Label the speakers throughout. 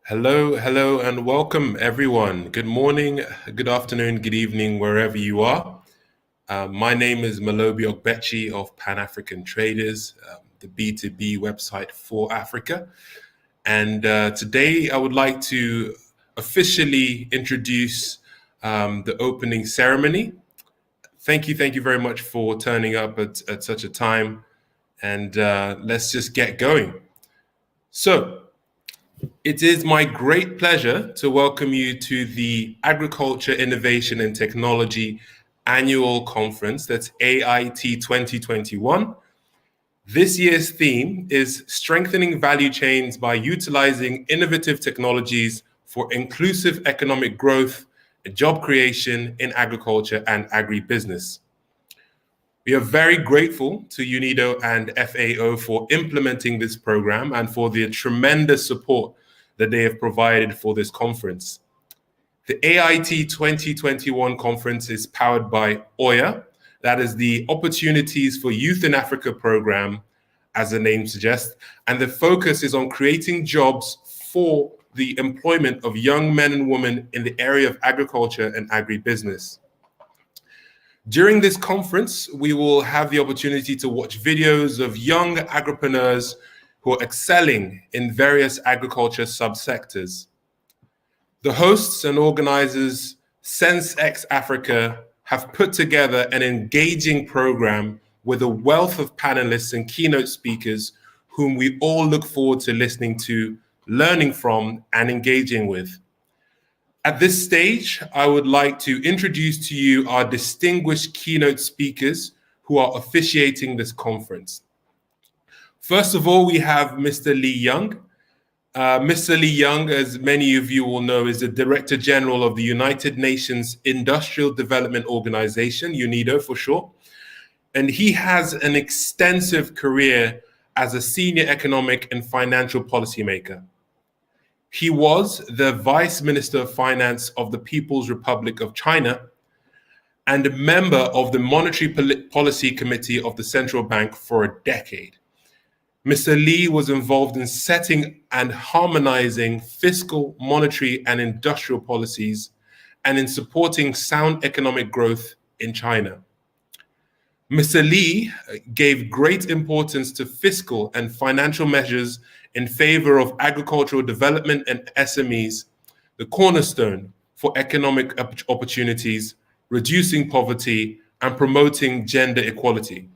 Speaker 1: Hello, hello, and welcome everyone. Good morning, good afternoon, good evening, wherever you are. My name is Malobi Ogbechi of Pan African Traders, the B2B website for Africa. And today I would like to officially introduce the opening ceremony. Thank you very much for turning up at such a time. And let's just get going. So, it is my great pleasure to welcome you to the Agriculture, Innovation and Technology Annual Conference, that's AIT 2021. This year's theme is Strengthening Value Chains by Utilizing Innovative Technologies for Inclusive Economic Growth and Job Creation in Agriculture and Agribusiness. We are very grateful to UNIDO and FAO for implementing this program and for the tremendous support that they have provided for this conference. The AIT 2021 conference is powered by OYA, that is the Opportunities for Youth in Africa program, as the name suggests, and the focus is on creating jobs for the employment of young men and women in the area of agriculture and agribusiness. During this conference, we will have the opportunity to watch videos of young agripreneurs who are excelling in various agriculture subsectors. The hosts and organizers, SenseX Africa, have put together an engaging program with a wealth of panelists and keynote speakers whom we all look forward to listening to, learning from, and engaging with. At this stage, I would like to introduce to you our distinguished keynote speakers who are officiating this conference. First of all, we have Mr. Lee Young. Mr. Lee Young, as many of you will know, is the Director General of the United Nations Industrial Development Organization, UNIDO for short. And he has an extensive career as a senior economic and financial policymaker. He was the Vice Minister of Finance of the People's Republic of China and a member of the Monetary Policy Committee of the Central Bank for a decade. Mr. Lee was involved in setting and harmonizing fiscal, monetary, and industrial policies and in supporting sound economic growth in China. Mr. Lee gave great importance to fiscal and financial measures in favor of agricultural development and SMEs, the cornerstone for economic opportunities, reducing poverty, and promoting gender equality.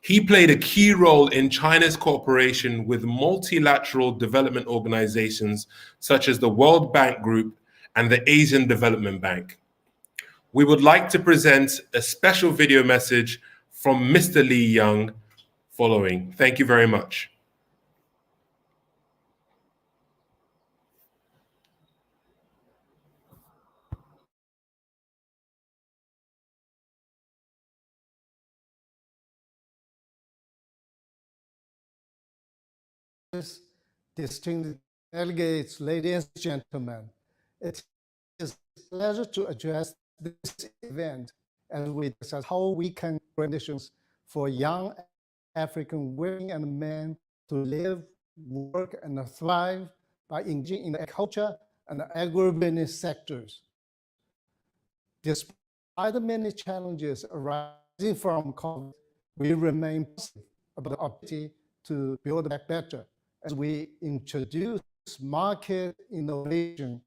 Speaker 1: He played a key role in China's cooperation with multilateral development organizations such as the World Bank Group and the Asian Development Bank. We would like to present a special video message from Mr. Lee Young following. Thank you very much.
Speaker 2: Distinguished delegates, ladies and gentlemen, it is a pleasure to address this event as we discuss how we can create conditions for young African women and men to live, work, and thrive by engaging in the agriculture and agribusiness sectors. Despite the many challenges arising from COVID, we remain positive about the opportunity to build back better as we introduce market innovation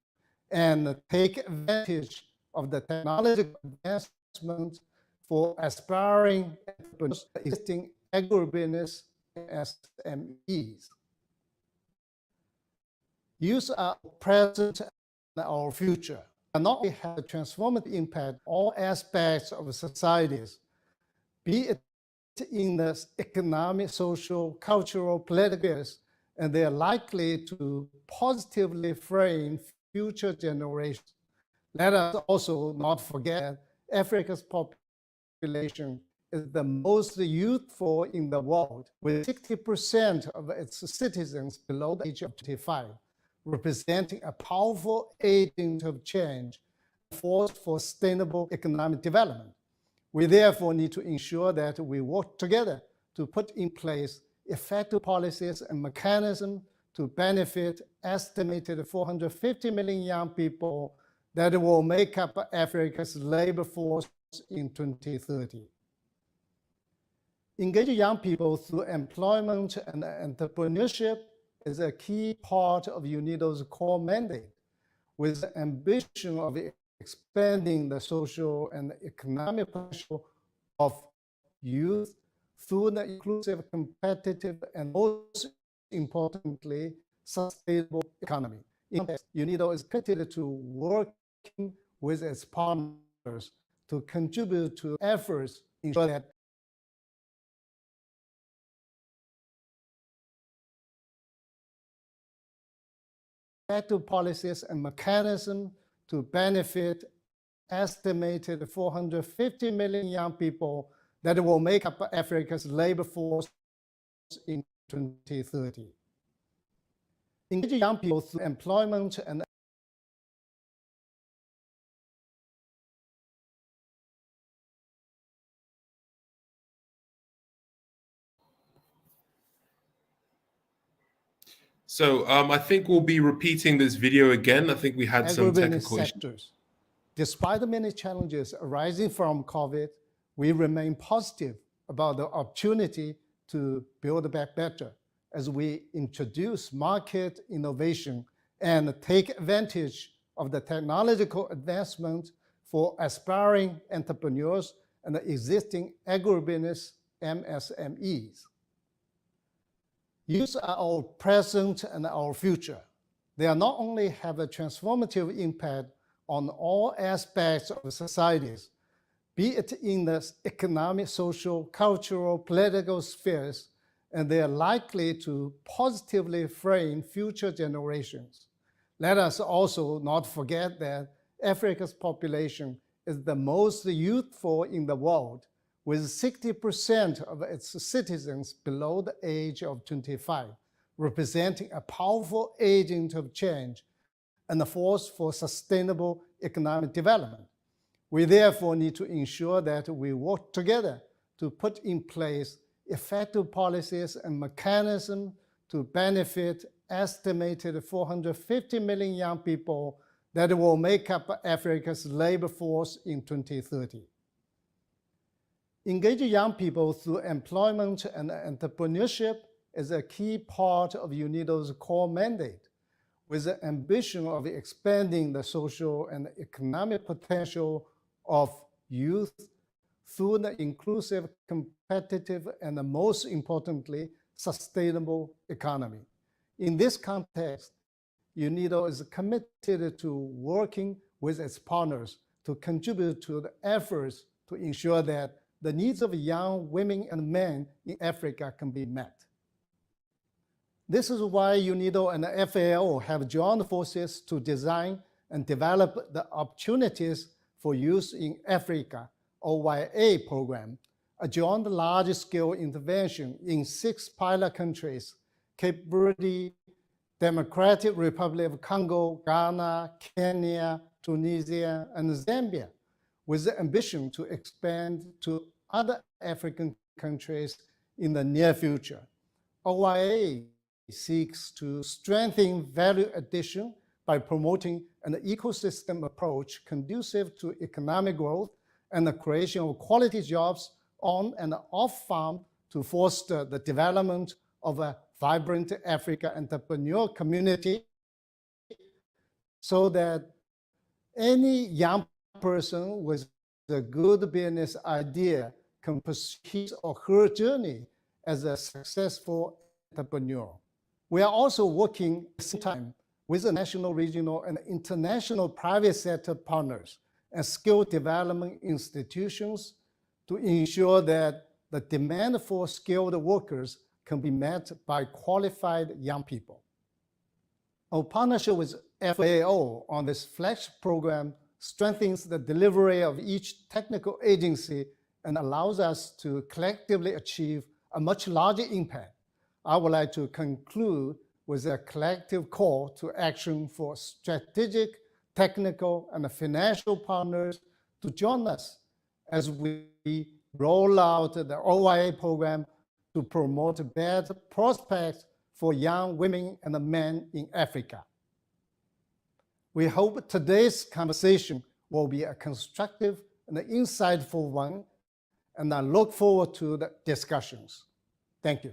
Speaker 2: and take advantage of the technological advancements for aspiring entrepreneurs, existing agribusiness SMEs. Youth are present and our future, and not only have a transformative impact on all aspects of societies, be it in the economic, social, cultural, political areas, and they are likely to positively frame future generations. Let us also not forget Africa's population is the most youthful in the world, with 60% of its citizens below the age of 25, representing a powerful agent of change, a force for sustainable economic development. We therefore need to ensure that we work together to put in place effective policies and mechanisms to benefit estimated 450 million young people that will make up Africa's labor force in 2030. Engaging young people through employment and entrepreneurship is a key part of UNIDO's core mandate, with the ambition of expanding the social and economic potential of youth through the inclusive, competitive, and most importantly, sustainable economy. In fact, UNIDO is committed to working with its partners to contribute to efforts ensure that effective policies and mechanisms to benefit estimated 450 million young people that will make up Africa's labor force in 2030. Engaging young people through employment and
Speaker 1: So I think we'll be repeating this video again. I think we had some technical issues.
Speaker 2: Despite the many challenges arising from COVID, we remain positive about the opportunity to build back better as we introduce market innovation and take advantage of the technological advancement for aspiring entrepreneurs and the existing agribusiness MSMEs. Youth are our present and our future. They are not only have a transformative impact on all aspects of societies, be it in the economic, social, cultural, political spheres, and they are likely to positively frame future generations. Let us also not forget that Africa's population is the most youthful in the world, with 60% of its citizens below the age of 25, representing a powerful agent of change and a force for sustainable economic development. We therefore need to ensure that we work together to put in place effective policies and mechanisms to benefit estimated 450 million young people that will make up Africa's labor force in 2030. Engaging young people through employment and entrepreneurship is a key part of UNIDO's core mandate, with the ambition of expanding the social and economic potential of youth through the inclusive, competitive, and most importantly, sustainable economy. In this context, UNIDO is committed to working with its partners to contribute to the efforts to ensure that the needs of young women and men in Africa can be met. This is why UNIDO and the FAO have joined forces to design and develop the Opportunities for Youth in Africa, OYA program, a joint large-scale intervention in 6 pilot countries: Cape Verde, Democratic Republic of Congo, Ghana, Kenya, Tunisia, and Zambia, with the ambition to expand to other African countries in the near future. OYA seeks to strengthen value addition by promoting an ecosystem approach conducive to economic growth and the creation of quality jobs on and off farm to foster the development of a vibrant African entrepreneur community so that any young person with a good business idea can pursue his or her journey as a successful entrepreneur. We are also working at the same time with the national, regional, and international private sector partners and skill development institutions to ensure that the demand for skilled workers can be met by qualified young people. Our partnership with FAO on this flagship program strengthens the delivery of each technical agency and allows us to collectively achieve a much larger impact. I would like to conclude with a collective call to action for strategic, technical, and financial partners to join us as we roll out the OYA program to promote better prospects for young women and men in Africa. We hope today's conversation will be a constructive and insightful one, and I look forward to the discussions. Thank you.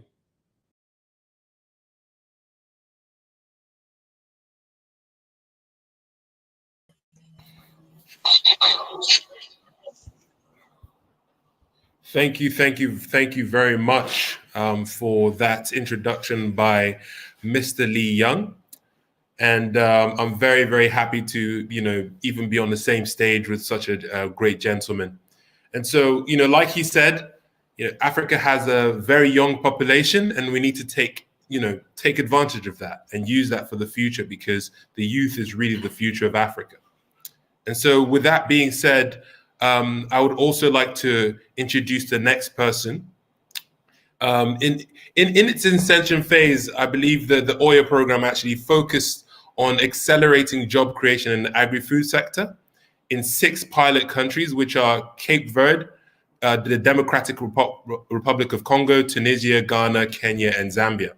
Speaker 1: Thank you very much for that introduction by Mr. Lee Young. And I'm very, very happy to, even be on the same stage with such a great gentleman. And so, like he said, Africa has a very young population, and we need to take advantage of that and use that for the future, because the youth is really the future of Africa. And so, with that being said, I would also like to introduce the next person. In its inception phase, I believe that the OYA program actually focused on accelerating job creation in the agri-food sector in 6 pilot countries, which are Cape Verde, the Democratic Republic of Congo, Tunisia, Ghana, Kenya, and Zambia.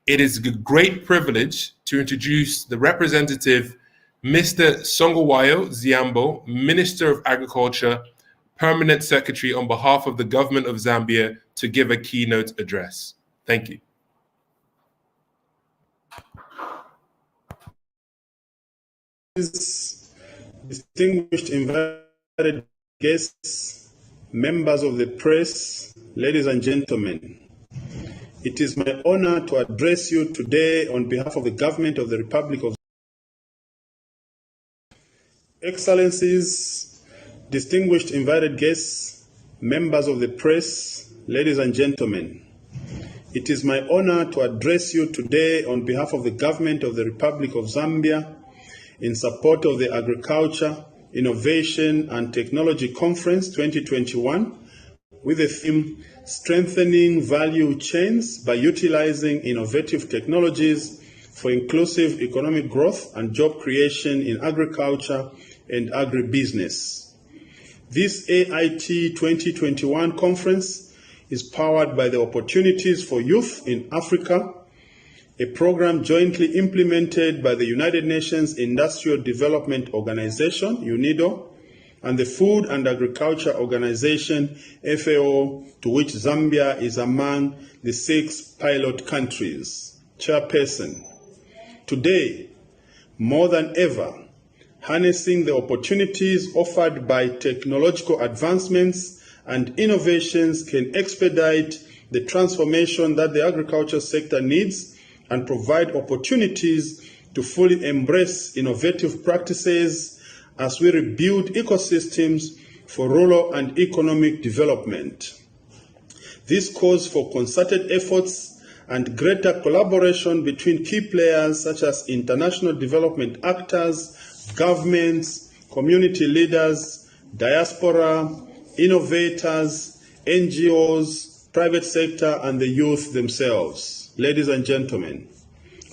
Speaker 1: It is a great privilege to introduce the representative, Mr. Songowayo Ziambo, Minister of Agriculture, Permanent Secretary on behalf of the government of Zambia, to give a keynote address. Thank you.
Speaker 3: Distinguished invited guests, members of the press, ladies and gentlemen, it is my honor to address you today on behalf of the government of the Republic of Excellencies, distinguished invited guests, members of the press, ladies and gentlemen, it is my honor to address you today on behalf of the government of the Republic of Zambia in support of the Agriculture, Innovation and Technology Conference 2021 with the theme Strengthening Value Chains by Utilizing Innovative Technologies for Inclusive Economic Growth and Job Creation in Agriculture and Agribusiness. This AIT 2021 conference is powered by the Opportunities for Youth in Africa, a program jointly implemented by the United Nations Industrial Development Organization, UNIDO, and the Food and Agriculture Organization, FAO, to which Zambia is among the 6 pilot countries. Chairperson, today, more than ever, harnessing the opportunities offered by technological advancements and innovations can expedite the transformation that the agriculture sector needs and provide opportunities to fully embrace innovative practices as we rebuild ecosystems for rural and economic development. This calls for concerted efforts and greater collaboration between key players such as international development actors, governments, community leaders, diaspora, innovators, NGOs, private sector, and the youth themselves. Ladies and gentlemen,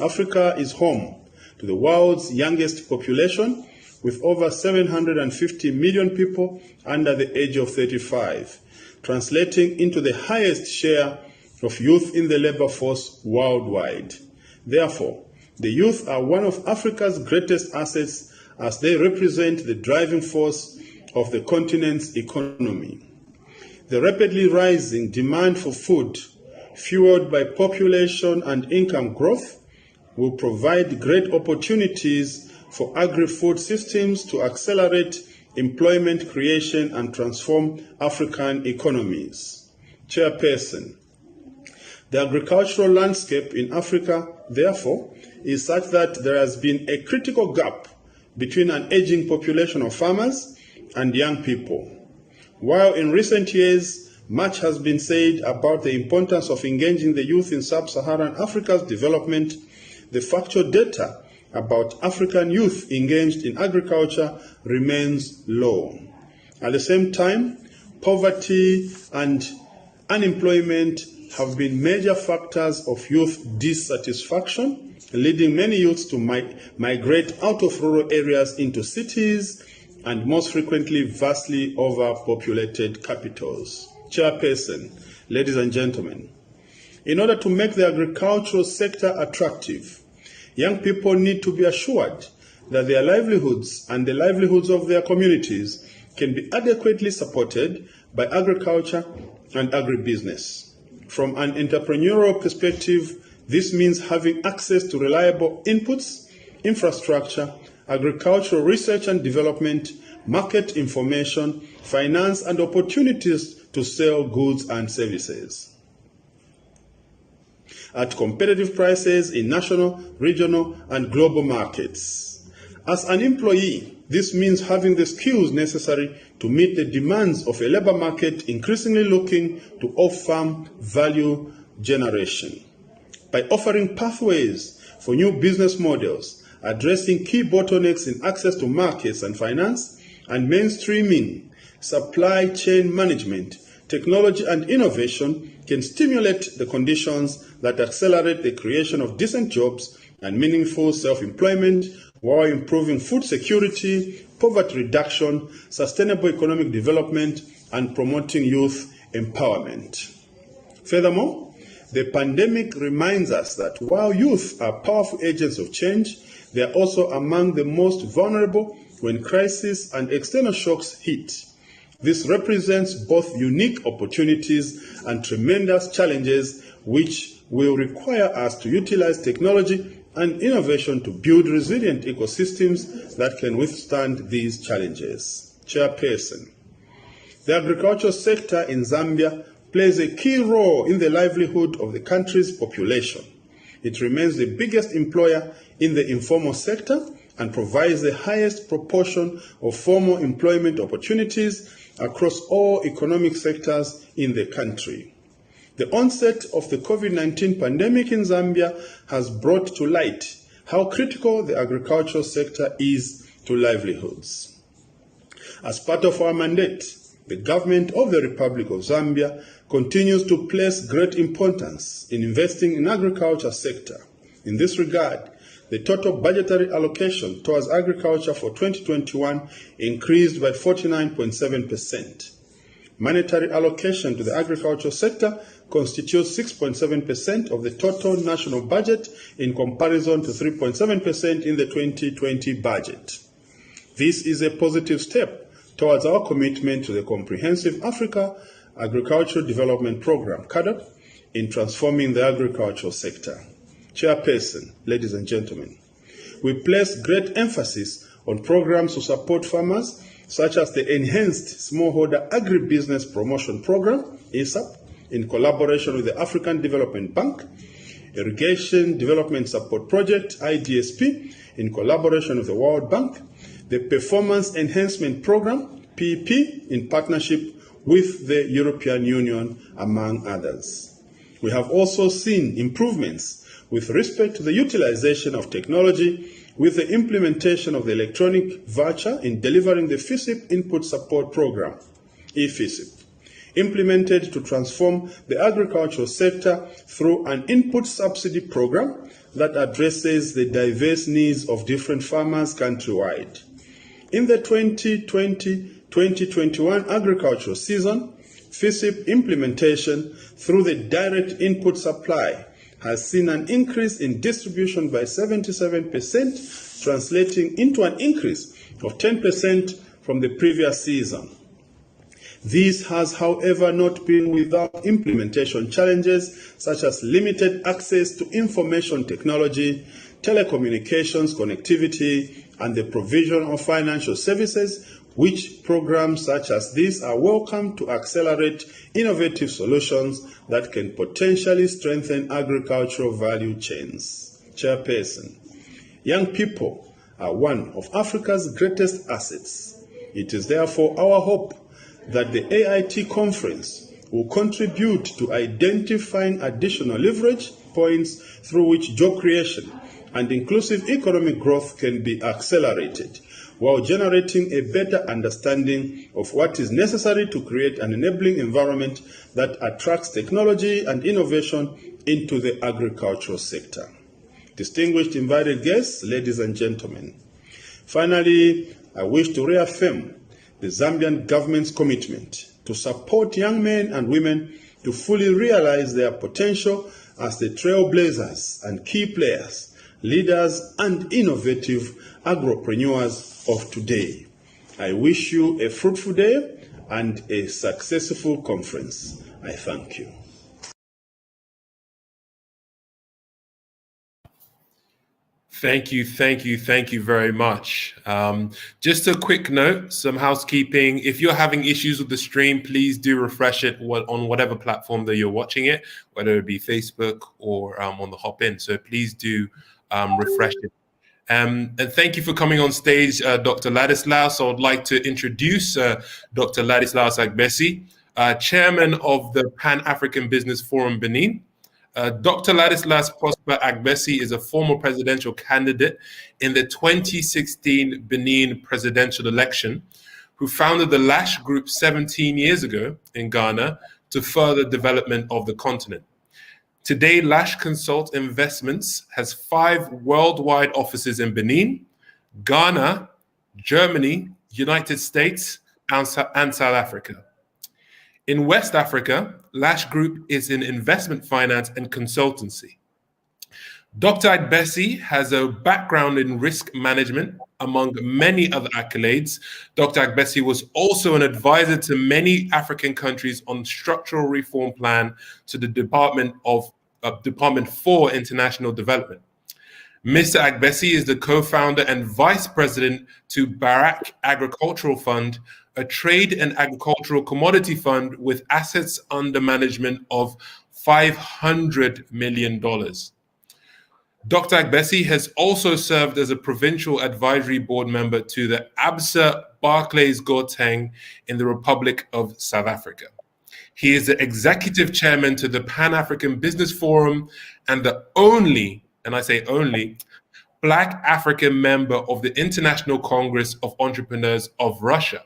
Speaker 3: Africa is home to the world's youngest population, with over 750 million people under the age of 35, translating into the highest share of youth in the labor force worldwide. Therefore, the youth are one of Africa's greatest assets, as they represent the driving force of the continent's economy. The rapidly rising demand for food, fueled by population and income growth, will provide great opportunities for agri-food systems to accelerate employment creation and transform African economies. Chairperson, the agricultural landscape in Africa, therefore, is such that there has been a critical gap between an aging population of farmers and young people. While in recent years, much has been said about the importance of engaging the youth in sub-Saharan Africa's development, the factual data about African youth engaged in agriculture remains low. At the same time, poverty and unemployment have been major factors of youth dissatisfaction, leading many youths to migrate out of rural areas into cities and most frequently vastly overpopulated capitals. Chairperson, ladies and gentlemen, In order to make the agricultural sector attractive, young people need to be assured that their livelihoods and the livelihoods of their communities can be adequately supported by agriculture and agribusiness. From an entrepreneurial perspective, this means having access to reliable inputs, infrastructure, agricultural research and development, market information, finance, and opportunities to sell goods and services at competitive prices in national, regional, and global markets. As an employee, this means having the skills necessary to meet the demands of a labor market increasingly looking to off-farm value generation. By offering pathways for new business models, addressing key bottlenecks in access to markets and finance, and mainstreaming supply chain management, technology and innovation can stimulate the conditions that accelerate the creation of decent jobs and meaningful self-employment while improving food security, poverty reduction, sustainable economic development, and promoting youth empowerment. Furthermore, the pandemic reminds us that while youth are powerful agents of change, they are also among the most vulnerable when crises and external shocks hit. This represents both unique opportunities and tremendous challenges which will require us to utilize technology and innovation to build resilient ecosystems that can withstand these challenges. Chairperson, the agricultural sector in Zambia plays a key role in the livelihood of the country's population. It remains the biggest employer in the informal sector and provides the highest proportion of formal employment opportunities across all economic sectors in the country. The onset of the COVID-19 pandemic in Zambia has brought to light how critical the agricultural sector is to livelihoods. As part of our mandate, the government of the Republic of Zambia continues to place great importance in investing in the agriculture sector. In this regard, the total budgetary allocation towards agriculture for 2021 increased by 49.7%. Monetary allocation to the agricultural sector constitutes 6.7% of the total national budget in comparison to 3.7% in the 2020 budget. This is a positive step towards our commitment to the Comprehensive Africa Agricultural Development Program, CAADP, in transforming the agricultural sector. Chairperson, ladies and gentlemen, we place great emphasis on programs to support farmers, such as the Enhanced Smallholder Agribusiness Promotion Program, ESAP, in collaboration with the African Development Bank, Irrigation Development Support Project, IDSP, in collaboration with the World Bank, the Performance Enhancement Program, PEP, in partnership with the European Union, among others. We have also seen improvements with respect to the utilization of technology with the implementation of the electronic voucher in delivering the FISIP Input Support Program, eFISIP, implemented to transform the agricultural sector through an input subsidy program that addresses the diverse needs of different farmers countrywide. In the 2020-2021 agricultural season, FISIP implementation through the direct input supply has seen an increase in distribution by 77%, translating into an increase of 10% from the previous season. This has, however, not been without implementation challenges such as limited access to information technology, telecommunications connectivity, and the provision of financial services, which programs such as these are welcome to accelerate innovative solutions that can potentially strengthen agricultural value chains. Chairperson, young people are one of Africa's greatest assets. It is therefore our hope that the AIT conference will contribute to identifying additional leverage points through which job creation and inclusive economic growth can be accelerated, while generating a better understanding of what is necessary to create an enabling environment that attracts technology and innovation into the agricultural sector. Distinguished invited guests, ladies and gentlemen, finally, I wish to reaffirm the Zambian government's commitment to support young men and women to fully realize their potential as the trailblazers and key players, leaders and innovative agropreneurs of today. I wish you a fruitful day and a successful conference. I thank you.
Speaker 1: Thank you very much. Just a quick note, some housekeeping. If you're having issues with the stream, please do refresh it on whatever platform that you're watching it, whether it be Facebook or on the Hopin. So please do refresh it. And thank you for coming on stage, Dr. Ladislaus. I would like to introduce Dr. Ladislaus Agbesi, Chairman of the Pan-African Business Forum Benin. Dr. Ladislaus Prosper Agbesi is a former presidential candidate in the 2016 Benin presidential election, who founded the Lash Group 17 years ago in Ghana to further development of the continent. Today, Lash Consult Investments has 5 worldwide offices in Benin, Ghana, Germany, United States, and South Africa. In West Africa, Lash Group is in investment finance and consultancy. Dr. Agbesi has a background in risk management, among many other accolades. Dr. Agbesi was also an advisor to many African countries on structural reform plan to the Department for International Development. Mr. Agbesi is the co-founder and vice president to Barak Agricultural Fund, a trade and agricultural commodity fund with assets under management of $500 million. Dr. Agbesi has also served as a provincial advisory board member to the Absa Barclays Gauteng in the Republic of South Africa. He is the executive chairman to the Pan-African Business Forum and the only, and I say only, Black African member of the International Congress of Entrepreneurs of Russia.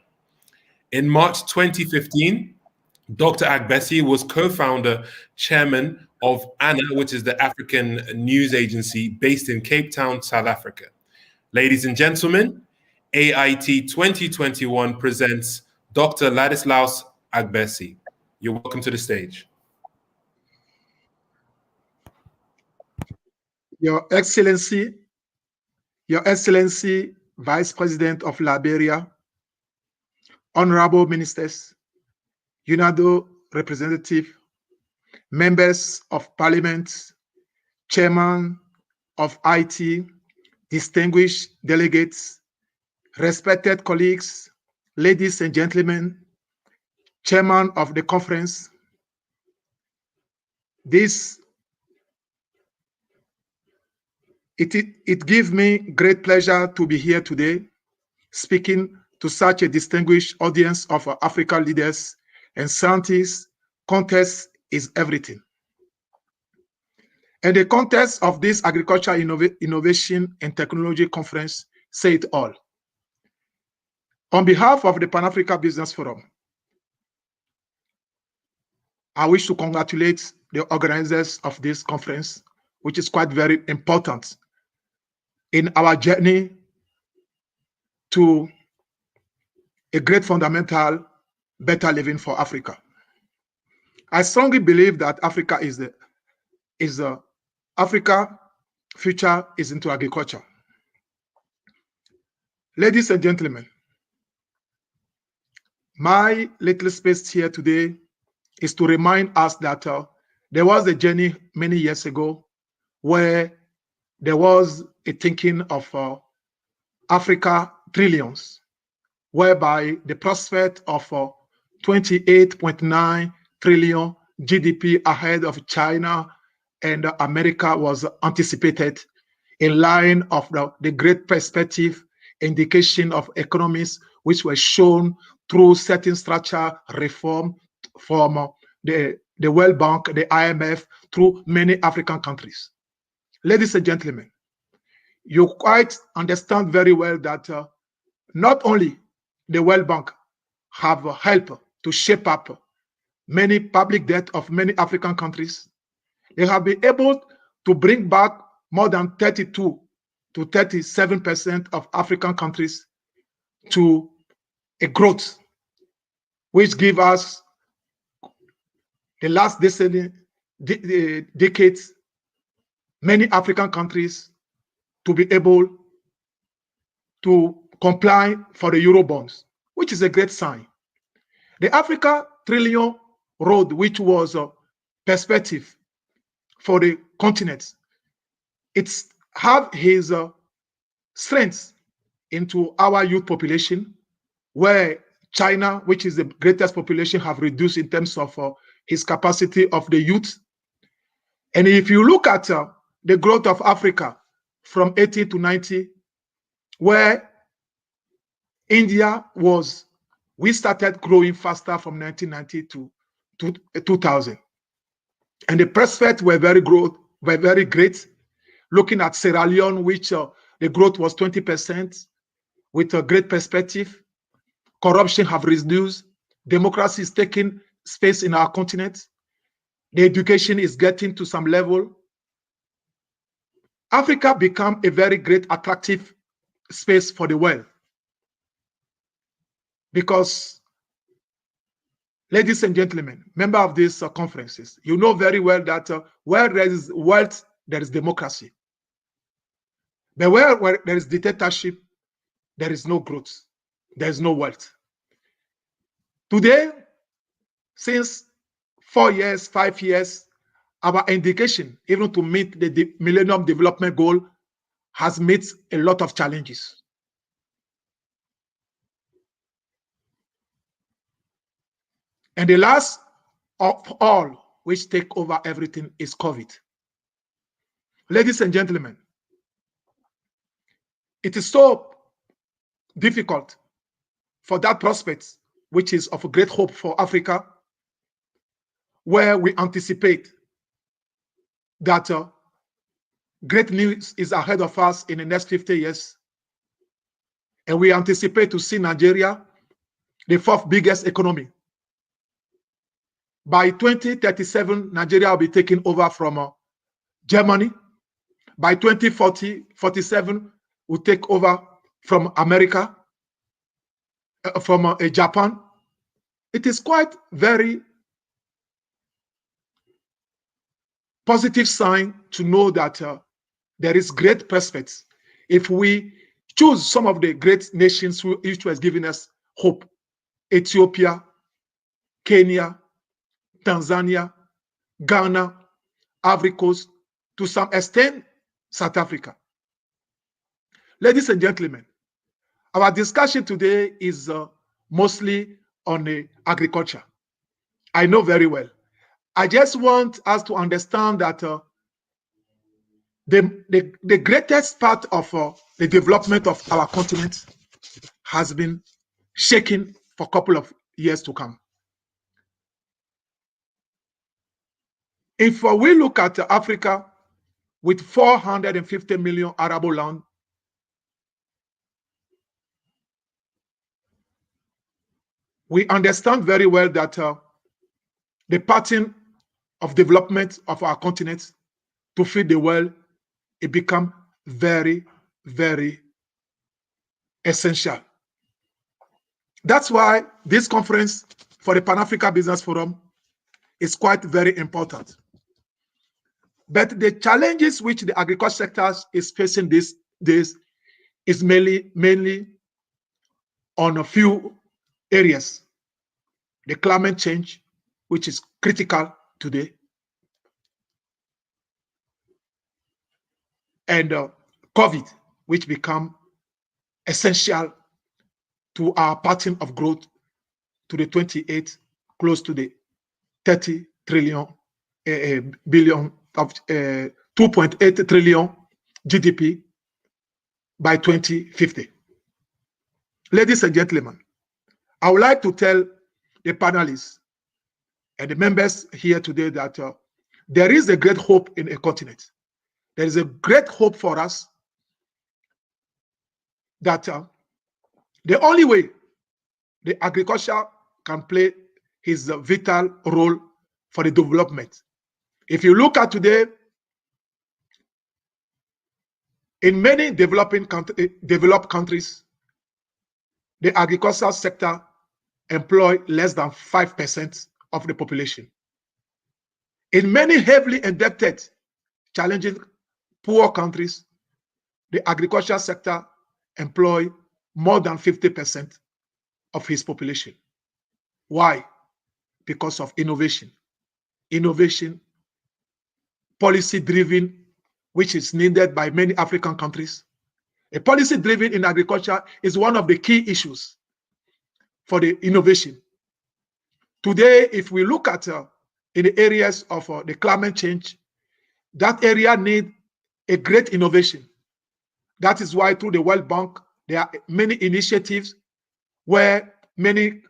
Speaker 1: In March 2015, Dr. Agbesi was co-founder, chairman of ANA, which is the African news agency based in Cape Town, South Africa. Ladies and gentlemen, AIT 2021 presents Dr. Ladislaus Agbesi. You're welcome to the stage.
Speaker 4: Your Excellency, Vice President of Liberia, Honorable Ministers, UNADO representative, members of Parliament, Chairman of IT, distinguished delegates, respected colleagues, ladies and gentlemen, Chairman of the conference, it gives me great pleasure to be here today, speaking to such a distinguished audience of African leaders and scientists. Context is everything. And the context of this Agricultural Innovation and Technology Conference say it all. On behalf of the Pan-African Business Forum, I wish to congratulate the organizers of this conference, which is quite very important in our journey to a great fundamental better living for Africa. I strongly believe that Africa Africa future is into agriculture. Ladies and gentlemen, my little space here today is to remind us that there was a journey many years ago where there was a thinking of Africa trillions, whereby the prospect of 28.9 trillion GDP ahead of China and America was anticipated, in line of the great perspective indication of economies which were shown through certain structure reform from the World Bank, the IMF, through many African countries. Ladies and gentlemen, you quite understand very well that not only the World Bank have helped to shape up many public debt of many African countries, they have been able to bring back more than 32 to 37% of African countries to a growth, which give us the last decades, many African countries to be able to comply for the Eurobonds, which is a great sign. The Africa Trillion Road, which was a perspective for the continent, it's have his strengths into our youth population, where China, which is the greatest population, have reduced in terms of his capacity of the youth. And if you look at the growth of Africa from 80 to 90, where India was, we started growing faster from 1990 to 2000. And the prospects were very great. Looking at Sierra Leone, which the growth was 20% with a great perspective. Corruption have reduced. Democracy is taking space in our continent. The education is getting to some level. Africa become a very great attractive space for the world. Because, ladies and gentlemen, member of these conferences, you know very well that where there is wealth, there is democracy. But where there is dictatorship, there is no growth. There is no wealth. Today, since 4 years, 5 years, our indication, even to meet the Millennium Development Goal, has met a lot of challenges. And the last of all, which take over everything, is COVID. Ladies and gentlemen, it is so difficult for that prospect, which is of a great hope for Africa, where we anticipate that great news is ahead of us in the next 50 years. And we anticipate to see Nigeria, the 4th biggest economy. By 2037, Nigeria will be taken over from Germany. By 2047, we'll take over from America, from Japan. It is quite very positive sign to know that there is great prospects if we choose some of the great nations which was giving us hope. Ethiopia, Kenya, Tanzania, Ghana, Ivory Coast, to some extent, South Africa. Ladies and gentlemen, our discussion today is mostly on agriculture. I know very well. I just want us to understand that the greatest part of the development of our continent has been shaken for a couple of years to come. If we look at Africa with 450 million arable land, we understand very well that the pattern of development of our continent to feed the world, it become very, very essential. That's why this conference for the Pan-Africa Business Forum is quite very important. But the challenges which the agriculture sector is facing these days is mainly on a few areas. The climate change, which is critical today, and COVID, which become essential to our pattern of growth to the 28, close to the 30 trillion billion of 2.8 trillion GDP by 2050. Ladies and gentlemen, I would like to tell the panelists and the members here today that there is a great hope in a continent. There is a great hope for us that the only way the agriculture can play his vital role for the development. If you look at today, in many developed countries, the agricultural sector employ less than 5% of the population. In many heavily indebted, challenging, poor countries, the agricultural sector employs more than 50% of his population. Why? Because of innovation. Innovation, policy driven, which is needed by many African countries. A policy driven in agriculture is one of the key issues for the innovation. Today, if we look at in the areas of the climate change, that area needs a great innovation. That is why through the World Bank, there are many initiatives where many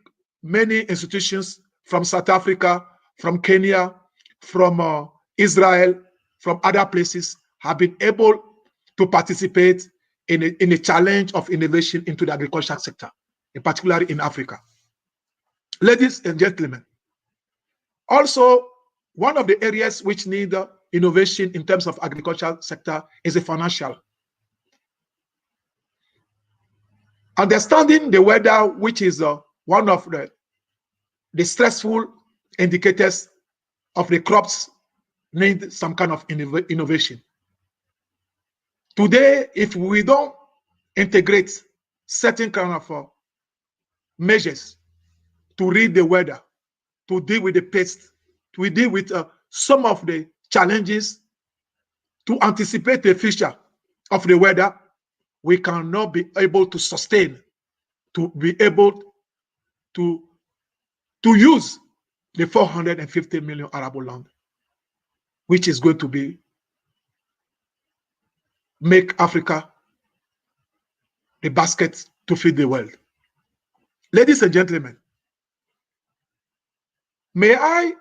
Speaker 4: institutions from South Africa, from Kenya, from Israel, from other places have been able to participate in a challenge of innovation into the agricultural sector, in particular in Africa. Ladies and gentlemen, also one of the areas which need innovation in terms of agricultural sector is the financial. Understanding the weather, which is one of the stressful indicators of the crops, need some kind of innovation. Today, if we don't integrate certain kind of measures to read the weather, to deal with the pests, to deal with some of the challenges, to anticipate the future of the weather, we cannot be able to sustain, to be able to use the 450 million arable land, which is going to make Africa the basket to feed the world. Ladies and gentlemen, may I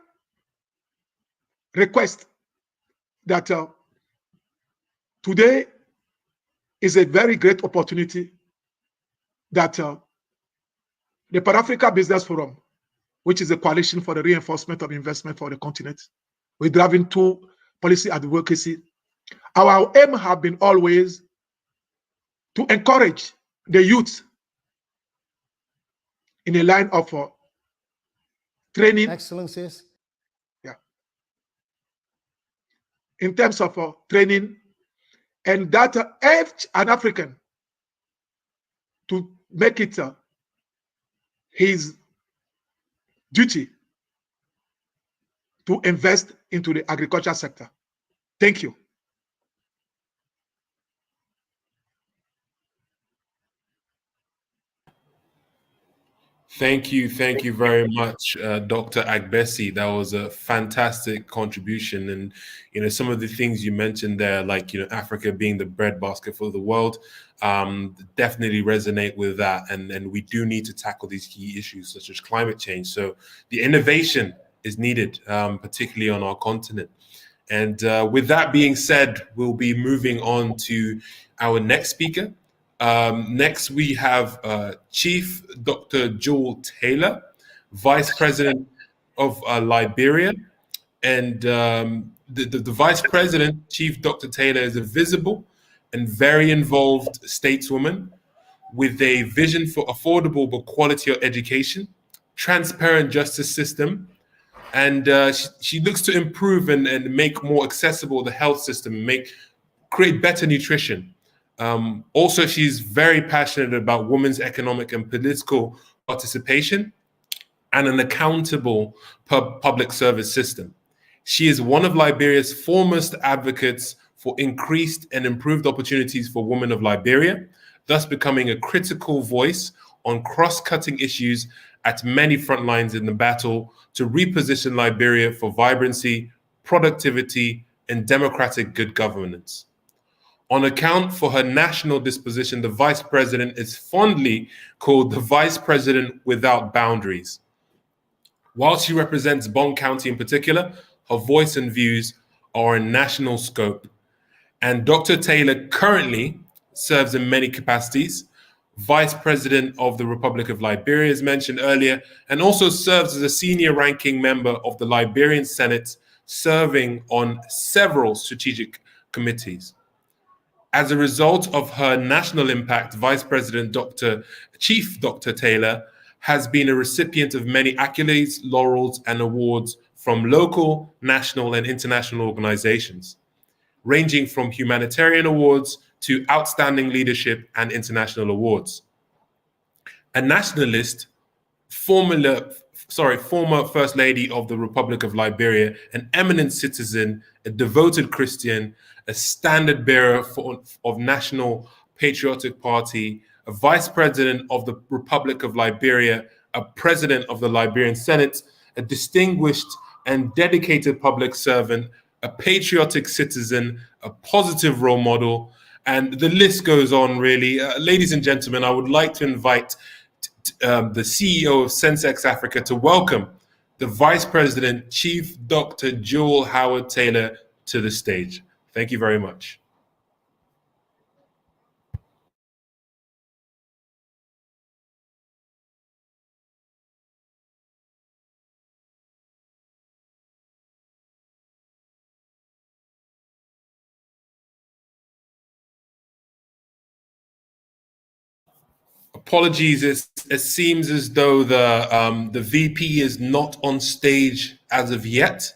Speaker 4: request that today is a very great opportunity that the Pan-Africa Business Forum, which is a coalition for the reinforcement of investment for the continent, we're driving to policy advocacy. Our aim have been always to encourage the youth in a line of training.
Speaker 2: Excellencies.
Speaker 4: Yeah. In terms of training, and that urge an African to make it his duty to invest into the agriculture sector. Thank you.
Speaker 1: Thank you very much, Dr. Agbesi. That was a fantastic contribution, and some of the things you mentioned there, like Africa being the breadbasket for the world, definitely resonate with that. And we do need to tackle these key issues such as climate change. So the innovation is needed, particularly on our continent. And with that being said, we'll be moving on to our next speaker. Next, we have Chief Dr. Jewel Taylor, Vice President of Liberia. And the Vice President, Chief Dr. Taylor, is a visible and very involved stateswoman with a vision for affordable but quality of education, transparent justice system, and she looks to improve and make more accessible the health system, create better nutrition. Also, she's very passionate about women's economic and political participation and an accountable public service system. She is one of Liberia's foremost advocates for increased and improved opportunities for women of Liberia, thus becoming a critical voice on cross-cutting issues at many front lines in the battle to reposition Liberia for vibrancy, productivity, and democratic good governance. On account for her national disposition, the Vice President is fondly called the Vice President without boundaries. While she represents Bong County in particular, her voice and views are in national scope. And Dr. Taylor currently serves in many capacities, Vice President of the Republic of Liberia, as mentioned earlier, and also serves as a senior ranking member of the Liberian Senate, serving on several strategic committees. As a result of her national impact, Vice President Chief Dr. Taylor has been a recipient of many accolades, laurels, and awards from local, national, and international organizations, ranging from humanitarian awards to outstanding leadership and international awards. A nationalist, former First Lady of the Republic of Liberia, an eminent citizen, a devoted Christian, a standard bearer of National Patriotic Party, a Vice President of the Republic of Liberia, a President of the Liberian Senate, a distinguished and dedicated public servant, a patriotic citizen, a positive role model, and the list goes on, really. Ladies and gentlemen, I would like to invite the CEO of Sensex Africa to welcome the Vice President, Chief Dr. Jewel Howard Taylor, to the stage. Thank you very much. Apologies, it seems as though the VP is not on stage as of yet.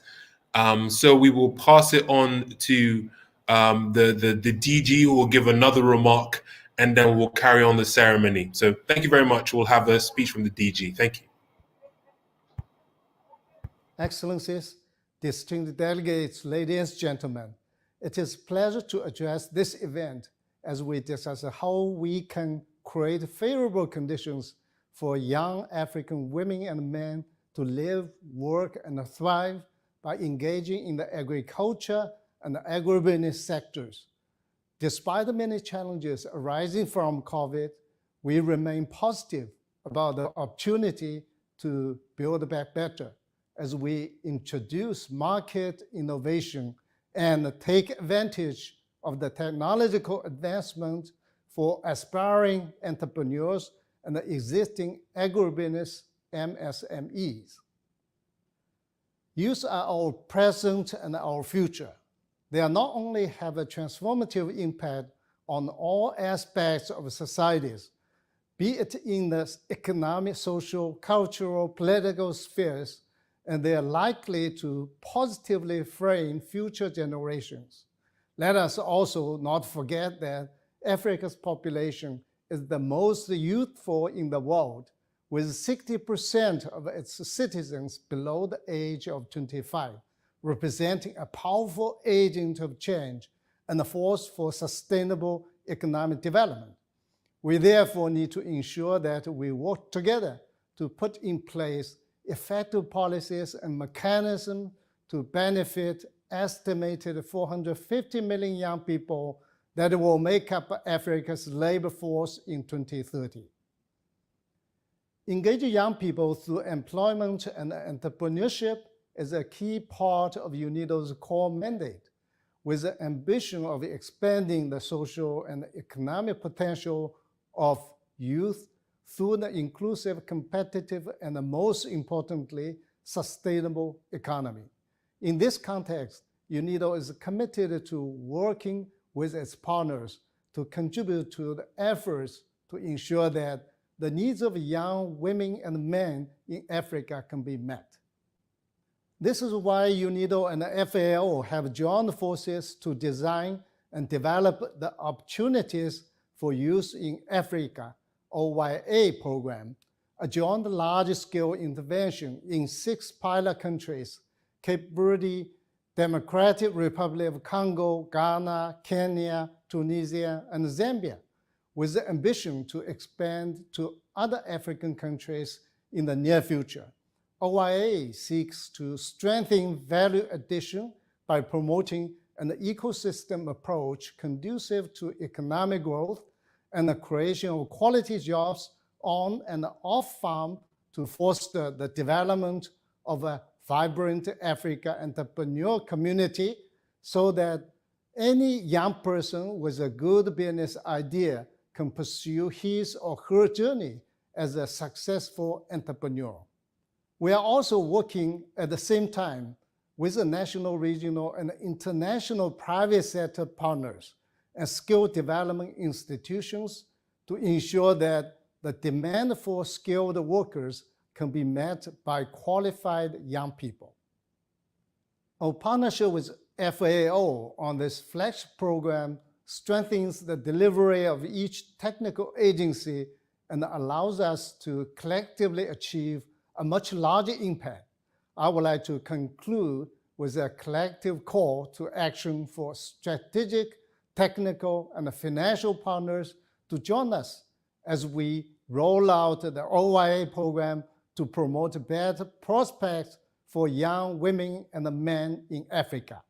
Speaker 1: So we will pass it on to the DG, who will give another remark, and then we'll carry on the ceremony. So thank you very much. We'll have a speech from the DG. Thank you.
Speaker 2: Excellencies, distinguished delegates, ladies and gentlemen, it is a pleasure to address this event as we discuss how we can create favorable conditions for young African women and men to live, work, and thrive by engaging in the agriculture and agribusiness sectors. Despite the many challenges arising from COVID, we remain positive about the opportunity to build back better as we introduce market innovation and take advantage of the technological advancement for aspiring entrepreneurs and the existing agribusiness MSMEs. Youth are our present and our future. They not only have a transformative impact on all aspects of societies, be it in the economic, social, cultural, political spheres, and they are likely to positively frame future generations. Let us also not forget that Africa's population is the most youthful in the world, with 60% of its citizens below the age of 25, representing a powerful agent of change and a force for sustainable economic development. We therefore need to ensure that we work together to put in place effective policies and mechanisms to benefit estimated 450 million young people that will make up Africa's labor force in 2030. Engaging young people through employment and entrepreneurship is a key part of UNIDO's core mandate, with the ambition of expanding the social and economic potential of youth through the inclusive, competitive, and most importantly, sustainable economy. In this context, UNIDO is committed to working with its partners to contribute to the efforts to ensure that the needs of young women and men in Africa can be met. This is why UNIDO and the FAO have joined forces to design and develop the Opportunities for Youth in Africa, OYA program, a joint large-scale intervention in 6 pilot countries: Cape Verde, Democratic Republic of Congo, Ghana, Kenya, Tunisia, and Zambia, with the ambition to expand to other African countries in the near future. OYA seeks to strengthen value addition by promoting an ecosystem approach conducive to economic growth and the creation of quality jobs on and off farm to foster the development of a vibrant Africa entrepreneur community so that any young person with a good business idea can pursue his or her journey as a successful entrepreneur. We are also working at the same time with the national, regional, and international private sector partners and skill development institutions to ensure that the demand for skilled workers can be met by qualified young people. Our partnership with FAO on this flagship program strengthens the delivery of each technical agency and allows us to collectively achieve a much larger impact. I would like to conclude with a collective call to action for strategic, technical, and financial partners to join us as we roll out the OYA program to promote better prospects for young women and men in Africa.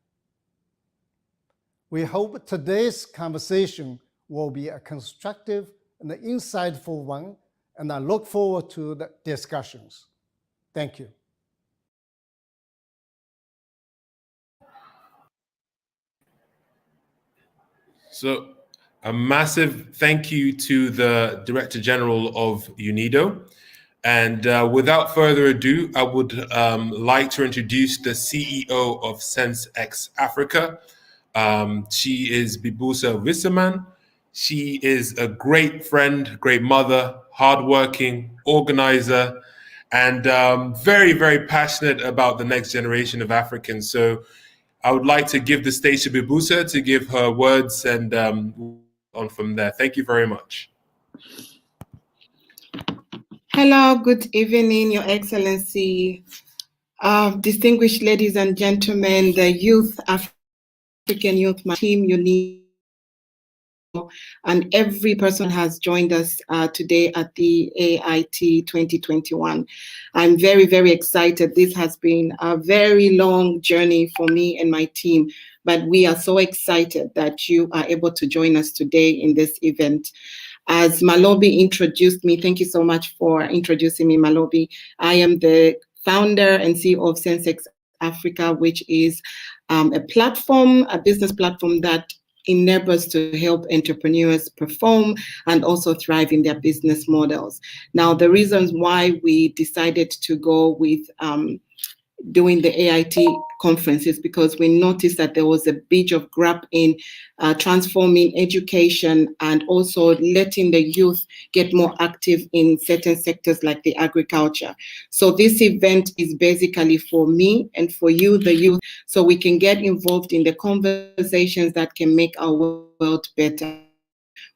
Speaker 2: We hope today's conversation will be a constructive and insightful one, and I look forward to the discussions. Thank you.
Speaker 1: So a massive thank you to the Director General of UNIDO. And without further ado, I would like to introduce the CEO of SenseX Africa. She is Bibusa Wisserman. She is a great friend, great mother, hardworking, organizer, and very, very passionate about the next generation of Africans. So I would like to give the stage to Bibusa to give her words and on from there. Thank you very much.
Speaker 5: Hello, good evening, Your Excellency, distinguished ladies and gentlemen, the youth, African youth, my team, UNIDO, and every person has joined us today at the AIT 2021. I'm very, very excited. This has been a very long journey for me and my team, but we are so excited that you are able to join us today in this event. As Malobi introduced me, thank you so much for introducing me, Malobi. I am the founder and CEO of SenseX Africa, which is a platform, a business platform that enables to help entrepreneurs perform and also thrive in their business models. Now, the reasons why we decided to go with doing the AIT conference is because we noticed that there was a bit of gap in transforming education and also letting the youth get more active in certain sectors like the agriculture. So this event is basically for me and for you, the youth, so we can get involved in the conversations that can make our world better.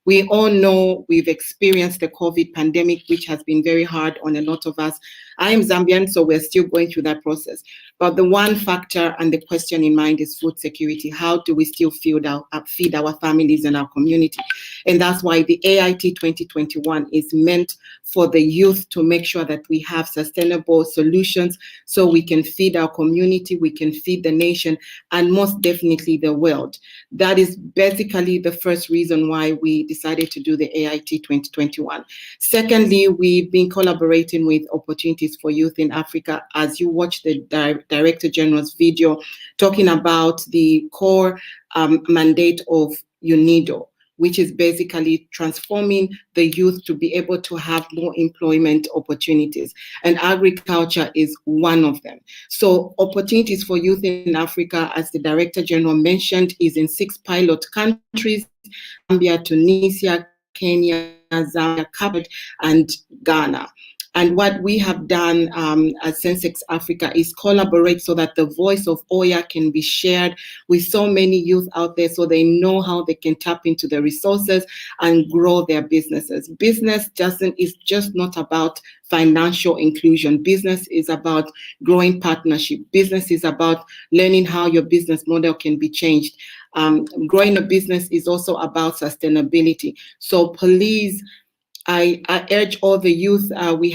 Speaker 5: We all know we've experienced the COVID pandemic, which has been very hard on a lot of us. I am Zambian, so we're still going through that process. But the one factor and the question in mind is food security. How do we still feed our families and our community? And that's why the AIT 2021 is meant for the youth to make sure that we have sustainable solutions so we can feed our community, we can feed the nation, and most definitely the world. That is basically the first reason why we decided to do the AIT 2021. Secondly, we've been collaborating with Opportunities for Youth in Africa. As you watch the Director General's video talking about the core mandate of UNIDO, which is basically transforming the youth to be able to have more employment opportunities. And agriculture is one of them. So Opportunities for Youth in Africa, as the Director General mentioned, is in 6 pilot countries: Zambia, Tunisia, Kenya, Zambia, Cape, and Ghana. And what we have done at SenseX Africa is collaborate so that the voice of OYA can be shared with so many youth out there so they know how they can tap into the resources and grow their businesses. Business is just not about financial inclusion. Business is about growing partnership. Business is about learning how your business model can be changed. Growing a business is also about sustainability. So please, I urge all the youth, we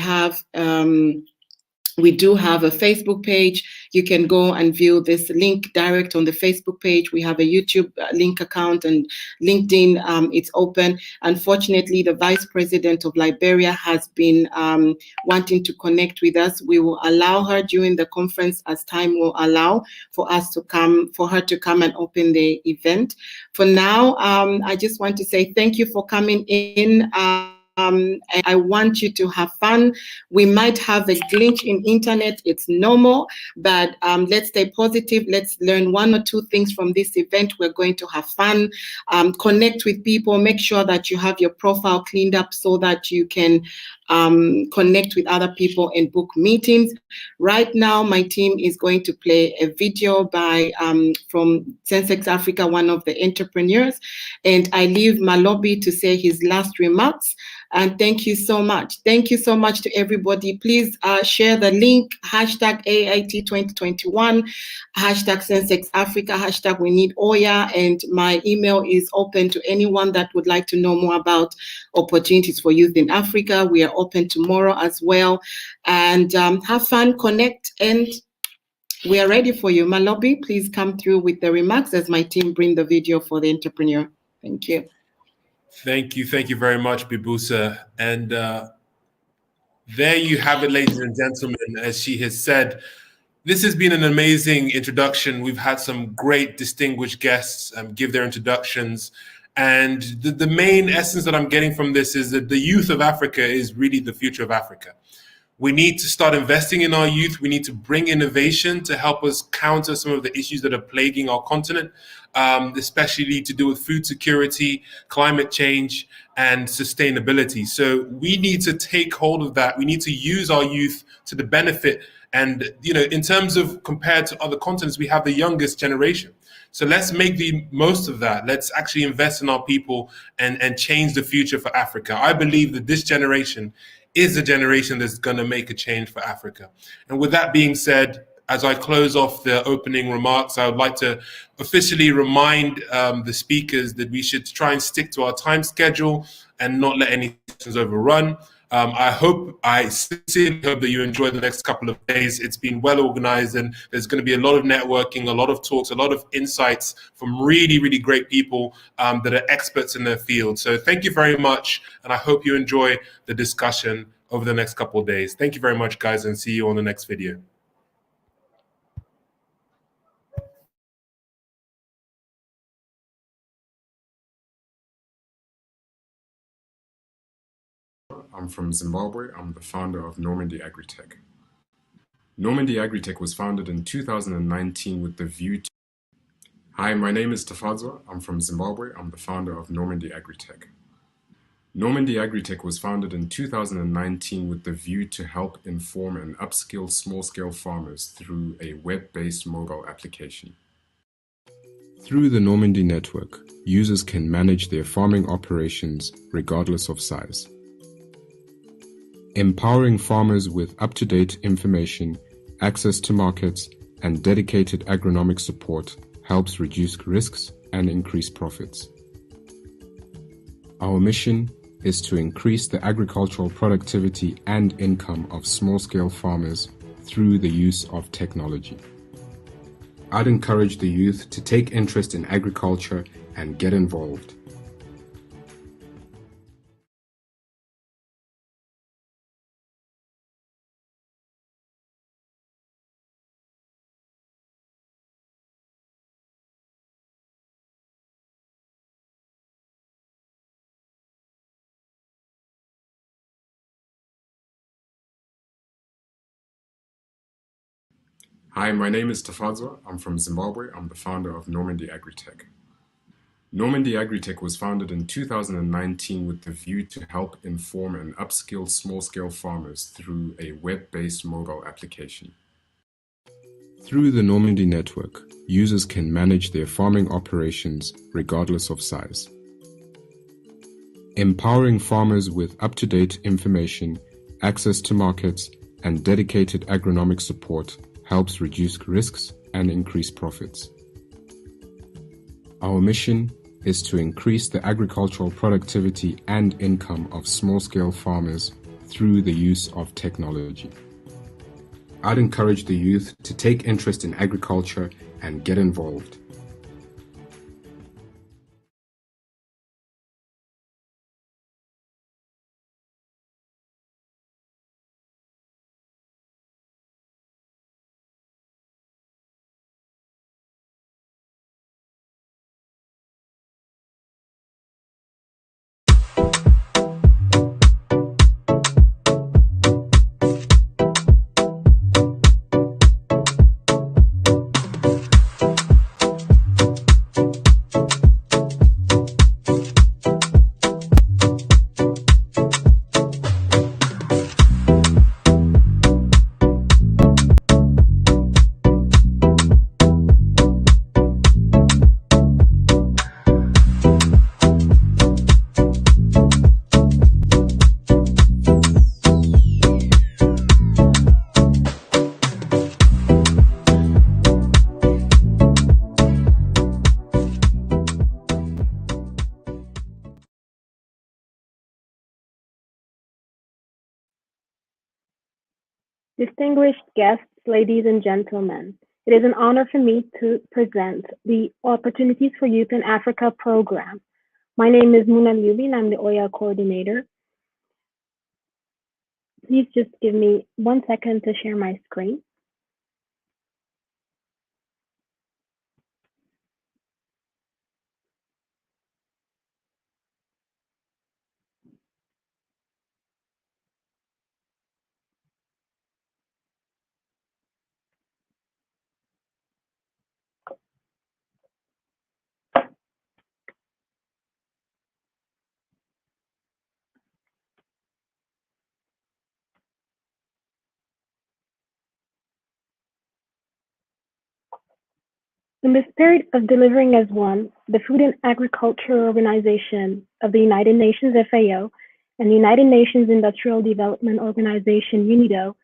Speaker 5: do have a Facebook page. You can go and view this link direct on the Facebook page. We have a YouTube link account and LinkedIn, it's open. Unfortunately, the Vice President of Liberia has been wanting to connect with us. We will allow her during the conference as time will allow for her to come and open the event. For now, I just want to say thank you for coming in. and I want you to have fun. We might have a glitch in internet. It's normal, but let's stay positive. Let's learn one or two things from this event. We're going to have fun, connect with people, make sure that you have your profile cleaned up so that you can connect with other people and book meetings. Right now, my team is going to play a video by from Sensex Africa, one of the entrepreneurs, and I leave Malobi to say his last remarks. And thank you so much. Thank you so much to everybody. Please share the link, hashtag AIT 2021, hashtag Sensex Africa, hashtag we need Oya, and my email is open to anyone that would like to know more about opportunities for youth in Africa. We are open tomorrow as well. And have fun, connect, and we are ready for you. Malobi, please come through with the remarks as my team bring the video for the entrepreneur. Thank you.
Speaker 1: Thank you very much, Bibusa. And there you have it, ladies and gentlemen. As she has said, this has been an amazing introduction. We've had some great distinguished guests give their introductions. And the main essence that I'm getting from this is that the youth of Africa is really the future of Africa. We need to start investing in our youth. We need to bring innovation to help us counter some of the issues that are plaguing our continent, especially to do with food security, climate change, and sustainability. So we need to take hold of that. We need to use our youth to the benefit. And, you know, in terms of compared to other continents, we have the youngest generation. So let's make the most of that. Let's actually invest in our people and change the future for Africa. I believe that this generation is a generation that's going to make a change for Africa. And with that being said, as I close off the opening remarks, I would like to officially remind the speakers that we should try and stick to our time schedule and not let any sessions overrun. I sincerely hope that you enjoy the next couple of days. It's been well organized, and there's going to be a lot of networking, a lot of talks, a lot of insights from really, really great people that are experts in their field. So thank you very much, and I hope you enjoy the discussion over the next couple of days. Thank you very much, guys, and see you on the next video.
Speaker 6: I'm from Zimbabwe. I'm the founder of Normandy Agritech. Normandy Agritech was founded in 2019 with the view to... Hi, my name is Tafadzwa. I'm from Zimbabwe. I'm the founder of Normandy Agritech. Normandy Agritech was founded in 2019 with the view to help inform and upskill small-scale farmers through a web-based mobile application. Through the Normandy network, users can manage their farming operations regardless of size. Empowering farmers with up-to-date information, access to markets, and dedicated agronomic support helps reduce risks and increase profits. Our mission is to increase the agricultural productivity and income of small-scale farmers through the use of technology. I'd encourage the youth to take interest in agriculture and get involved. Hi, my name is Tafadzwa. I'm from Zimbabwe. I'm the founder of Normandy Agritech. Normandy Agritech was founded in 2019 with the view to help inform and upskill small-scale farmers through a web-based mobile application. Through the Normandy network, users can manage their farming operations regardless of size. Empowering farmers with up-to-date information, access to markets, and dedicated agronomic support helps reduce risks and increase profits. Our mission is to increase the agricultural productivity and income of small-scale farmers through the use of technology. I'd encourage the youth to take interest in agriculture and get involved.
Speaker 7: Distinguished guests, ladies and gentlemen, it is an honor for me to present the Opportunities for Youth in Africa program. My name is Muna Liubi and I'm the OYA coordinator. Please just give me 1 second to share my screen. In the spirit of delivering as one, the Food and Agriculture Organization of the United Nations, FAO, and the United Nations Industrial Development Organization, UNIDO,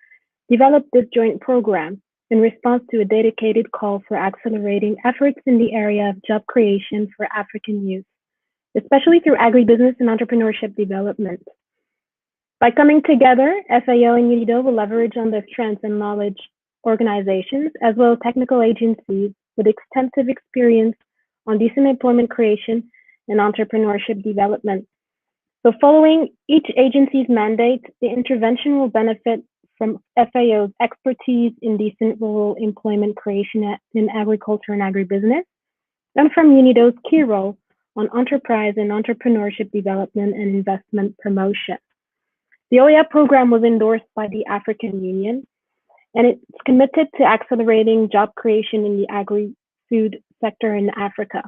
Speaker 7: developed this joint program in response to a dedicated call for accelerating efforts in the area of job creation for African youth, especially through agribusiness and entrepreneurship development. By coming together, FAO and UNIDO will leverage on their strengths and knowledge organizations, as well as technical agencies with extensive experience on decent employment creation and entrepreneurship development. So following each agency's mandate, the intervention will benefit from FAO's expertise in decent rural employment creation in agriculture and agribusiness, and from UNIDO's key role on enterprise and entrepreneurship development and investment promotion. The OYA program was endorsed by the African Union, and it's committed to accelerating job creation in the agri-food sector in Africa.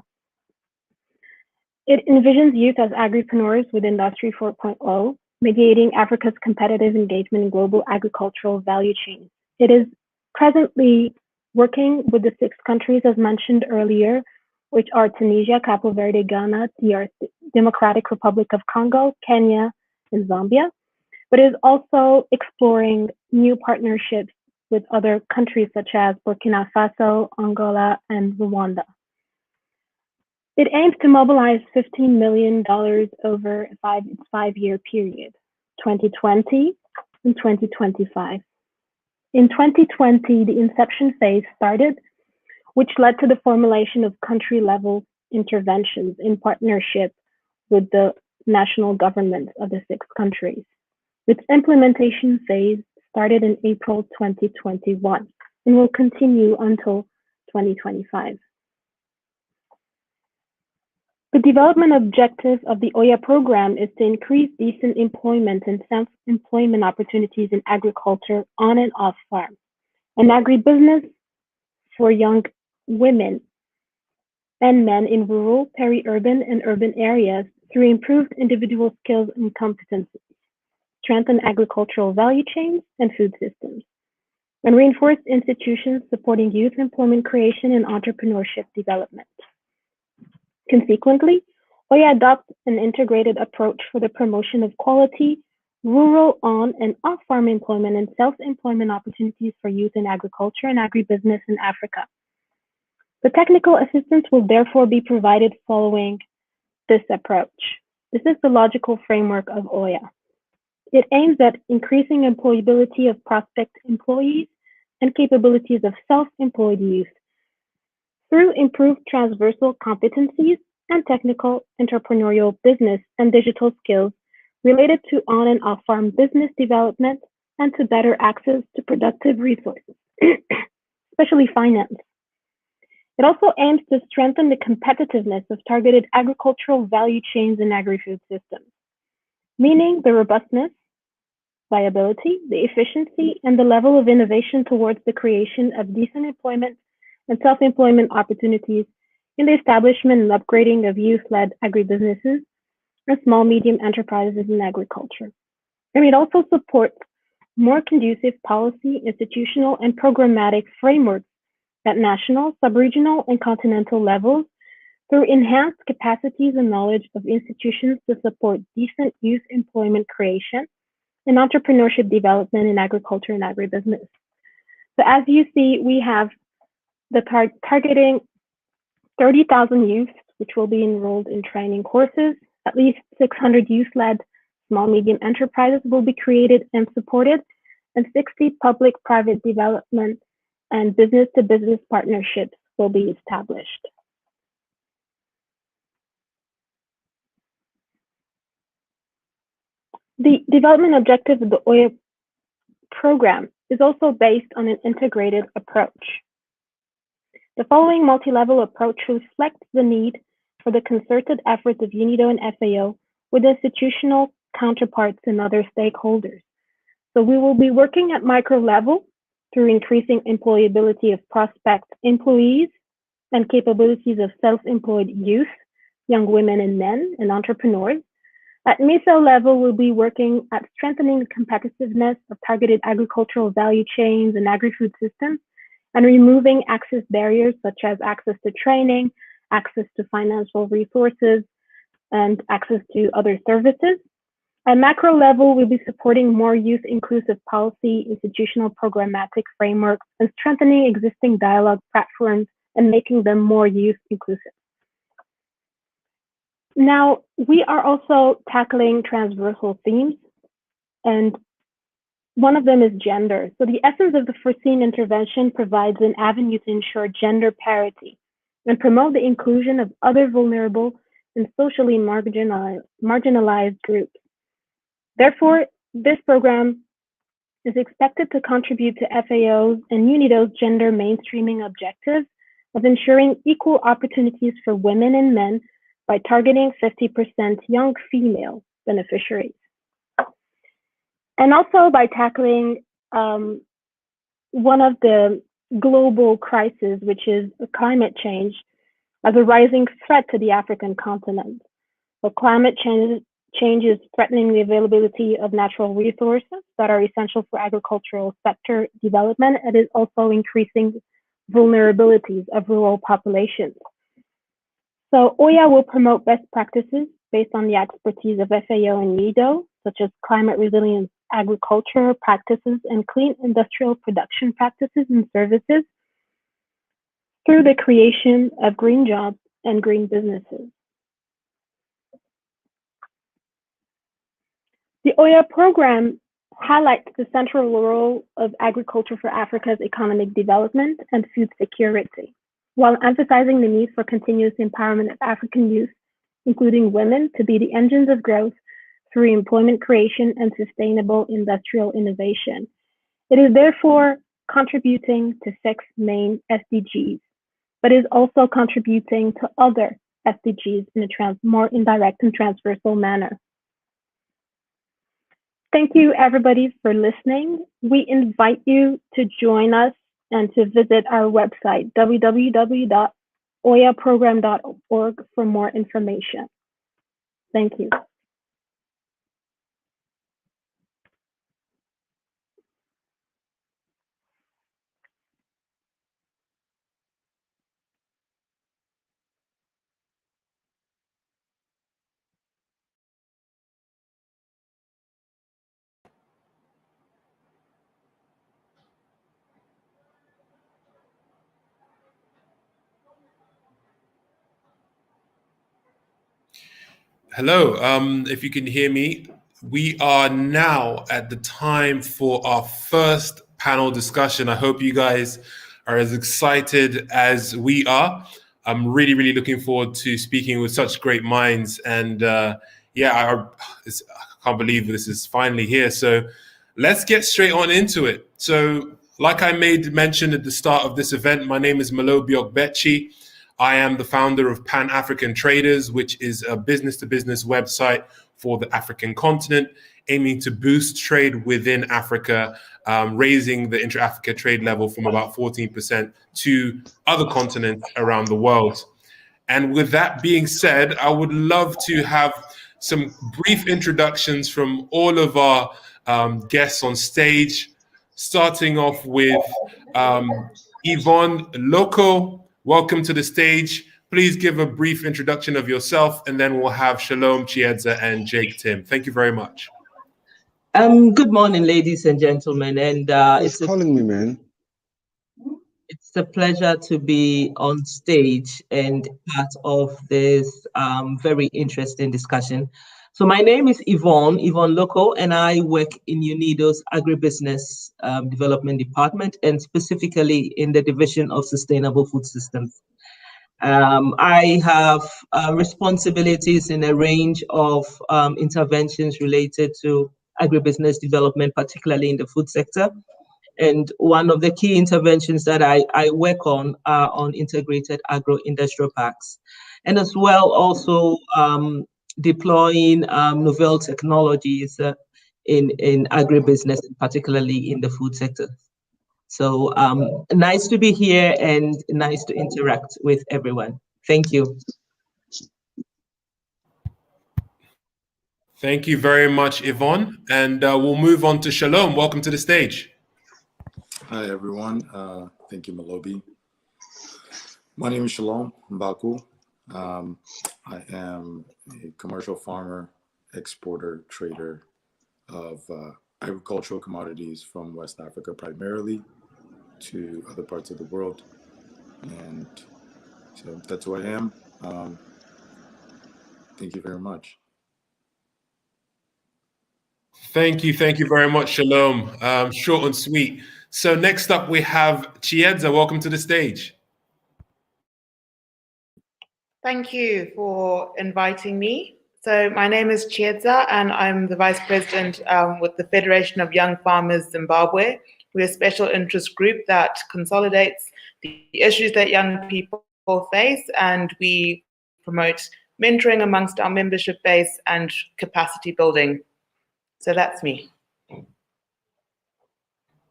Speaker 7: It envisions youth as agripreneurs with Industry 4.0, mediating Africa's competitive engagement in global agricultural value chains. It is presently working with the 6 countries as mentioned earlier, which are Tunisia, Cape Verde, Ghana, the Democratic Republic of Congo, Kenya, and Zambia, but is also exploring new partnerships with other countries such as Burkina Faso, Angola, and Rwanda. It aims to mobilize $15 million over its 5-year period, 2020 and 2025. In 2020, the inception phase started, which led to the formulation of country-level interventions in partnership with the national governments of the 6 countries. Its implementation phase started in April 2021 and will continue until 2025. The development objective of the OYA program is to increase decent employment and self-employment opportunities in agriculture on and off farm, and agribusiness for young women and men in rural, peri-urban, and urban areas through improved individual skills and competencies, strengthen agricultural value chains and food systems, and reinforce institutions supporting youth employment creation and entrepreneurship development. Consequently, OYA adopts an integrated approach for the promotion of quality, rural on and off-farm employment and self-employment opportunities for youth in agriculture and agribusiness in Africa. The technical assistance will therefore be provided following this approach. This is the logical framework of OYA. It aims at increasing employability of prospect employees and capabilities of self-employed youth through improved transversal competencies and technical entrepreneurial business and digital skills related to on and off-farm business development and to better access to productive resources, especially finance. It also aims to strengthen the competitiveness of targeted agricultural value chains and agri-food systems, meaning the robustness, viability, the efficiency, and the level of innovation towards the creation of decent employment and self-employment opportunities in the establishment and upgrading of youth-led agribusinesses and small-medium enterprises in agriculture. And it also supports more conducive policy, institutional, and programmatic frameworks at national, sub-regional, and continental levels through enhanced capacities and knowledge of institutions to support decent youth employment creation and entrepreneurship development in agriculture and agribusiness. So as you see, we have the targeting 30,000 youth, which will be enrolled in training courses. At least 600 youth-led small-medium enterprises will be created and supported, and 60 public-private development and business-to-business partnerships will be established. The development objective of the OYA program is also based on an integrated approach. The following multi-level approach reflects the need for the concerted efforts of UNIDO and FAO with institutional counterparts and other stakeholders. So we will be working at micro level through increasing employability of prospect employees and capabilities of self-employed youth, young women and men, and entrepreneurs. At meso level, we'll be working at strengthening the competitiveness of targeted agricultural value chains and agri-food systems, and removing access barriers such as access to training, access to financial resources, and access to other services. At macro level, we'll be supporting more youth-inclusive policy, institutional programmatic frameworks, and strengthening existing dialogue platforms and making them more youth-inclusive. Now, we are also tackling transversal themes, and one of them is gender. So the essence of the foreseen intervention provides an avenue to ensure gender parity and promote the inclusion of other vulnerable and socially marginalized groups. Therefore, this program is expected to contribute to FAO's and UNIDO's gender mainstreaming objectives of ensuring equal opportunities for women and men by targeting 50% young female beneficiaries. And also by tackling one of the global crises, which is climate change, as a rising threat to the African continent. So climate change is threatening the availability of natural resources that are essential for agricultural sector development. It is also increasing vulnerabilities of rural populations. So OYA will promote best practices based on the expertise of FAO and UNIDO, such as climate resilience agriculture practices and clean industrial production practices and services through the creation of green jobs and green businesses. The OYA program highlights the central role of agriculture for Africa's economic development and food security, while emphasizing the need for continuous empowerment of African youth, including women, to be the engines of growth through employment creation and sustainable industrial innovation. It is therefore contributing to 6 main SDGs, but is also contributing to other SDGs in a more indirect and transversal manner. Thank you, everybody, for listening. We invite you to join us and to visit our website, www.oyaprogram.org, for more information. Thank you.
Speaker 1: Hello, if you can hear me, we are now at the time for our first panel discussion. I hope you guys are as excited as we are. I'm really, really looking forward to speaking with such great minds. And yeah, I can't believe this is finally here. So let's get straight on into it. So like I made mention at the start of this event, my name is Malobi Ogbechi. I am the founder of Pan-African Traders, which is a business-to-business website for the African continent, aiming to boost trade within Africa, raising the intra-Africa trade level from about 14% to other continents around the world. And with that being said, I would love to have some brief introductions from all of our guests on stage, starting off with Yvonne Loco. Welcome to the stage. Please give a brief introduction of yourself, and then we'll have Shalom Chiedza and Jake Tim. Thank you very much.
Speaker 8: Good morning, ladies and gentlemen. And
Speaker 9: it's calling me, man.
Speaker 8: It's a pleasure to be on stage and part of this very interesting discussion. So my name is Yvonne Loco, and I work in UNIDO's Agribusiness Development Department, and specifically in the Division of Sustainable Food Systems. I have responsibilities in a range of interventions related to agribusiness development, particularly in the food sector. And one of the key interventions that I work on are on integrated agro-industrial parks, and as well also deploying novel technologies in agribusiness, particularly in the food sector. So nice to be here and nice to interact with everyone. Thank you.
Speaker 1: Thank you very much, Yvonne. And we'll move on to Shalom. Welcome to the stage.
Speaker 9: Hi, everyone. Thank you, Malobi. My name is Shalom Mbaku. I am a commercial farmer, exporter, trader of agricultural commodities from West Africa primarily to other parts of the world. And so that's who I am. Thank you very much.
Speaker 1: Thank you very much, Shalom. Short and sweet. So next up we have Chiedza. Welcome to the stage.
Speaker 10: Thank you for inviting me. So my name is Chiedza, and I'm the Vice President with the Federation of Young Farmers Zimbabwe. We're a special interest group that consolidates the issues that young people face, and we promote mentoring amongst our membership base and capacity building. So that's me.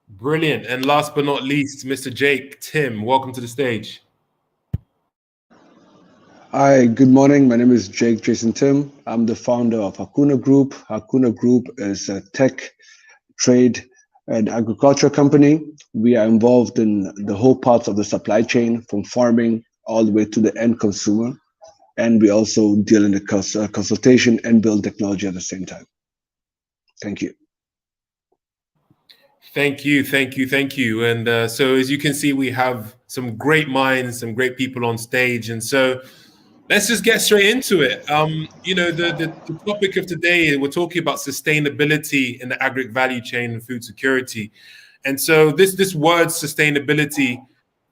Speaker 1: Brilliant. And last but not least, Mr. Jake Tim, welcome to the stage.
Speaker 11: Hi, good morning. My name is Jake Jason Tim. I'm the founder of Hakuna Group. Hakuna Group is a tech, trade, and agriculture company. We are involved in the whole parts of the supply chain, from farming all the way to the end consumer. And we also deal in the consultation and build technology at the same time. Thank you.
Speaker 1: Thank you. And so as you can see, we have some great minds, some great people on stage. And so let's just get straight into it. The topic of today, we're talking about sustainability in the agri value chain and food security. And so this word sustainability,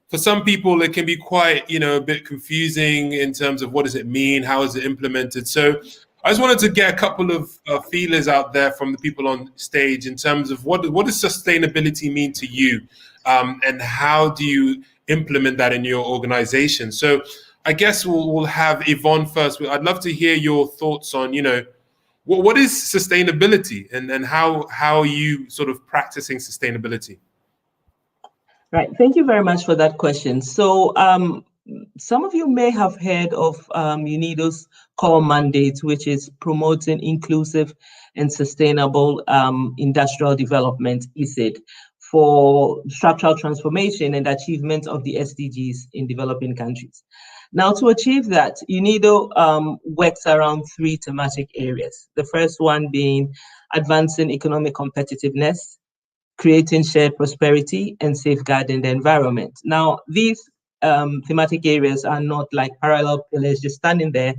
Speaker 1: for some people, it can be quite, a bit confusing in terms of what does it mean? How is it implemented? So I just wanted to get a couple of feelers out there from the people on stage in terms of what does sustainability mean to you, and how do you implement that in your organization? So I guess we'll have Yvonne first. I'd love to hear your thoughts on, what is sustainability and how are you sort of practicing sustainability?
Speaker 8: Right. Thank you very much for that question. So some of you may have heard of UNIDO's core mandate, which is promoting inclusive and sustainable industrial development, ESID, for structural transformation and achievement of the SDGs in developing countries. Now, to achieve that, UNIDO works around three thematic areas. The first one being advancing economic competitiveness, creating shared prosperity, and safeguarding the environment. Now, these thematic areas are not like parallel pillars just standing there,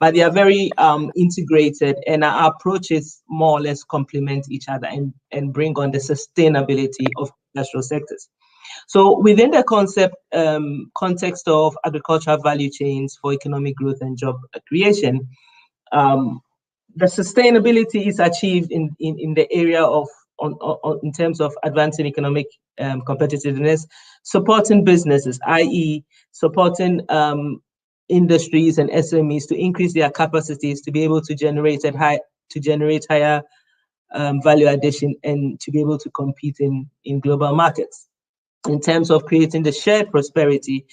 Speaker 8: but they are very integrated, and our approaches more or less complement each other and bring on the sustainability of industrial sectors. So within the context of agricultural value chains for economic growth and job creation, the sustainability is achieved in the area of in terms of advancing economic competitiveness, supporting businesses, i.e. supporting industries and SMEs to increase their capacities to be able to generate higher value addition and to be able to compete in global markets. In terms of creating the shared prosperity,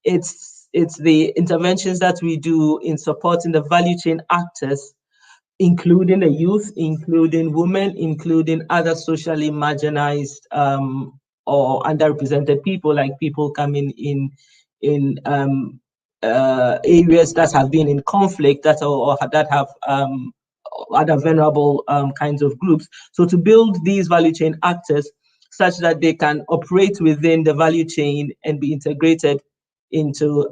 Speaker 8: it's the interventions that we do in supporting the value chain actors, including the youth, including women, including other socially marginalized or underrepresented people, like people coming in areas that have been in conflict, that have other vulnerable kinds of groups. So to build these value chain actors such that they can operate within the value chain and be integrated into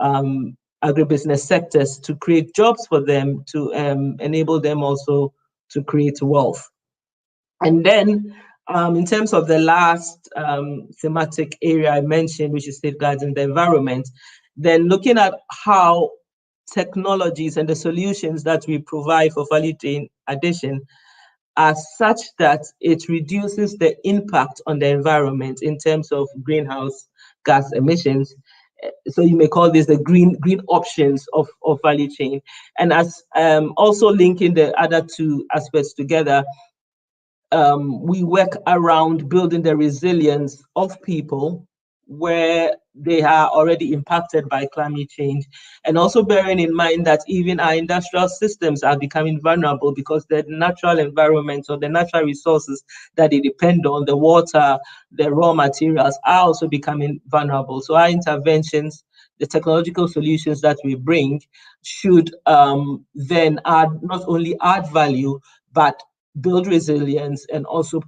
Speaker 8: agribusiness sectors to create jobs for them, to enable them also to create wealth. And then in terms of the last thematic area I mentioned, which is safeguarding the environment, then looking at how technologies and the solutions that we provide for value chain addition are such that it reduces the impact on the environment in terms of greenhouse gas emissions. So you may call this the green options of value chain. And as also linking the other two aspects together, we work around building the resilience of people where they are already impacted by climate change, and also bearing in mind that even our industrial systems are becoming vulnerable because the natural environment or the natural resources that they depend on, the water, the raw materials, are also becoming vulnerable. So our interventions, the technological solutions that we bring, should then not only add value, but build resilience and also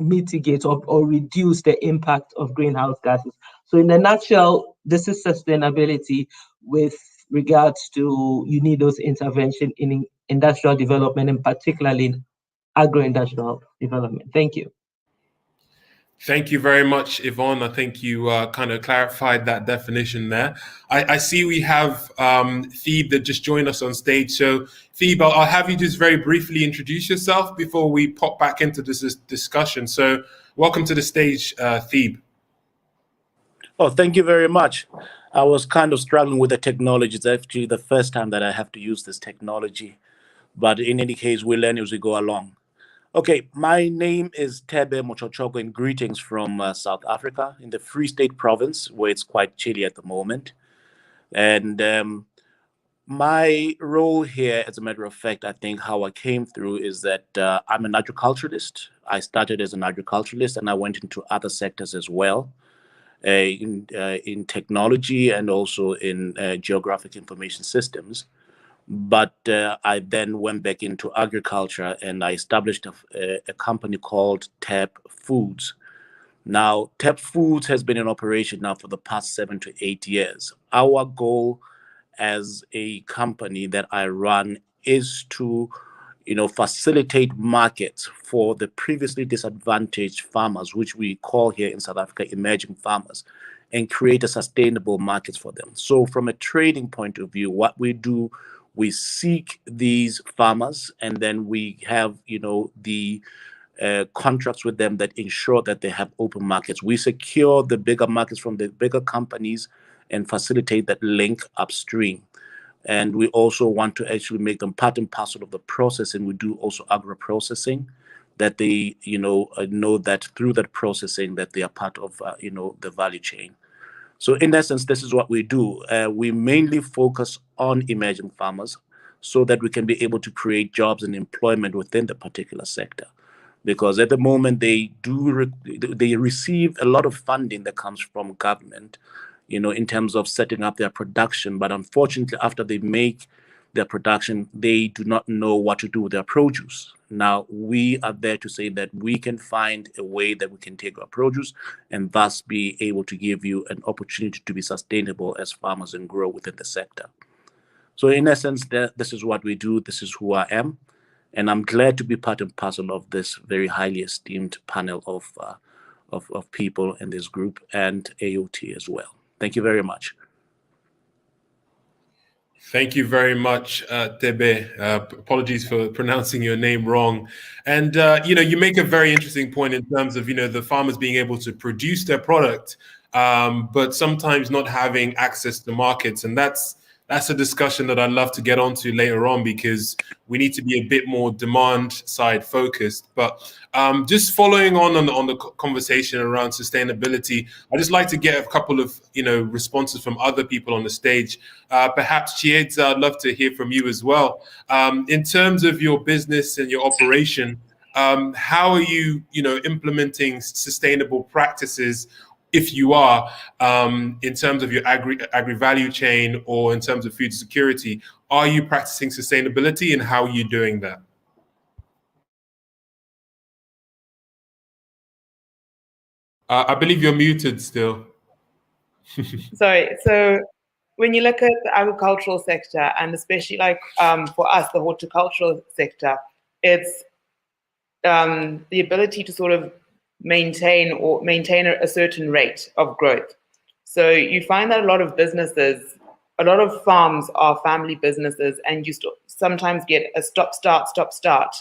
Speaker 8: mitigate or reduce the impact of greenhouse gases. So in a nutshell, this is sustainability with regards to UNIDO's intervention in industrial development, and particularly in agro-industrial development. Thank you.
Speaker 1: Thank you very much, Yvonne. I think you kind of clarified that definition there. I see we have Thebe that just joined us on stage. So Thebe, I'll have you just very briefly introduce yourself before we pop back into this discussion. So welcome to the stage, Thebe.
Speaker 12: Oh, thank you very much. I was kind of struggling with the technology. It's actually the first time that I have to use this technology. But in any case, we learn as we go along. Okay, my name is Tebe Mochochoko, and greetings from South Africa in the Free State province, where it's quite chilly at the moment. And my role here, as a matter of fact, I think how I came through is that I'm an agriculturalist. I started as an agriculturalist, and I went into other sectors as well, in technology and also in geographic information systems. But I then went back into agriculture, and I established a company called TAP Foods. Now, TAP Foods has been in operation now for the past 7 to 8 years. Our goal as a company that I run is to, facilitate markets for the previously disadvantaged farmers, which we call here in South Africa emerging farmers, and create a sustainable markets for them. So from a trading point of view, what we do, we seek these farmers, and then we have, the contracts with them that ensure that they have open markets. We secure the bigger markets from the bigger companies and facilitate that link upstream. And we also want to actually make them part and parcel of the process. And we do also agro-processing, that they, know that through that processing that they are part of, the value chain. So in essence, this is what we do. We mainly focus on emerging farmers so that we can be able to create jobs and employment within the particular sector. Because at the moment, they receive a lot of funding that comes from government, in terms of setting up their production. But unfortunately, after they make their production, they do not know what to do with their produce. Now, we are there to say that we can find a way that we can take our produce and thus be able to give you an opportunity to be sustainable as farmers and grow within the sector. So in essence, this is what we do. This is who I am. And I'm glad to be part and parcel of this very highly esteemed panel of people in this group, and AOT as well. Thank you very much.
Speaker 1: Thank you very much, Tebe. Apologies for pronouncing your name wrong. And, you make a very interesting point in terms of, the farmers being able to produce their product, but sometimes not having access to markets. And that's a discussion that I'd love to get onto later on, because we need to be a bit more demand side focused. But just following on the conversation around sustainability, I'd just like to get a couple of responses from other people on the stage. Perhaps Chiedza, I'd love to hear from you as well. In terms of your business and your operation, how are you implementing sustainable practices, if you are, in terms of your agri value chain or in terms of food security? Are you practicing sustainability, and how are you doing that? I believe you're muted still.
Speaker 10: Sorry. So when you look at the agricultural sector, and especially for us, the horticultural sector, it's the ability to sort of maintain a certain rate of growth. So you find that a lot of businesses, a lot of farms are family businesses, and you sometimes get a stop, start.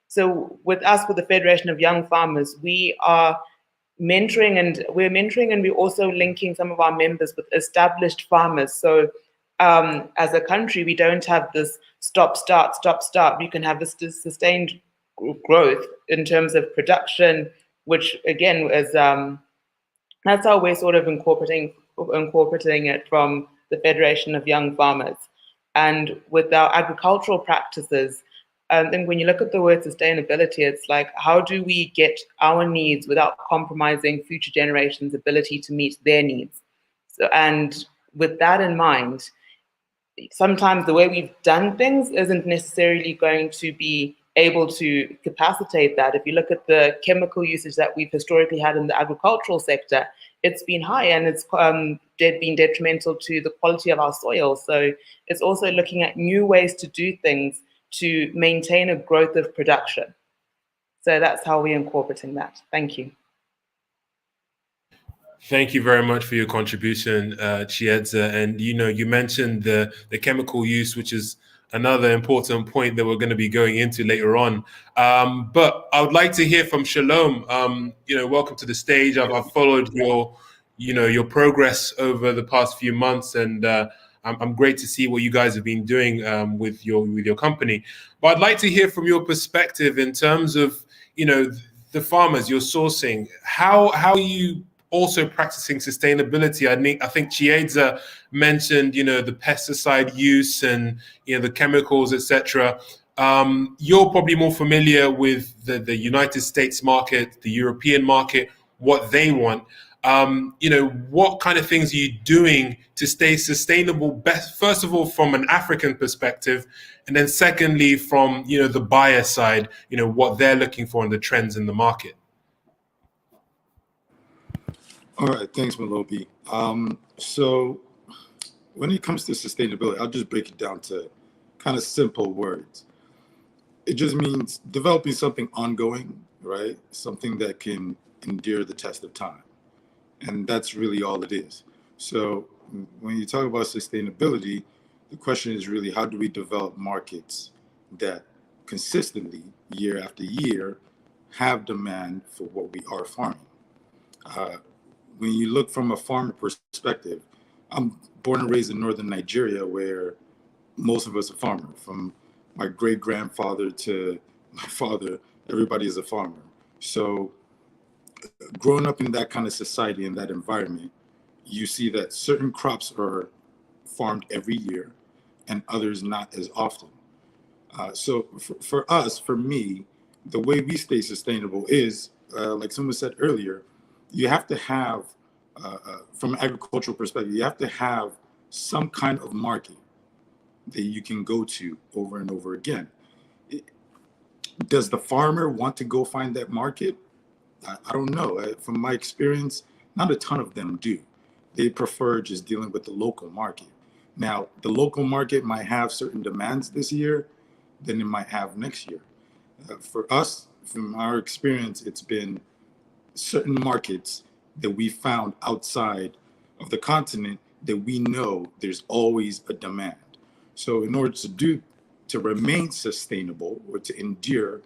Speaker 10: So with us, with the Federation of Young Farmers, we are mentoring, and we're also linking some of our members with established farmers. So as a country, we don't have this stop, start. We can have this sustained growth in terms of production, which again is that's how we're sort of incorporating it from the Federation of Young Farmers. And with our agricultural practices, I think when you look at the word sustainability, it's like, how do we get our needs without compromising future generations' ability to meet their needs? So, and with that in mind, sometimes the way we've done things isn't necessarily going to be able to capacitate that. If you look at the chemical usage that we've historically had in the agricultural sector, it's been high, and it's been detrimental to the quality of our soil. So it's also looking at new ways to do things to maintain a growth of production. So that's how we're incorporating that. Thank you.
Speaker 1: Thank you very much for your contribution, Chiedza. And you mentioned the chemical use, which is another important point that we're going to be going into later on. But I would like to hear from Shalom. Welcome to the stage. I've followed your progress over the past few months, and I'm great to see what you guys have been doing with your company. But I'd like to hear from your perspective in terms of the farmers you're sourcing. How are you also practicing sustainability? I think Chiedza mentioned the pesticide use and the chemicals, etc. You're probably more familiar with the United States market, the European market, what they want. What kind of things are you doing to stay sustainable, best, first of all, from an African perspective, and then secondly, from the buyer side, what they're looking for and the trends in the market?
Speaker 9: All right, thanks, Malobi. So when it comes to sustainability, I'll just break it down to kind of simple words. It just means developing something ongoing, right? Something that can endure the test of time. And that's really all it is. So when you talk about sustainability, the question is really, how do we develop markets that consistently, year after year, have demand for what we are farming? When you look from a farmer perspective, I'm born and raised in northern Nigeria, where most of us are farmers. From my great-grandfather to my father, everybody is a farmer. So growing up in that kind of society, in that environment, you see that certain crops are farmed every year and others not as often. So for us, for me, the way we stay sustainable is, like someone said earlier, you have to have, from an agricultural perspective, you have to have some kind of market that you can go to over and over again. Does the farmer want to go find that market? I don't know. From my experience, not a ton of them do. They prefer just dealing with the local market. Now, the local market might have certain demands this year than it might have next year. For us, from our experience, it's been certain markets that we found outside of the continent that we know there's always a demand. So in order to remain sustainable or to endure,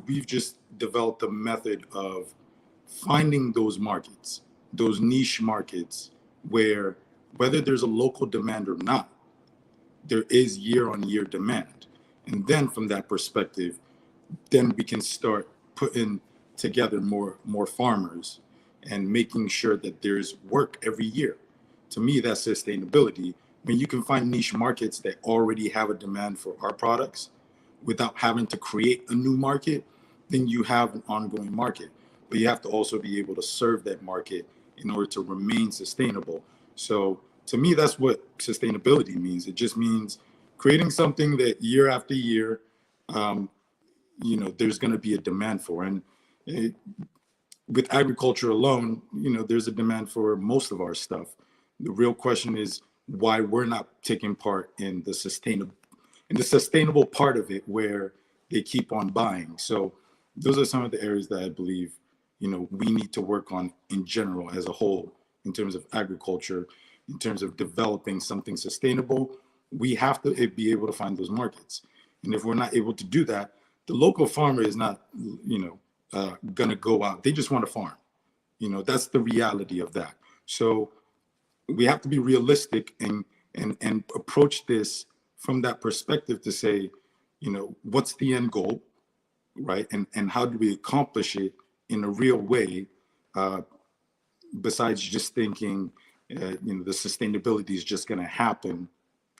Speaker 9: we've just developed a method of finding those markets, those niche markets, where whether there's a local demand or not, there is year-on-year demand. And then from that perspective, then we can start putting together more farmers and making sure that there's work every year. To me, that's sustainability. When you can find niche markets that already have a demand for our products without having to create a new market, then you have an ongoing market. But you have to also be able to serve that market in order to remain sustainable. So to me, that's what sustainability means. It just means creating something that year after year, there's going to be a demand for. And with agriculture alone, there's a demand for most of our stuff. The real question is why we're not taking part in the sustainable part of it, where they keep on buying. So those are some of the areas that I believe, we need to work on in general as a whole, in terms of agriculture, in terms of developing something sustainable. We have to be able to find those markets. And if we're not able to do that, the local farmer is not, going to go out. They just want to farm. That's the reality of that. So we have to be realistic and approach this from that perspective to say, what's the end goal, right? And how do we accomplish it in a real way, besides just thinking, the sustainability is just going to happen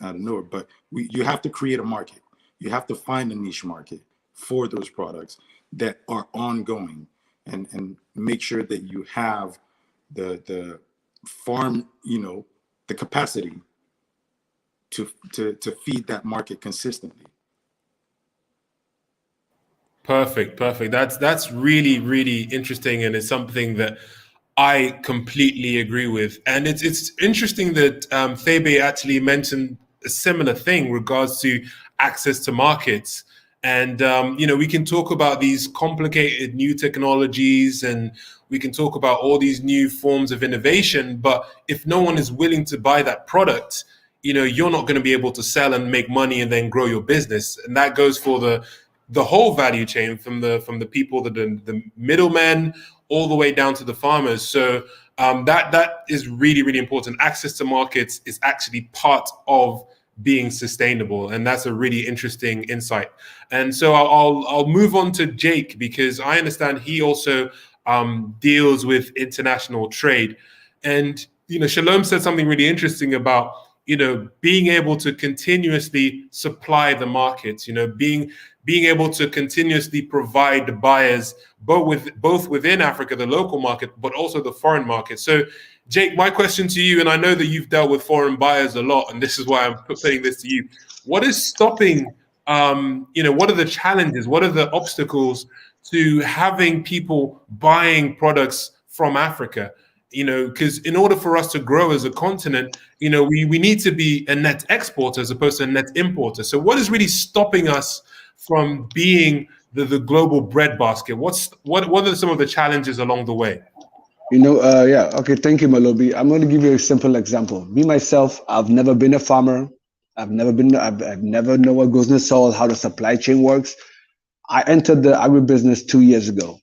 Speaker 9: out of nowhere. But you have to create a market. You have to find a niche market for those products that are ongoing, and make sure that you have the farm, the capacity to feed that market consistently.
Speaker 1: Perfect. That's really, really interesting, and it's something that I completely agree with. And it's interesting that Thebe actually mentioned a similar thing in regards to access to markets. And we can talk about these complicated new technologies, and we can talk about all these new forms of innovation, but if no one is willing to buy that product, you're not going to be able to sell and make money and then grow your business. And that goes for the whole value chain, from the people that are the middlemen all the way down to the farmers. So that is really, really important. Access to markets is actually part of being sustainable, and that's a really interesting insight. And so I'll move on to Jake, because I understand he also deals with international trade. And Shalom said something really interesting about being able to continuously supply the markets, being able to continuously provide the buyers, both within Africa, the local market, but also the foreign market. So Jake, my question to you, and I know that you've dealt with foreign buyers a lot, and this is why I'm putting this to you. What is stopping, what are the challenges? What are the obstacles to having people buying products from Africa? Because in order for us to grow as a continent, we need to be a net exporter as opposed to a net importer. So what is really stopping us from being the global breadbasket? What are some of the challenges along the way?
Speaker 11: Okay, thank you, Malobi. I'm going to give you a simple example. Me, myself, I've never been a farmer. I've never know what goes in the soil, how the supply chain works. I entered the agribusiness 2 years ago,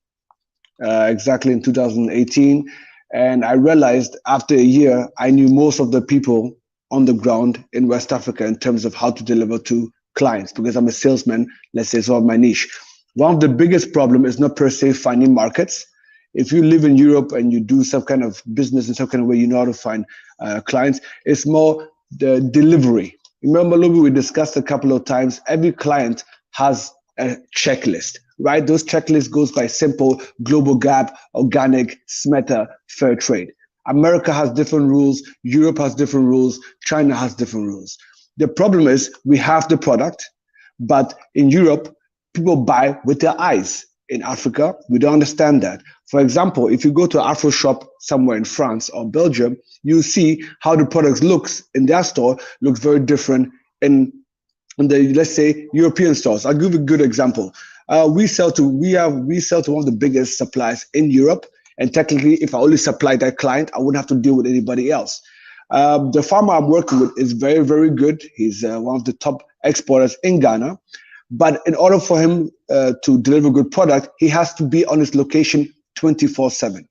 Speaker 11: exactly in 2018. And I realized after a year, I knew most of the people on the ground in West Africa in terms of how to deliver to clients, because I'm a salesman. Let's say it's all my niche. One of the biggest problem is not per se finding markets. If you live in Europe and you do some kind of business in some kind of way, you know how to find clients. It's more the delivery. Remember, Lobi, we discussed a couple of times, every client has a checklist, right? Those checklists goes by simple, global gap, organic, SMETA, fair trade. America has different rules. Europe has different rules. China has different rules. The problem is we have the product, but in Europe, people buy with their eyes. In Africa, we don't understand that. For example, if you go to an Afro shop somewhere in France or Belgium, you see how the product looks in their store looks very different in the, let's say, European stores. I'll give you a good example. We sell to one of the biggest suppliers in Europe, and technically, if I only supply that client, I wouldn't have to deal with anybody else. The farmer I'm working with is very, very good. He's one of the top exporters in Ghana. But in order for him to deliver a good product, he has to be on his location 24/7.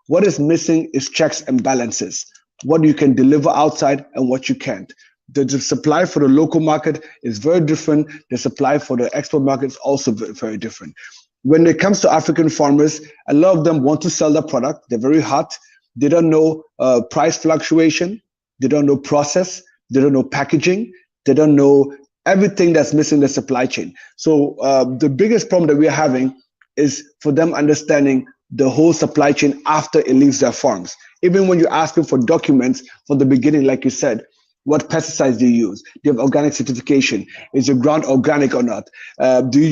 Speaker 11: What is missing is checks and balances. What you can deliver outside and what you can't. The supply for the local market is very different. The supply for the export market is also very different. When it comes to African farmers, a lot of them want to sell their product. They're very hot. They don't know price fluctuation. They don't know process. They don't know packaging. They don't know everything that's missing in the supply chain. So the biggest problem that we're having is for them understanding the whole supply chain after it leaves their farms. Even when you ask them for documents from the beginning, like you said, what pesticides do you use? Do you have organic certification? Is your ground organic or not? Do you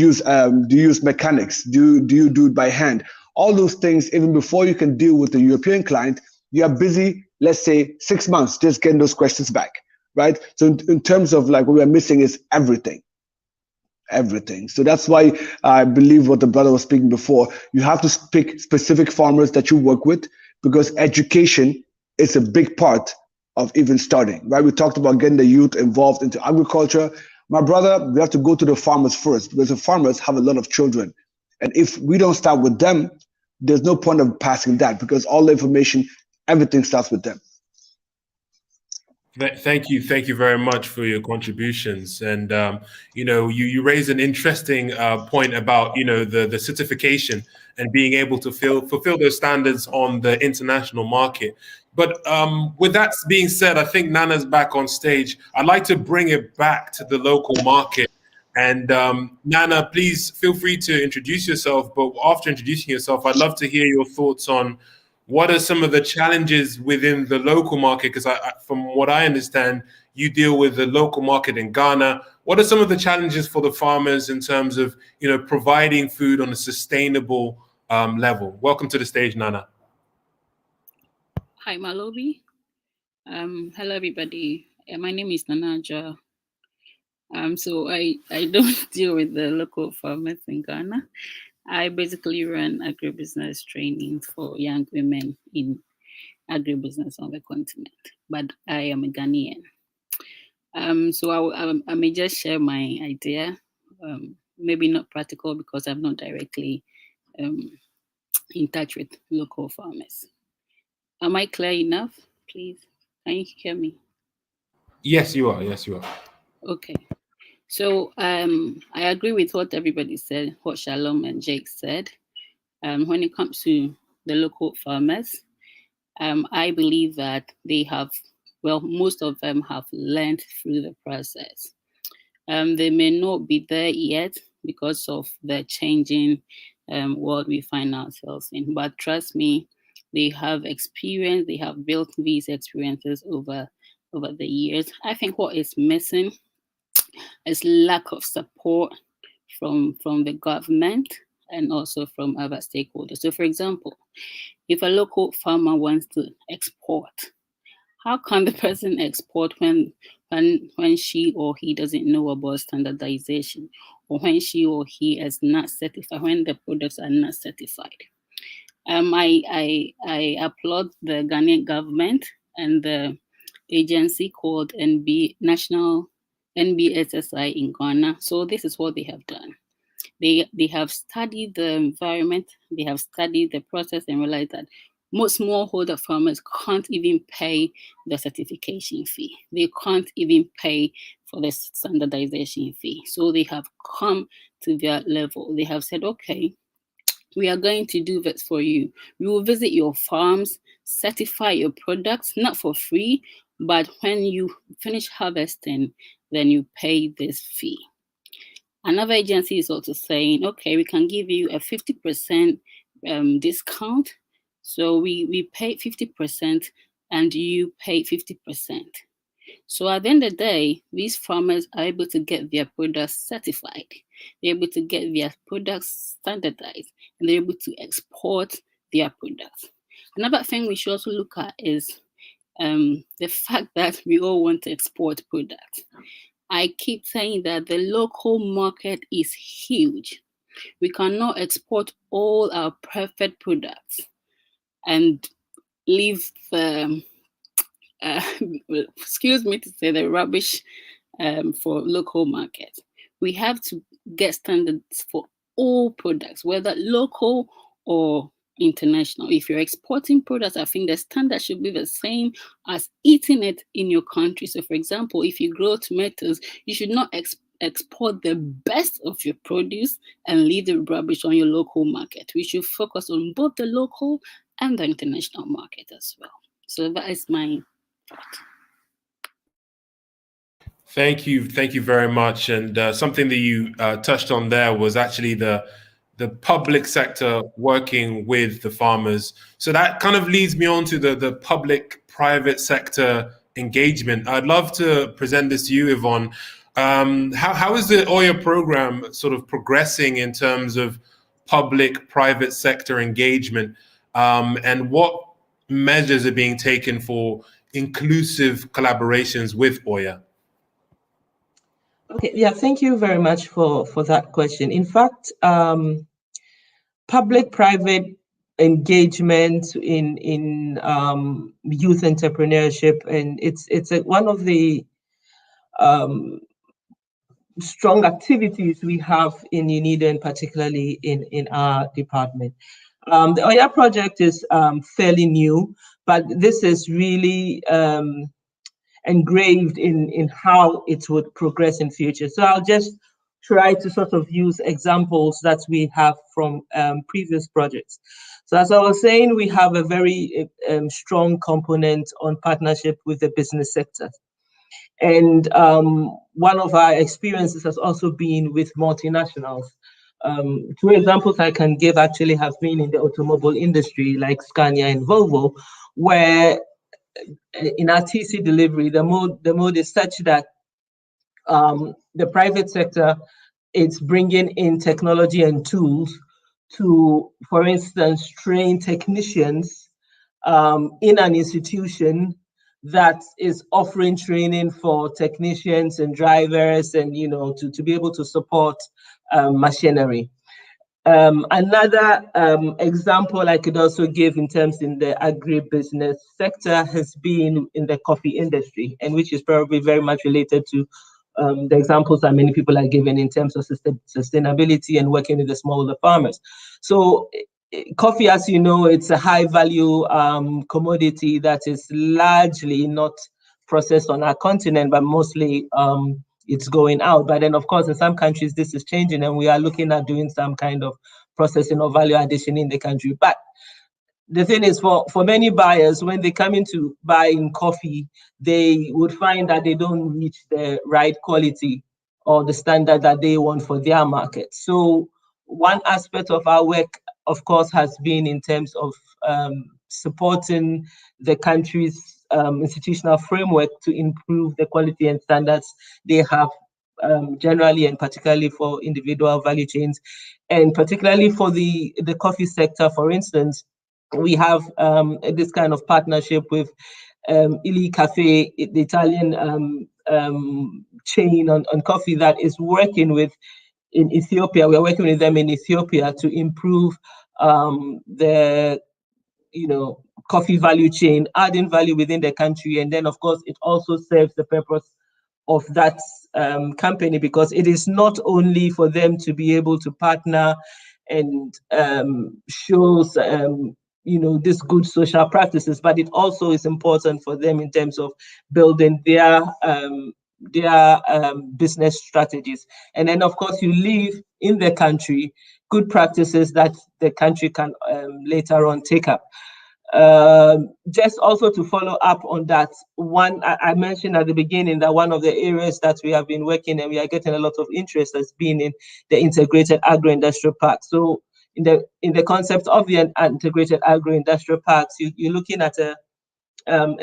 Speaker 11: use mechanics? Do you do it by hand? All those things, even before you can deal with the European client, you are busy, let's say 6 months, just getting those questions back. Right? So in terms of like what we're missing is everything. everything. So that's why I believe what the brother was speaking before. You have to pick specific farmers that you work with, because education is a big part of even starting, right? We talked about getting the youth involved into agriculture. My brother, we have to go to the farmers first, because the farmers have a lot of children. And if we don't start with them, there's no point of passing that, because all the information, everything starts with them.
Speaker 1: Thank you very much for your contributions. And you raise an interesting point about the certification and being able to fulfill those standards on the international market. But with that being said, I think Nana's back on stage. I'd like to bring it back to the local market. And Nana, please feel free to introduce yourself. But after introducing yourself, I'd love to hear your thoughts on what are some of the challenges within the local market? Because from what I understand, you deal with the local market in Ghana. What are some of the challenges for the farmers in terms of providing food on a sustainable level? Welcome to the stage, Nana.
Speaker 13: Hi, Malobi. Hello, everybody. My name is Nanaja. So I don't deal with the local farmers in Ghana. I basically run agribusiness training for young women in agribusiness on the continent, but I am a Ghanaian. So I may just share my idea, maybe not practical because I'm not directly in touch with local farmers. Am I clear enough, please? Can you hear me?
Speaker 1: Yes, you are. Yes, you are.
Speaker 13: Okay. So I agree with what everybody said, what Shalom and Jake said. When it comes to the local farmers, I believe that they have, well, most of them have learned through the process. They may not be there yet because of the changing world we find ourselves in, but trust me, they have experience, they have built these experiences over the years. I think what is missing is lack of support from the government and also from other stakeholders. So for example, if a local farmer wants to export, how can the person export when she or he doesn't know about standardization, or when she or he is not certified, when the products are not certified? I applaud the Ghanaian government and the agency called National NBSSI in Ghana. So this is what they have done. They have studied the environment, they have studied the process and realized that most smallholder farmers can't even pay the certification fee. They can't even pay for the standardization fee. So they have come to their level. They have said, okay, we are going to do this for you. We will visit your farms, certify your products, not for free, but when you finish harvesting, then you pay this fee. Another agency is also saying, okay, we can give you a 50% discount. So we pay 50% and you pay 50%. So at the end of the day, these farmers are able to get their products certified. They're able to get their products standardized, and they're able to export their products. Another thing we should also look at is the fact that we all want to export products. I keep saying that the local market is huge. We cannot export all our perfect products and leave the, excuse me to say, the rubbish for local markets. We have to get standards for all products, whether local or international. If you're exporting products, I think the standard should be the same as eating it in your country. So for example, if you grow tomatoes, you should not export the best of your produce and leave the rubbish on your local market. We should focus on both the local and the international market as well. So that is my thought.
Speaker 1: Thank you very much. And something that you touched on there was actually the public sector working with the farmers. So that kind of leads me on to the public-private sector engagement. I'd love to present this to you, Yvonne. How is the Oya program sort of progressing in terms of public-private sector engagement? And what measures are being taken for inclusive collaborations with Oya?
Speaker 8: Okay, yeah, thank you very much for that question. In fact, public-private engagement in youth entrepreneurship, and it's one of the strong activities we have in UNIDO, and particularly in our department. The OYA project is fairly new, but this is really engraved in how it would progress in future. So I'll just try to sort of use examples that we have from previous projects. So as I was saying, we have a very strong component on partnership with the business sector. And one of our experiences has also been with multinationals. Two examples I can give actually have been in the automobile industry, like Scania and Volvo, where in our TC delivery, the mode is such that the private sector is bringing in technology and tools to, for instance, train technicians in an institution that is offering training for technicians and drivers, and to be able to support machinery. Another example I could also give in the agribusiness sector has been in the coffee industry, and which is probably very much related to the examples that many people are giving in terms of sustainability and working with the smaller farmers. So coffee, as you know, it's a high value commodity that is largely not processed on our continent, but mostly it's going out. But then, of course, in some countries, this is changing, and we are looking at doing some kind of processing or value addition in the country. But the thing is, for many buyers, when they come into buying coffee, they would find that they don't reach the right quality or the standard that they want for their market. So one aspect of our work, of course, has been in terms of supporting the country's institutional framework to improve the quality and standards they have generally, and particularly for individual value chains, and particularly for the coffee sector. For instance, we have this kind of partnership with Illy Cafe, the Italian chain on coffee that is working in Ethiopia. We're working with them in Ethiopia to improve the coffee value chain, adding value within the country. And then, of course, it also serves the purpose of that company, because it is not only for them to be able to partner and shows these good social practices, but it also is important for them in terms of building their business strategies. And then, of course, you leave in the country good practices that the country can later on take up. Just also to follow up on that, one, I mentioned at the beginning that one of the areas that we have been working and we are getting a lot of interest has been in the integrated agro-industrial park. So in the concept of the integrated agro-industrial parks, you're looking at a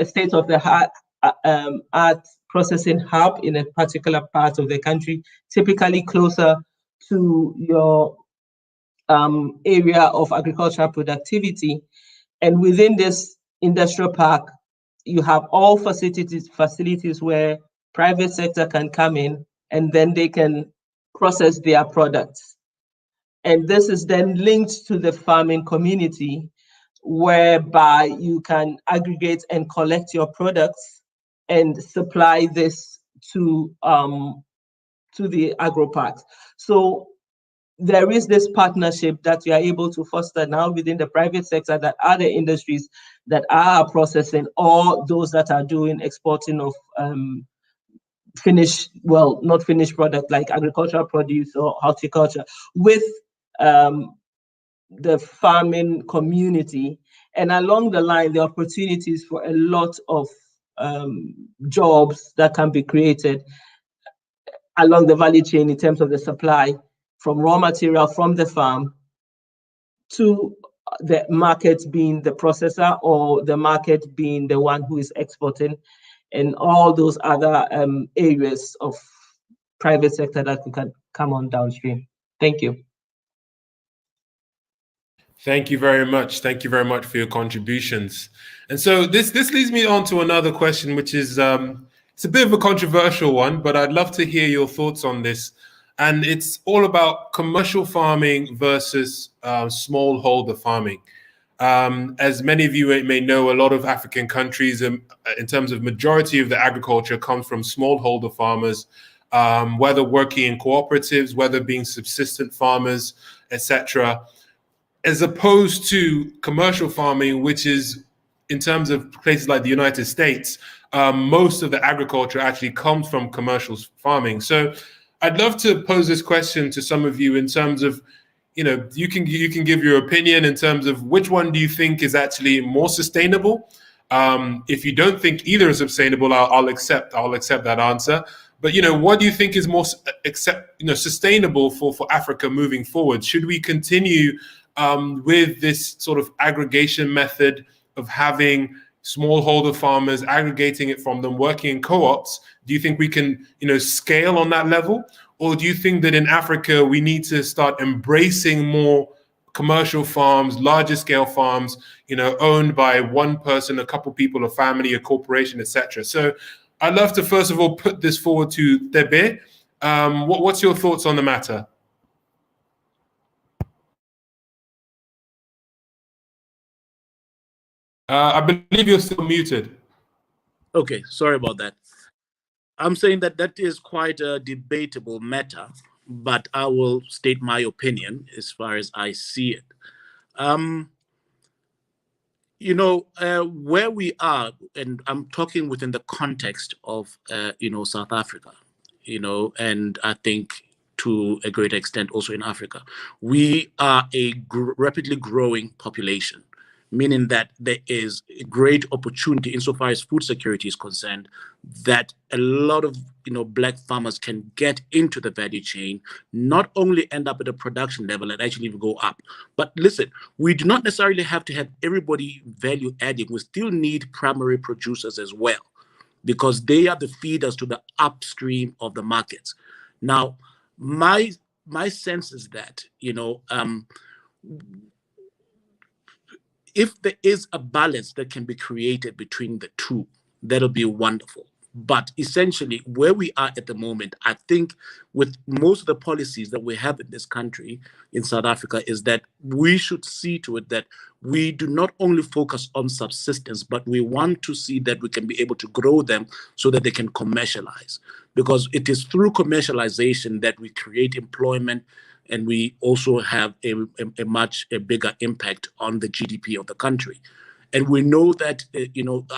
Speaker 8: state-of-the-art processing hub in a particular part of the country, typically closer to your area of agricultural productivity. And within this industrial park, you have all facilities where private sector can come in, and then they can process their products. And this is then linked to the farming community, whereby you can aggregate and collect your products and supply this to the agro parks. So there is this partnership that you are able to foster now within the private sector, that other industries that are processing, or those that are doing exporting of not finished product like agricultural produce or horticulture, with the farming community. And along the line, the opportunities for a lot of jobs that can be created along the value chain in terms of the supply, from raw material from the farm to the market being the processor, or the market being the one who is exporting, and all those other areas of private sector that can come on downstream. Thank you.
Speaker 1: Thank you very much. Thank you very much for your contributions. And so this leads me on to another question, which is it's It's a bit of a controversial one, but I'd love to hear your thoughts on this. And it's all about commercial farming versus smallholder farming. As many of you may know, a lot of African countries, in terms of majority of the agriculture, comes from smallholder farmers, whether working in cooperatives, whether being subsistent farmers, etc., as opposed to commercial farming, which is, in terms of places like the United States, most of the agriculture actually comes from commercial farming. So I'd love to pose this question to some of you in terms of, you can give your opinion in terms of which one do you think is actually more sustainable. If you don't think either is sustainable, I'll accept that answer. But what do you think is more sustainable for Africa moving forward? Should we continue with this sort of aggregation method of having smallholder farmers, aggregating it from them, working in co-ops? Do you think we can, scale on that level? Or do you think that in Africa, we need to start embracing more commercial farms, larger scale farms, owned by one person, a couple people, a family, a corporation, etc.? So I'd love to, first of all, put this forward to Tebe. What's your thoughts on the matter? I believe you're still muted.
Speaker 12: Okay, sorry about that. I'm saying that is quite a debatable matter, but I will state my opinion as far as I see it. Where we are, and I'm talking within the context of, South Africa, and I think to a great extent also in Africa, we are a rapidly growing population, meaning that there is a great opportunity insofar as food security is concerned, that a lot of Black farmers can get into the value chain, not only end up at a production level and actually go up. But listen, we do not necessarily have to have everybody value adding. We still need primary producers as well, because they are the feeders to the upstream of the markets. Now, my sense is that, if there is a balance that can be created between the two, that'll be wonderful. But essentially, where we are at the moment, I think with most of the policies that we have in this country, in South Africa, is that we should see to it that we do not only focus on subsistence, but we want to see that we can be able to grow them so that they can commercialize. Because it is through commercialization that we create employment, and we also have a much bigger impact on the GDP of the country. And we know that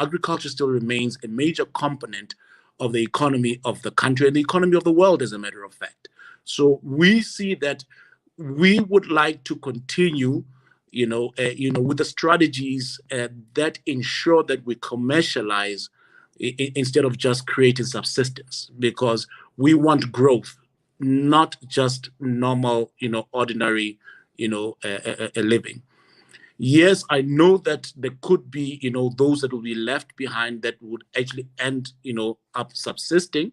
Speaker 12: agriculture still remains a major component of the economy of the country and the economy of the world, as a matter of fact. So we see that we would like to continue, with the strategies that ensure that we commercialize instead of just creating subsistence, because we want growth, not just normal, ordinary, a living. Yes, I know that there could be, those that will be left behind that would actually end, up subsisting,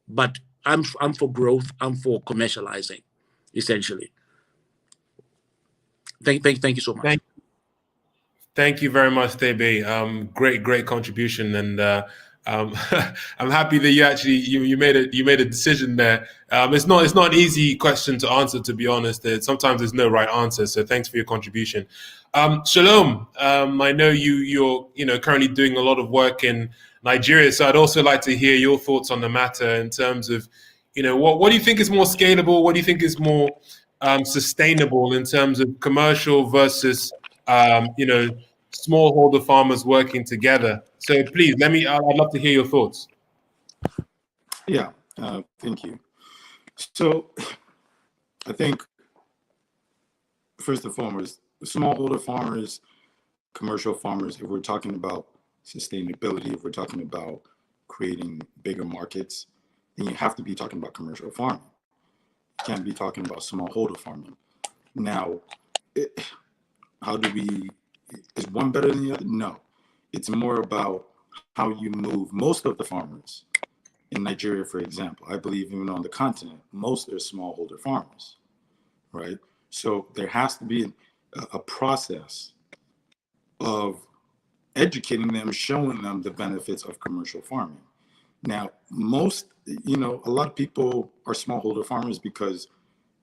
Speaker 12: but I'm for growth. I'm for commercializing, essentially. Thank you so much.
Speaker 1: Thank you very much, Tebe. Great contribution, and I'm happy that you made a decision there. It's not an easy question to answer, to be honest. Sometimes there's no right answer. So thanks for your contribution. Shalom. I know you're currently doing a lot of work in Nigeria, so I'd also like to hear your thoughts on the matter in terms of, what do you think is more scalable? What do you think is more sustainable in terms of commercial versus smallholder farmers working together? So please, I'd love to hear your thoughts.
Speaker 9: Yeah, thank you. So I think, first and foremost, smallholder farmers, commercial farmers, if we're talking about sustainability, if we're talking about creating bigger markets, then you have to be talking about commercial farming. You can't be talking about smallholder farming. Now, is one better than the other? No. It's more about how you move. Most of the farmers in Nigeria, for example, I believe even on the continent, most are smallholder farmers, right? So there has to be a process of educating them, showing them the benefits of commercial farming. Now, most, a lot of people are smallholder farmers because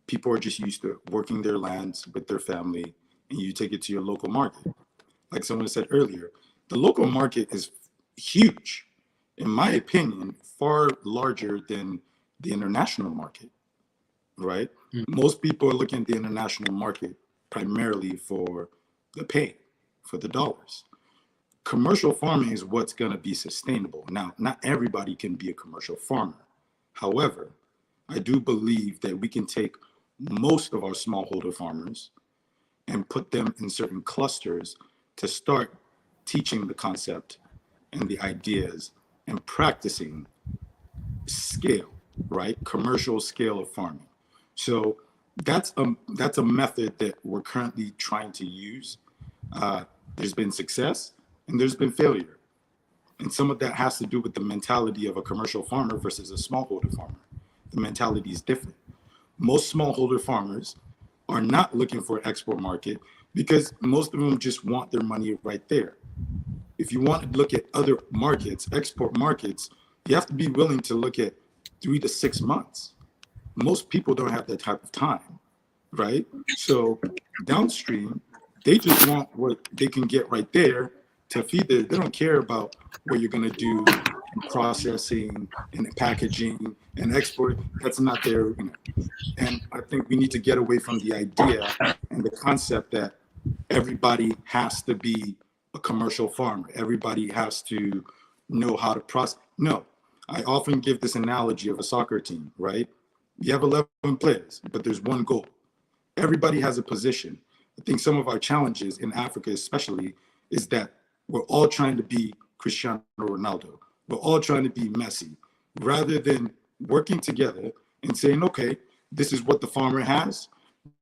Speaker 9: people are just used to working their lands with their family, and you take it to your local market. Like someone said earlier, the local market is huge, in my opinion, far larger than the international market, right? Most people are looking at the international market primarily for the pay, for the dollars. Commercial farming is what's going to be sustainable. Now, not everybody can be a commercial farmer. However, I do believe that we can take most of our smallholder farmers and put them in certain clusters to start teaching the concept and the ideas and practicing scale, right? Commercial scale of farming. So that's a method that we're currently trying to use. There's been success and there's been failure. And some of that has to do with the mentality of a commercial farmer versus a smallholder farmer. The mentality is different. Most smallholder farmers are not looking for an export market because most of them just want their money right there. If you want to look at other markets, export markets, you have to be willing to look at 3 to 6 months. Most people don't have that type of time, right? So downstream, they just want what they can get right there to feed they don't care about what you're going to do in processing and packaging and export. That's not their, and I think we need to get away from the idea and the concept that everybody has to be a commercial farmer. Everybody has to know how to process. No, I often give this analogy of a soccer team, right? You have 11 players, but there's one goal. Everybody has a position. I think some of our challenges in Africa especially is that we're all trying to be Cristiano Ronaldo. We're all trying to be Messi, rather than working together and saying, okay, this is what the farmer has.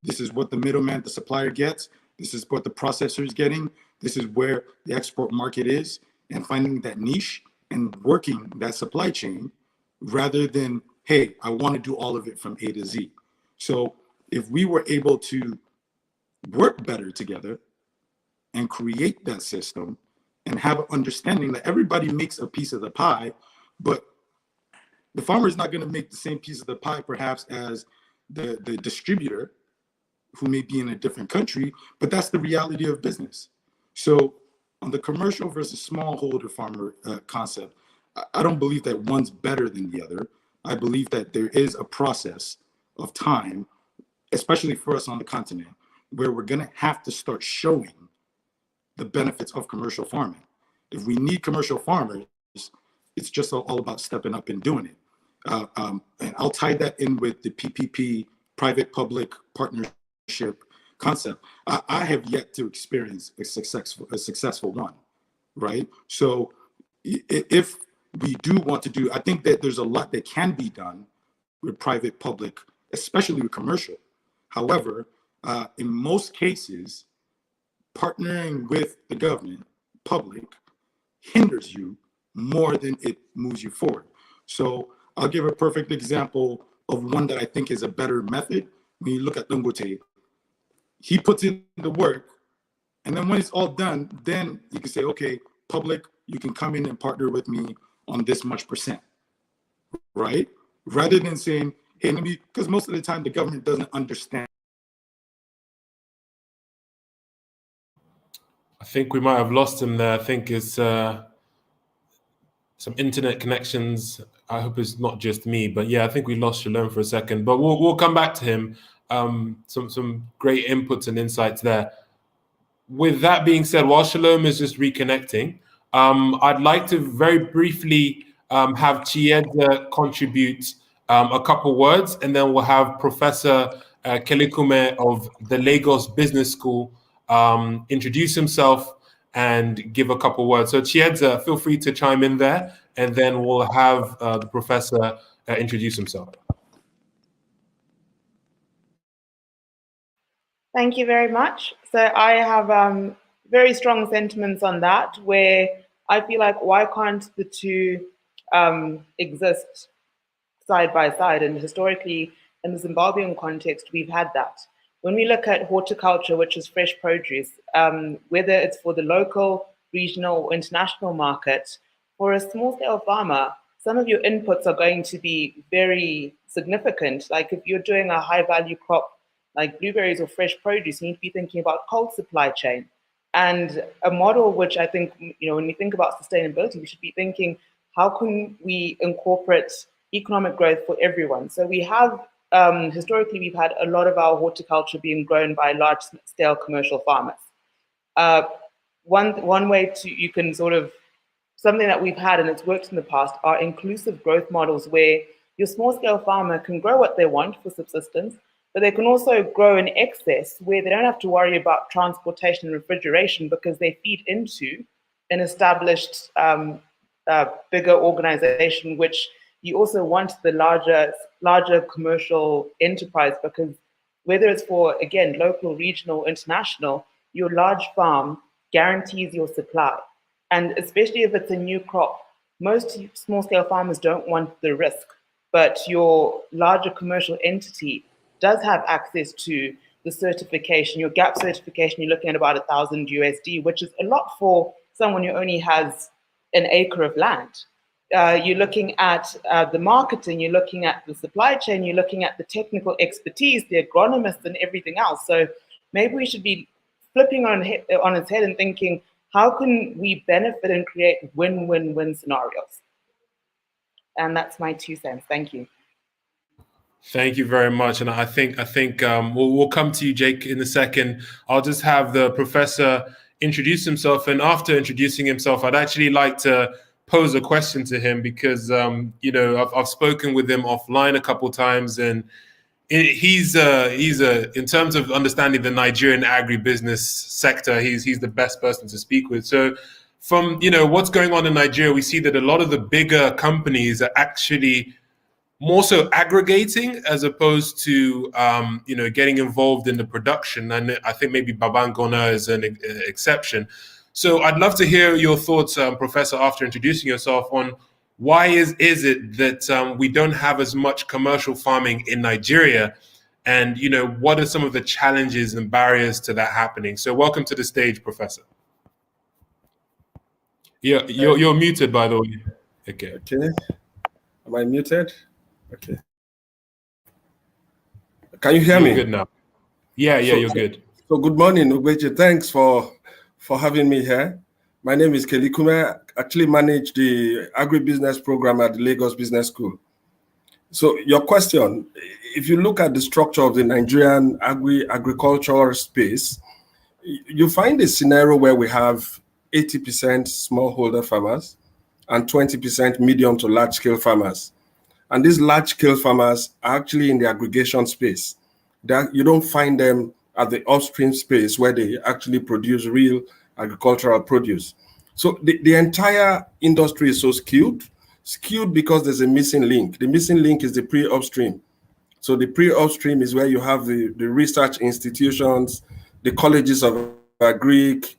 Speaker 9: This is what the middleman, the supplier gets. This is what the processor is getting. This is where the export market is, and finding that niche and working that supply chain rather than, hey, I want to do all of it from A to Z. So if we were able to work better together and create that system and have an understanding that everybody makes a piece of the pie, but the farmer is not going to make the same piece of the pie perhaps as the distributor who may be in a different country, but that's the reality of business. So on the commercial versus smallholder farmer concept, I don't believe that one's better than the other. I believe that there is a process of time, especially for us on the continent, where we're going to have to start showing the benefits of commercial farming. If we need commercial farmers, it's just all about stepping up and doing it. And I'll tie that in with the PPP, private-public partnership concept. I have yet to experience a successful one, right? So if we do want to do, I think that there's a lot that can be done with private-public, especially with commercial. However, in most cases, partnering with the government, public, hinders you more than it moves you forward. So I'll give a perfect example of one that I think is a better method. When you look at Dangote, he puts in the work, and then when it's all done, then you can say, okay, public, you can come in and partner with me on this much %, right? Rather than saying, hey, let me, because most of the time the government doesn't understand.
Speaker 1: I think we might have lost him there. I think it's some internet connections. I hope it's not just me, but yeah, I think we lost Shalom for a second, but we'll come back to him. Some great inputs and insights there. With that being said, while Shalom is just reconnecting, I'd like to very briefly have Chiedza contribute a couple words, and then we'll have Professor Kelekume of the Lagos Business School introduce himself and give a couple words. So Chiedza, feel free to chime in there, and then we'll have the professor introduce himself.
Speaker 10: Thank you very much. So I have very strong sentiments on that, where I feel like, why can't the two exist side by side? And historically, in the Zimbabwean context, we've had that. When we look at horticulture, which is fresh produce, whether it's for the local, regional, or international market, for a small-scale farmer, some of your inputs are going to be very significant. Like if you're doing a high value crop like blueberries or fresh produce, you need to be thinking about cold supply chain. And a model which I think, when we think about sustainability, we should be thinking, how can we incorporate economic growth for everyone? So we have, historically, we've had a lot of our horticulture being grown by large scale commercial farmers. One way you can sort of, something that we've had and it's worked in the past are inclusive growth models where your small scale farmer can grow what they want for subsistence, but they can also grow in excess where they don't have to worry about transportation and refrigeration because they feed into an established bigger organization, which you also want the larger commercial enterprise, because whether it's for, again, local, regional, international, your large farm guarantees your supply. And especially if it's a new crop, most small scale farmers don't want the risk, but your larger commercial entity does have access to the certification. Your GAP certification, you're looking at about $1,000 USD, which is a lot for someone who only has an acre of land. You're looking at the marketing, you're looking at the supply chain, you're looking at the technical expertise, the agronomists and everything else. So maybe we should be flipping on its head and thinking, how can we benefit and create win-win-win scenarios? And that's my 2 cents. Thank you.
Speaker 1: Thank you very much. And I think we'll come to you, Jake, in a second. I'll just have the professor introduce himself. And after introducing himself, I'd actually like to pose a question to him because, I've spoken with him offline a couple of times, and he's in terms of understanding the Nigerian agribusiness sector, he's the best person to speak with. So from, what's going on in Nigeria, we see that a lot of the bigger companies are actually more so aggregating as opposed to, getting involved in the production. And I think maybe Babangona is an exception. So I'd love to hear your thoughts, Professor, after introducing yourself, on why is it that we don't have as much commercial farming in Nigeria? And, what are some of the challenges and barriers to that happening? So welcome to the stage, Professor. Yeah, you're muted, by the way. Okay.
Speaker 14: Okay. Am I muted? Okay. Can you hear me?
Speaker 1: You're good now. Yeah, you're good.
Speaker 14: So good morning, Ugbechi. Thanks for having me here. My name is Kelly Kume. I actually manage the agribusiness program at the Lagos Business School. So your question, if you look at the structure of the Nigerian agricultural space, you find a scenario where we have 80% smallholder farmers and 20% medium to large scale farmers. And these large scale farmers are actually in the aggregation space. You don't find them at the upstream space where they actually produce real agricultural produce. So the entire industry is so skewed because there's a missing link. The missing link is the pre-upstream. So the pre-upstream is where you have the research institutions, the colleges of agric,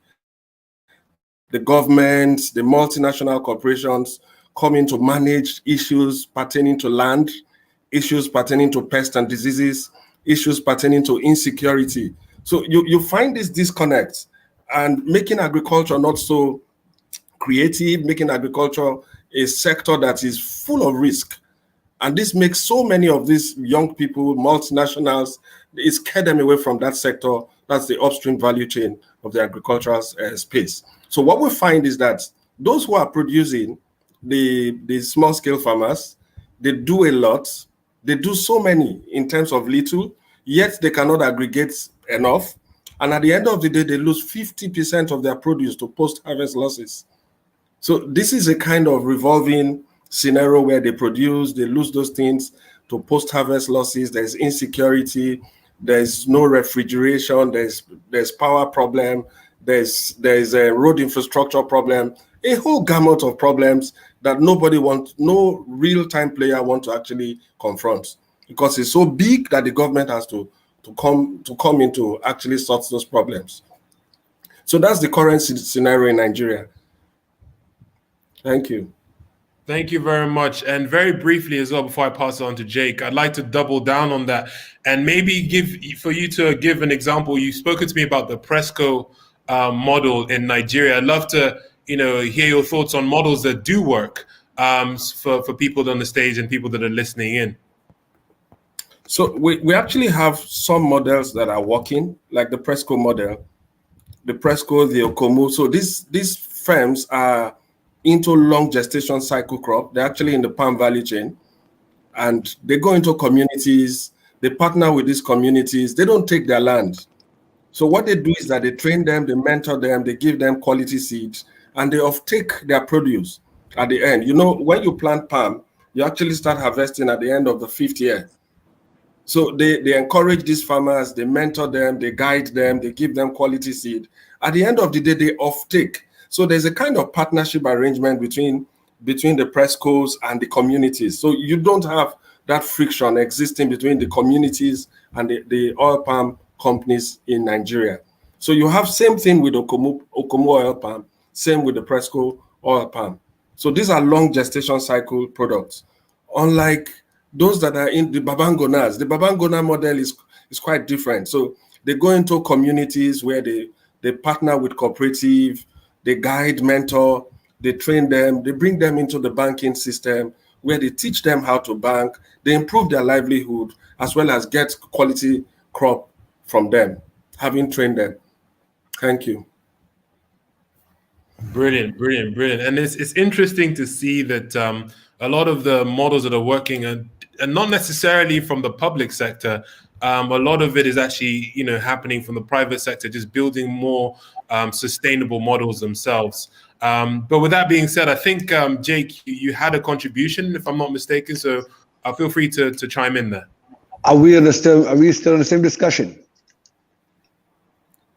Speaker 14: the governments, the multinational corporations coming to manage issues pertaining to land, issues pertaining to pests and diseases, issues pertaining to insecurity. So you find this disconnect, and making agriculture not so creative, making agriculture a sector that is full of risk. And this makes so many of these young people, multinationals, it scared them away from that sector. That's the upstream value chain of the agricultural space. So what we find is that those who are producing, the small scale farmers, they do a lot. They do so many in terms of little, yet they cannot aggregate enough. And at the end of the day, they lose 50% of their produce to post-harvest losses. So this is a kind of revolving scenario where they produce, they lose those things to post-harvest losses. There's insecurity, there's no refrigeration, there's power problem, there's a road infrastructure problem, a whole gamut of problems that no real-time player want to actually confront, because it's so big that the government has to come in to actually solve those problems. So that's the current scenario in Nigeria. Thank you.
Speaker 1: Thank you very much. And very briefly as well, before I pass it on to Jake, I'd like to double down on that and maybe give an example. You've spoken to me about the Presco model in Nigeria. I'd love to hear your thoughts on models that do work. for people on the stage and people that are listening in?
Speaker 14: So we actually have some models that are working, like the Presco model, the Presco, the Okomu. So these firms are into long gestation cycle crop. They're actually in the palm value chain, and they go into communities. They partner with these communities. They don't take their land. So what they do is that they train them, they mentor them, they give them quality seeds, and they offtake their produce at the end. You know, when you plant palm, you actually start harvesting at the end of the 5th year. So they encourage these farmers, they mentor them, they guide them, they give them quality seed. At the end of the day, they offtake. So there's a kind of partnership arrangement between the Prescos and the communities. So you don't have that friction existing between the communities and the oil palm companies in Nigeria. So you have same thing with Okomu oil palm, same with the Presco oil palm. So these are long gestation cycle products. Unlike those that are in the Babangona model is quite different. So they go into communities where they partner with cooperative, they guide, mentor, they train them, they bring them into the banking system where they teach them how to bank, they improve their livelihood, as well as get quality crop from them, having trained them. Thank you.
Speaker 1: Brilliant. And it's interesting to see that a lot of the models that are working and not necessarily from the public sector. A lot of it is actually, happening from the private sector, just building more sustainable models themselves. But with that being said, I think, Jake, you had a contribution, if I'm not mistaken, so feel free to chime in there.
Speaker 11: Are we still in the same discussion?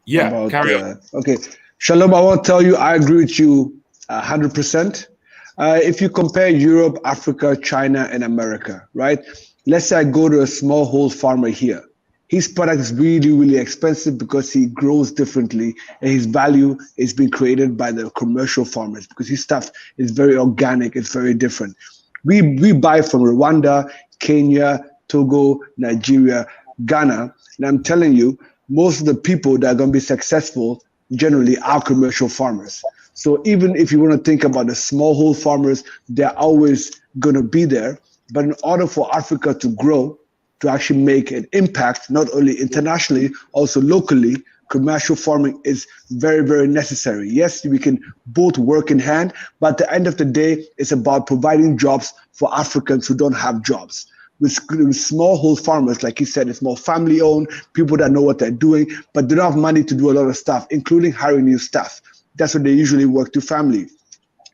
Speaker 1: Yeah, carry on.
Speaker 11: Okay. Shalom, I want to tell you, I agree with you 100%. If you compare Europe, Africa, China, and America, right? Let's say I go to a smallhold farmer here. His product is really, really expensive because he grows differently, and his value is being created by the commercial farmers because his stuff is very organic, it's very different. We buy from Rwanda, Kenya, Togo, Nigeria, Ghana, and I'm telling you, most of the people that are going to be successful generally are commercial farmers. So even if you want to think about the smallhold farmers, they're always going to be there. But in order for Africa to grow, to actually make an impact, not only internationally, also locally, commercial farming is very, very necessary. Yes, we can both work in hand, but at the end of the day, it's about providing jobs for Africans who don't have jobs. With smallhold farmers, like you said, it's more family-owned, people that know what they're doing, but they don't have money to do a lot of stuff, including hiring new staff. That's what they usually work to family.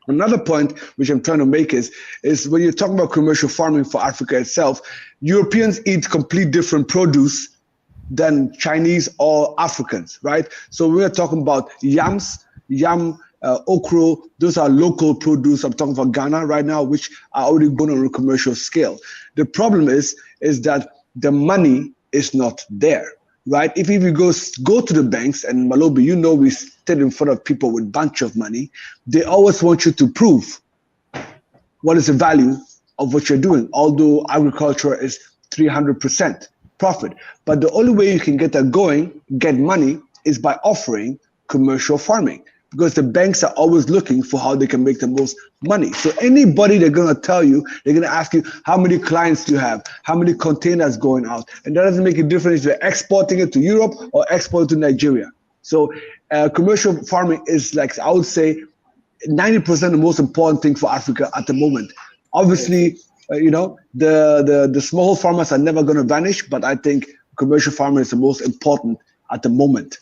Speaker 11: Another point which I'm trying to make is when you're talking about commercial farming for Africa itself, Europeans eat complete different produce than Chinese or Africans, right? So we're talking about yam, okra, those are local produce. I'm talking about Ghana right now, which are already going on a commercial scale. The problem is that the money is not there, right? If you go to the banks, and Malobi, we sit in front of people with a bunch of money, they always want you to prove what is the value of what you're doing, although agriculture is 300% profit. But the only way you can get that going, get money, is by offering commercial farming, because the banks are always looking for how they can make the most money. So anybody, they're going to tell you, they're going to ask you, how many clients do you have? How many containers going out? And that doesn't make a difference if you're exporting it to Europe or exporting to Nigeria. So commercial farming is, like, I would say, 90% the most important thing for Africa at the moment. Obviously, the small farmers are never going to vanish, but I think commercial farming is the most important at the moment.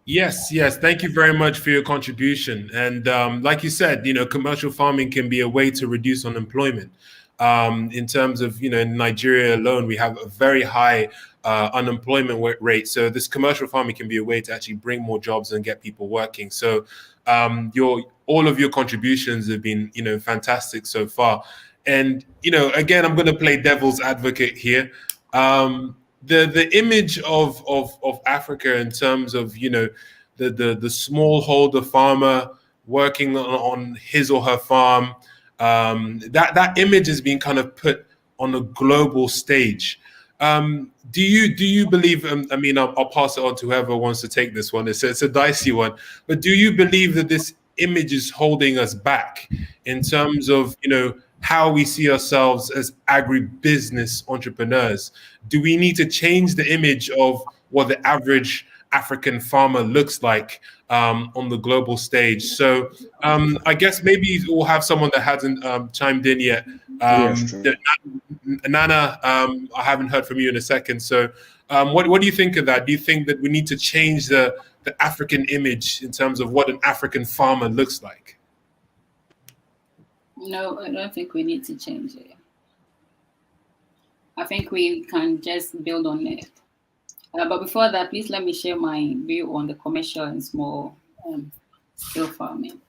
Speaker 1: Yes. Thank you very much for your contribution. And like you said, commercial farming can be a way to reduce unemployment. In terms of, in Nigeria alone, we have a very high unemployment rate. So this commercial farming can be a way to actually bring more jobs and get people working. So all of your contributions have been, fantastic so far. And, again, I'm going to play devil's advocate here. The image of Africa in terms of, the smallholder farmer working on his or her farm, that image has been kind of put on a global stage. Do you believe? I'll pass it on to whoever wants to take this one. It's a dicey one, but do you believe that this image is holding us back in terms of, how we see ourselves as agribusiness entrepreneurs? Do we need to change the image of what the average African farmer looks like on the global stage? So I guess maybe we'll have someone that hasn't chimed in yet. Nana, I haven't heard from you in a second. So what do you think of that? Do you think that we need to change the African image in terms of what an African farmer looks like?
Speaker 13: No, I don't think we need to change it. I think we can just build on it. But before that, please let me share my view on the commercial and small scale farming.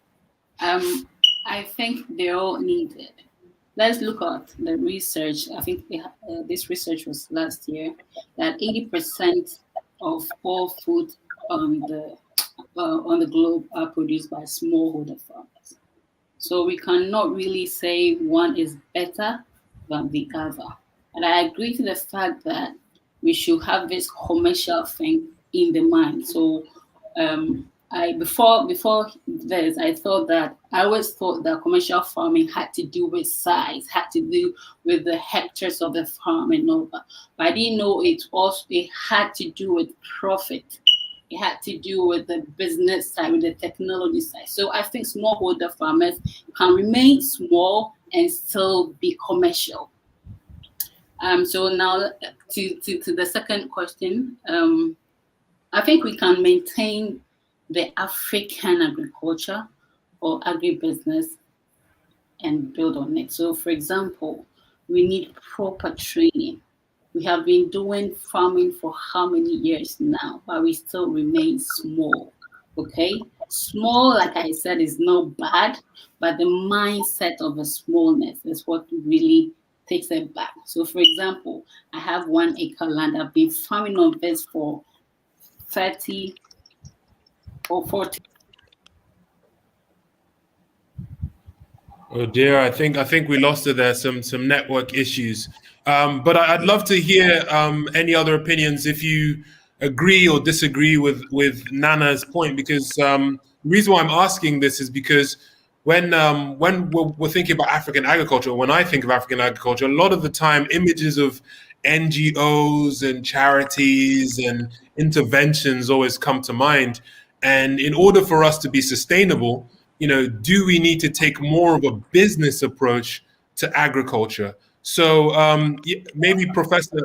Speaker 13: I think they're all needed. Let's look at the research. I think this research was last year, that 80% of all food on the globe are produced by smallholder farmers. So we cannot really say one is better than the other. And I agree to the fact that we should have this commercial thing in the mind. So before this, I always thought that commercial farming had to do with size, had to do with the hectares of the farm and all that. But I didn't know it had to do with profit. It had to do with the business side, with the technology side. So I think smallholder farmers can remain small and still be commercial. So now to the second question, I think we can maintain the African agriculture or agribusiness and build on it. So for example, we need proper training. We have been doing farming for how many years now, but we still remain small, okay? Small, like I said, is not bad, but the mindset of the smallness is what really takes it back. So for example, I have 1 acre land. I've been farming on this for 30 or 40.
Speaker 1: Oh dear, I think we lost her there. Some network issues. But I'd love to hear any other opinions if you agree or disagree with Nana's point, because the reason why I'm asking this is because when we're thinking about African agriculture, when I think of African agriculture, a lot of the time images of NGOs and charities and interventions always come to mind. And in order for us to be sustainable, do we need to take more of a business approach to agriculture? So maybe Professor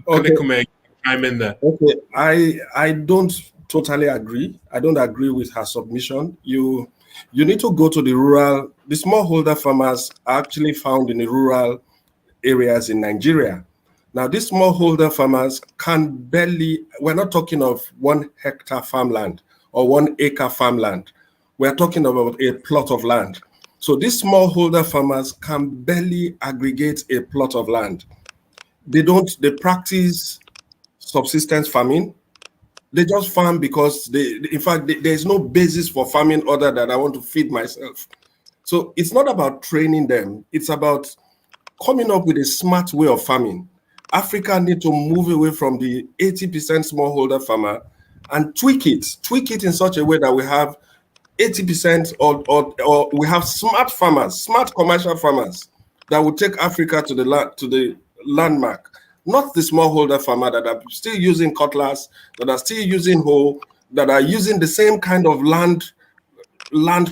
Speaker 1: Kalikume, chime in there.
Speaker 14: Okay, I don't totally agree. I don't agree with her submission. You need to go to the rural. The smallholder farmers are actually found in the rural areas in Nigeria. Now, these smallholder farmers can barely. We're not talking of 1 hectare farmland or 1 acre farmland. We're talking about a plot of land. So these smallholder farmers can barely aggregate a plot of land. They practice subsistence farming. They just farm because there's no basis for farming other than I want to feed myself. So it's not about training them. It's about coming up with a smart way of farming. Africa needs to move away from the 80% smallholder farmer and tweak it in such a way that we have 80% or we have smart farmers, smart commercial farmers that will take Africa to the landmark, not the smallholder farmer that are still using cutlass, that are still using hoe, that are using the same kind of land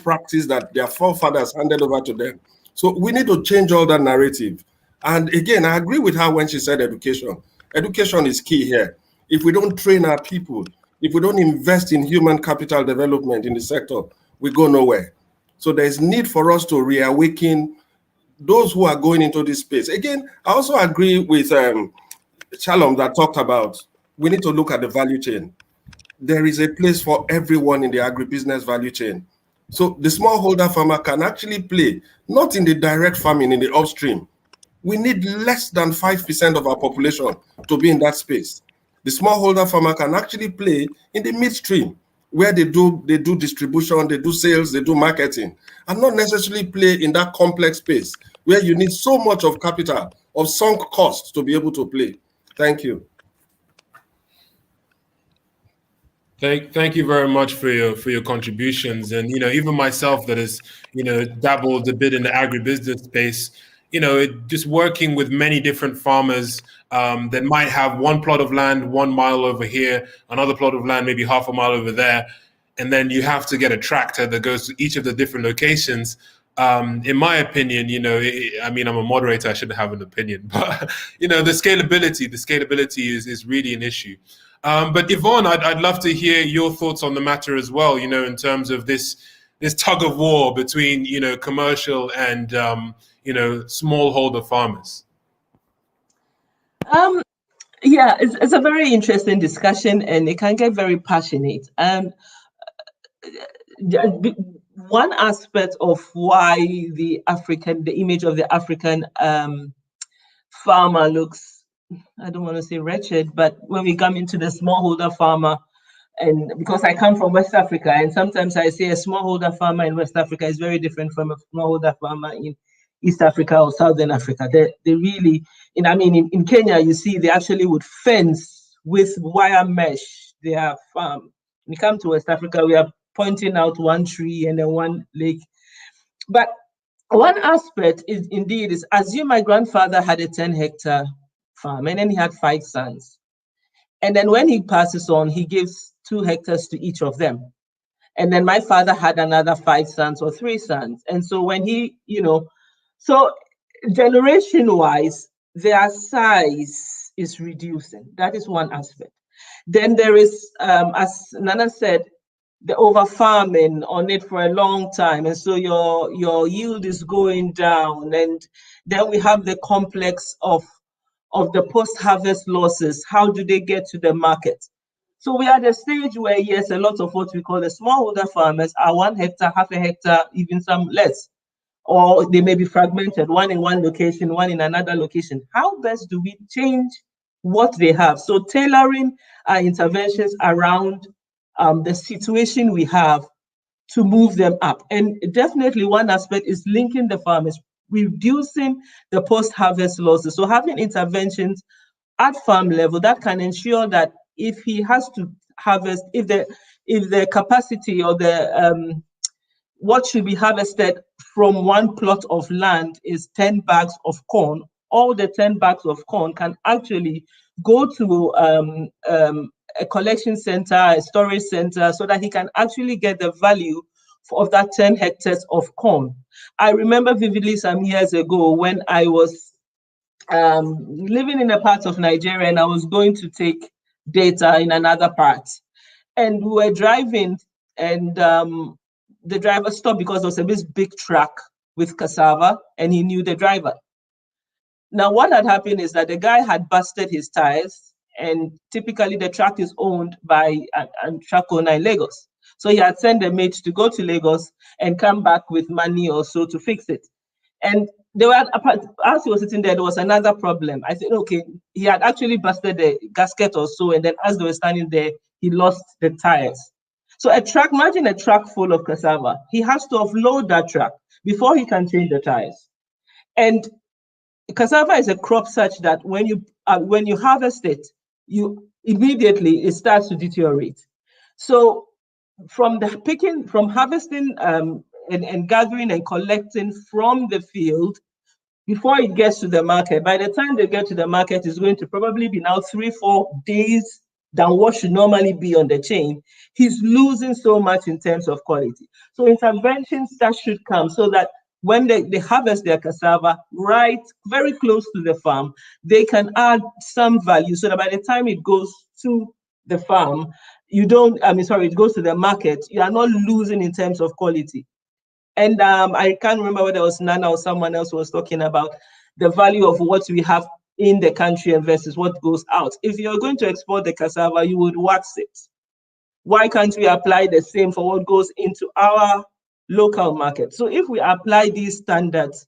Speaker 14: practice that their forefathers handed over to them. So we need to change all that narrative. And again, I agree with her when she said education. Education is key here. If we don't train our people, if we don't invest in human capital development in the sector, we go nowhere. So there's need for us to reawaken those who are going into this space. Again, I also agree with Shalom that talked about we need to look at the value chain. There is a place for everyone in the agribusiness value chain. So the smallholder farmer can actually play, not in the direct farming, in the upstream. We need less than 5% of our population to be in that space. The smallholder farmer can actually play in the midstream, where they do distribution, they do sales, they do marketing, and not necessarily play in that complex space where you need so much of capital, of sunk costs to be able to play. Thank you.
Speaker 1: Thank you very much for your contributions. And even myself that has dabbled a bit in the agribusiness space, just working with many different farmers that might have one plot of land 1 mile over here, another plot of land maybe half a mile over there, and then you have to get a tractor that goes to each of the different locations. In my opinion, I'm a moderator, I shouldn't have an opinion, but the scalability is really an issue. But Yvonne, I'd love to hear your thoughts on the matter as well, in terms of this tug of war between, commercial and, smallholder farmers.
Speaker 8: Yeah, it's a very interesting discussion, and it can get very passionate. One aspect of why the image of the African farmer looks, I don't want to say wretched, but when we come into the smallholder farmer, and because I come from West Africa, and sometimes I say a smallholder farmer in West Africa is very different from a smallholder farmer in East Africa or Southern Africa. They really, in Kenya, you see they actually would fence with wire mesh their farm. When you come to West Africa, we are pointing out one tree and then one lake. But one aspect is assume my grandfather had a 10-hectare farm, and then he had 5 sons. And then when he passes on, he gives 2 hectares to each of them. And then my father had another 5 sons or 3 sons. And so when he, so generation-wise, their size is reducing. That is one aspect. Then there is, as Nana said, the over-farming on it for a long time. And so your yield is going down. And then we have the complex of the post-harvest losses. How do they get to the market? So we are at a stage where, yes, a lot of what we call the smallholder farmers are 1 hectare, half a hectare, even some less. Or they may be fragmented, one in one location, one in another location. How best do we change what they have? So tailoring our interventions around the situation we have to move them up. And definitely one aspect is linking the farmers, reducing the post-harvest losses. So having interventions at farm level that can ensure that if he has to harvest, if the capacity or the what should be harvested from one plot of land is 10 bags of corn, all the 10 bags of corn can actually go to a collection center, a storage center, so that he can actually get the value of that 10 hectares of corn. I remember vividly some years ago when I was living in a part of Nigeria and I was going to take data in another part. And we were driving and the driver stopped because there was this big truck with cassava and he knew the driver. Now what had happened is that the guy had busted his tires, and typically the truck is owned by a truck owner in Lagos. So he had sent a mate to go to Lagos and come back with money or so to fix it. And they were, as he was sitting there was another problem. I said, okay, he had actually busted the gasket or so, and then as they were standing there, he lost the tires. So a truck, imagine a truck full of cassava. He has to offload that truck before he can change the tires. And cassava is a crop such that when you harvest it, you immediately it starts to deteriorate. So from harvesting and gathering and collecting from the field before it gets to the market, by the time they get to the market, it's going to probably be now 3-4 days than what should normally be on the chain. He's losing so much in terms of quality. So interventions that should come so that when they harvest their cassava right very close to the farm, they can add some value so that by the time it goes to the farm, it goes to the market, you are not losing in terms of quality. And I can't remember whether it was Nana or someone else who was talking about the value of what we have in the country versus what goes out. If you're going to export the cassava, you would wax it. Why can't we apply the same for what goes into our local market? So if we apply these standards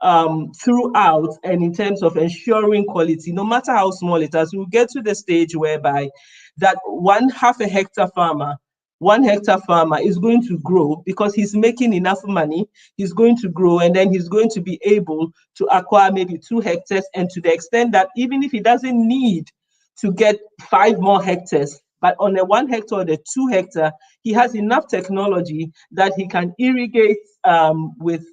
Speaker 8: throughout and in terms of ensuring quality, no matter how small it is, we'll get to the stage whereby that 1/2 hectare farmer, 1 hectare farmer is going to grow because he's making enough money, he's going to grow, and then he's going to be able to acquire maybe 2 hectares, and to the extent that even if he doesn't need to get 5 more hectares, But on the 1 hectare or the 2 hectare, he has enough technology that he can irrigate with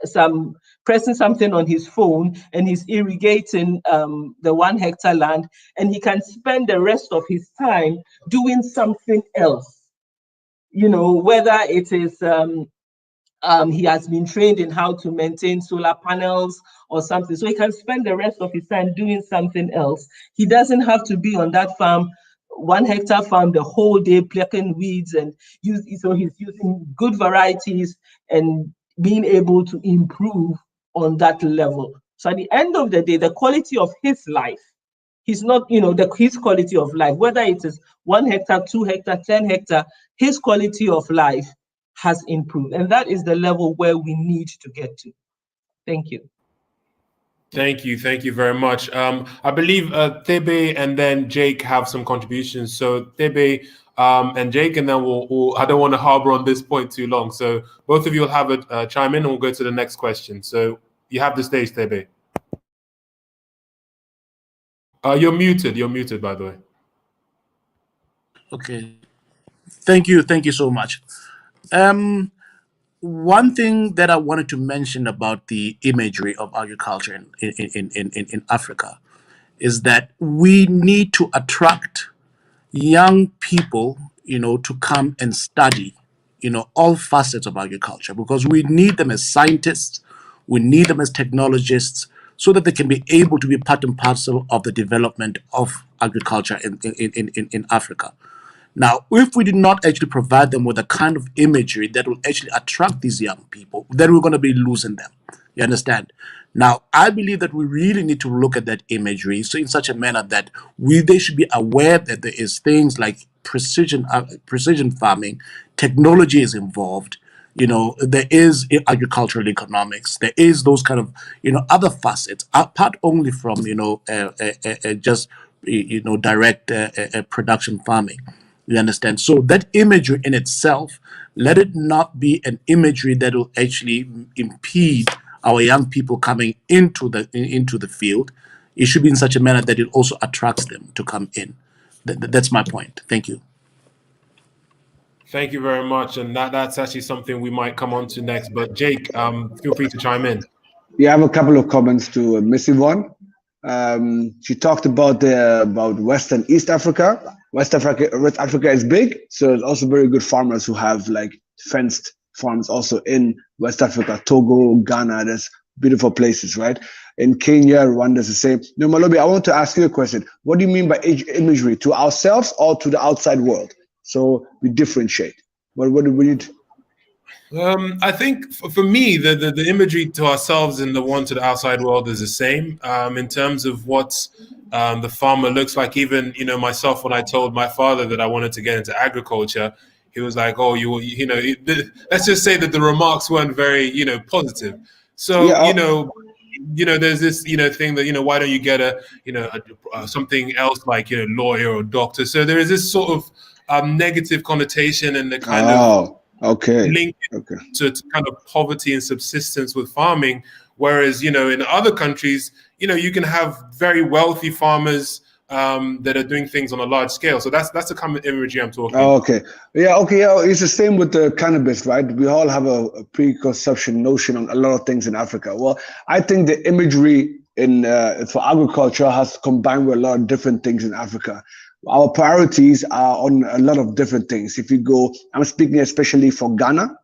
Speaker 8: some pressing something on his phone, and he's irrigating the 1 hectare land, and he can spend the rest of his time doing something else. You know, whether it is he has been trained in how to maintain solar panels or something, so he can spend the rest of his time doing something else. He doesn't have to be on that farm, 1 hectare farm, the whole day plucking weeds, and so he's using good varieties and being able to improve on that level. So at the end of the day, the quality of his life, he's not, you know, his quality of life, whether it is 1 hectare, 2 hectare, 10 hectare, his quality of life has improved. And that is the level where we need to get to. Thank you.
Speaker 1: Thank you. Thank you very much. I believe Thebe and then Jake have some contributions. So Thebe and Jake, and then we'll I don't want to harbor on this point too long. So both of you will have a chime in and we'll go to the next question. So you have the stage, Thebe. You're muted. You're muted, by the way.
Speaker 12: Okay. Thank you. Thank you so much. One thing that I wanted to mention about the imagery of agriculture in Africa is that we need to attract young people, you know, to come and study, you know, all facets of agriculture, because we need them as scientists, we need them as technologists, so that they can be able to be part and parcel of the development of agriculture in Africa. Now, if we do not actually provide them with the kind of imagery that will actually attract these young people, then we're going to be losing them. You understand? Now, I believe that we really need to look at that imagery so in such a manner that they should be aware that there is things like precision farming, technology is involved. You know, there is agricultural economics. There is those kind of, you know, other facets apart only from, you know, just, you know, direct production farming. You understand? So that imagery in itself, let it not be an imagery that will actually impede our young people coming into the field. It should be in such a manner that it also attracts them to come in. That's my point. Thank you.
Speaker 1: Thank you very much. And that's actually something we might come on to next. But Jake, feel free to chime in.
Speaker 11: Yeah, I have a couple of comments to Miss Yvonne. She talked about West and East Africa. West Africa is big, so there's also very good farmers who have like fenced farms also in West Africa, Togo, Ghana. There's beautiful places, right? In Kenya, Rwanda is the same. No, Malobi, I want to ask you a question. What do you mean by imagery? To ourselves or to the outside world? So we differentiate. What do we need?
Speaker 1: I think for me, the imagery to ourselves and the one to the outside world is the same. In terms of what the farmer looks like, even, you know, myself, when I told my father that I wanted to get into agriculture, he was like, "Oh, you know." Let's just say that the remarks weren't very, you know, positive. So
Speaker 11: Yeah,
Speaker 1: you know, there's this, you know, thing that, you know, why don't you get something else like, you know, lawyer or doctor? So there is this sort of negative connotation and the kind of link to kind of poverty and subsistence with farming. Whereas, you know, in other countries, you know, you can have very wealthy farmers that are doing things on a large scale. So that's the kind of imagery I'm talking about.
Speaker 11: Yeah, it's the same with the cannabis, right? We all have a preconception notion on a lot of things in Africa. Well, I think the imagery for agriculture has combined with a lot of different things in Africa. Our priorities are on a lot of different things. If you go, I'm speaking especially for Ghana,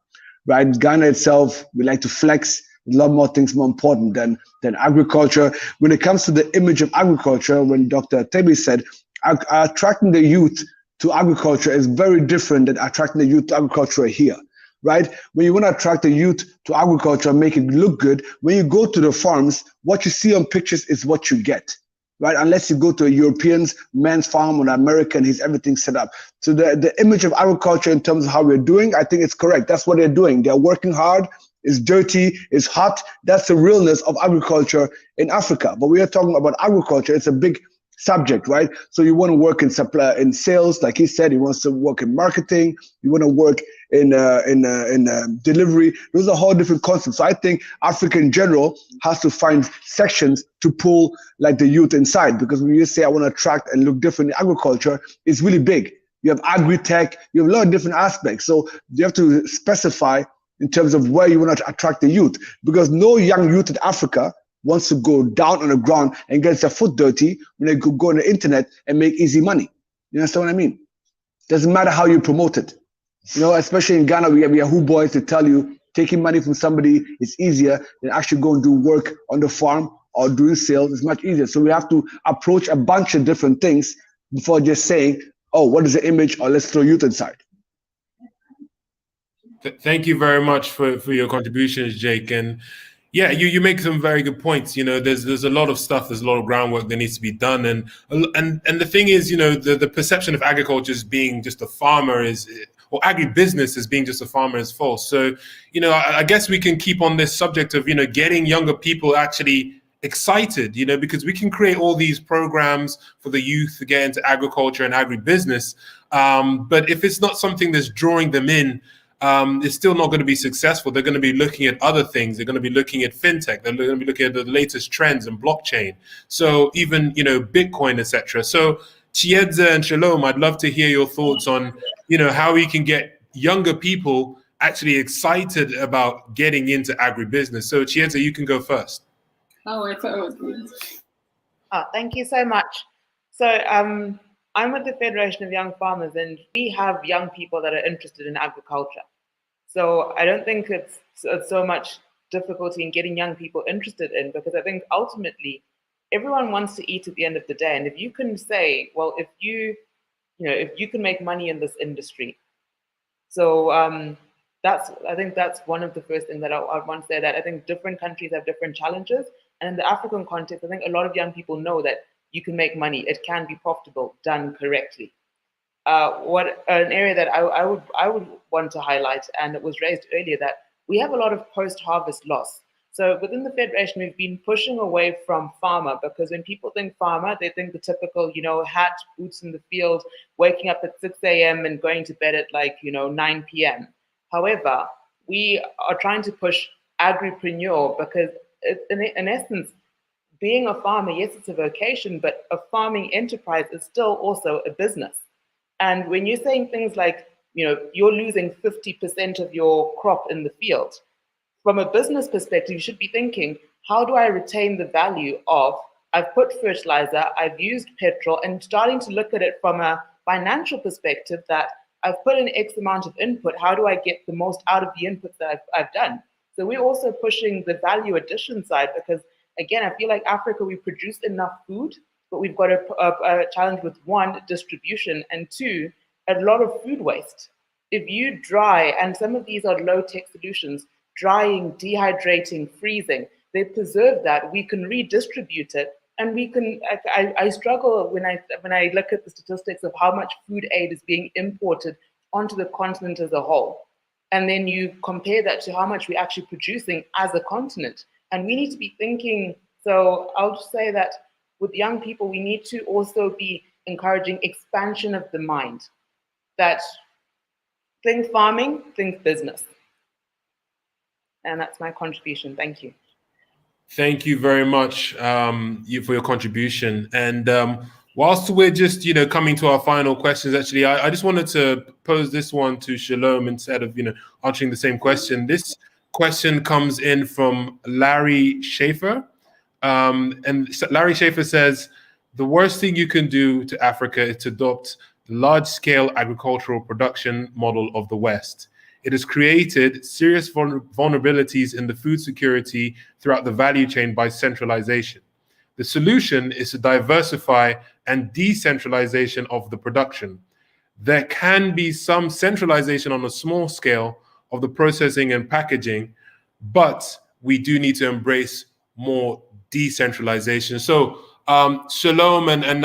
Speaker 11: right? Ghana itself, we like to flex. A lot more things more important than agriculture. When it comes to the image of agriculture, when Dr. Thebe said attracting the youth to agriculture is very different than attracting the youth to agriculture here, right? When you want to attract the youth to agriculture, make it look good, when you go to the farms, what you see on pictures is what you get, right? Unless you go to a European's man's farm or an American, he's everything set up. So the image of agriculture in terms of how we're doing, I think it's correct. That's what they're doing. They're working hard. It's dirty, it's hot. That's the realness of agriculture in Africa. But we are talking about agriculture. It's a big subject, right? So you want to work in supply, in sales, like he said. He wants to work in marketing. You want to work in delivery. Those are whole different concepts. So I think Africa in general has to find sections to pull like the youth inside, because when you say I want to attract and look different in agriculture, it's really big. You have agri-tech, you have a lot of different aspects. So you have to specify in terms of where you want to attract the youth, because no young youth in Africa wants to go down on the ground and get their foot dirty when they go on the internet and make easy money. You understand what I mean? Doesn't matter how you promote it. You know, especially in Ghana, we have Yahoo boys to tell you taking money from somebody is easier than actually going to do work on the farm or doing sales. It's much easier. So we have to approach a bunch of different things before just saying, oh, what is the image, or let's throw youth inside.
Speaker 1: Thank you very much for your contributions, Jake. And yeah, you make some very good points. You know, there's a lot of stuff, there's a lot of groundwork that needs to be done. And the thing is, you know, the perception of agriculture as being just a farmer or agribusiness as being just a farmer is false. So, you know, I guess we can keep on this subject of, you know, getting younger people actually excited, you know, because we can create all these programs for the youth to get into agriculture and agribusiness. But if it's not something that's drawing them in, it's still not going to be successful. They're going to be looking at other things. They're going to be looking at fintech. They're going to be looking at the latest trends and blockchain. So even, you know, Bitcoin, etc. So Chiedza and Shalom, I'd love to hear your thoughts on, you know, how we can get younger people actually excited about getting into agribusiness. So Chiedza, you can go first.
Speaker 13: Oh, I thought it was good.
Speaker 10: Oh, thank you so much. So I'm with the Federation of Young Farmers, and we have young people that are interested in agriculture. So I don't think it's so much difficulty in getting young people interested in, because I think ultimately everyone wants to eat at the end of the day. And if you can say, well, if you can make money in this industry. So I think that's one of the first things that I want to say, that I think different countries have different challenges. And in the African context, I think a lot of young people know that you can make money. It can be profitable, done correctly. An area that I would want to highlight, and it was raised earlier, that we have a lot of post-harvest loss. So within the Federation, we've been pushing away from farmer, because when people think farmer, they think the typical, you know, hat, boots in the field, waking up at 6 a.m. and going to bed at 9 p.m. However, we are trying to push agripreneur, because in essence, being a farmer, yes, it's a vocation, but a farming enterprise is still also a business. And when you're saying things like, you know, you're losing 50% of your crop in the field, from a business perspective, you should be thinking, how do I retain the value of, I've put fertilizer, I've used petrol, and starting to look at it from a financial perspective, that I've put in X amount of input, how do I get the most out of the inputs that I've done? So we're also pushing the value addition side, because again, I feel like Africa, we produce enough food, but we've got a challenge with, one, distribution, and two, a lot of food waste. If you dry, and some of these are low-tech solutions, drying, dehydrating, freezing, they preserve that, we can redistribute it, and we can, I struggle when I look at the statistics of how much food aid is being imported onto the continent as a whole. And then you compare that to how much we're actually producing as a continent. And we need to be thinking, so I'll just say that with young people, we need to also be encouraging expansion of the mind. That think farming, think business. And that's my contribution. Thank you.
Speaker 1: Thank you very much for your contribution. And whilst we're just, you know, coming to our final questions, actually, I just wanted to pose this one to Shalom instead of, you know, answering the same question. This question comes in from Larry Schaefer. And Larry Schaefer says, the worst thing you can do to Africa is to adopt the large-scale agricultural production model of the West. It has created serious vulnerabilities in the food security throughout the value chain by centralization. The solution is to diversify and decentralization of the production. There can be some centralization on a small scale of the processing and packaging, but we do need to embrace more decentralization. So Shalom and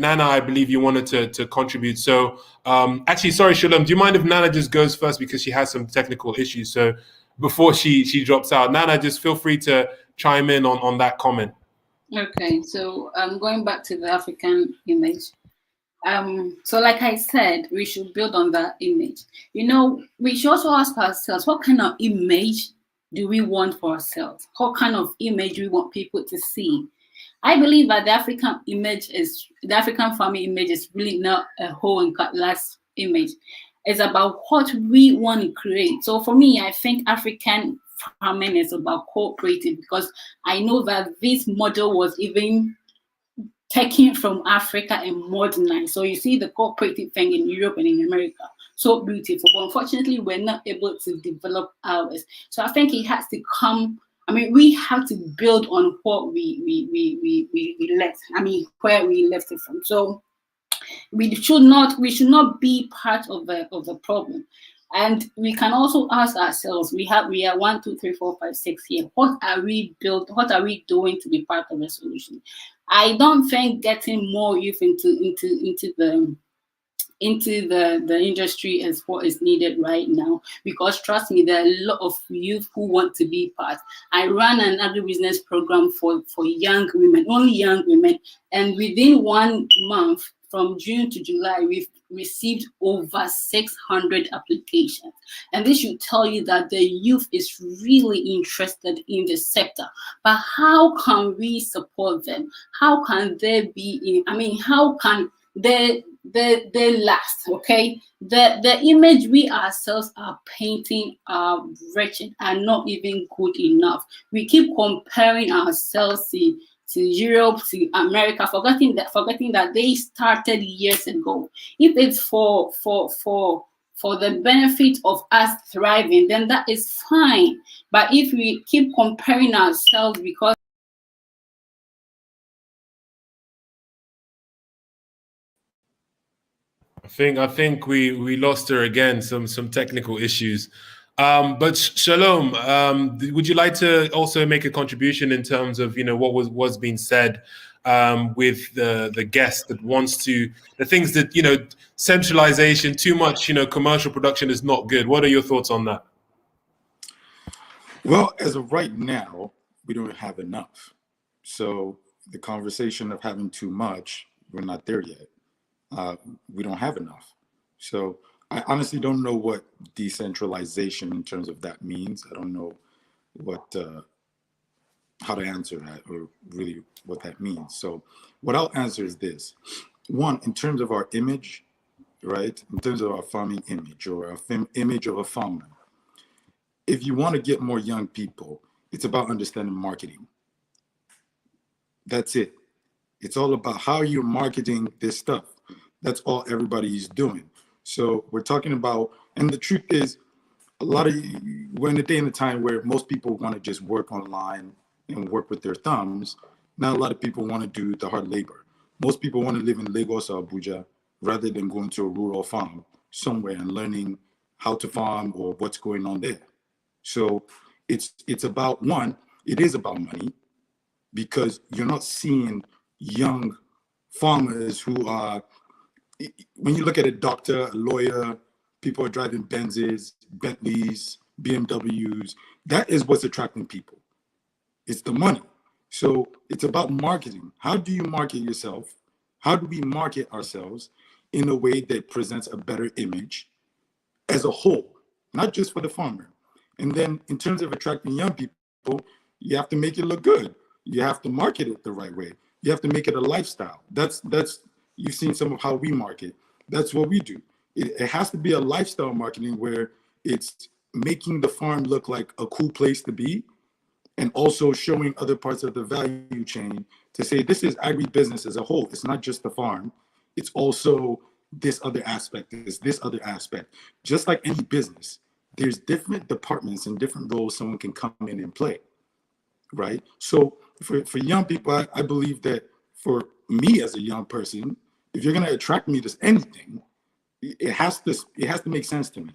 Speaker 1: Nana, I believe you wanted to contribute. So actually, sorry, Shalom, do you mind if Nana just goes first, because she has some technical issues? So before she drops out, Nana, just feel free to chime in on that comment.
Speaker 13: Okay, so going back to the African image. So like I said, we should build on that image. You know, we should also ask ourselves, what kind of image do we want for ourselves? What kind of image do we want people to see? I believe that the African farming image is really not a whole and cutlass image. It's about what we want to create. So for me, I think African farming is about cooperative, because I know that this model was even taken from Africa and modernized. So you see the cooperative thing in Europe and in America, so beautiful. But unfortunately, we're not able to develop ours. So I think it has to come. I mean, we have to build on what we left. I mean, where we left it from. So we should not be part of the problem. And we can also ask ourselves, we are 1, 2, 3, 4, 5, 6 here. What are we doing to be part of the solution? I don't think getting more youth into the industry is what is needed right now, because trust me, there are a lot of youth who want to be part. I run an agribusiness program for young women, only young women, and within 1 month, from June to July, we've received over 600 applications. And this should tell you that the youth is really interested in the sector. But how can we support them? How can they how can they last? Okay, the image we ourselves are painting are wretched, are not even good enough. We keep comparing ourselves to Europe, to America, forgetting that they started years ago. If it's for the benefit of us thriving, then that is fine. But if we keep comparing ourselves because
Speaker 1: I think we lost her again. Some technical issues. But Shalom, would you like to also make a contribution in terms of what was being said with the guest that wants to the things that centralization, too much commercial production is not good. What are your thoughts on that?
Speaker 9: Well, as of right now, we don't have enough. So the conversation of having too much, we're not there yet. We don't have enough. So I honestly don't know what decentralization in terms of that means. I don't know how to answer that, or really what that means. So what I'll answer is this. One, in terms of our image, right? In terms of our farming image, or image of a farmer, if you want to get more young people, it's about understanding marketing. That's it. It's all about how you're marketing this stuff. That's all everybody is doing. So we're talking about, and the truth is, we're in a day and a time where most people want to just work online and work with their thumbs. Not a lot of people want to do the hard labor. Most people want to live in Lagos or Abuja rather than going to a rural farm somewhere and learning how to farm or what's going on there. So it's about, one, it is about money, because you're not seeing young farmers who are, when you look at a doctor, a lawyer, people are driving Benzes, Bentleys, BMWs. That is what's attracting people. It's the money. So it's about marketing. How do you market yourself? How do we market ourselves in a way that presents a better image as a whole, not just for the farmer? And then in terms of attracting young people, you have to make it look good. You have to market it the right way. You have to make it a lifestyle. That's you've seen some of how we market. That's what we do. It has to be a lifestyle marketing where it's making the farm look like a cool place to be, and also showing other parts of the value chain to say this is agribusiness as a whole. It's not just the farm. It's also this other aspect, this other aspect. Just like any business, there's different departments and different roles someone can come in and play, right? So for young people, I believe that for me as a young person, if you're going to attract me to anything, it has to make sense to me.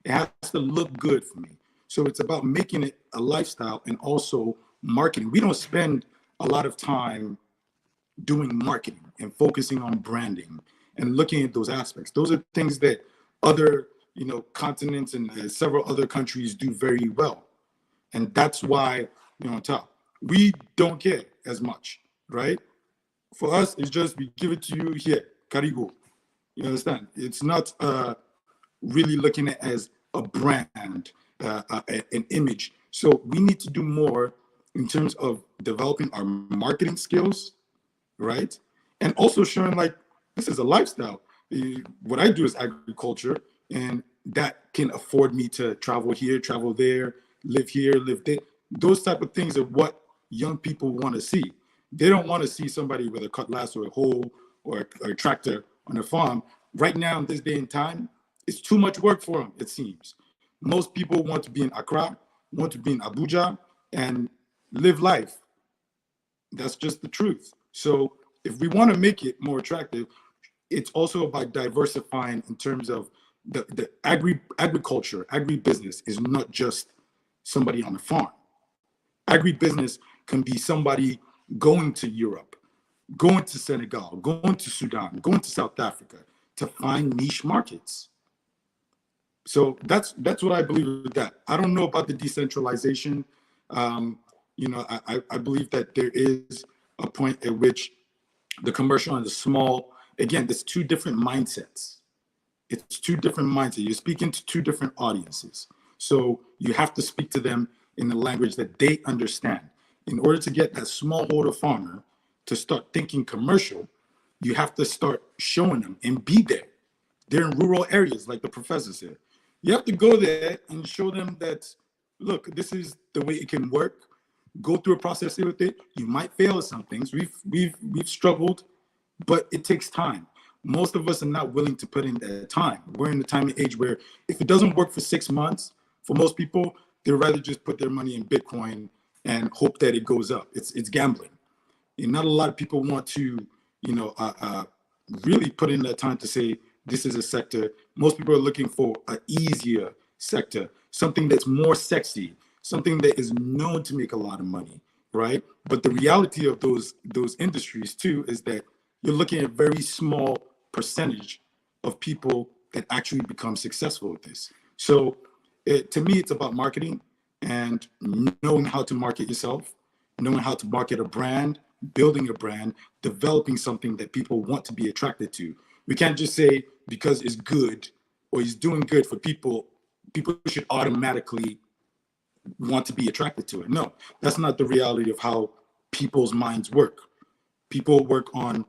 Speaker 9: It has to look good for me. So it's about making it a lifestyle and also marketing. We don't spend a lot of time doing marketing and focusing on branding and looking at those aspects. Those are things that other continents and several other countries do very well. And that's why, on top, we don't care as much. right? For us, it's just we give it to you here, Carigo. You understand? It's not really looking at it as a brand, an image. So we need to do more in terms of developing our marketing skills, right? And also showing like this is a lifestyle. What I do is agriculture, and that can afford me to travel here, travel there, live here, live there. Those type of things are what young people want to see. They don't want to see somebody with a cutlass or a hoe or a tractor on a farm. Right now, in this day and time, it's too much work for them, it seems. Most people want to be in Accra, want to be in Abuja, and live life. That's just the truth. So if we want to make it more attractive, it's also about diversifying in terms of the agriculture, agribusiness is not just somebody on a farm. Agribusiness can be somebody going to Europe, going to Senegal, going to Sudan, going to South Africa to find niche markets. So that's what I believe with that. I don't know about the decentralization. I believe that there is a point at which the commercial and the small, again, there's two different mindsets. It's two different mindsets. You're speaking to two different audiences. So you have to speak to them in the language that they understand. In order to get that smallholder farmer to start thinking commercial, you have to start showing them and be there. They're in rural areas, like the professor said. You have to go there and show them that, look, this is the way it can work. Go through a process with it. You might fail at some things. We've struggled, but it takes time. Most of us are not willing to put in that time. We're in the time and age where if it doesn't work for 6 months, for most people, they'd rather just put their money in Bitcoin and hope that it goes up. It's gambling. And not a lot of people want to, really put in that time to say, this is a sector. Most people are looking for an easier sector, something that's more sexy, something that is known to make a lot of money, right? But the reality of those industries too is that you're looking at a very small percentage of people that actually become successful with this. So to me, it's about marketing and knowing how to market yourself, knowing how to market a brand, building a brand, developing something that people want to be attracted to. We can't just say because it's good or it's doing good for people, people should automatically want to be attracted to it. No, that's not the reality of how people's minds work. People work on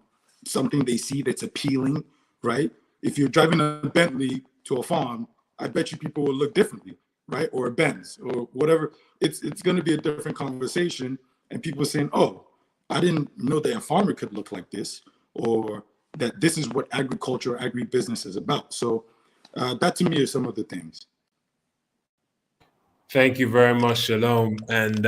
Speaker 9: something they see that's appealing, right? If you're driving a Bentley to a farm, I bet you people will look differently, right? Or a Benz or whatever. It's going to be a different conversation, and people saying, oh, I didn't know that a farmer could look like this, or that this is what agriculture, agribusiness is about. So that to me is some of the things.
Speaker 1: Thank you very much, Shalom. And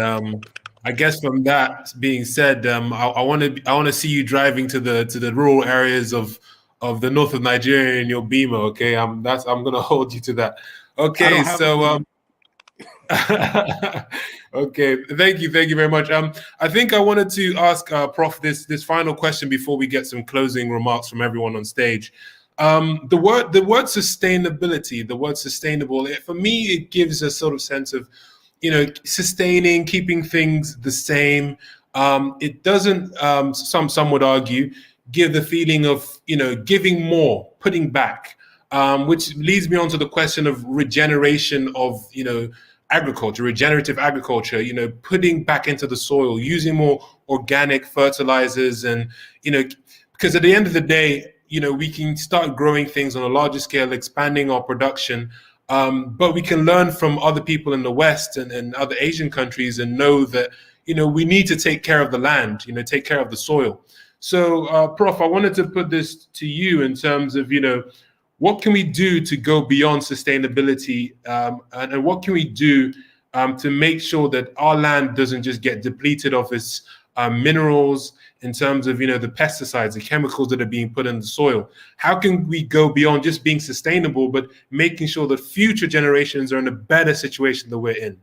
Speaker 1: I guess from that being said, I want to see you driving to the rural areas of the north of Nigeria in your Beamer. Okay, I'm going to hold you to that. Okay, so okay, thank you very much. I think I wanted to ask Prof this final question before we get some closing remarks from everyone on stage. The word sustainability, the word sustainable, for me, it gives a sort of sense of, sustaining, keeping things the same. It doesn't, some would argue, give the feeling of, giving more, putting back, which leads me on to the question of regeneration of, agriculture, regenerative agriculture, putting back into the soil, using more organic fertilizers, and, because at the end of the day, we can start growing things on a larger scale, expanding our production, but we can learn from other people in the West and other Asian countries and know that, we need to take care of the land, take care of the soil. So, Prof, I wanted to put this to you in terms of, what can we do to go beyond sustainability, and what can we do to make sure that our land doesn't just get depleted of its minerals, in terms of, the pesticides, the chemicals that are being put in the soil? How can we go beyond just being sustainable, but making sure that future generations are in a better situation than we're in?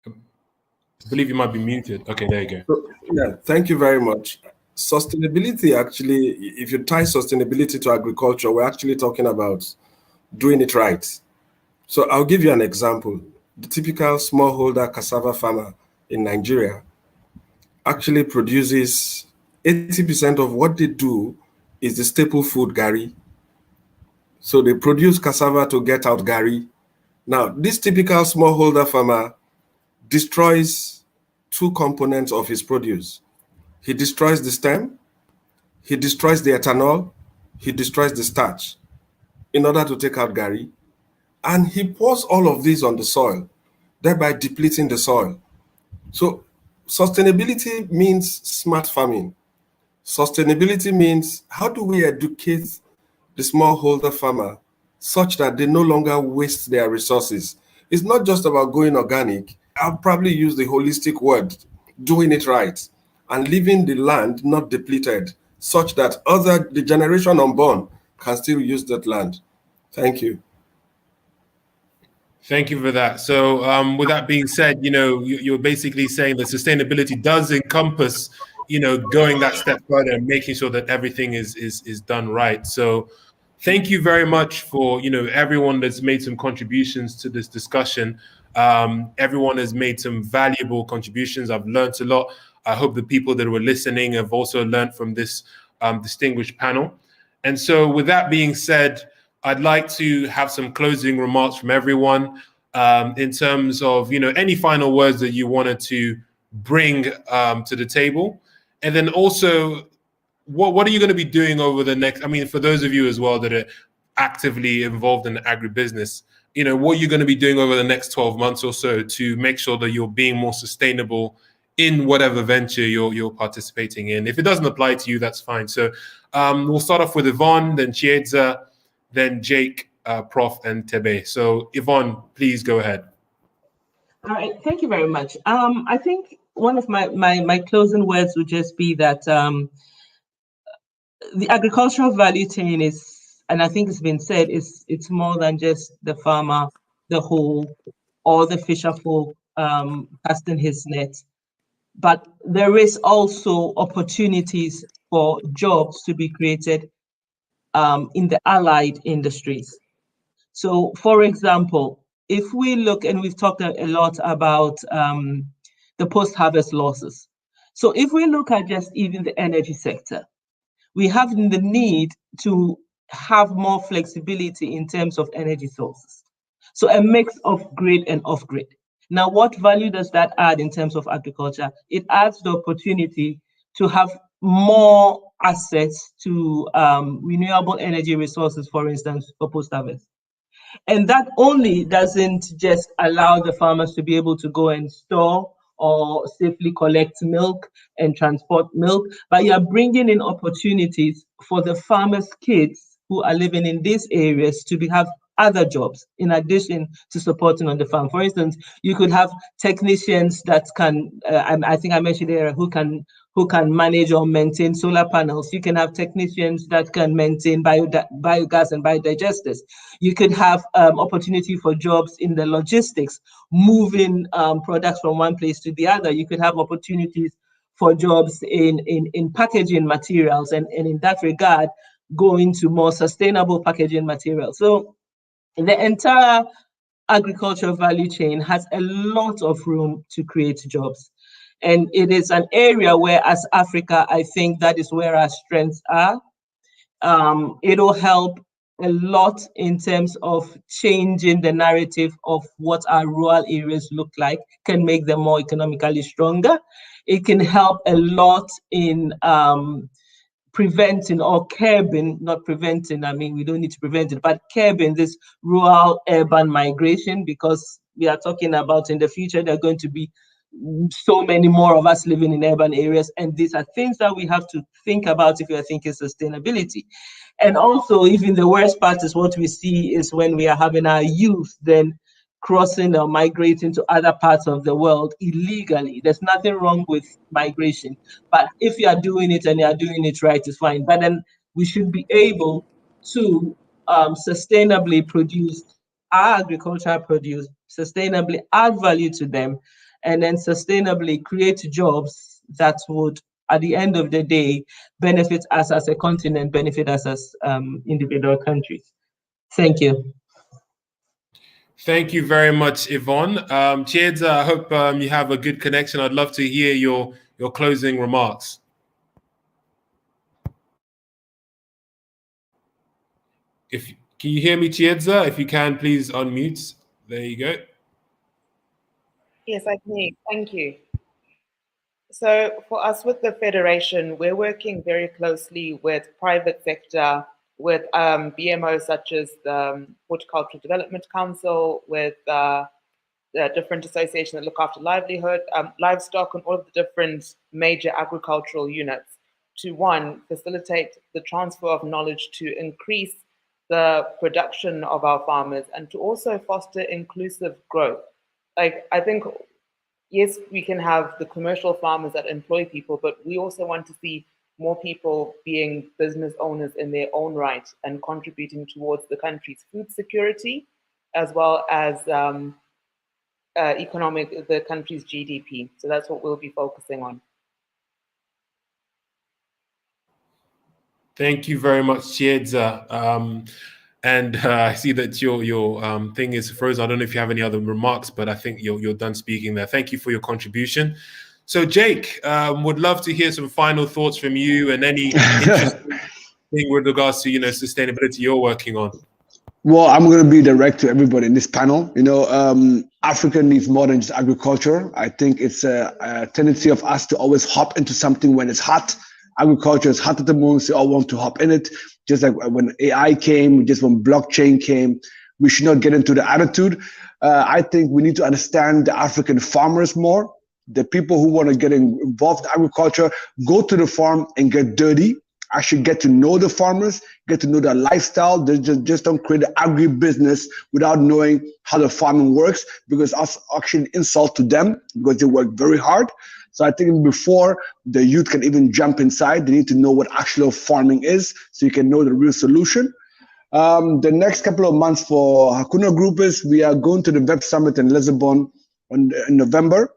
Speaker 1: I believe you might be muted. Okay, there you go.
Speaker 14: Yeah, thank you very much. Sustainability, actually, if you tie sustainability to agriculture, we're actually talking about doing it right. So I'll give you an example. the typical smallholder cassava farmer in Nigeria actually produces 80% of what they do is the staple food garri. So they produce cassava to get out garri. Now, this typical smallholder farmer destroys two components of his produce. He destroys the stem, he destroys the ethanol, he destroys the starch in order to take out garri. And he pours all of these on the soil, thereby depleting the soil. So sustainability means smart farming. Sustainability means how do we educate the smallholder farmer such that they no longer waste their resources. It's not just about going organic. I'll probably use the holistic word, doing it right, and leaving the land not depleted, such that the generation unborn can still use that land. Thank you.
Speaker 1: Thank you for that. So with that being said, you're basically saying that sustainability does encompass, going that step further and making sure that everything is done right. So thank you very much for, everyone that's made some contributions to this discussion. Everyone has made some valuable contributions. I've learned a lot. I hope the people that were listening have also learned from this distinguished panel. And so with that being said, I'd like to have some closing remarks from everyone in terms of, any final words that you wanted to bring to the table. And then also, what are you going to be doing over the next, for those of you as well that are actively involved in agribusiness, what are you going to be doing over the next 12 months or so to make sure that you're being more sustainable in whatever venture you're participating in? If it doesn't apply to you, that's fine. So we'll start off with Yvonne, then Chiedza, then Jake, Prof, and Tebe. So Yvonne, please go ahead.
Speaker 8: All right, thank you very much. I think one of my closing words would just be that the agricultural value chain is, and I think it's been said, it's more than just the farmer, the hoe, or the fisher folk casting his net. But there is also opportunities for jobs to be created in the allied industries. So, for example, if we look, and we've talked a lot about the post-harvest losses. So if we look at just even the energy sector, we have the need to have more flexibility in terms of energy sources. So a mix of grid and off-grid. Now, what value does that add in terms of agriculture? It adds the opportunity to have more access to renewable energy resources, for instance, for post-harvest. And that only doesn't just allow the farmers to be able to go and store or safely collect milk and transport milk, but you're bringing in opportunities for the farmers' kids who are living in these areas to have other jobs in addition to supporting on the farm. For instance, you could have technicians that can, I think I mentioned earlier, who can manage or maintain solar panels. You can have technicians that can maintain biogas and biodigesters. You could have opportunity for jobs in the logistics, moving products from one place to the other. You could have opportunities for jobs in packaging materials, and in that regard, go into more sustainable packaging materials. So the entire agricultural value chain has a lot of room to create jobs. And it is an area where, as Africa, I think that is where our strengths are. It'll help a lot in terms of changing the narrative of what our rural areas look like, can make them more economically stronger. It can help a lot in preventing or curbing, not preventing, we don't need to prevent it, but curbing this rural-urban migration, because we are talking about in the future, there are going to be so many more of us living in urban areas, and these are things that we have to think about if we are thinking sustainability. And also, even the worst part is what we see is when we are having our youth then crossing or migrating to other parts of the world illegally. There's nothing wrong with migration, but if you are doing it and you are doing it right, it's fine. But then we should be able to sustainably produce our agricultural produce, sustainably add value to them, and then sustainably create jobs that would, at the end of the day, benefit us as a continent, benefit us as individual countries. Thank you.
Speaker 1: Thank you very much, Yvonne. Chiedza, I hope you have a good connection. I'd love to hear your closing remarks. Can you hear me, Chiedza? If you can, please unmute. There you go.
Speaker 10: Yes, I can hear you. Thank you. So for us with the Federation, we're working very closely with private sector, with BMOs such as the Horticultural Development Council, with the different associations that look after livelihood, livestock, and all of the different major agricultural units to, one, facilitate the transfer of knowledge to increase the production of our farmers and to also foster inclusive growth. Like, I think, yes, we can have the commercial farmers that employ people, but we also want to see more people being business owners in their own right and contributing towards the country's food security, as well as the country's GDP. So that's what we'll be focusing on.
Speaker 1: Thank you very much, Chiedza. And I see that your thing is frozen. I don't know if you have any other remarks, but I think you're done speaking there. Thank you for your contribution. So Jake, would love to hear some final thoughts from you and any interesting thing with regards to sustainability you're working on.
Speaker 11: Well, I'm going to be direct to everybody in this panel. Africa needs more than just agriculture. I think it's a tendency of us to always hop into something when it's hot. Agriculture is hot at the moment, so all want to hop in it. Just like when AI came, just when blockchain came, we should not get into the attitude. I think we need to understand the African farmers more. The people who want to get involved in agriculture, go to the farm and get dirty. Actually get to know the farmers, get to know their lifestyle. They just don't create an agribusiness without knowing how the farming works, because that's actually an insult to them because they work very hard. So I think before the youth can even jump inside, they need to know what actual farming is so you can know the real solution. The next couple of months for Hakuna Group is we are going to the Web Summit in Lisbon in November.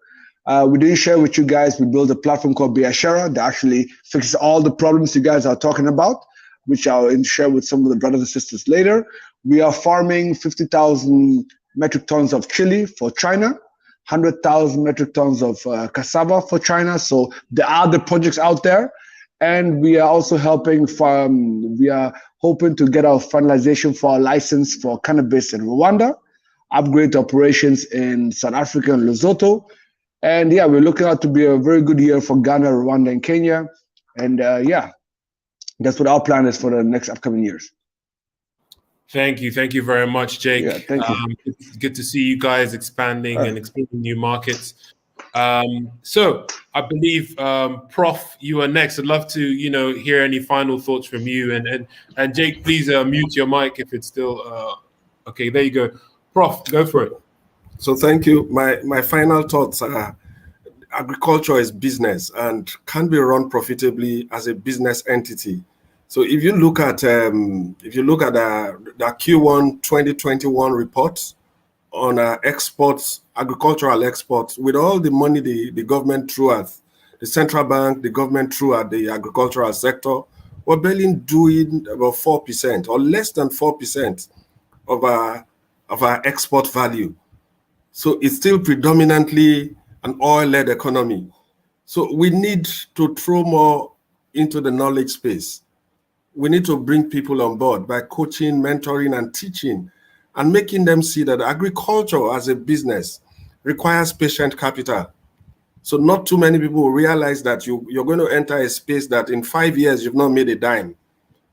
Speaker 11: We didn't share with you guys, we built a platform called Biashara that actually fixes all the problems you guys are talking about, which I'll share with some of the brothers and sisters later. We are farming 50,000 metric tons of chili for China, 100,000 metric tons of cassava for China. So there are the projects out there. And we are also helping we are hoping to get our finalization for our license for cannabis in Rwanda, upgrade operations in South Africa and Lesotho. And yeah, we're looking out to be a very good year for Ghana, Rwanda, and Kenya. And yeah, that's what our plan is for the next upcoming years.
Speaker 1: Thank you very much, Jake.
Speaker 11: Yeah, thank you.
Speaker 1: It's good to see you guys expanding and exploring new markets. So I believe, Prof, you are next. I'd love to, hear any final thoughts from you. And Jake, please mute your mic if it's still okay. There you go, Prof. Go for it.
Speaker 14: So thank you. My final thoughts are agriculture is business and can be run profitably as a business entity. So if you look at the Q1 2021 report on exports, agricultural exports, with all the money the government threw at the central bank, the government threw at the agricultural sector, we're barely doing about 4% or less than 4% of our export value. So it's still predominantly an oil-led economy. So we need to throw more into the knowledge space. We need to bring people on board by coaching, mentoring, and teaching, and making them see that agriculture as a business requires patient capital. So not too many people will realize that you're going to enter a space that in 5 years you've not made a dime.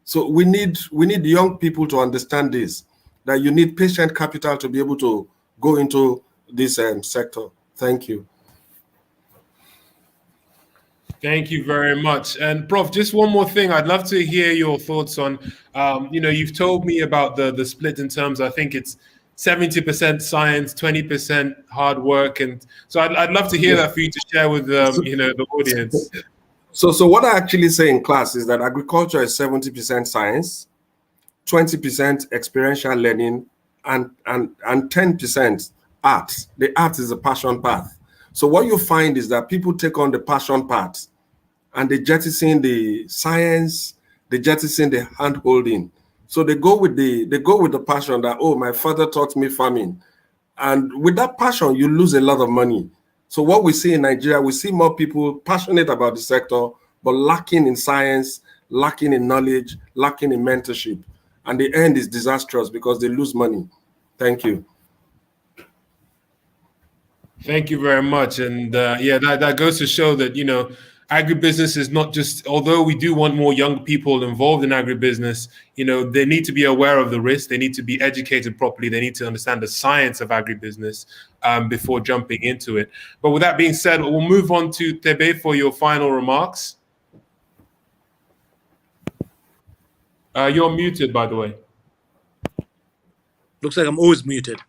Speaker 14: So we need young people to understand this, that you need patient capital to be able to go into this sector. Thank you.
Speaker 1: Thank you very much. And Prof, just one more thing. I'd love to hear your thoughts on, you've told me about the split in terms, I think it's 70% science, 20% hard work. And so I'd love to hear that for you to share with, the audience.
Speaker 14: So what I actually say in class is that agriculture is 70% science, 20% experiential learning, and 10% art. The art is a passion path. So what you find is that people take on the passion part and they jettison the science, they jettison the hand holding. So they go with the passion that, oh, my father taught me farming. And with that passion, you lose a lot of money. So what we see in Nigeria, we see more people passionate about the sector, but lacking in science, lacking in knowledge, lacking in mentorship. And the end is disastrous because they lose money. Thank you.
Speaker 1: Thank you very much. And yeah, that goes to show that, you know, agribusiness is not just, although we do want more young people involved in agribusiness, you know, they need to be aware of the risk. They need to be educated properly. They need to understand the science of agribusiness before jumping into it. But with that being said, we'll move on to Tebe for your final remarks. You're muted, by the way.
Speaker 12: Looks like I'm always muted.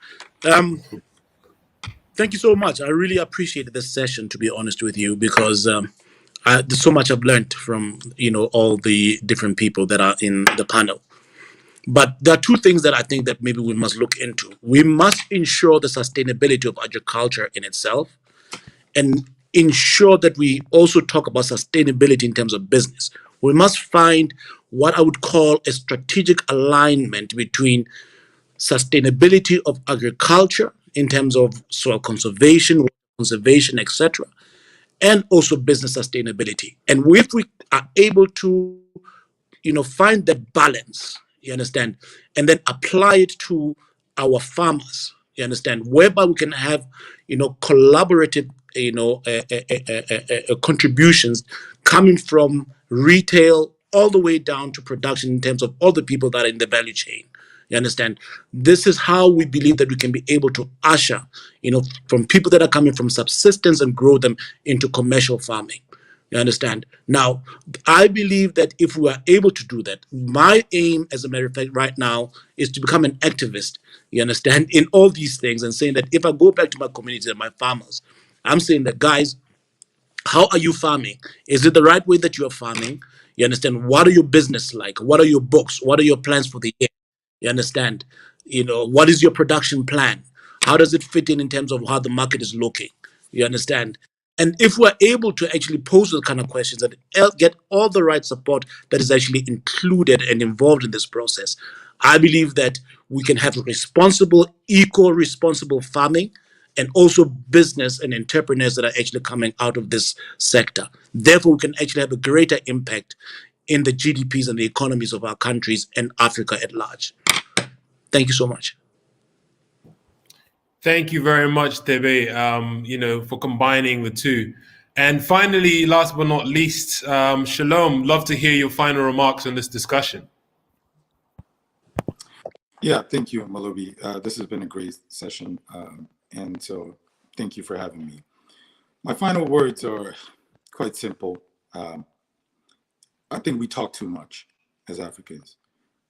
Speaker 12: Thank you so much. I really appreciated this session, to be honest with you, because there's so much I've learned from, you know, all the different people that are in the panel. But there are two things that I think that maybe we must look into. We must ensure the sustainability of agriculture in itself, and ensure that we also talk about sustainability in terms of business. We must find what I would call a strategic alignment between sustainability of agriculture in terms of soil conservation, etc., and also business sustainability. And if we are able to, you know, find the balance, you understand, and then apply it to our farmers, you understand, whereby we can have, you know, collaborative, you know, contributions coming from retail all the way down to production in terms of all the people that are in the value chain. You understand? This is how we believe that we can be able to usher, you know, from people that are coming from subsistence and grow them into commercial farming. You understand? Now, I believe that if we are able to do that, my aim, as a matter of fact, right now, is to become an activist, you understand, in all these things, and saying that if I go back to my community and my farmers, I'm saying that, guys, how are you farming? Is it the right way that you are farming? You understand? What are your business like? What are your books? What are your plans for the year? You understand? You know, what is your production plan? How does it fit in terms of how the market is looking? You understand? And if we're able to actually pose those kind of questions and get all the right support that is actually included and involved in this process, I believe that we can have responsible, eco-responsible farming, and also business and entrepreneurs that are actually coming out of this sector. Therefore, we can actually have a greater impact in the GDPs and the economies of our countries and Africa at large. Thank you so much.
Speaker 1: Thank you very much, Tebe, you know, for combining the two. And finally, last but not least, Shalom, love to hear your final remarks on this discussion.
Speaker 9: Yeah, thank you, Malobi. This has been a great session. And so thank you for having me. My final words are quite simple. I think we talk too much as Africans.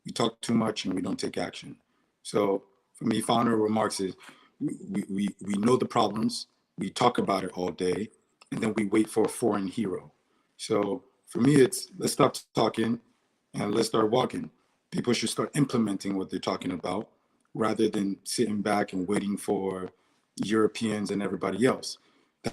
Speaker 9: We talk too much and we don't take action. So for me, final remarks is we know the problems, we talk about it all day, and then we wait for a foreign hero. So for me, it's let's stop talking and let's start walking. People should start implementing what they're talking about rather than sitting back and waiting for Europeans and everybody else.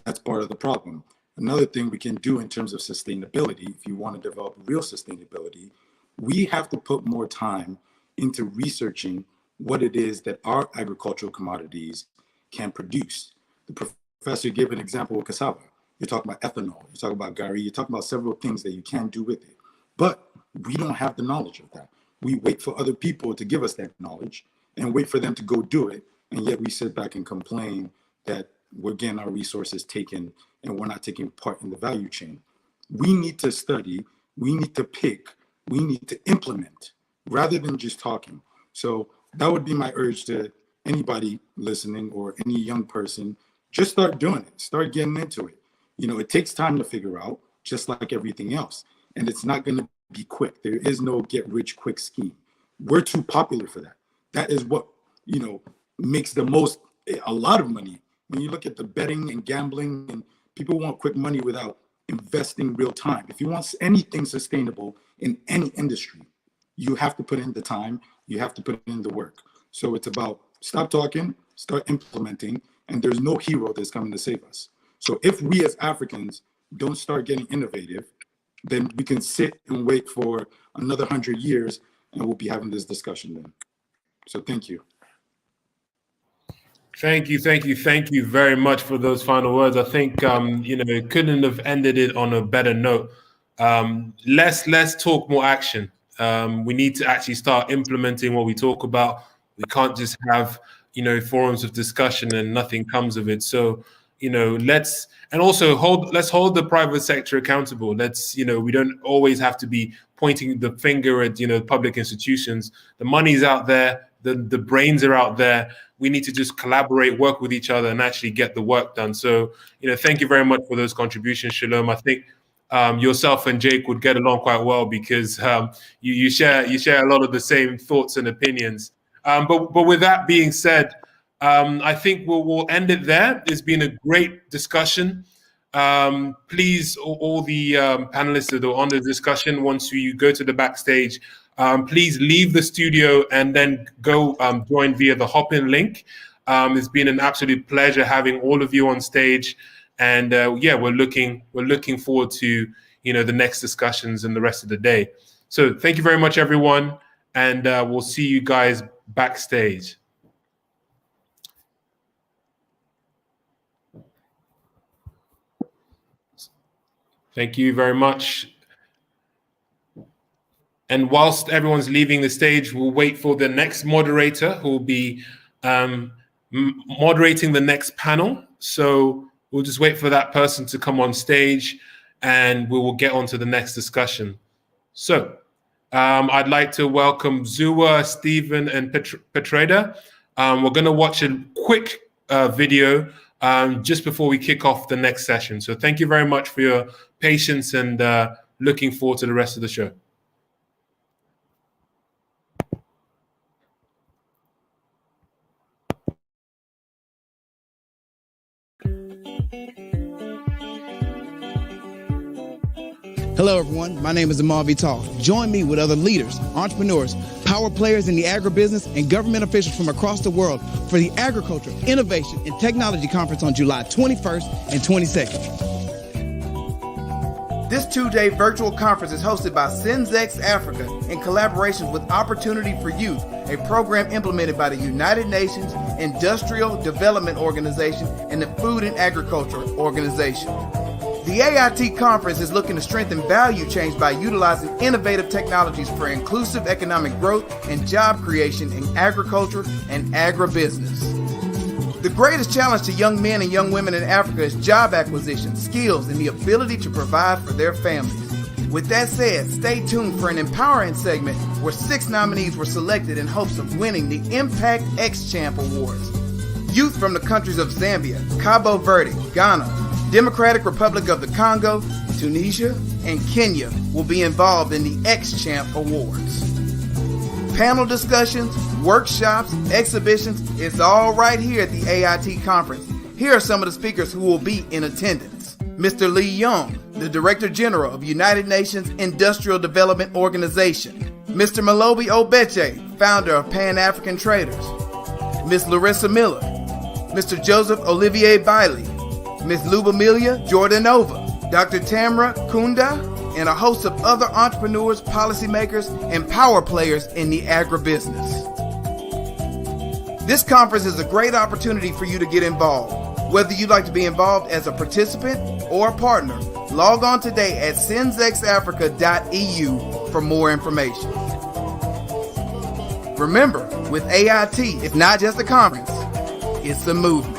Speaker 9: That's part of the problem. Another thing we can do in terms of sustainability, if you want to develop real sustainability, we have to put more time into researching what it is that our agricultural commodities can produce. The professor gave an example of cassava. You're talking about ethanol, you're talking about gari, you're talking about several things that you can do with it. But we don't have the knowledge of that. We wait for other people to give us that knowledge and wait for them to go do it. And yet we sit back and complain that we're getting our resources taken and we're not taking part in the value chain. We need to study, we need to pick, we need to implement rather than just talking. So that would be my urge to anybody listening or any young person, just start doing it, start getting into it. You know, it takes time to figure out, just like everything else. And it's not going to be quick. There is no get rich quick scheme. We're too popular for that. That is what, you know, makes a lot of money. When you look at the betting and gambling, and people want quick money without investing real time. If you want anything sustainable in any industry, you have to put in the time, you have to put in the work. So it's about stop talking, start implementing, and there's no hero that's coming to save us. So if we as Africans don't start getting innovative, then we can sit and wait for another 100 years and we'll be having this discussion then. So thank you.
Speaker 1: Thank you very much for those final words. I think it couldn't have ended it on a better note. Less talk, more action. We need to actually start implementing what we talk about. We can't just have forums of discussion and nothing comes of it. So let's hold the private sector accountable. We don't always have to be pointing the finger at public institutions. The money's out there, the brains are out there. We need to just collaborate, work with each other, and actually get the work done. So thank you very much for those contributions, Shalom. I think yourself and Jake would get along quite well because you share a lot of the same thoughts and opinions. But with that being said, I think we'll end it there. It's been a great discussion. Please, all the panelists that are on the discussion, once you go to the backstage, please leave the studio and then go join via the Hopin link. It's been an absolute pleasure having all of you on stage, and we're looking forward to the next discussions and the rest of the day. So thank you very much, everyone, and we'll see you guys backstage. Thank you very much. And whilst everyone's leaving the stage, we'll wait for the next moderator who will be moderating the next panel. So we'll just wait for that person to come on stage and we will get on to the next discussion. So I'd like to welcome Zua, Stephen, and Petreda. We're going to watch a quick video just before we kick off the next session. So thank you very much for your patience and looking forward to the rest of the show.
Speaker 15: Hello, everyone. My name is Amal Vital. Join me with other leaders, entrepreneurs, power players in the agribusiness, and government officials from across the world for the Agriculture, Innovation, and Technology Conference on July 21st and 22nd. This two-day virtual conference is hosted by Senzex Africa in collaboration with Opportunity for Youth, a program implemented by the United Nations Industrial Development Organization and the Food and Agriculture Organization. The AIT conference is looking to strengthen value chains by utilizing innovative technologies for inclusive economic growth and job creation in agriculture and agribusiness. The greatest challenge to young men and young women in Africa is job acquisition, skills, and the ability to provide for their families. With that said, stay tuned for an empowering segment where 6 nominees were selected in hopes of winning the Impact X Champ Awards. Youth from the countries of Zambia, Cabo Verde, Ghana, Democratic Republic of the Congo, Tunisia, and Kenya will be involved in the X Champ Awards. Panel discussions, workshops, exhibitions, it's all right here at the AIT conference. Here are some of the speakers who will be in attendance. Mr. Lee Young, the Director General of United Nations Industrial Development Organization. Mr. Malobi Obeche, founder of Pan-African Traders. Ms. Larissa Miller. Mr. Joseph Olivier Bailey. Ms. Lubamilia Jordanova, Dr. Tamra Kunda, and a host of other entrepreneurs, policymakers, and power players in the agribusiness. This conference is a great opportunity for you to get involved. Whether you'd like to be involved as a participant or a partner, log on today at senzexafrica.eu for more information. Remember, with AIT, it's not just a conference, it's a movement.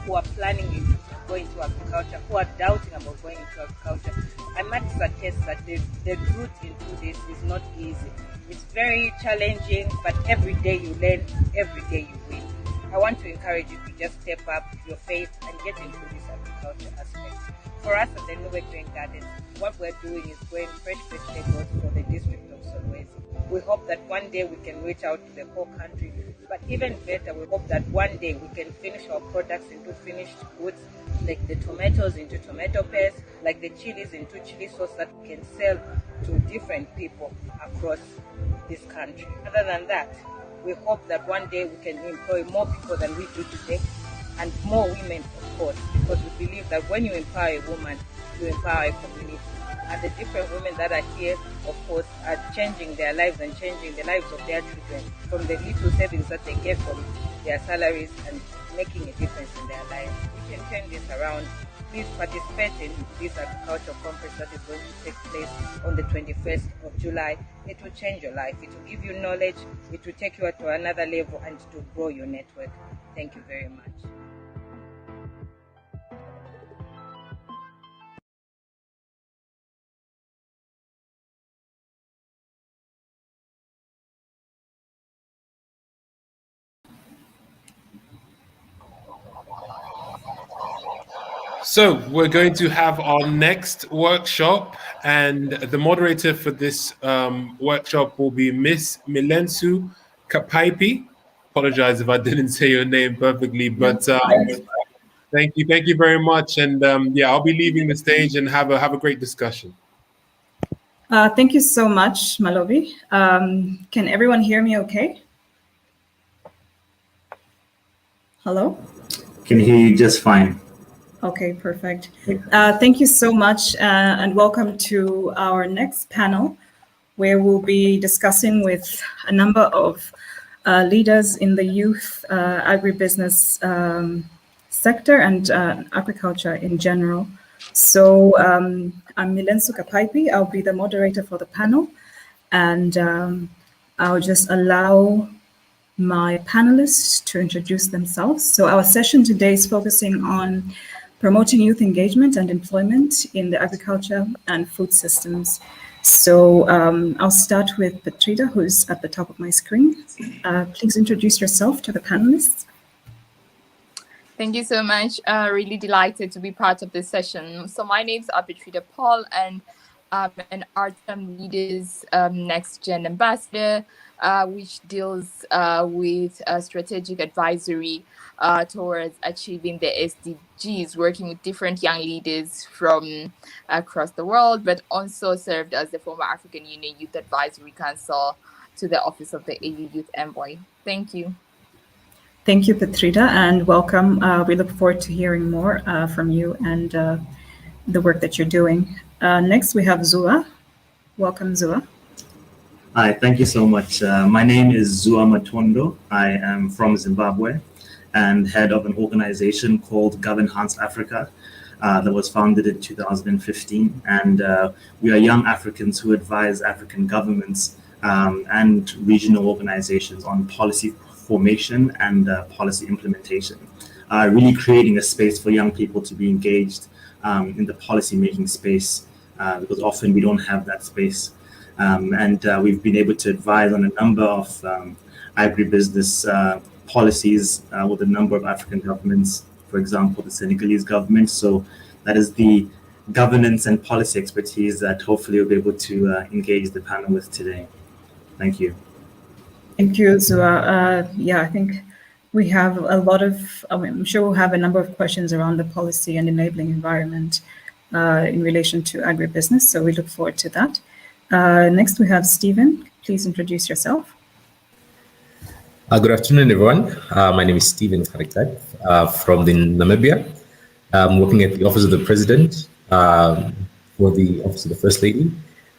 Speaker 8: Who are planning it
Speaker 16: go into agriculture, who are doubting about going into agriculture, I might suggest that the route into this is not easy. It's very challenging, but every day you learn, every day you win. I want to encourage you to just step up your faith and get into this agriculture aspect. For us at the Nuwe Green Gardens, what we're doing is growing fresh vegetables for the district of Solwezi. We hope that one day we can reach out to the whole country, but even better, we hope that one day we can finish our products into finished goods, like the tomatoes into tomato paste, like the chilies into chili sauce that we can sell to different people across this country. Other than that, we hope that one day we can employ more people than we do today, and more women, of course, because we believe that when you empower a woman, you empower a community. And the different women that are here, of course, are changing their lives and changing the lives of their children from the little savings that they get from their salaries and making a difference in their lives. We can turn this around. Please participate in this agricultural conference that is going to take place on the 21st of July. It will change your life. It will give you knowledge. It will take you to another level and to grow your network. Thank you very much.
Speaker 1: So we're going to have our next workshop, and the moderator for this workshop will be Miss Milensu Kapaipi. Apologize if I didn't say your name perfectly, but thank you very much. And yeah, I'll be leaving the stage and have a great discussion.
Speaker 17: Thank you so much, Malobi. Can everyone hear me okay? Hello?
Speaker 18: Can hear you just fine.
Speaker 17: Okay, perfect. Thank you so much, and welcome to our next panel, where we'll be discussing with a number of leaders in the youth agribusiness sector and agriculture in general. So I'm Milensu Kapaipi. I'll be the moderator for the panel, and I'll just allow my panelists to introduce themselves. So our session today is focusing on promoting youth engagement and employment in the agriculture and food systems. So I'll start with Petrita, who's at the top of my screen. Please introduce yourself to the panelists.
Speaker 19: Thank you so much. Really delighted to be part of this session. So my name's Petrita Paul, and I'm an Artem Leaders Next Gen Ambassador, which deals with strategic advisory towards achieving the SDGs, working with different young leaders from across the world, but also served as the former African Union Youth Advisory Council to the Office of the AU Youth Envoy. Thank you.
Speaker 17: Thank you, Petrita, and welcome. We look forward to hearing more from you and the work that you're doing. Next, we have Zua. Welcome, Zua.
Speaker 18: Hi, thank you so much. My name is Zua Matondo. I am from Zimbabwe and head of an organization called GovEnhance Africa that was founded in 2015. And we are young Africans who advise African governments and regional organizations on policy formation and policy implementation, really creating a space for young people to be engaged in the policy making space, because often we don't have that space. And we've been able to advise on a number of agribusiness policies with a number of African governments, for example, the Senegalese government. So that is the governance and policy expertise that hopefully we'll be able to engage the panel with today. Thank you.
Speaker 17: Thank you, Zua. Yeah, I think we have a lot of, I'm sure we'll have a number of questions around the policy and enabling environment in relation to agribusiness. So we look forward to that. Next, we have Stephen. Please introduce yourself.
Speaker 20: Good afternoon, everyone. My name is Stephen Karikat from Namibia. I'm working at the Office of the President for the Office of the First Lady,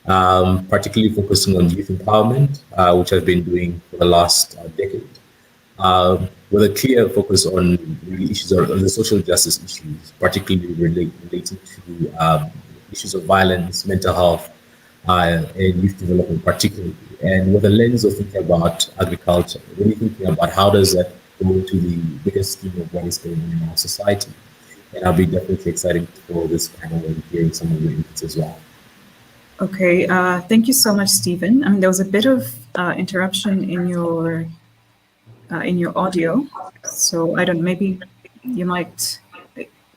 Speaker 20: particularly focusing on youth empowerment, which I've been doing for the last decade, with a clear focus on really issues on the social justice issues, particularly related to issues of violence, mental health, and youth development particularly, and with a lens of thinking about agriculture, really thinking about how does that go into the bigger scheme of what is going on in our society. And I'll be definitely excited for this panel and hearing some of your inputs as well.
Speaker 17: Okay, thank you so much, Stephen. There was a bit of interruption in your audio, so I don't. Maybe you might.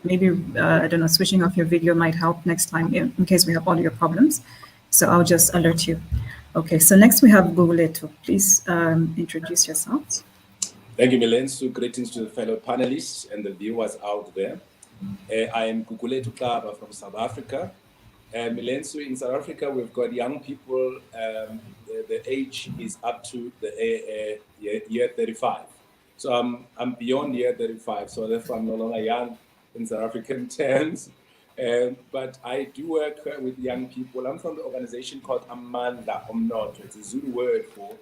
Speaker 17: Maybe I don't know. Switching off your video might help next time in case we have audio problems. So I'll just alert you. Okay. So next we have Gugulethu. Please introduce yourself.
Speaker 21: Thank you, Milensu. Greetings to the fellow panelists and the viewers out there. I am Gugulethu Kaba from South Africa. Milensu, in South Africa, we've got young people. The age is up to the year 35. So I'm beyond year 35, so therefore I'm no longer young in South African terms. But I do work with young people. I'm from the organization called Amandla Omnotho. It's a Zulu word for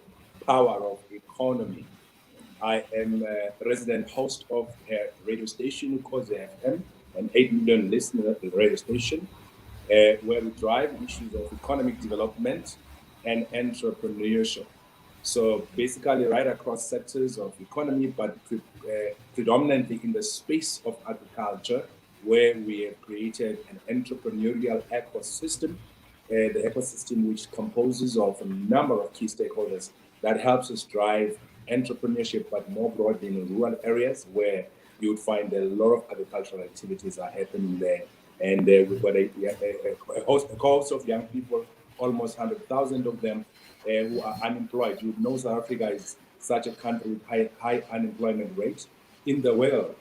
Speaker 21: power of economy. I am a resident host of a radio station called ZFM, an 8 million listener radio station, where we drive issues of economic development and entrepreneurship. So basically right across sectors of economy, but predominantly in the space of agriculture, where we have created an entrepreneurial ecosystem, the ecosystem which composes of a number of key stakeholders that helps us drive entrepreneurship, but more broadly in rural areas where you would find a lot of agricultural activities are happening there. And we've got a cohort of young people, almost 100,000 of them, who are unemployed. You know, South Africa is such a country with high unemployment rate in the world.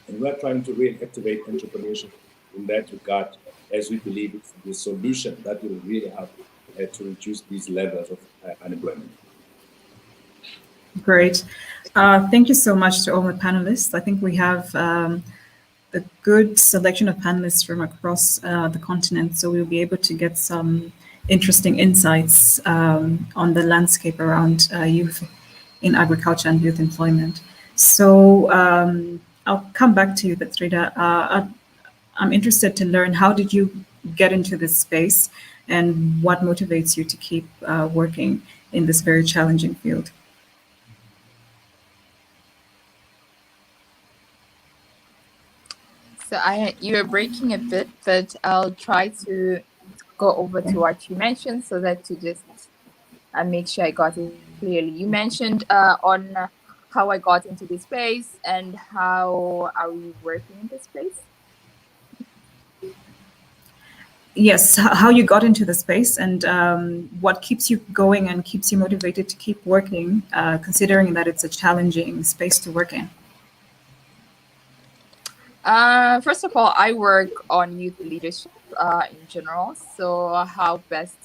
Speaker 21: And we're trying to reactivate entrepreneurship in that regard, as we believe it's the solution that will really help to reduce these levels of unemployment.
Speaker 17: Great. Thank you so much to all the panelists. I think we have a good selection of panelists from across the continent, so we'll be able to get some interesting insights on the landscape around youth in agriculture and youth employment. So I'll come back to you, Betfrida. I'm interested to learn, how did you get into this space and what motivates you to keep working in this very challenging field?
Speaker 19: So you are breaking a bit, but I'll try to go over to what you mentioned so that to just make sure I got it clearly. You mentioned on how I got into this space and how are we working in this space?
Speaker 17: Yes, how you got into the space and what keeps you going and keeps you motivated to keep working, considering that it's a challenging space to work in.
Speaker 19: First of all, I work on youth leadership in general. So how best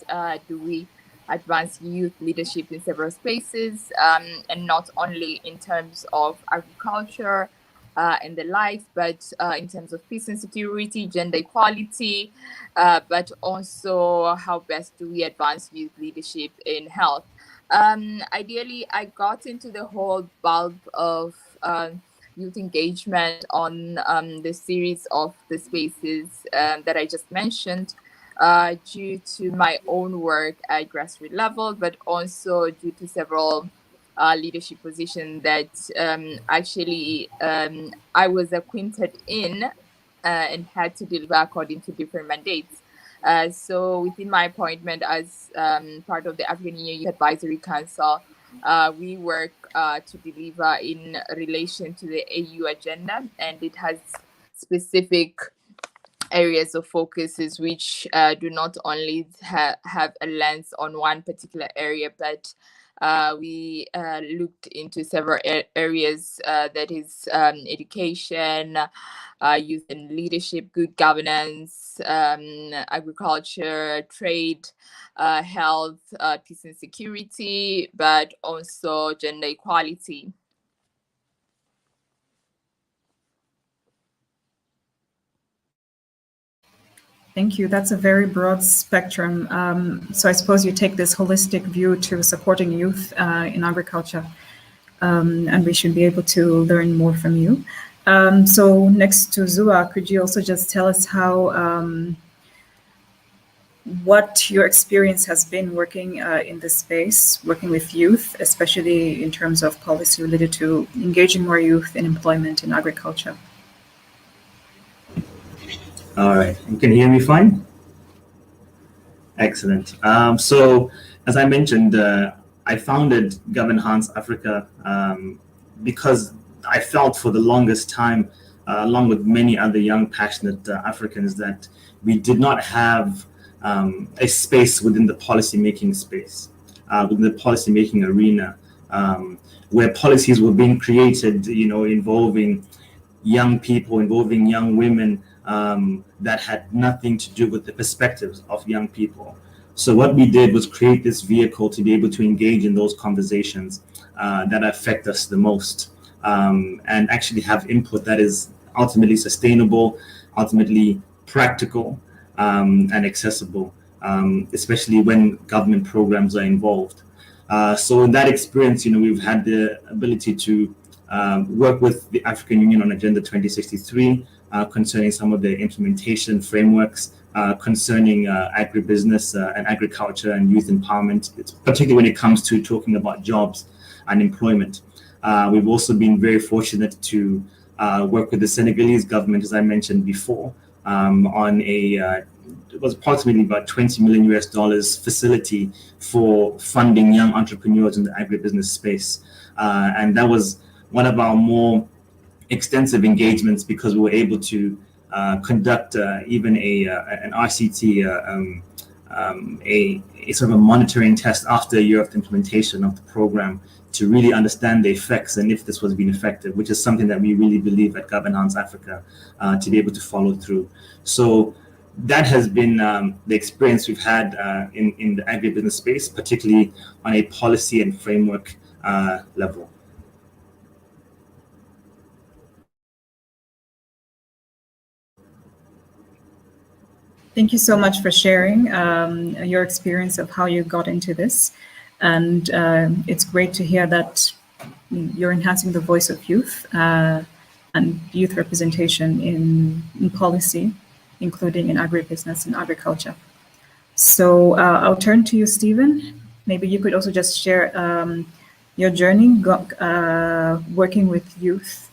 Speaker 19: do we advance youth leadership in several spaces, and not only in terms of agriculture and the likes, but in terms of peace and security, gender equality, but also how best do we advance youth leadership in health. Ideally, I got into the whole bulb of youth engagement on the series of the spaces that I just mentioned due to my own work at grassroots level, but also due to several leadership positions that actually I was acquainted in and had to deliver according to different mandates. So within my appointment as part of the African Union Youth Advisory Council, we work to deliver in relation to the AU agenda, and it has specific areas of focuses which do not only have a lens on one particular area, but we looked into several areas, that is education, youth and leadership, good governance, agriculture, trade, health, peace and security, but also gender equality.
Speaker 17: Thank you. That's a very broad spectrum. So I suppose you take this holistic view to supporting youth in agriculture, and we should be able to learn more from you. So next to Zua, could you also just tell us how, what your experience has been working in this space, working with youth, especially in terms of policy related to engaging more youth in employment in agriculture?
Speaker 18: All right, you can hear me fine? Excellent. So, as I mentioned, I founded GovEnhance Africa because I felt for the longest time, along with many other young, passionate Africans, that we did not have a space within the policy-making space, within the policy-making arena, where policies were being created, involving young people, involving young women, that had nothing to do with the perspectives of young people. So what we did was create this vehicle to be able to engage in those conversations that affect us the most, and actually have input that is ultimately sustainable, ultimately practical, and accessible, especially when government programs are involved. So in that experience, we've had the ability to work with the African Union on Agenda 2063 concerning some of the implementation frameworks concerning agribusiness and agriculture and youth empowerment, particularly when it comes to talking about jobs and employment. We've also been very fortunate to work with the Senegalese government, as I mentioned before, on it was approximately about $20 million facility for funding young entrepreneurs in the agribusiness space. And that was one of our more extensive engagements because we were able to conduct even an RCT, a sort of a monitoring test after a year of implementation of the program to really understand the effects and if this was being effective, which is something that we really believe at GovEnhance Africa to be able to follow through. So that has been the experience we've had in the agribusiness space, particularly on a policy and framework level.
Speaker 17: Thank you so much for sharing your experience of how you got into this. And it's great to hear that you're enhancing the voice of youth and youth representation in policy, including in agribusiness and agriculture. So I'll turn to you, Stephen. Maybe you could also just share your journey working with youth.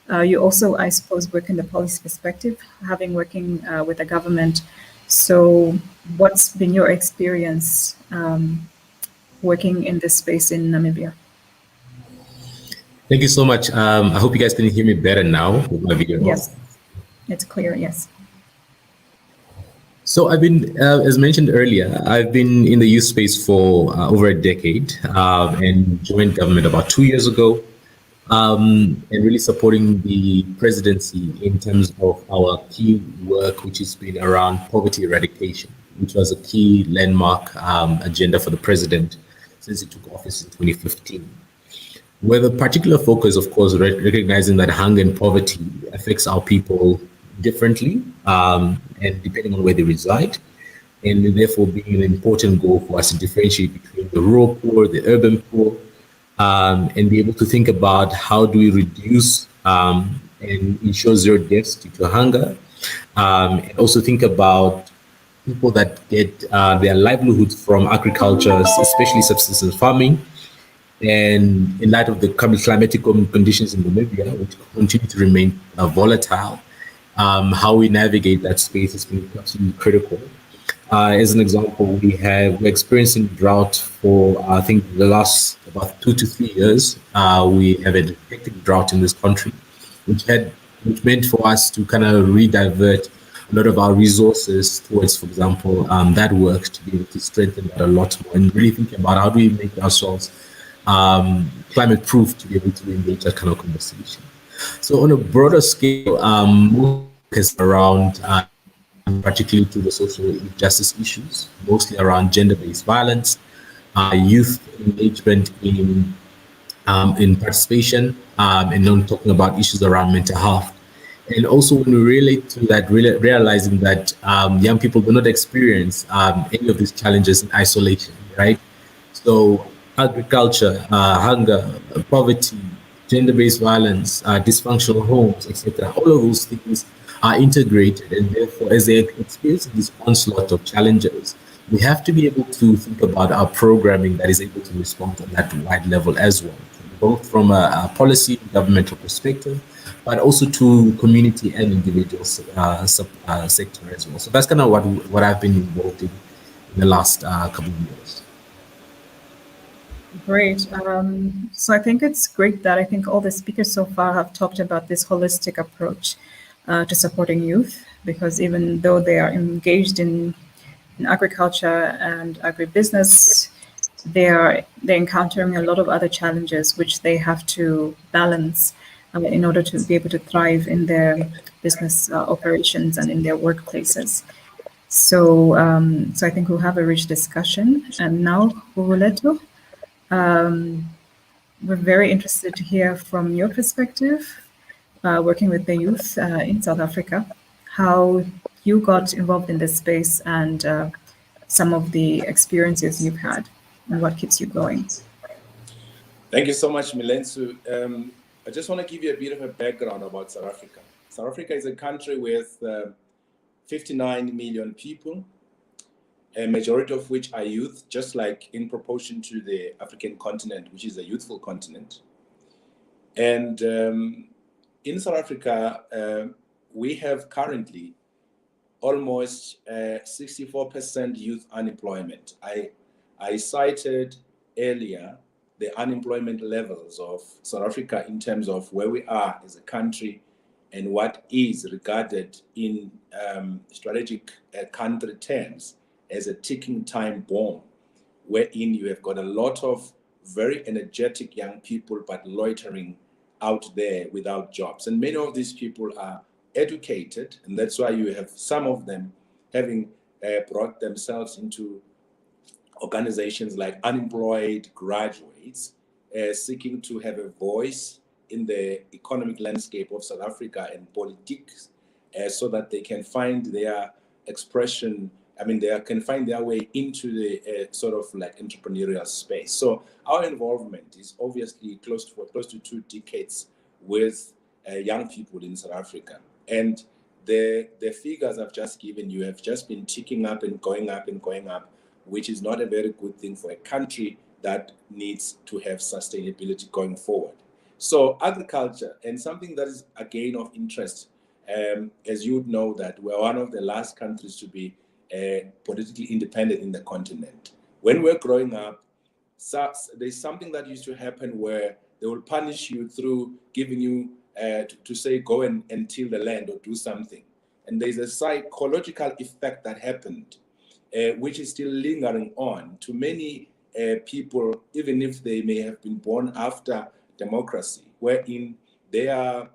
Speaker 17: You also, I suppose, work in the policy perspective, having working with the government. So what's been your experience working in this space in Namibia?
Speaker 20: Thank you so much. I hope you guys can hear me better now with my video.
Speaker 17: Yes, it's clear, yes.
Speaker 20: So I've been, as mentioned earlier, I've been in the youth space for over a decade and joined government about 2 years ago. And really supporting the presidency in terms of our key work, which has been around poverty eradication, which was a key landmark agenda for the president since he took office in 2015. With a particular focus, of course, recognizing that hunger and poverty affects our people differently and depending on where they reside, and therefore being an important goal for us to differentiate between the rural poor, the urban poor, and be able to think about how do we reduce and ensure zero deaths due to hunger, and also think about people that get their livelihoods from agriculture, especially subsistence farming. And in light of the climatic conditions in Namibia, which continue to remain volatile, how we navigate that space has been absolutely critical. As an example, we're experiencing drought for, I think, the last about 2 to 3 years. We have a hectic drought in this country, which meant for us to kind of redivert a lot of our resources towards, for example, that work to be able to strengthen that a lot more and really think about how do we make ourselves climate proof to be able to engage that kind of conversation. So on a broader scale, more is around particularly to the social justice issues, mostly around gender-based violence, youth engagement in participation, and then talking about issues around mental health. And also when we relate to that, realizing that young people do not experience any of these challenges in isolation, right? So agriculture, hunger, poverty, gender-based violence, dysfunctional homes, etc. All of those things are integrated, and therefore, as they experience this onslaught of challenges, we have to be able to think about our programming that is able to respond on that wide level as well, both from a policy governmental perspective, but also to community and individual sector as well. So that's kind of what I've been involved in the last couple of years.
Speaker 17: Great. So I think it's great that I think all the speakers so far have talked about this holistic approach to supporting youth, because even though they are engaged in agriculture and agribusiness, they're encountering a lot of other challenges which they have to balance in order to be able to thrive in their business operations and in their workplaces. So, so I think we'll have a rich discussion. And now, Gugulethu, we're very interested to hear from your perspective, working with the youth in South Africa, how you got involved in this space and some of the experiences you've had and what keeps you going.
Speaker 21: Thank you so much, Milensu. I just want to give you a bit of a background about South Africa. South Africa is a country with 59 million people, a majority of which are youth, just like in proportion to the African continent, which is a youthful continent. And in South Africa, we have currently almost 64% youth unemployment. I cited earlier the unemployment levels of South Africa in terms of where we are as a country and what is regarded in strategic country terms as a ticking time bomb, wherein you have got a lot of very energetic young people but loitering out there without jobs. And many of these people are educated, and that's why you have some of them having brought themselves into organizations like Unemployed Graduates, seeking to have a voice in the economic landscape of South Africa and politics, so that they can find their expression. I mean, they can find their way into the sort of like entrepreneurial space. So our involvement is obviously close to 2 decades with young people in South Africa. And the figures I've just given you have just been ticking up and going up and going up, which is not a very good thing for a country that needs to have sustainability going forward. So agriculture, and something that is again of interest, as you would know that we're one of the last countries to be politically independent in the continent. When we're growing up, there's something that used to happen where they will punish you through giving you to say, go and till the land or do something. And there's a psychological effect that happened, which is still lingering on to many people, even if they may have been born after democracy, wherein their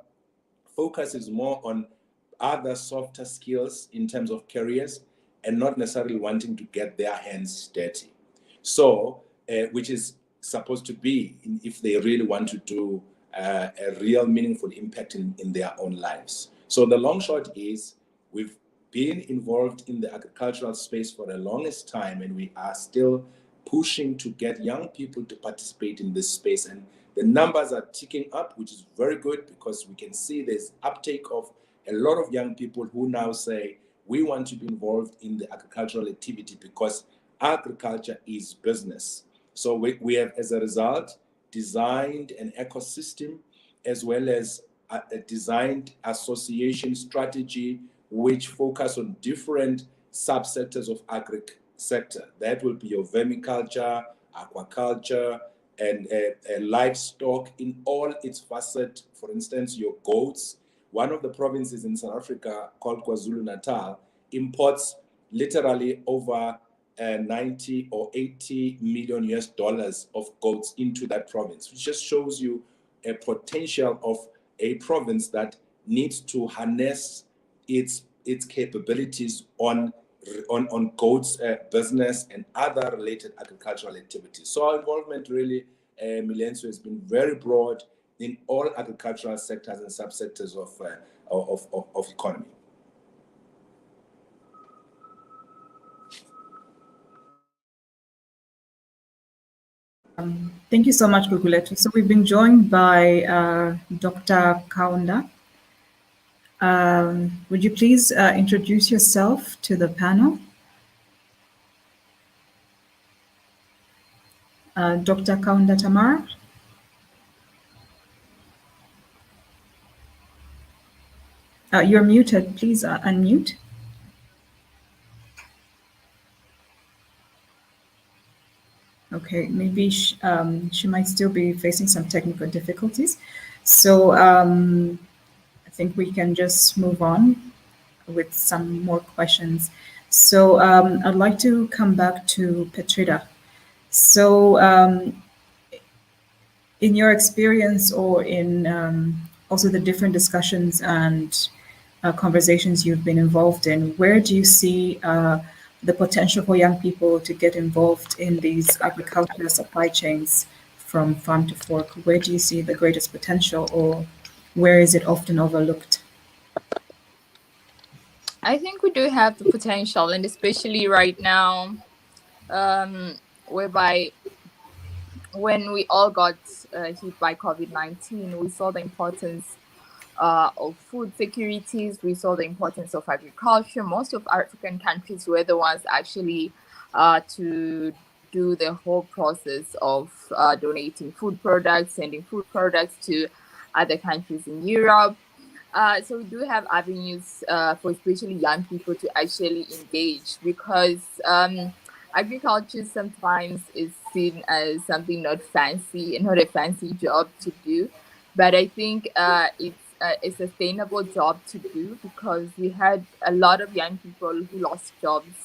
Speaker 21: focus is more on other softer skills in terms of careers and not necessarily wanting to get their hands dirty. So, which is supposed to be if they really want to do a real meaningful impact in their own lives. So the long short is we've been involved in the agricultural space for the longest time, and we are still pushing to get young people to participate in this space. And the numbers are ticking up, which is very good because we can see there's uptake of a lot of young people who now say, we want to be involved in the agricultural activity because agriculture is business. So we have, as a result, designed an ecosystem as well as a designed association strategy which focus on different subsectors of agri sector. That will be your vermiculture, aquaculture, and livestock in all its facets. For instance, your goats. One of the provinces in South Africa called KwaZulu-Natal imports literally over 90 or 80 million US dollars of goats into that province, which just shows you a potential of a province that needs to harness its capabilities on goats business and other related agricultural activities. So our involvement really, Milensu, has been very broad in all agricultural sectors and subsectors of economy.
Speaker 17: Thank you so much, Gugulethu. So we've been joined by Dr. Kaunda. Would you please introduce yourself to the panel? Dr. Kaunda Tamara. You're muted. Please unmute. Okay, maybe she might still be facing some technical difficulties. So I think we can just move on with some more questions. So I'd like to come back to Petrita. So in your experience, or in also the different discussions and conversations you've been involved in, where do you see the potential for young people to get involved in these agricultural supply chains from farm to fork? Where do you see the greatest potential, or where is it often overlooked?
Speaker 19: I think we do have the potential, and especially right now, whereby when we all got hit by COVID-19, we saw the importance of food securities. We saw the importance of agriculture. Most of African countries were the ones actually to do the whole process of donating food products, sending food products to other countries in Europe. So we do have avenues for especially young people to actually engage, because agriculture sometimes is seen as something not fancy and not a fancy job to do. But I think it's a sustainable job to do, because we had a lot of young people who lost jobs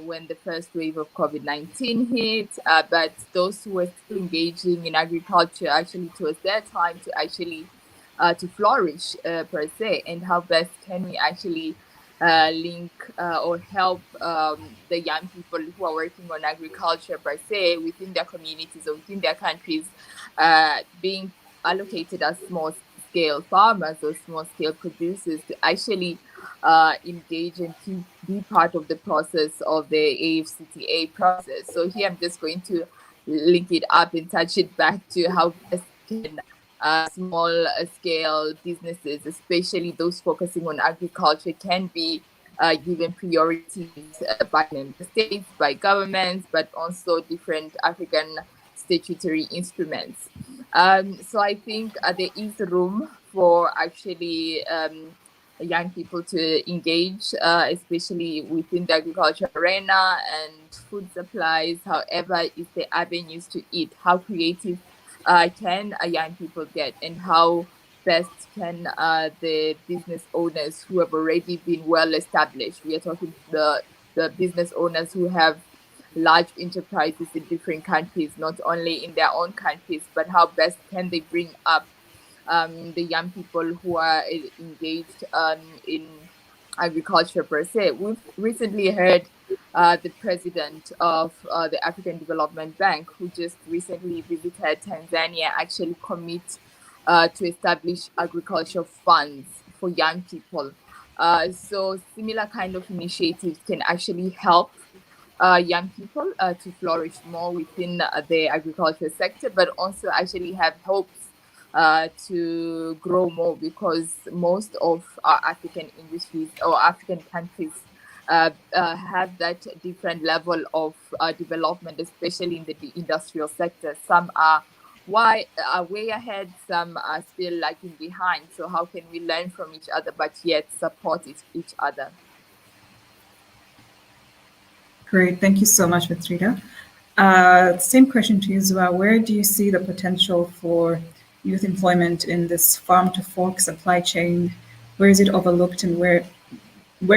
Speaker 19: when the first wave of COVID-19 hit, but those who were still engaging in agriculture, actually it was their time to actually to flourish per se. And how best can we actually link or help the young people who are working on agriculture per se within their communities or within their countries, being allocated as small scale farmers or small scale producers, to actually engage and to be part of the process of the AFCTA process. So here I'm just going to link it up and touch it back to how best can small scale businesses, especially those focusing on agriculture, can be given priorities by member states, by governments, but also different African statutory instruments. So I think there is room for actually young people to engage, especially within the agriculture arena and food supplies. However, is the avenues to it? How creative can young people get, and how best can the business owners who have already been well established, we are talking the business owners who have large enterprises in different countries, not only in their own countries, but how best can they bring up the young people who are engaged in agriculture per se. We've recently heard the president of the African Development Bank, who just recently visited Tanzania, actually commit to establish agriculture funds for young people. So similar kind of initiatives can actually help young people to flourish more within the agriculture sector, but also actually have hopes to grow more, because most of our African industries or African countries have that different level of development, especially in the industrial sector. Some are way ahead, some are still lagging behind. So how can we learn from each other, but yet support each other?
Speaker 17: Great, thank you so much, Petrita. Same question to you, Zua. Where do you see the potential for youth employment in this farm-to-fork supply chain? Where is it overlooked, and where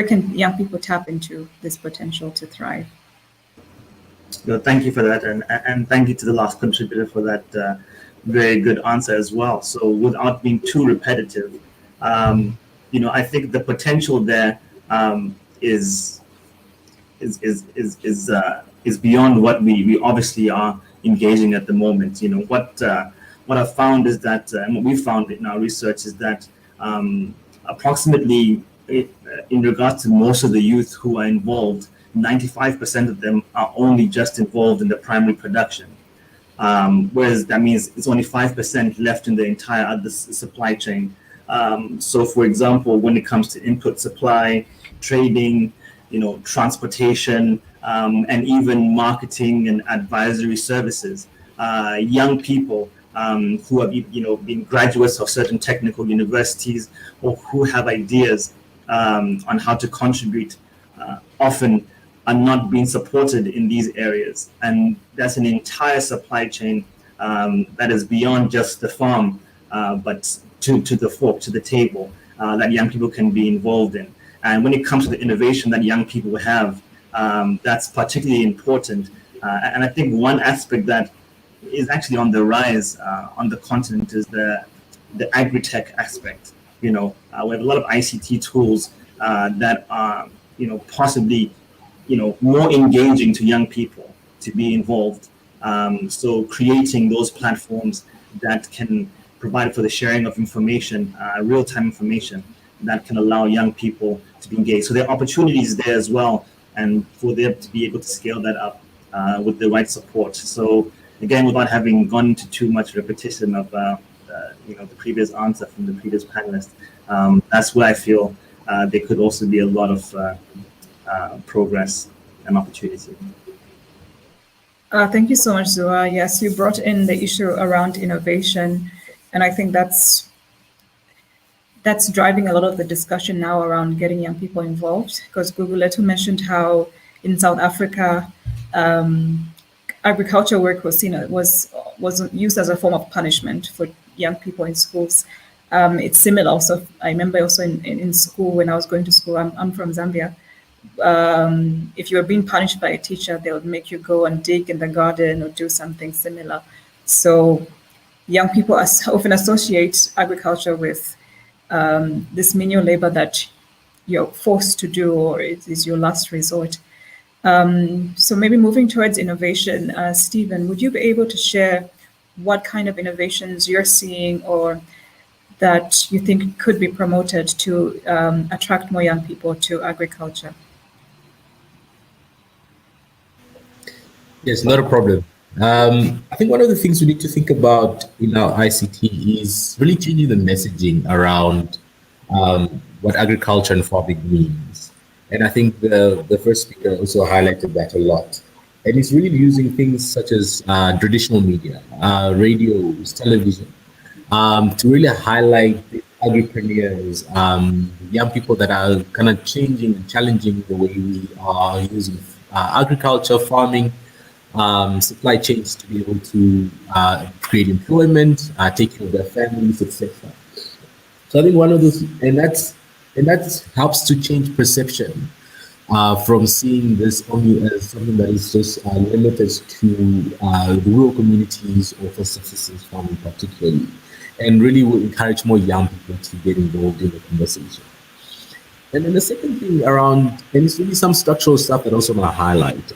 Speaker 17: can young people tap into this potential to thrive?
Speaker 18: No, thank you for that, and thank you to the last contributor for that very good answer as well. So without being too repetitive, I think the potential there is beyond what we obviously are engaging at the moment. What I've found is that, and what we found in our research is that approximately in regards to most of the youth who are involved, 95% of them are only just involved in the primary production. Whereas that means it's only 5% left in the entire other supply chain. So for example, when it comes to input supply, trading, transportation, and even marketing and advisory services, young people who have been graduates of certain technical universities, or who have ideas on how to contribute, often are not being supported in these areas. And that's an entire supply chain that is beyond just the farm, but to the fork, to the table, that young people can be involved in. And when it comes to the innovation that young people have, that's particularly important. And I think one aspect that is actually on the rise on the continent is the agri-tech aspect. We have a lot of ICT tools that are, possibly, more engaging to young people to be involved. So creating those platforms that can provide for the sharing of information, real-time information that can allow young people to be engaged. So there are opportunities there as well, and for them to be able to scale that up with the right support. So again, without having gone into too much repetition of the previous answer from the previous panelist, that's where I feel there could also be a lot of progress and opportunity.
Speaker 17: Thank you so much, Zua. Yes, you brought in the issue around innovation, and I think that's driving a lot of the discussion now around getting young people involved, because Gugulethu mentioned how in South Africa, agriculture work was used as a form of punishment for young people in schools. It's similar also. I remember also in school, when I was going to school, I'm from Zambia. If you were being punished by a teacher, they would make you go and dig in the garden or do something similar. So young people often associate agriculture with this menial labor that you're forced to do, or it is your last resort. So maybe moving towards innovation, Stephen, would you be able to share what kind of innovations you're seeing or that you think could be promoted to attract more young people to agriculture?
Speaker 20: Yes, not a problem. I think one of the things we need to think about in our ICT is really changing the messaging around what agriculture and farming means. And I think the first speaker also highlighted that a lot. And it's really using things such as traditional media, radios, television, to really highlight the agripreneurs, young people that are kind of changing and challenging the way we are using agriculture, farming, supply chains to be able to create employment, take care of their families, etc. So I think one of those, and that helps to change perception from seeing this only as something that is just limited to the rural communities or for subsistence farming particularly, and really will encourage more young people to get involved in the conversation. And then the second thing around, and it's really some structural stuff that also want to highlight,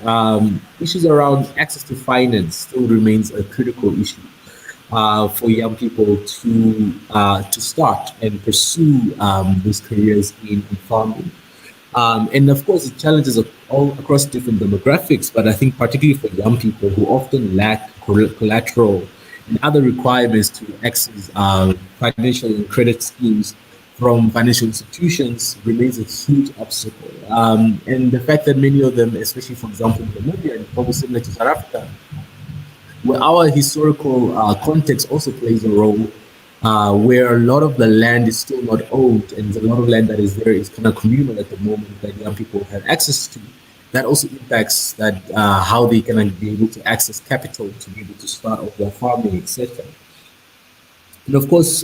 Speaker 20: issues around access to finance still remains a critical issue for young people to start and pursue these careers in farming. And of course, the challenges are all across different demographics, but I think particularly for young people who often lack collateral and other requirements to access financial and credit schemes from financial institutions remains a huge obstacle. And the fact that many of them, especially for example in Namibia and probably similar to South Africa, where our historical context also plays a role, where a lot of the land is still not owned, and a lot of land that is there is kind of communal at the moment that young people have access to. That also impacts that how they can be able to access capital to be able to start off their farming, etc. And of course,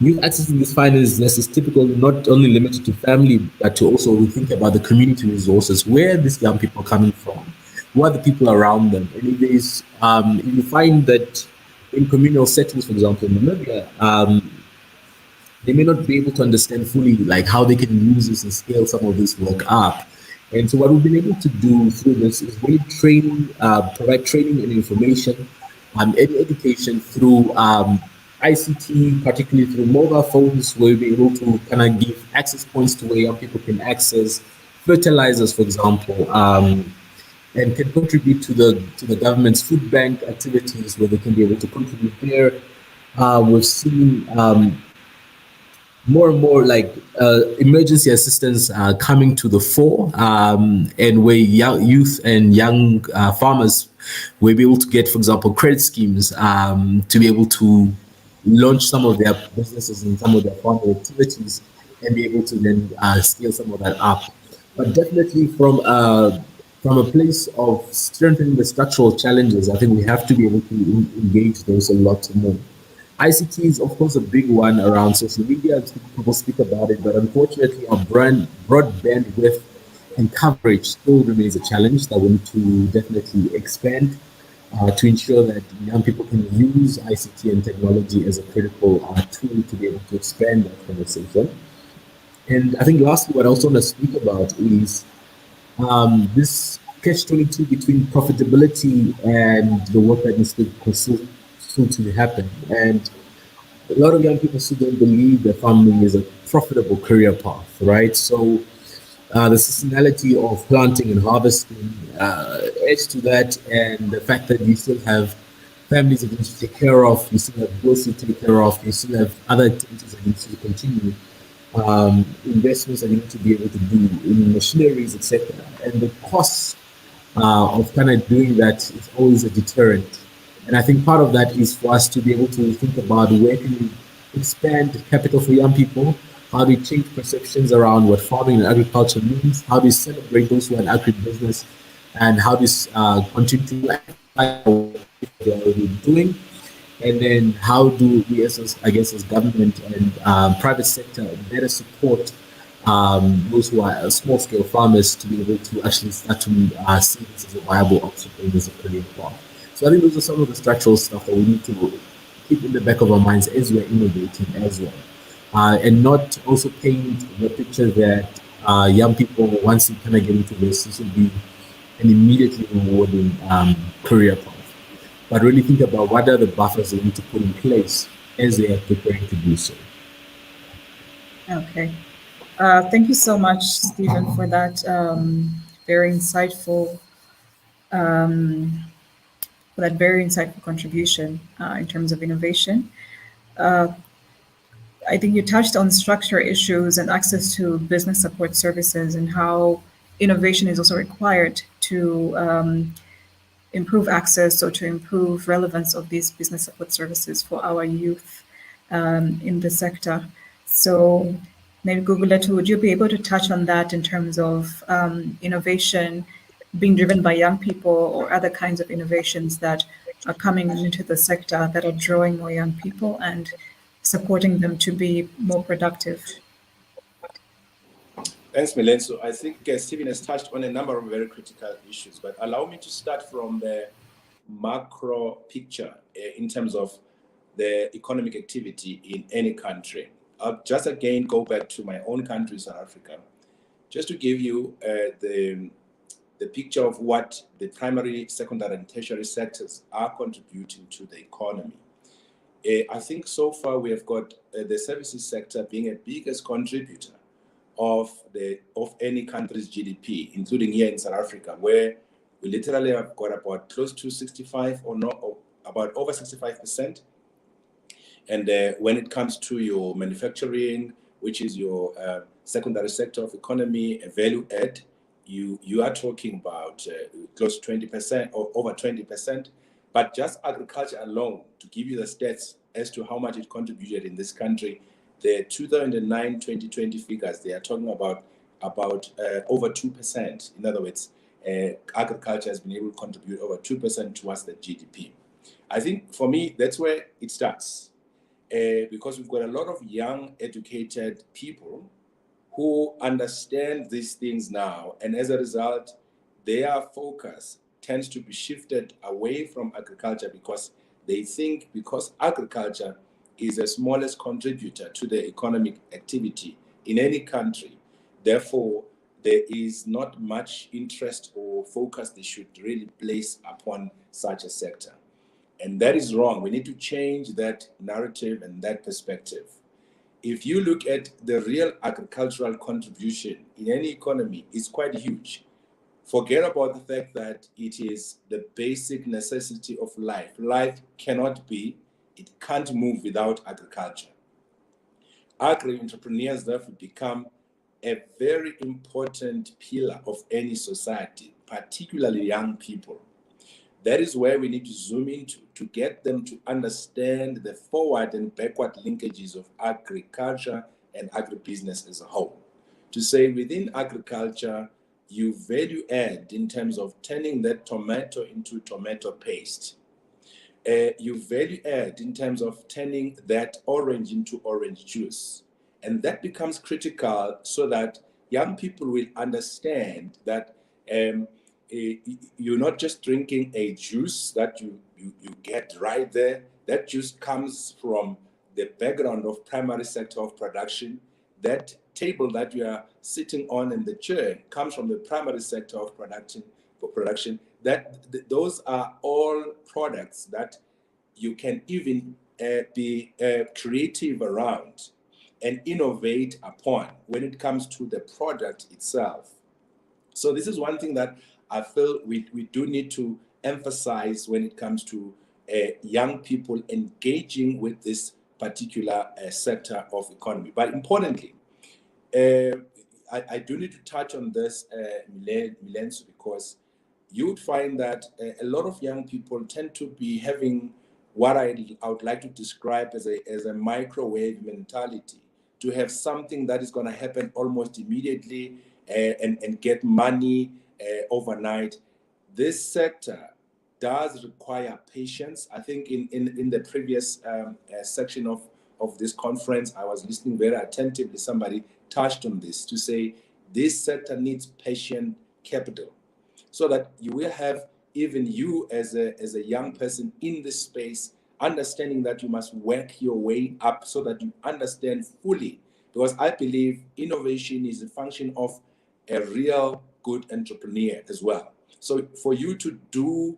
Speaker 20: youth accessing this finance is typical, not only limited to family, but to also think about the community resources. Where are these young people coming from? Who are the people around them? And if there's, if you find that in communal settings, for example, in Namibia, they may not be able to understand fully like how they can use this and scale some of this work up. And so what we've been able to do through this is really provide training and information, education through ICT, particularly through mobile phones, where we'll be able to kind of give access points to where young people can access fertilizers, for example, and can contribute to the government's food bank activities where they can be able to contribute there. We've seen more and more like emergency assistance coming to the fore, and where youth and young farmers will be able to get, for example, credit schemes to be able to launch some of their businesses and some of their farming activities and be able to then scale some of that up. But definitely from a place of strengthening the structural challenges, I think we have to be able to engage those a lot more. ICT is, of course, a big one around social media. People speak about it, but unfortunately, our broad bandwidth and coverage still remains a challenge that we need to definitely expand to ensure that young people can use ICT and technology as a critical tool to be able to expand that conversation. And I think lastly, what I also want to speak about is this catch-22 between profitability and the work that needs to happen. And a lot of young people still don't believe that farming is a profitable career path, right? So the seasonality of planting and harvesting adds to that, and the fact that you still have families that you need to take care of, you still have bills to take care of, you still have other activities that need to continue, investments that you need to be able to do in machineries, etc. And the cost of kind of doing that is always a deterrent. And I think part of that is for us to be able to think about where can we expand capital for young people, how do we change perceptions around what farming and agriculture means, how do we celebrate those who are in agribusiness, and how do we continue to what they're already doing, and then how do we as government and private sector better support those who are small-scale farmers to be able to actually start to see this as a viable option in this career path. So I think those are some of the structural stuff that we need to keep in the back of our minds as we're innovating as well. And not also paint the picture that young people, once you kind of get into this will be an immediately rewarding career path. But really think about what are the buffers they need to put in place as they are preparing to do so.
Speaker 17: Okay. Thank you so much, Stephen, for that very insightful contribution in terms of innovation. I think you touched on structural issues and access to business support services and how innovation is also required to improve access or to improve relevance of these business support services for our youth in the sector. So maybe Gugulethu, would you be able to touch on that in terms of innovation being driven by young people or other kinds of innovations that are coming into the sector that are drawing more young people and supporting them to be more productive?
Speaker 21: Thanks, Milenso. I think Stephen has touched on a number of very critical issues, but allow me to start from the macro picture in terms of the economic activity in any country. I'll just again go back to my own country, South Africa, just to give you the picture of what the primary, secondary, and tertiary sectors are contributing to the economy. I think so far we have got the services sector being a biggest contributor of any country's GDP, including here in South Africa, where we literally have got about close to 65 or about over 65%. And when it comes to your manufacturing, which is your secondary sector of economy, value add, you are talking about close to 20% or over 20%. But just agriculture alone, to give you the stats as to how much it contributed in this country, the 2009-2020 figures, they are talking about over 2%. In other words, agriculture has been able to contribute over 2% towards the GDP. I think for me, that's where it starts. Because we've got a lot of young, educated people who understand these things now. And as a result, their focus tends to be shifted away from agriculture because they think because agriculture is the smallest contributor to the economic activity in any country, therefore, there is not much interest or focus they should really place upon such a sector. And that is wrong. We need to change that narrative and that perspective. If you look at the real agricultural contribution in any economy, it's quite huge. Forget about the fact that it is the basic necessity of life. Life cannot be, it can't move without agriculture. agri-entrepreneurs therefore become a very important pillar of any society, particularly young people. That is where we need to zoom into to get them to understand the forward and backward linkages of agriculture and agribusiness as a whole. To say within agriculture, you value add in terms of turning that tomato into tomato paste. You value add in terms of turning that orange into orange juice. And that becomes critical so that young people will understand that you're not just drinking a juice that you get right there. That juice comes from the background of primary sector of production. That table that you are sitting on in the chair comes from the primary sector of production. Those are all products that you can even be creative around and innovate upon when it comes to the product itself. So this is one thing that I feel we do need to emphasize when it comes to young people engaging with this particular sector of economy. But importantly, I do need to touch on this, Milenso, because you would find that a lot of young people tend to be having what I would like to describe as a microwave mentality, to have something that is going to happen almost immediately and get money overnight. This sector does require patience. I think in the previous section of this conference, I was listening very attentively. Somebody touched on this to say this sector needs patient capital, so that you will have even you as a young person in this space understanding that you must work your way up so that you understand fully. Because I believe innovation is a function of a real good entrepreneur as well. So for you to do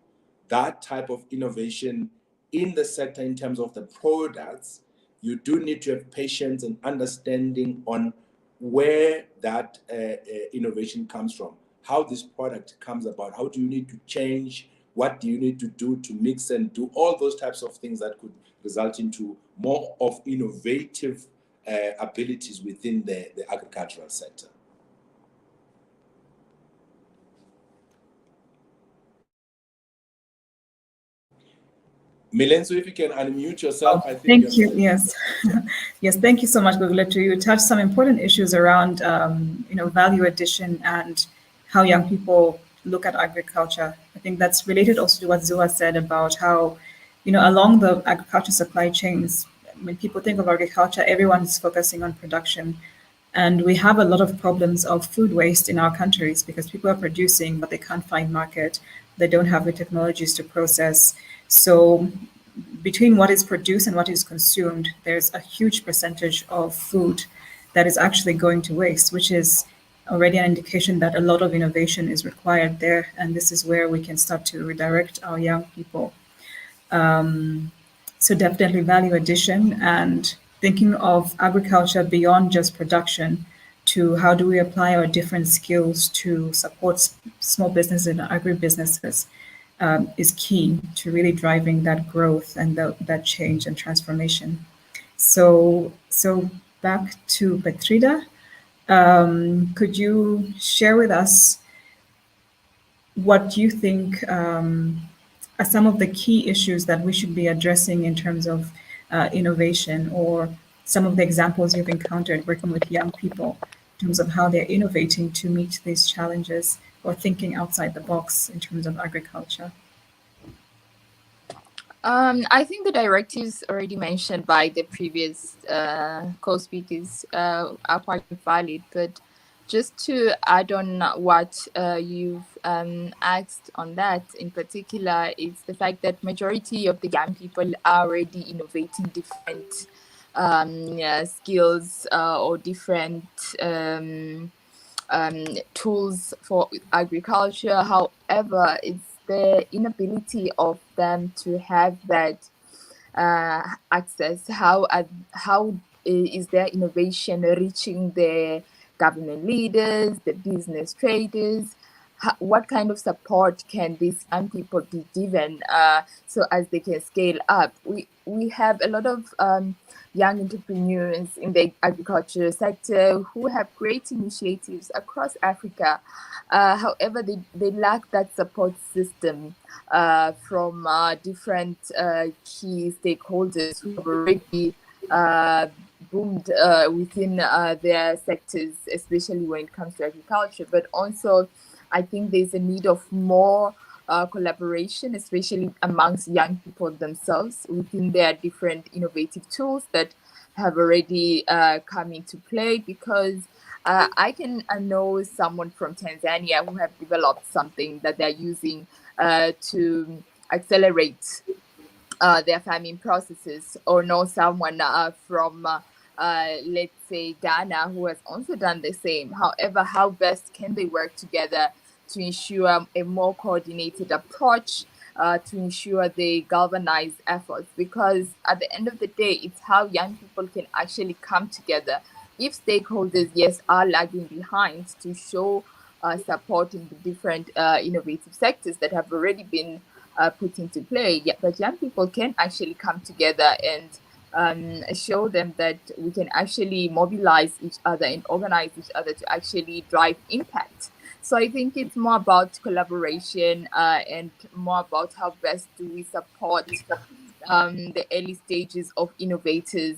Speaker 21: that type of innovation in the sector in terms of the products, you do need to have patience and understanding on where that innovation comes from, how this product comes about, how do you need to change, what do you need to do to mix and do all those types of things that could result into more of innovative abilities within the agricultural sector. Milenso, if you can unmute yourself, I think.
Speaker 17: Thank you. Yes, yes. Thank you so much, Gugulethu. You touched some important issues around, value addition and how young people look at agriculture. I think that's related also to what Zua said about how, along the agriculture supply chains, when people think of agriculture, everyone is focusing on production. And we have a lot of problems of food waste in our countries because people are producing, but they can't find market. They don't have the technologies to process. So between what is produced and what is consumed, there's a huge percentage of food that is actually going to waste, which is already an indication that a lot of innovation is required there. And this is where we can start to redirect our young people. So definitely value addition and thinking of agriculture beyond just production to how do we apply our different skills to support small businesses and agribusinesses is key to really driving that growth and that change and transformation. So back to Petrida. Could you share with us what you think are some of the key issues that we should be addressing in terms of innovation, or some of the examples you've encountered working with young people in terms of how they're innovating to meet these challenges or thinking outside the box in terms of agriculture?
Speaker 19: I think the directives already mentioned by the previous co-speakers are quite valid, but just to add on what you've asked on that in particular, is the fact that majority of the young people are already innovating different skills or different tools for agriculture. However, it's the inability of them to have that access. How is their innovation reaching the government leaders, the business traders? what kind of support can these young people be given so as they can scale up? We have a lot of young entrepreneurs in the agriculture sector who have great initiatives across Africa. However, they lack that support system from different key stakeholders who have already boomed within their sectors, especially when it comes to agriculture. But also, I think there's a need of more collaboration, especially amongst young people themselves within their different innovative tools that have already come into play. Because I know someone from Tanzania who have developed something that they're using to accelerate their farming processes, or know someone from let's say Ghana who has also done the same. However, how best can they work together to ensure a more coordinated approach, to ensure they galvanize efforts? Because at the end of the day, it's how young people can actually come together. If stakeholders, yes, are lagging behind to show support in the different innovative sectors that have already been put into play, but young people can actually come together and show them that we can actually mobilize each other and organize each other to actually drive impact. So I think it's more about collaboration and more about how best do we support the early stages of innovators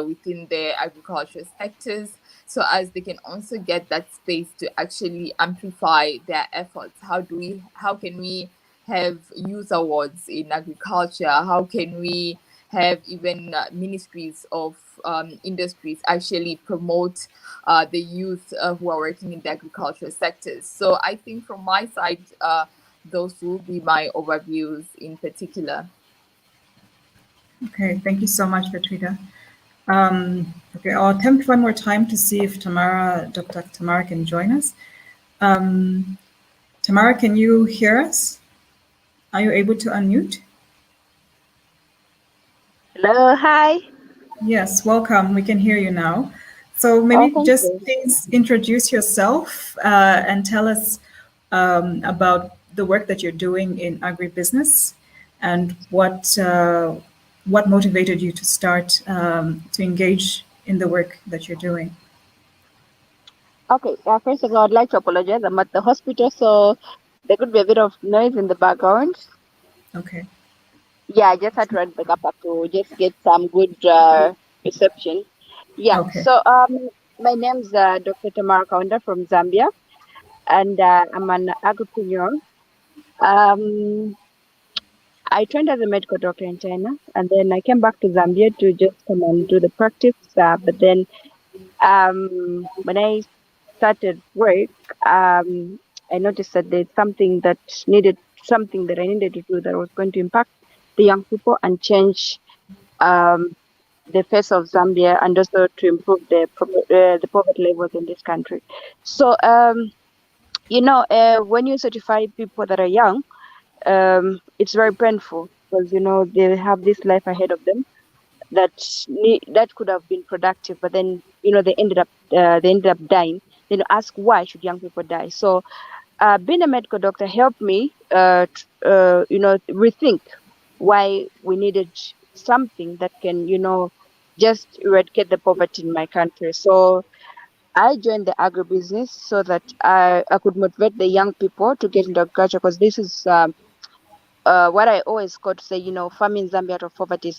Speaker 19: within the agricultural sectors, so as they can also get that space to actually amplify their efforts. How can we have youth awards in agriculture? How can we have even ministries of industries actually promote the youth who are working in the agricultural sectors? So I think from my side, those will be my overviews in particular.
Speaker 17: Okay, thank you so much, Bertrida. Okay, I'll attempt one more time to see if Dr. Tamara can join us. Tamara, can you hear us? Are you able to unmute?
Speaker 3: Hello, hi.
Speaker 17: Yes, welcome. We can hear you now. So maybe please introduce yourself and tell us about the work that you're doing in agribusiness and what motivated you to start to engage in the work that you're doing.
Speaker 3: Okay, first of all, I'd like to apologize. I'm at the hospital, so there could be a bit of noise in the background.
Speaker 17: Okay.
Speaker 3: Yeah, I just had to run back up to just get some good reception. Yeah,
Speaker 17: okay.
Speaker 3: So my name's Dr. Tamara Kaunda from Zambia, and I'm an agripreneur. I trained as a medical doctor in China, and then I came back to Zambia to just come and do the practice. But then when I started work, I noticed that there's something that I needed to do that was going to impact the young people and change the face of Zambia, and also to improve the poverty levels in this country. So, when you certify people that are young, it's very painful because they have this life ahead of them that could have been productive, but then they ended up dying. Then you ask, why should young people die? So being a medical doctor helped me rethink why we needed something that can just eradicate the poverty in my country. So I joined the agribusiness so that I could motivate the young people to get into agriculture, because this is what I always got to say, farming Zambia out of poverty.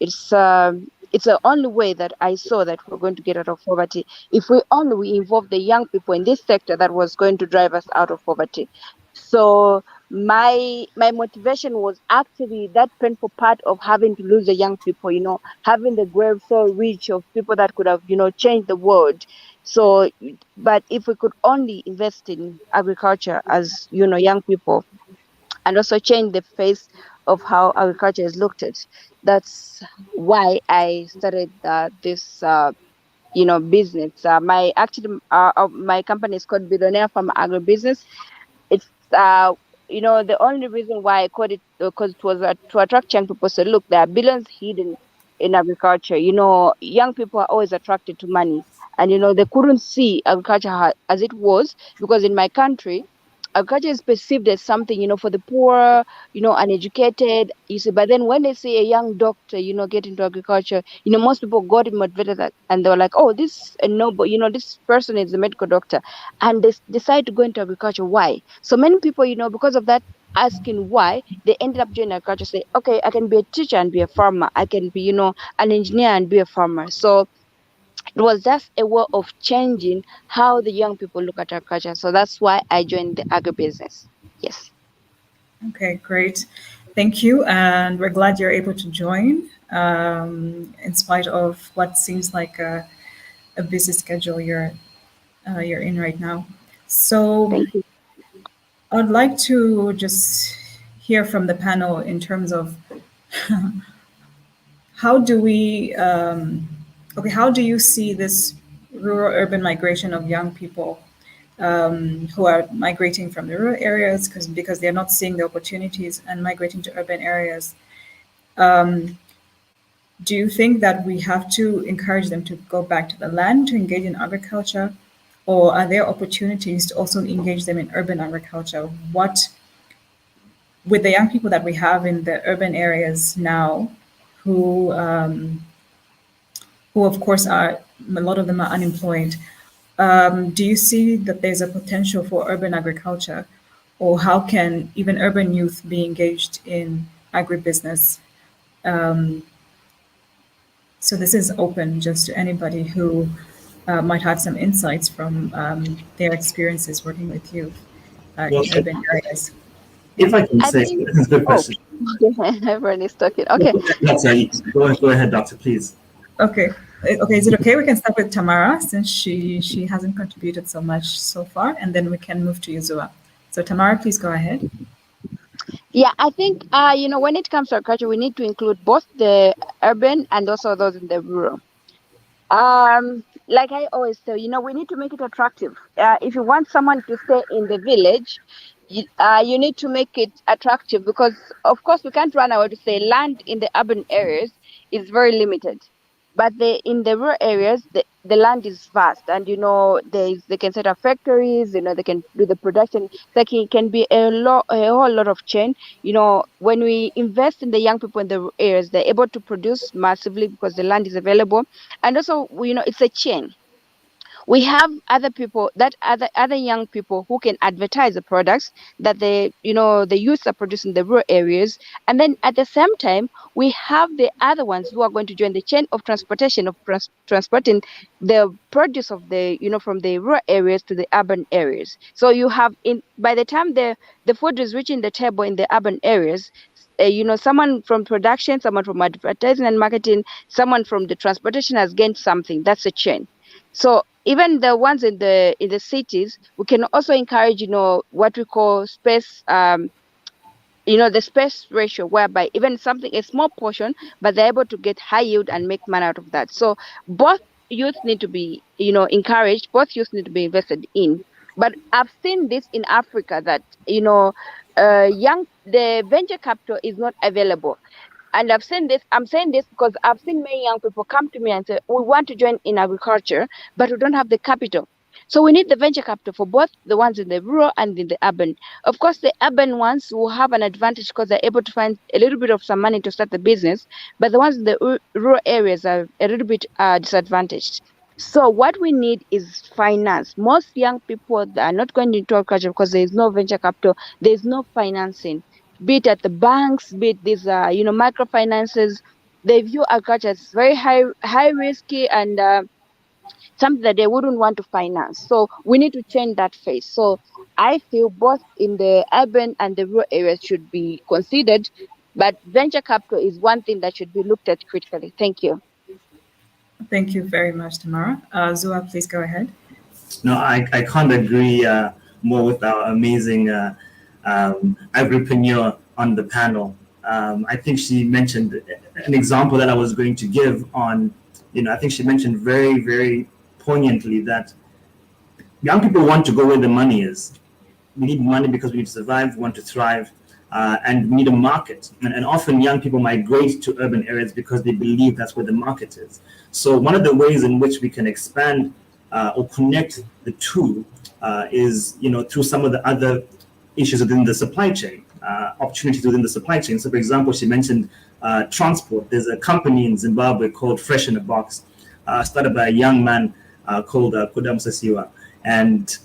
Speaker 3: It's the only way that I saw that we're going to get out of poverty. If we involve the young people in this sector, that was going to drive us out of poverty. So my motivation was actually that painful part of having to lose the young people, having the grave so rich of people that could have, changed the world. So, but if we could only invest in agriculture as, young people, and also change the face of how agriculture is looked at. That's why I started this, business. My company is called Billionaire Farm Agribusiness. It's the only reason why I called it, because it was to attract young people. So look, there are billions hidden in agriculture. Young people are always attracted to money, and they couldn't see agriculture as it was, because in my country, agriculture is perceived as something, for the poor, uneducated, you see. But then when they see a young doctor, get into agriculture, most people got motivated and they were like, oh, this noble, this person is a medical doctor, and they decide to go into agriculture. Why? So many people, because of that, asking why, they ended up joining agriculture. Say, okay, I can be a teacher and be a farmer. I can be, an engineer and be a farmer. So it was just a way of changing how the young people look at agriculture. So that's why I joined the agribusiness. Yes.
Speaker 17: Okay, great. Thank you. And we're glad you're able to join in spite of what seems like a busy schedule you're in right now. So I'd like to just hear from the panel in terms of how do we, how do you see this rural-urban migration of young people who are migrating from the rural areas because they're not seeing the opportunities and migrating to urban areas? Do you think that we have to encourage them to go back to the land to engage in agriculture, or are there opportunities to also engage them in urban agriculture? With the young people that we have in the urban areas now, who of course a lot of them are unemployed, do you see that there's a potential for urban agriculture, or how can even urban youth be engaged in agribusiness? So this is open just to anybody who might have some insights from their experiences working with youth in urban areas.
Speaker 18: If I can say, this is a good question.
Speaker 3: Everyone is talking. Okay.
Speaker 18: Go ahead, Doctor, please.
Speaker 17: Okay. Is it okay? We can start with Tamara since she hasn't contributed so much so far, and then we can move to Yuzua. So Tamara, please go ahead.
Speaker 3: Yeah, I think when it comes to agriculture, we need to include both the urban and also those in the rural. Like I always say, we need to make it attractive. If you want someone to stay in the village, you need to make it attractive, because of course we can't run away to say land in the urban areas is very limited, but in the rural areas the land is vast, and they can set up factories, they can do the production. Like it can be a whole lot of chain. When we invest in the young people in the rural areas, they're able to produce massively because the land is available, and also it's a chain. We have other people, other young people who can advertise the products that the youth are producing in the rural areas, and then at the same time we have the other ones who are going to join the chain of transportation of transporting the produce of the from the rural areas to the urban areas. So you have by the time the food is reaching the table in the urban areas, someone from production, someone from advertising and marketing, someone from the transportation has gained something. That's a chain. So even the ones in the cities, we can also encourage, what we call space, the space ratio, whereby even a small portion, but they're able to get high yield and make money out of that. So both youth need to be, encouraged, both youth need to be invested in. But I've seen this in Africa that, the venture capital is not available. And I'm saying this because I've seen many young people come to me and say, we want to join in agriculture, but we don't have the capital. So we need the venture capital for both the ones in the rural and in the urban. Of course, the urban ones will have an advantage because they're able to find a little bit of some money to start the business, but the ones in the rural areas are a little bit disadvantaged. So what we need is finance. Most young people are not going into agriculture because there is no venture capital, there is no financing. Be it at the banks, be it these microfinances, they view agriculture as very high risky and something that they wouldn't want to finance. So we need to change that face. So I feel both in the urban and the rural areas should be considered, but venture capital is one thing that should be looked at critically. Thank you.
Speaker 17: Thank you very much, Tamara. Zua, please go ahead.
Speaker 18: No, I can't agree more with our amazing agripreneur on the panel. I think she mentioned an example that I was going to give on, I think she mentioned very, very poignantly that young people want to go where the money is. We need money because we need to survive, we want to thrive, and we need a market. And often young people migrate to urban areas because they believe that's where the market is. So one of the ways in which we can expand or connect the two is, through some of the other issues within the supply chain, opportunities within the supply chain. So, for example, she mentioned transport. There's a company in Zimbabwe called Fresh in a Box, started by a young man called Kodam Sasiwa. And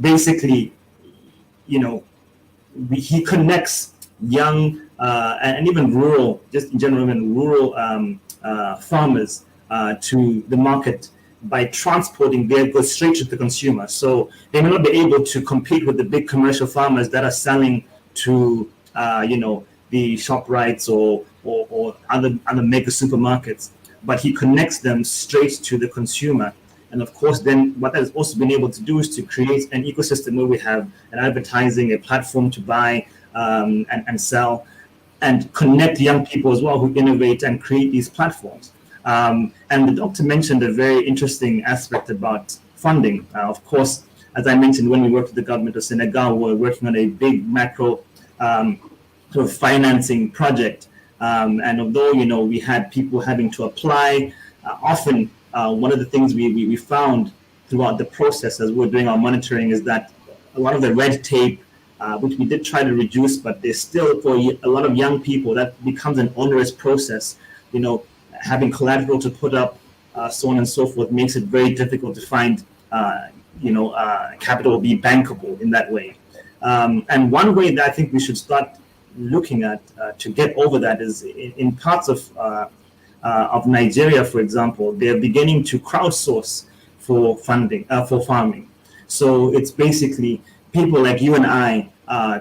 Speaker 18: basically, you know, he connects young and even rural, just in general, even rural farmers to the market by transporting their goods straight to the consumer. So they may not be able to compete with the big commercial farmers that are selling to, you know, the ShopRites or other mega supermarkets, but he connects them straight to the consumer. And of course, then what that has also been able to do is to create an ecosystem where we have an advertising, a platform to buy and sell, and connect young people as well who innovate and create these platforms. And the doctor mentioned a very interesting aspect about funding. Of course, as I mentioned, when we worked with the government of Senegal, we were working on a big macro sort of financing project. And although, you know, we had people having to apply, often one of the things we found throughout the process as we were doing our monitoring is that a lot of the red tape, which we did try to reduce, but there's still, for a lot of young people, that becomes an onerous process. You know, having collateral to put up, so on and so forth, makes it very difficult to find, capital be bankable in that way. And one way that I think we should start looking at to get over that is in parts of Nigeria, for example, they're beginning to crowdsource for funding, for farming. So it's basically people like you and I,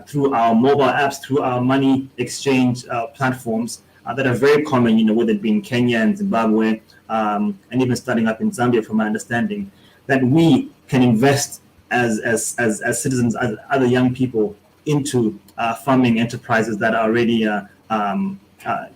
Speaker 18: through our mobile apps, through our money exchange platforms that are very common, you know, whether it be in Kenya and Zimbabwe, and even starting up in Zambia, from my understanding, that we can invest as citizens, as other young people, into farming enterprises that are already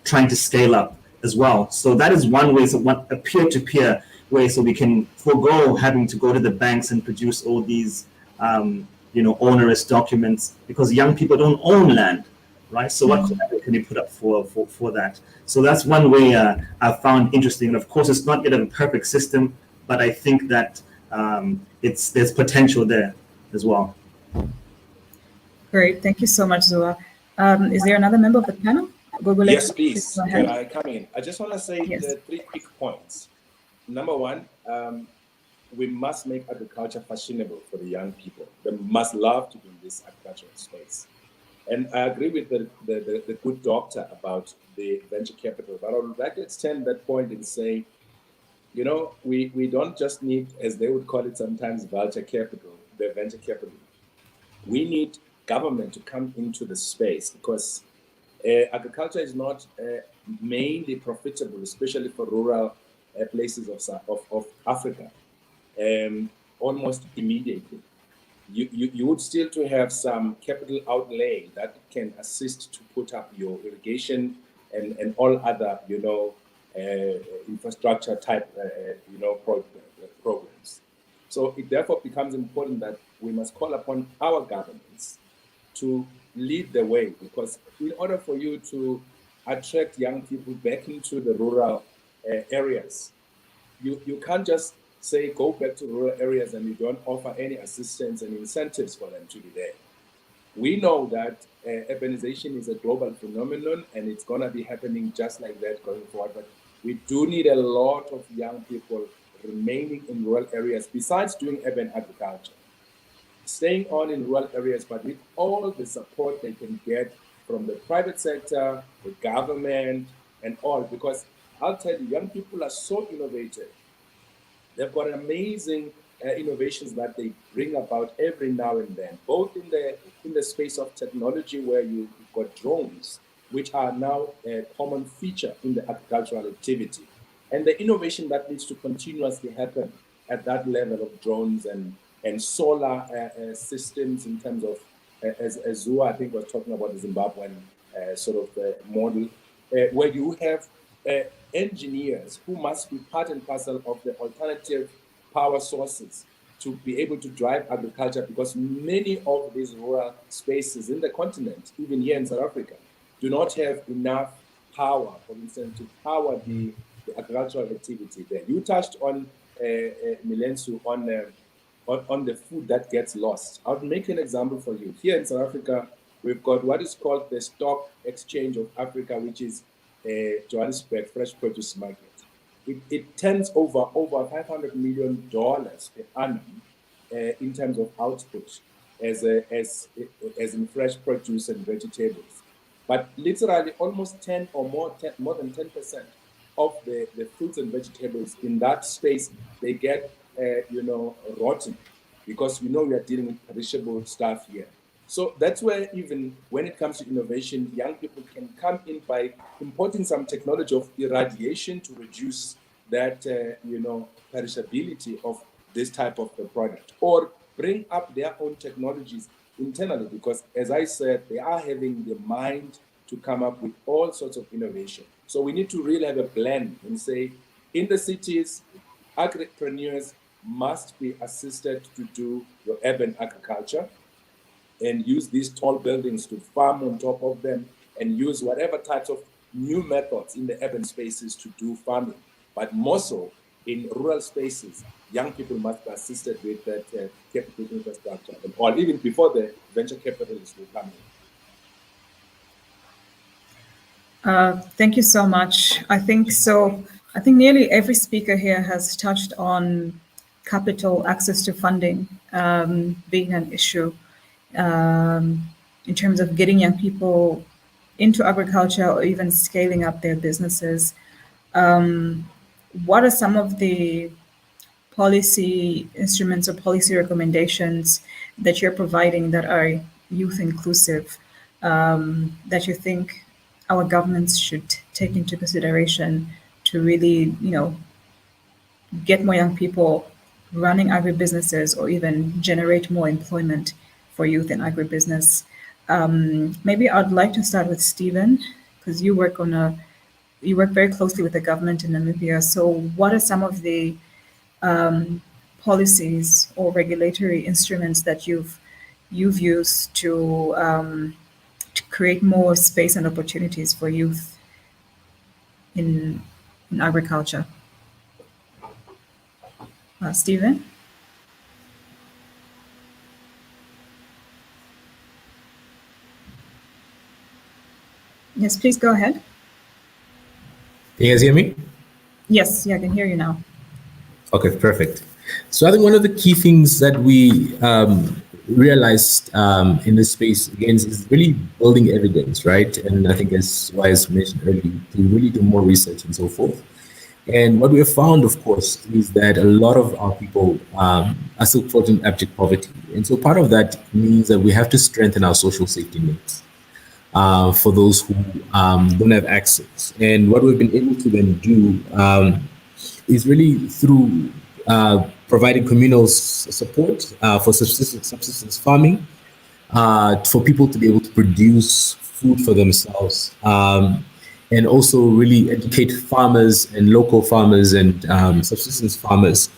Speaker 18: trying to scale up as well. So that is one way, a peer-to-peer way, so we can forego having to go to the banks and produce all these onerous documents, because young people don't own land, right? So what collateral can you put up for that? So that's one way I found interesting. And of course, it's not yet a perfect system, but I think that there's potential there as well.
Speaker 17: Great, thank you so much, Zua. Is there another member of the panel?
Speaker 21: Yes, please. Can I come in? I just want to say the 3 quick points. Number one, we must make agriculture fashionable for the young people. They must love to be in this agricultural space. And I agree with the good doctor about the venture capital, but I would like to extend that point and say, you know, we don't just need, as they would call it sometimes, venture capital. We need government to come into the space, because agriculture is not mainly profitable, especially for rural places of Africa, almost immediately. You would still to have some capital outlay that can assist to put up your irrigation and all other, infrastructure type, programs. So it therefore becomes important that we must call upon our governments to lead the way, because in order for you to attract young people back into the rural areas, you can't just say go back to rural areas and you don't offer any assistance and incentives for them to be there. We know that urbanization is a global phenomenon, and it's going to be happening just like that going forward. But we do need a lot of young people remaining in rural areas, besides doing urban agriculture, staying on in rural areas, but with all the support they can get from the private sector, the government, and all. Because I'll tell you, young people are so innovative. They've got amazing innovations that they bring about every now and then, both in the space of technology, where you've got drones, which are now a common feature in the agricultural activity, and the innovation that needs to continuously happen at that level of drones and solar systems, in terms of, as Zua, I think, was talking about the Zimbabwean sort of model, where you have engineers who must be part and parcel of the alternative power sources to be able to drive agriculture, because many of these rural spaces in the continent, even here in South Africa, do not have enough power, for instance, to power the agricultural activity there. You touched on, Milensu, on on the food that gets lost. I'll make an example for you. Here in South Africa, we've got what is called the Stock Exchange of Africa, which is Johannesburg Fresh Produce Market. It turns over $500 million per annum in terms of output as in fresh produce and vegetables. But literally almost 10 or more than 10% of the fruits and vegetables in that space, they get rotten, because we know we are dealing with perishable stuff here. So that's where, even when it comes to innovation, young people can come in by importing some technology of irradiation to reduce that perishability of this type of a product, or bring up their own technologies internally, because as I said, they are having the mind to come up with all sorts of innovation. So we need to really have a blend and say, in the cities, agripreneurs must be assisted to do your urban agriculture and use these tall buildings to farm on top of them, and use whatever types of new methods in the urban spaces to do farming. But more so in rural spaces, young people must be assisted with that capital infrastructure, or even before the venture capitalists will come in.
Speaker 17: Thank you so much. I think nearly every speaker here has touched on capital, access to funding being an issue in terms of getting young people into agriculture or even scaling up their businesses. What are some of the policy instruments or policy recommendations that you're providing that are youth inclusive, that you think our governments should take into consideration to really, get more young people running agribusinesses, or even generate more employment for youth in agribusiness? Maybe I'd like to start with Stephen, because you work very closely with the government in Namibia. So what are some of the policies or regulatory instruments that you've used to create more space and opportunities for youth in agriculture? Stephen? Yes, please go ahead.
Speaker 20: Can you guys hear me?
Speaker 17: Yes, yeah, I can hear you now.
Speaker 20: Okay, perfect. So I think one of the key things that we realized in this space, again, is really building evidence, right? And I think, as Wise mentioned earlier, to really do more research and so forth. And what we have found, of course, is that a lot of our people are still caught in abject poverty. And so part of that means that we have to strengthen our social safety nets for those who don't have access. And what we've been able to then do is really through providing communal support for subsistence farming, for people to be able to produce food for themselves, and also really educate farmers and local farmers and subsistence farmers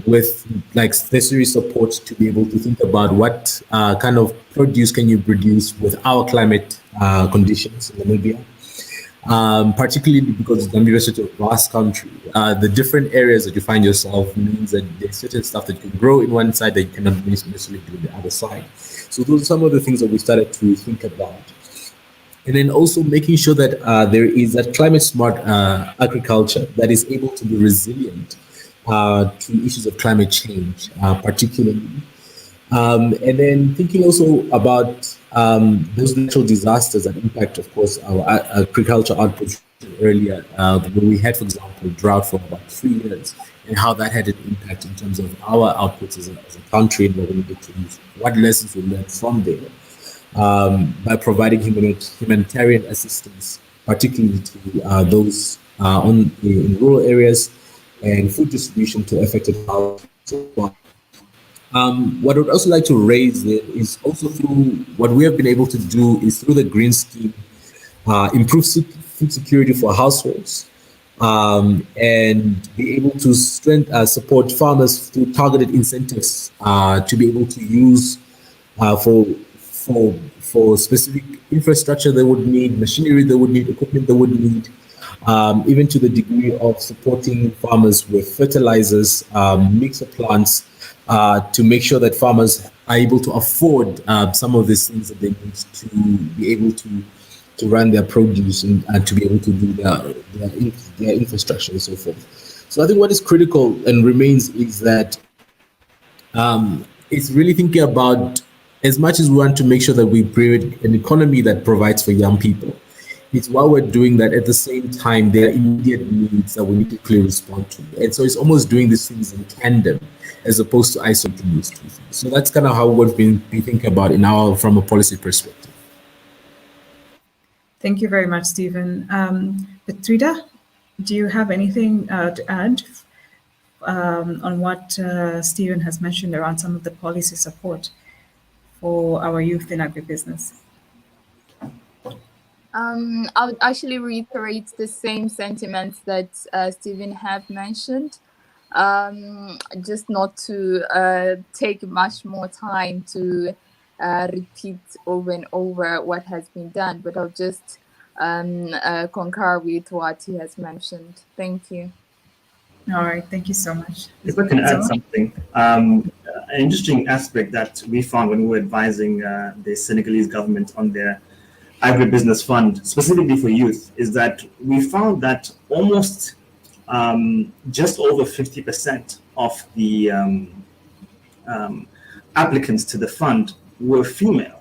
Speaker 20: with necessary support to be able to think about what kind of produce can you produce with our climate conditions in Namibia. Particularly because Namibia is such a vast country, the different areas that you find yourself means that there's certain stuff that you can grow in one side that you cannot necessarily do on the other side. So those are some of the things that we started to think about. And then also making sure that there is that climate smart agriculture that is able to be resilient to issues of climate change, particularly. And then thinking also about those natural disasters that impact, of course, our agriculture output earlier, when we had, for example, drought for about 3 years, and how that had an impact in terms of our outputs as a country and what we needed to use. What lessons we learned from there by providing humanitarian assistance, particularly to those in rural areas, and food distribution to affected households. What I would also like to raise is also through what we have been able to do is through the green scheme, improve food security for households, and be able to support farmers through targeted incentives to be able to use for specific infrastructure they would need, machinery they would need, equipment they would need, even to the degree of supporting farmers with fertilizers, mixer plants, to make sure that farmers are able to afford some of these things that they need to be able to run their produce and to be able to do their infrastructure and so forth. So I think what is critical and remains is that it's really thinking about, as much as we want to make sure that we build an economy that provides for young people, it's while we're doing that, at the same time, there are immediate needs that we need to clearly respond to. And so it's almost doing these things in tandem as opposed to isolating these two things. So that's kind of how we've been thinking about it now from a policy perspective.
Speaker 17: Thank you very much, Stephen. Petrida, do you have anything to add on what Stephen has mentioned around some of the policy support for our youth in agribusiness?
Speaker 19: I would actually reiterate the same sentiments that Stephen have mentioned. Just not to take much more time to repeat over and over what has been done, but I'll just concur with what he has mentioned. Thank you.
Speaker 17: All right, thank you so much.
Speaker 18: If I can add something, an interesting aspect that we found when we were advising the Senegalese government on their agribusiness fund, specifically for youth, is that we found that almost just over 50% of the applicants to the fund were female.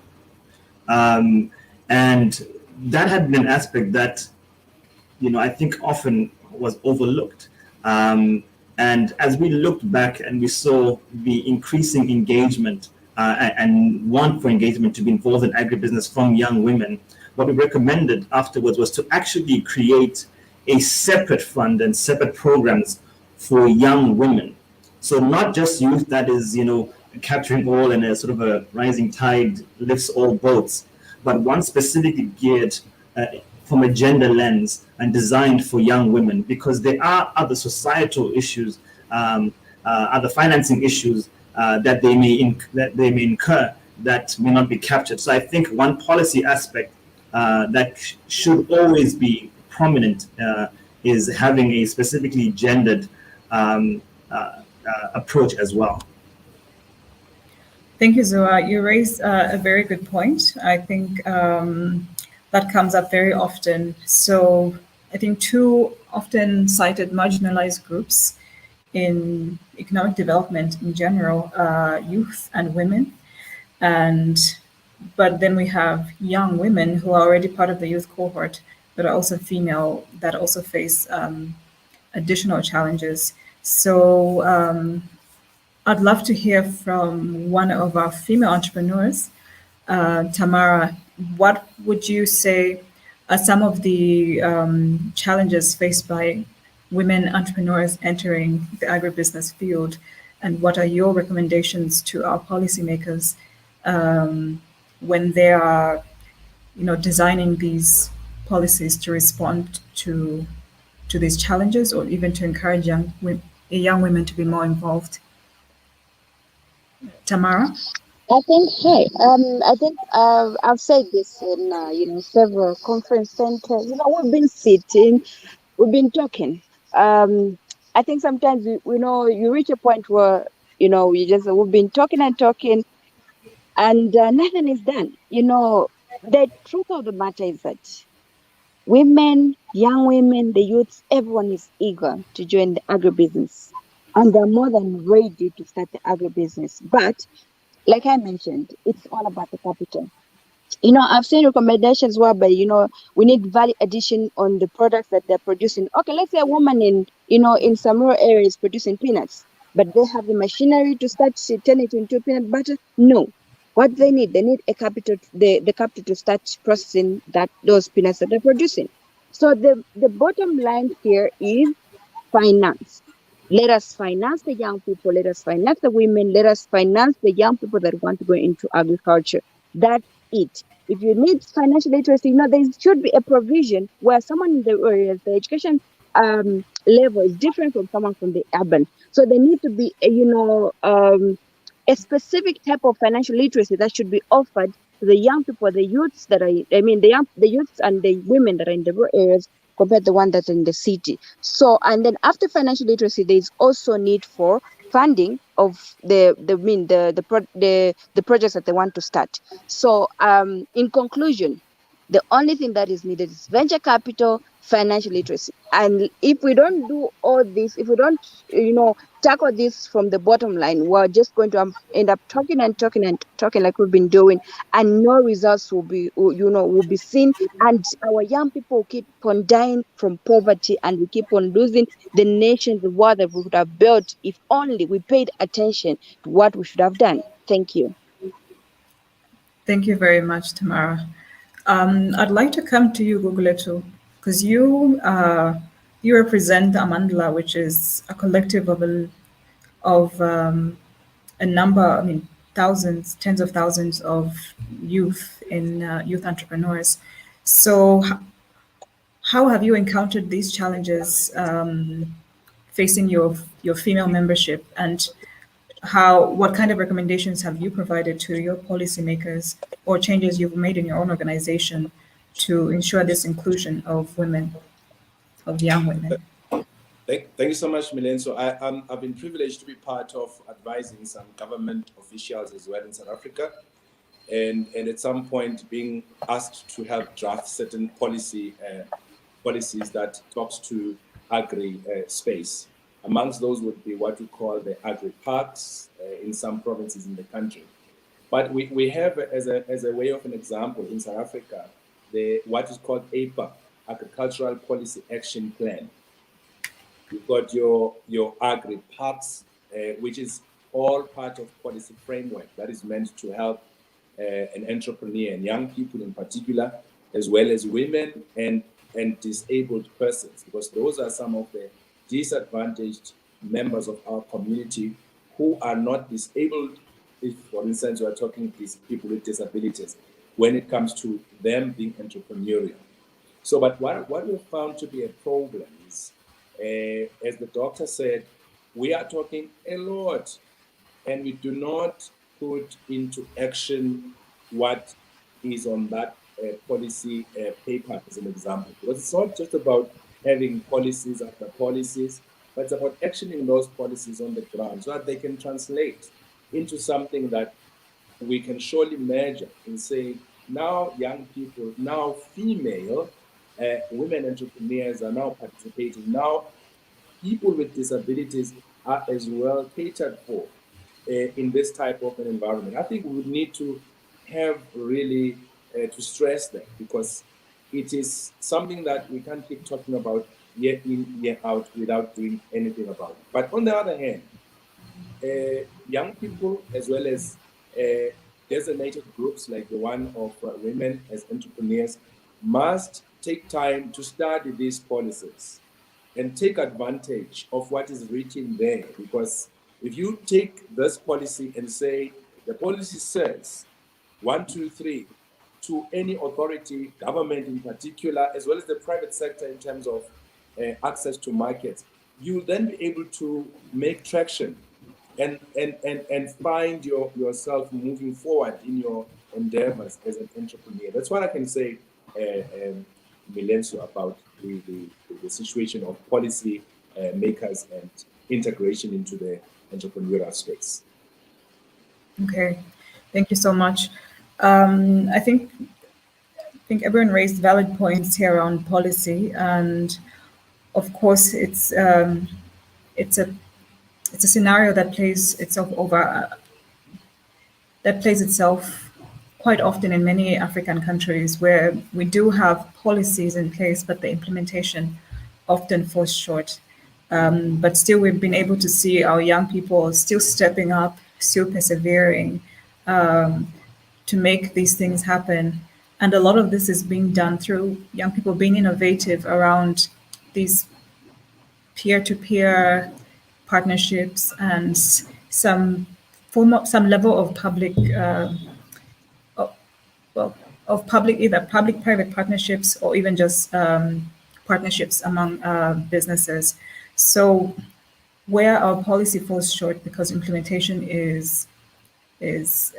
Speaker 18: And that had been an aspect that, I think often was overlooked. And as we looked back and we saw the increasing engagement and want for engagement to be involved in agribusiness from young women, what we recommended afterwards was to actually create a separate fund and separate programs for young women. So not just youth that is, capturing all and a sort of a rising tide lifts all boats, but one specifically geared from a gender lens and designed for young women, because there are other societal issues, other financing issues that they may incur that may not be captured. So I think one policy aspect that should always be prominent is having a specifically gendered approach as well.
Speaker 17: Thank you, Zoa. You raised a very good point. I think that comes up very often. So I think two often cited marginalized groups in economic development in general, youth and women. But then we have young women who are already part of the youth cohort, but are also female, that also face additional challenges. So I'd love to hear from one of our female entrepreneurs. Tamara, what would you say are some of the challenges faced by women entrepreneurs entering the agribusiness field? And what are your recommendations to our policymakers when they are, designing these policies to respond to these challenges, or even to encourage young women to be more involved? Tamara?
Speaker 3: I think, I've said this in, several conference centers. We've been sitting, we've been talking. I think sometimes, you reach a point where, we've been talking and talking, and nothing is done. The truth of the matter is that women, young women, the youths, everyone is eager to join the agribusiness, and they're more than ready to start the agribusiness. But like I mentioned, it's all about the capital. I've seen recommendations whereby, we need value addition on the products that they're producing. Okay, let's say a woman in some rural areas producing peanuts, but they have the machinery to start turn it into peanut butter. No. What they need a capital, the capital to start processing those peanuts that they're producing. So the bottom line here is finance. Let us finance the young people, let us finance the women, let us finance the young people that want to go into agriculture. That's it. If you need financial literacy, there should be a provision where someone in the areas, the education level is different from someone from the urban. So there need to be a specific type of financial literacy that should be offered to the young people, the youths that are, the youths and the women that are in the rural areas compared to the one that's in the city. So, and then after financial literacy, there is also need for funding of the projects that they want to start. So in conclusion, the only thing that is needed is venture capital, financial literacy. And if we don't do all this, if we don't, tackle this from the bottom line, we're just going to end up talking and talking and talking like we've been doing, and no results will be seen. And our young people will keep on dying from poverty, and we keep on losing the nation, the world that we would have built if only we paid attention to what we should have done. Thank you.
Speaker 17: Thank you very much, Tamara. I'd like to come to you, Gugulethu, because you represent Amandla, which is a collective of a number, thousands, tens of thousands of youth in youth entrepreneurs. So how have you encountered these challenges facing your female membership, and what kind of recommendations have you provided to your policymakers or changes you've made in your own organization to ensure this inclusion of women, of young women?
Speaker 21: Thank you so much, Milenso. I've been privileged to be part of advising some government officials as well in South Africa, and at some point being asked to help draft certain policies that talks to agri space. Amongst those would be what we call the agri parks in some provinces in the country. But we have, as a way of an example, in South Africa, what is called APA, Agricultural Policy Action Plan. You've got your agri parks, which is all part of policy framework that is meant to help an entrepreneur and young people in particular, as well as women and disabled persons, because those are some of the disadvantaged members of our community who are not disabled. If, for instance, we are talking these people with disabilities, when it comes to them being entrepreneurial. So, but what we found to be a problem is, as the doctor said, we are talking a lot, and we do not put into action what is on that policy paper, as an example. Because it's not just about having policies after policies, but it's about actioning those policies on the ground so that they can translate into something that we can surely measure and say, now young people, now female women entrepreneurs are now participating. Now people with disabilities are as well catered for in this type of an environment. I think we would need to have really to stress that, because it is something that we can't keep talking about year in, year out without doing anything about it. But on the other hand, young people as well as designated groups like the one of women as entrepreneurs must take time to study these policies and take advantage of what is written there. Because if you take this policy and say, the policy says 1, 2, 3, to any authority, government in particular, as well as the private sector in terms of access to markets, you will then be able to make traction and find yourself moving forward in your endeavors as an entrepreneur. That's what I can say, Milenso, about the situation of policy makers and integration into the entrepreneurial space.
Speaker 17: Okay, thank you so much. I think everyone raised valid points here on policy, and of course it's a scenario that plays itself quite often in many African countries, where we do have policies in place, but the implementation often falls short. But still, we've been able to see our young people still stepping up, still persevering to make these things happen. And a lot of this is being done through young people being innovative around these peer-to-peer partnerships and some level of public, either public-private partnerships or even just partnerships among businesses. So where our policy falls short because implementation is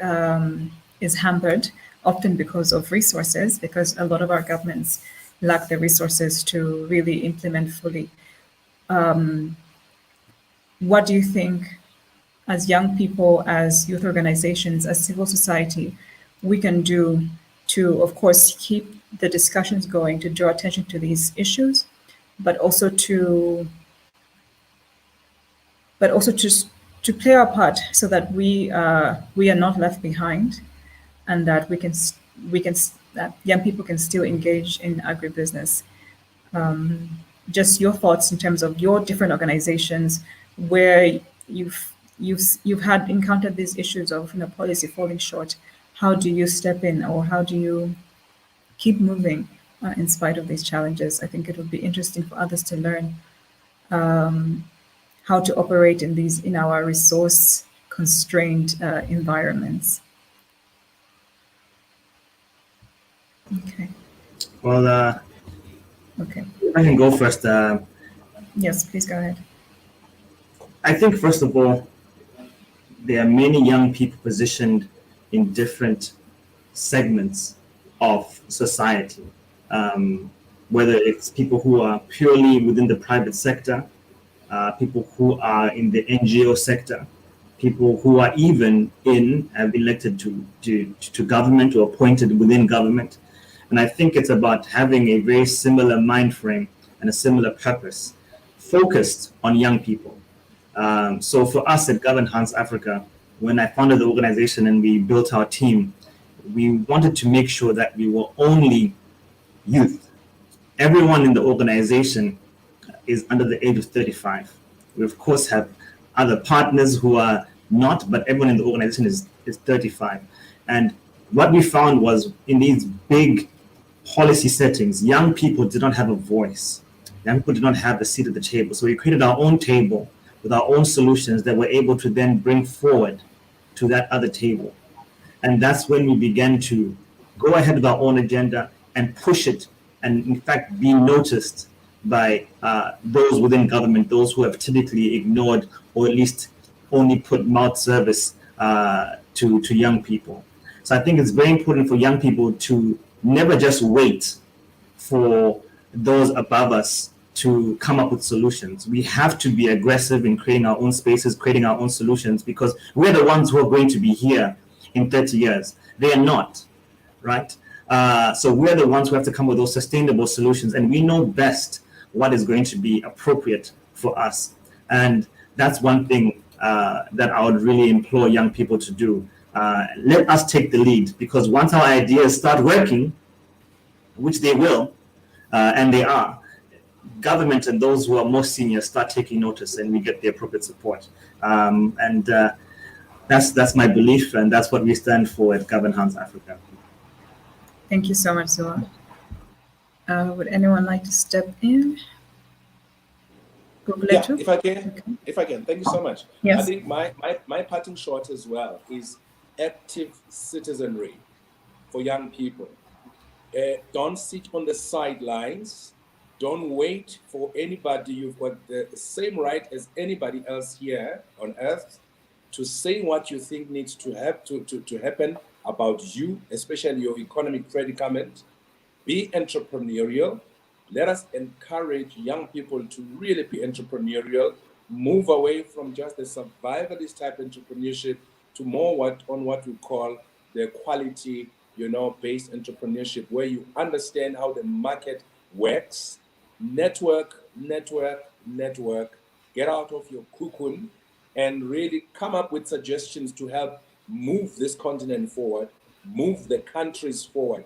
Speaker 17: hampered, often because of resources, because a lot of our governments lack the resources to really implement fully. What do you think as young people, as youth organizations, as civil society, we can do to, of course, keep the discussions going, to draw attention to these issues, but also to to play our part so that we are not left behind, and that that young people can still engage in agribusiness. Just your thoughts in terms of your different organizations where you've had encountered these issues of policy falling short. How do you step in, or how do you keep moving in spite of these challenges? I think it would be interesting for others to learn how to operate in our resource constrained environments. Okay.
Speaker 18: Well,
Speaker 17: okay.
Speaker 18: I can go first.
Speaker 17: Yes, please go ahead.
Speaker 18: I think, first of all, there are many young people positioned in different segments of society, whether it's people who are purely within the private sector, people who are in the NGO sector, people who are even have elected to government or appointed within government. And I think it's about having a very similar mind frame and a similar purpose focused on young people. So for us at Govern Hans Africa, when I founded the organization and we built our team, we wanted to make sure that we were only youth. Everyone in the organization is under the age of 35. We of course have other partners who are not, but everyone in the organization is 35. And what we found was in these big policy settings, young people did not have a voice. Young people did not have a seat at the table. So we created our own table with our own solutions that we're able to then bring forward to that other table. And that's when we began to go ahead with our own agenda and push it, and in fact be noticed by those within government, those who have typically ignored or at least only put mouth service to young people. So I think it's very important for young people to never just wait for those above us to come up with solutions. We have to be aggressive in creating our own spaces, creating our own solutions, because we're the ones who are going to be here in 30 years. They are not, right? So we're the ones who have to come with those sustainable solutions, and we know best what is going to be appropriate for us. And that's one thing that I would really implore young people to do. Let us take the lead, because once our ideas start working, which they will, and they are, government and those who are more senior start taking notice, and we get the appropriate support. That's my belief, and that's what we stand for at Govern Hans Africa.
Speaker 17: Thank you so much, Zua. Would anyone like to step in?
Speaker 21: Yeah, if I can, thank you so much.
Speaker 17: Yes.
Speaker 21: I think my parting shot as well is active citizenry for young people. Don't sit on the sidelines. Don't wait for anybody. You've got the same right as anybody else here on earth to say what you think needs to happen about you, especially your economic predicament. Be entrepreneurial. Let us encourage young people to really be entrepreneurial, move away from just the survivalist type entrepreneurship to more what we call the quality, based entrepreneurship, where you understand how the market works. Network, get out of your cocoon and really come up with suggestions to help move this continent forward, move the countries forward,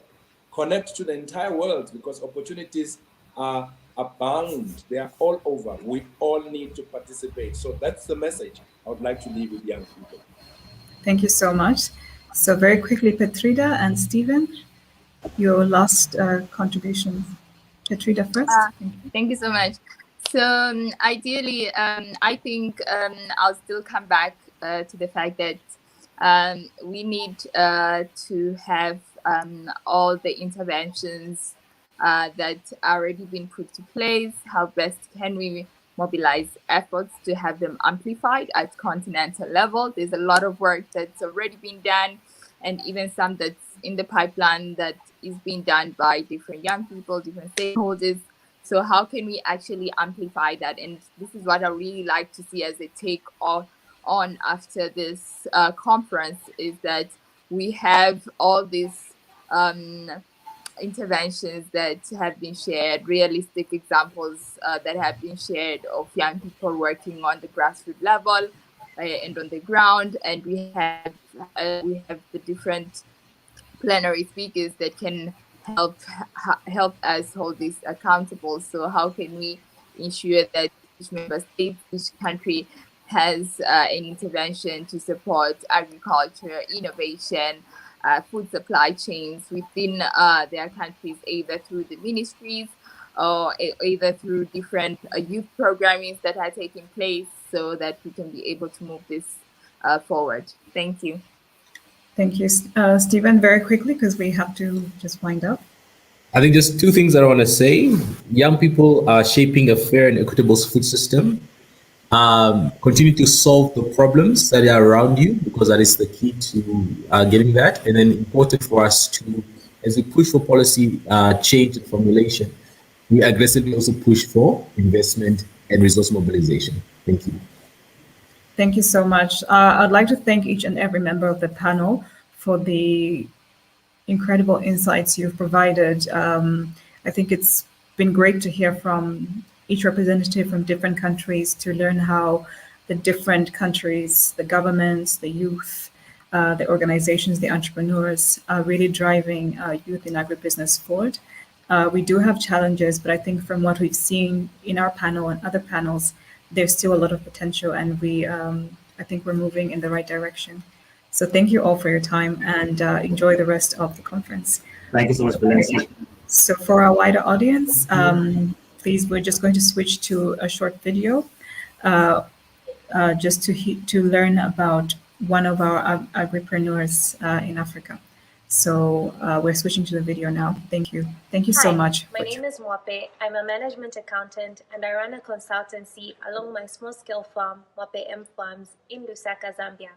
Speaker 21: connect to the entire world, because opportunities are abound. They are all over. We all need to participate. So that's the message I would like to leave with young people.
Speaker 17: Thank you so much. So very quickly, Petrida and Stephen, your last contributions. Petrida first.
Speaker 19: Thank you so much. So ideally, I think I'll still come back to the fact that we need to have all the interventions that are already been put to place. How best can we mobilize efforts to have them amplified at continental level? There's a lot of work that's already been done, and even some that's in the pipeline that is being done by different young people, different stakeholders. So how can we actually amplify that? And this is what I really like to see as a take of on after this conference is that we have all these interventions that have been shared, realistic examples that have been shared of young people working on the grassroots level and on the ground, and we have the different plenary speakers that can help us hold this accountable. So how can we ensure that each member state, each country has an intervention to support agriculture, innovation, food supply chains within their countries, either through the ministries or either through different youth programmings that are taking place, so that we can be able to move this forward. Thank you.
Speaker 17: Thank you. Stephen, very quickly, because we have to just wind up.
Speaker 20: I think just two things that I want to say. Young people are shaping a fair and equitable food system. Continue to solve the problems that are around you, because that is the key to getting that. And then important for us to, as we push for policy change and formulation, we aggressively also push for investment and resource mobilization. Thank you.
Speaker 17: Thank you so much. I'd like to thank each and every member of the panel for the incredible insights you've provided. I think it's been great to hear from each representative from different countries to learn how the different countries, the governments, the youth, the organizations, the entrepreneurs are really driving youth in agribusiness forward. We do have challenges, but I think from what we've seen in our panel and other panels, there's still a lot of potential, and I think we're moving in the right direction. So thank you all for your time, and enjoy the rest of the conference.
Speaker 18: Thank you so much, Valencia.
Speaker 17: So for our wider audience, please, we're just going to switch to a short video just to learn about one of our agripreneurs in Africa. So we're switching to the video now. Thank you. Thank you so much.
Speaker 4: My name is Mwape. I'm a management accountant and I run a consultancy along my small-scale farm, Mwape M Farms, in Lusaka, Zambia.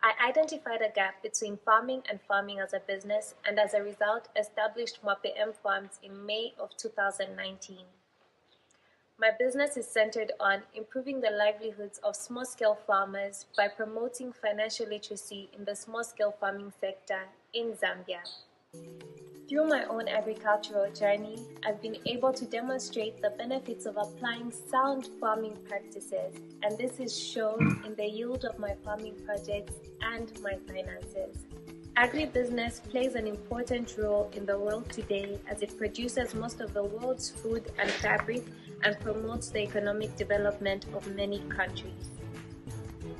Speaker 4: I identified a gap between farming and farming as a business, and as a result, established Mwape M Farms in May of 2019. My business is centered on improving the livelihoods of small-scale farmers by promoting financial literacy in the small-scale farming sector in Zambia. Through my own agricultural journey, I've been able to demonstrate the benefits of applying sound farming practices, and this is shown in the yield of my farming projects and my finances. Agribusiness plays an important role in the world today as it produces most of the world's food and fabric and promotes the economic development of many countries.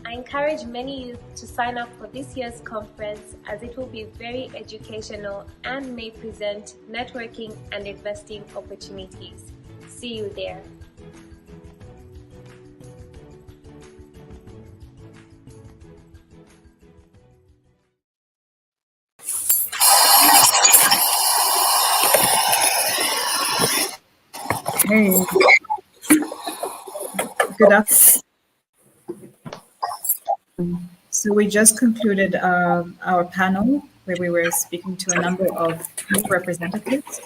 Speaker 4: I encourage many youth to sign up for this year's conference, as it will be very educational and may present networking and investing opportunities. See you there.
Speaker 17: Hey, good afternoon. So we just concluded our panel where we were speaking to a number of youth representatives,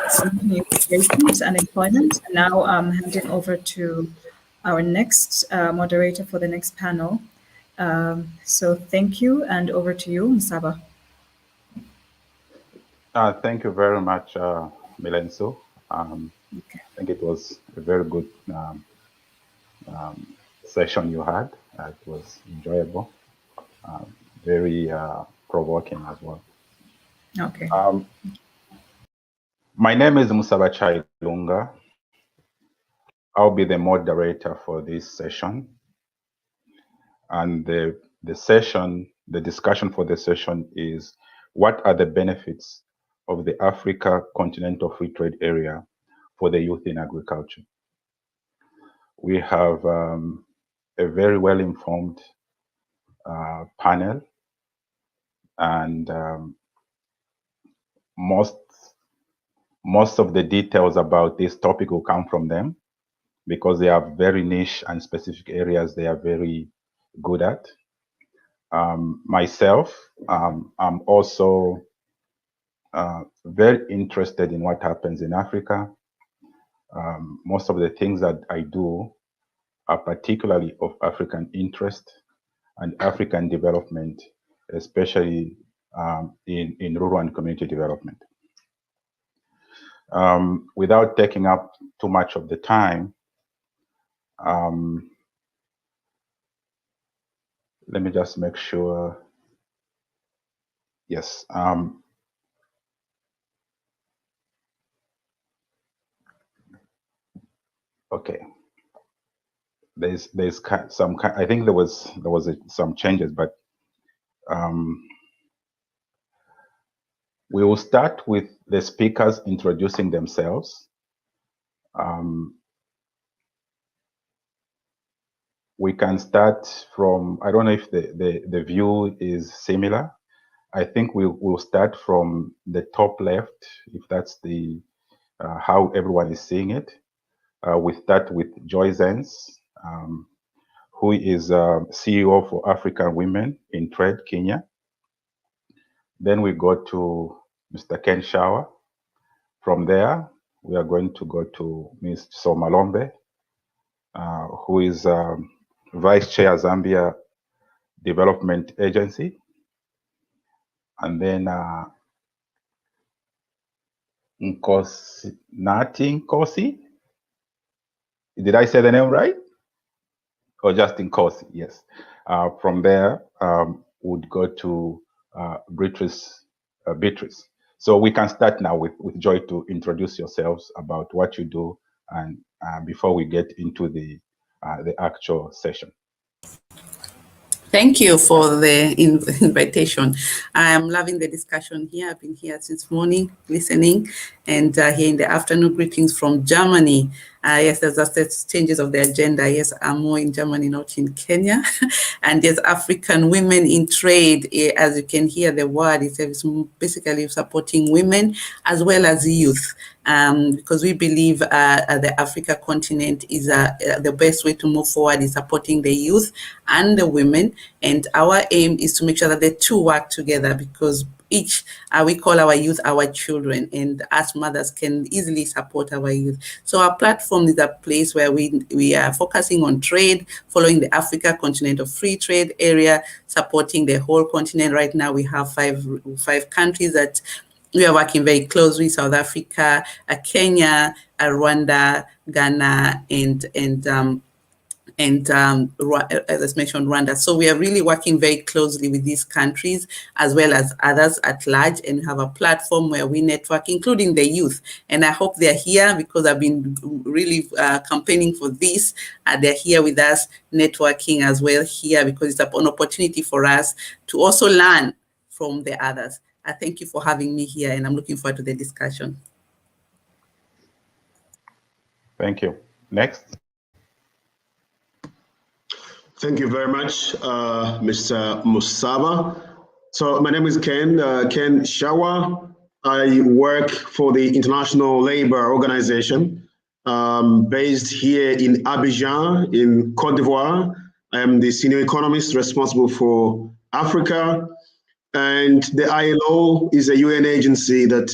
Speaker 17: some new education and employment. And now I'm handing over to our next moderator for the next panel. So thank you, and over to you, Musaba.
Speaker 22: Thank you very much, Milenso.
Speaker 17: Okay.
Speaker 22: I think it was a very good session you had. It was enjoyable, very provoking as well.
Speaker 17: Okay.
Speaker 22: My name is Musaba Chailunga. I'll be the moderator for this session. And the discussion for the session is, what are the benefits of the Africa Continental Free Trade Area for the youth in agriculture? We have a very well-informed panel, and most of the details about this topic will come from them, because they are very niche and specific areas they are very good at. Myself, I'm also very interested in what happens in Africa. Most of the things that I do are particularly of African interest, and African development, especially in rural and community development. Without taking up too much of the time, let me just make sure. Yes. Okay. There's some. I think there was some changes, but we will start with the speakers introducing themselves. We can start from, I don't know if the view is similar. I think we'll start from the top left, if that's the how everyone is seeing it. We start with Joy Zenz, who is CEO for African Women in Trade, Kenya. Then we go to Mr. Ken Shawa. From there, we are going to go to Ms. Somalombe, who is Vice Chair, Zambia Development Agency. And then Nkosi Nkosi. Did I say the name right? Or just Nkosi? Yes. From there, would go to Beatrice. So we can start now with Joy to introduce yourselves about what you do, and before we get into the actual session.
Speaker 2: Thank you for the invitation. I am loving the discussion here. I've been here since morning listening, and here in the afternoon. Greetings from Germany. Yes, there's just changes of the agenda. Yes, I'm more in Germany, not in Kenya. And there's African Women in Trade. As you can hear the word, it's basically supporting women as well as youth. Because we believe the Africa continent is the best way to move forward is supporting the youth and the women. And our aim is to make sure that the two work together, because each, we call our youth our children, and us mothers can easily support our youth. So our platform is a place where we are focusing on trade, following the Africa Continental Free Trade Area, supporting the whole continent. Right now we have five countries that we are working very closely: South Africa, Kenya, Rwanda, Ghana, and as mentioned, Rwanda. So we are really working very closely with these countries as well as others at large, and we have a platform where we network, including the youth. And I hope they're here because I've been really campaigning for this. They're here with us, networking as well here, because it's an opportunity for us to also learn from the others. Thank you for having me here, and I'm looking forward to the discussion.
Speaker 22: Thank you. Next.
Speaker 5: Thank you very much, Mr. Musaba. So my name is Ken Shawa. I work for the International Labour Organization based here in Abidjan in Cote d'Ivoire. I am the senior economist responsible for Africa. And the ILO is a UN agency that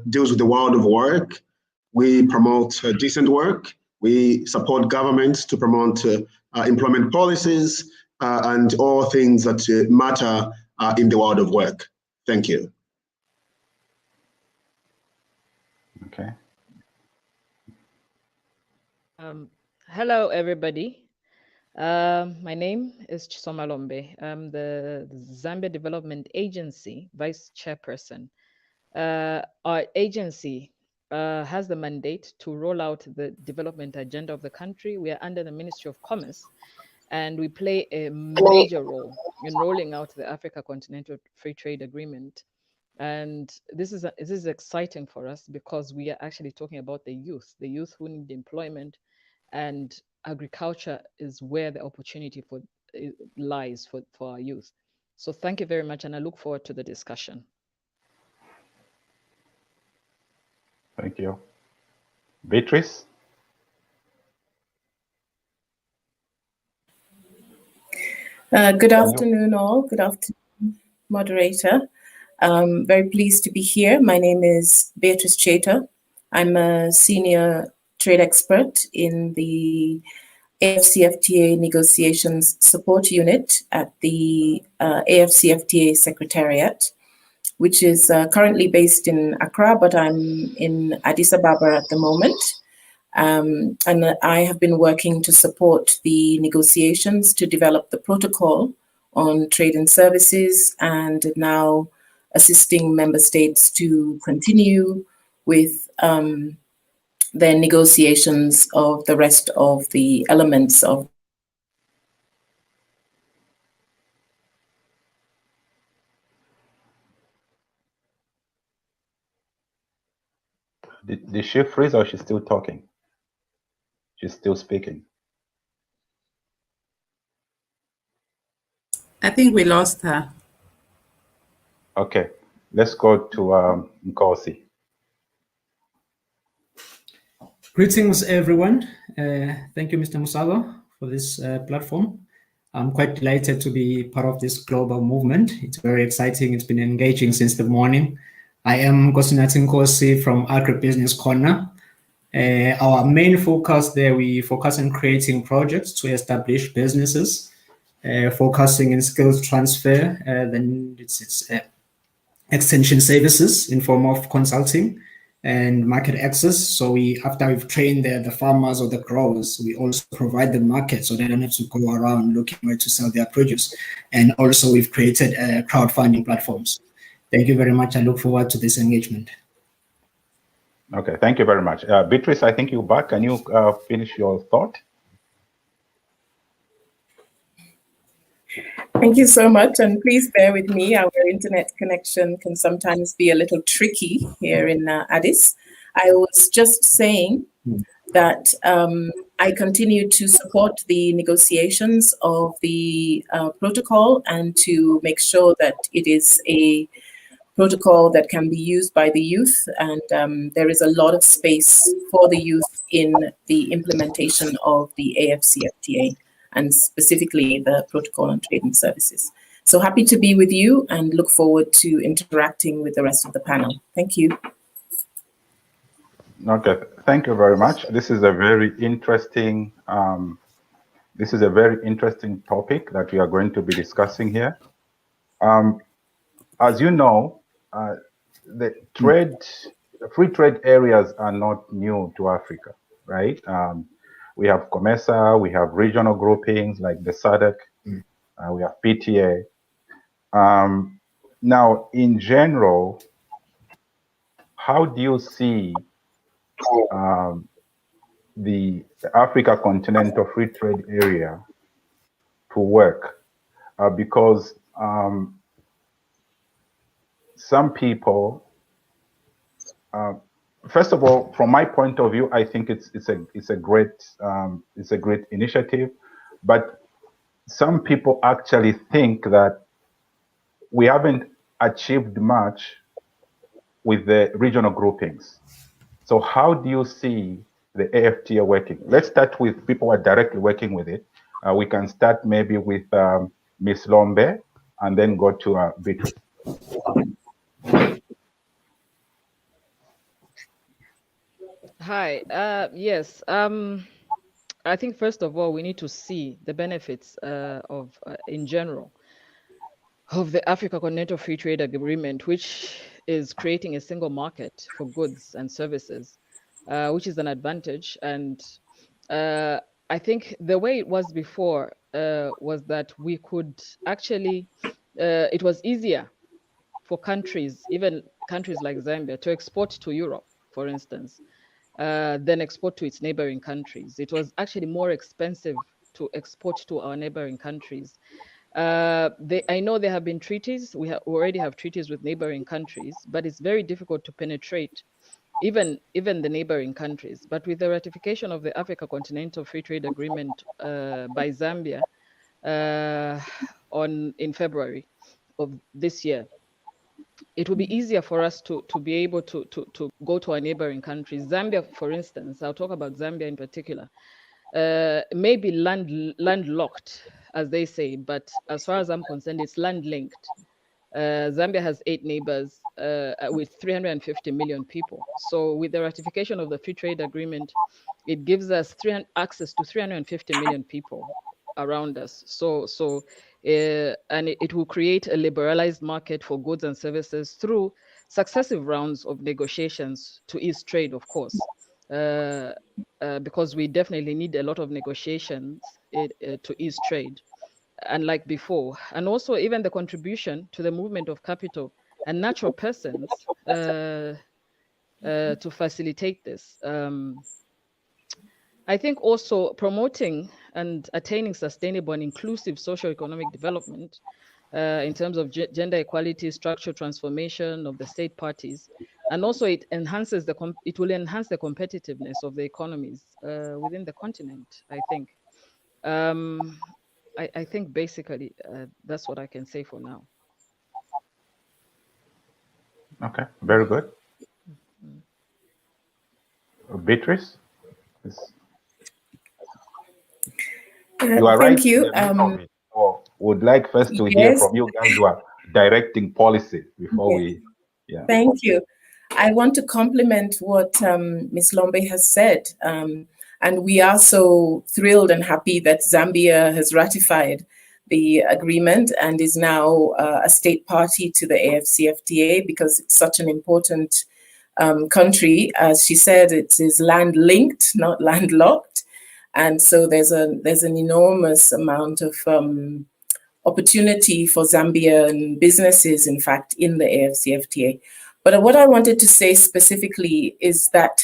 Speaker 5: deals with the world of work. We promote decent work. We support governments to promote employment policies and all things that matter in the world of work. Thank you.
Speaker 22: Okay.
Speaker 23: Hello, everybody. My name is Chisomalombe. I'm the Zambia Development Agency Vice Chairperson. Our agency has the mandate to roll out the development agenda of the country. We are under the Ministry of Commerce, and we play a major role in rolling out the Africa Continental Free Trade Agreement. And this is exciting for us because we are actually talking about the youth who need employment, and agriculture is where the opportunity lies for our youth. So thank you very much, and I look forward to the discussion.
Speaker 22: Thank you. Beatrice?
Speaker 24: Good afternoon, all. Good afternoon, moderator. Very pleased to be here. My name is Beatrice Cheta. I'm a senior trade expert in the AFCFTA Negotiations Support Unit at the AFCFTA Secretariat, which is currently based in Accra, but I'm in Addis Ababa at the moment. And I have been working to support the negotiations to develop the protocol on trade and services, and now assisting member states to continue with their negotiations of the rest of the elements of
Speaker 22: Did she freeze or she's still talking? She's still speaking.
Speaker 2: I think we lost her.
Speaker 22: Okay, let's go to Nkosi.
Speaker 6: Greetings, everyone. Thank you, Mr. Musaba, for this platform. I'm quite delighted to be part of this global movement. It's very exciting. It's been engaging since the morning. I am Nkosinathi Nkosi from Agribusiness Corner. Our main focus there, we focus on creating projects to establish businesses, focusing in skills transfer, then it's extension services in form of consulting and market access. So after we've trained the farmers or the growers, we also provide the market so they don't have to go around looking where to sell their produce. And also we've created crowdfunding platforms. Thank you very much. I look forward to this engagement.
Speaker 22: Okay, thank you very much. Beatrice, I think you're back. Can you finish your thought?
Speaker 24: Thank you so much, and please bear with me. Our internet connection can sometimes be a little tricky here in Addis. I was just saying that I continue to support the negotiations of the protocol and to make sure that it is a protocol that can be used by the youth, and there is a lot of space for the youth in the implementation of the AFCFTA, and specifically the protocol on trade and services. So happy to be with you and look forward to interacting with the rest of the panel. Thank you.
Speaker 22: Okay, thank you very much. This is a very interesting topic that we are going to be discussing here. As you know, the free trade areas are not new to Africa, right? We have COMESA, we have regional groupings like the SADC, we have PTA. Now, in general, how do you see the Africa Continental Free Trade Area to work? Because some people, first of all, from my point of view, I think it's a great initiative, but some people actually think that we haven't achieved much with the regional groupings. So how do you see the AFTA working? Let's start with people who are directly working with it. We can start maybe with Ms. Lombe and then go to Beatrice.
Speaker 23: Hi. Yes. I think first of all, we need to see the benefits of, in general, of the Africa Continental Free Trade Agreement, which is creating a single market for goods and services, which is an advantage. And I think the way it was before was that we could actually, it was easier for countries, even countries like Zambia, to export to Europe, for instance, than export to its neighboring countries. It was actually more expensive to export to our neighboring countries. I know there have been treaties. We already have treaties with neighboring countries, but it's very difficult to penetrate even the neighboring countries. But with the ratification of the Africa Continental Free Trade Agreement by Zambia in February of this year, it will be easier for us to be able to go to our neighboring countries. Zambia, for instance, I'll talk about Zambia in particular, may be landlocked, as they say, but as far as I'm concerned, it's land-linked. Zambia has 8 neighbors. with 350 million people. So with the ratification of the free trade agreement, it gives us access to 350 million people around us. And it will create a liberalized market for goods and services through successive rounds of negotiations to ease trade, of course, because we definitely need a lot of negotiations to ease trade, unlike before. And also even the contribution to the movement of capital and natural persons to facilitate this. I think also promoting and attaining sustainable and inclusive socio-economic development in terms of gender equality, structural transformation of the state parties, and also it will enhance the competitiveness of the economies within the continent, I think. I think basically that's what I can say for now.
Speaker 22: Okay, very good. Beatrice? You are
Speaker 24: thank
Speaker 22: right.
Speaker 24: you.
Speaker 22: Would like first to hear from you guys who are directing policy before we. Yeah.
Speaker 24: Thank you. I want to compliment what Ms. Lombe has said. And we are so thrilled and happy that Zambia has ratified the agreement and is now a state party to the AFCFTA, because it's such an important country. As she said, it is land linked, not landlocked. And so there's an enormous amount of opportunity for Zambian businesses, in fact, in the AFCFTA. But what I wanted to say specifically is that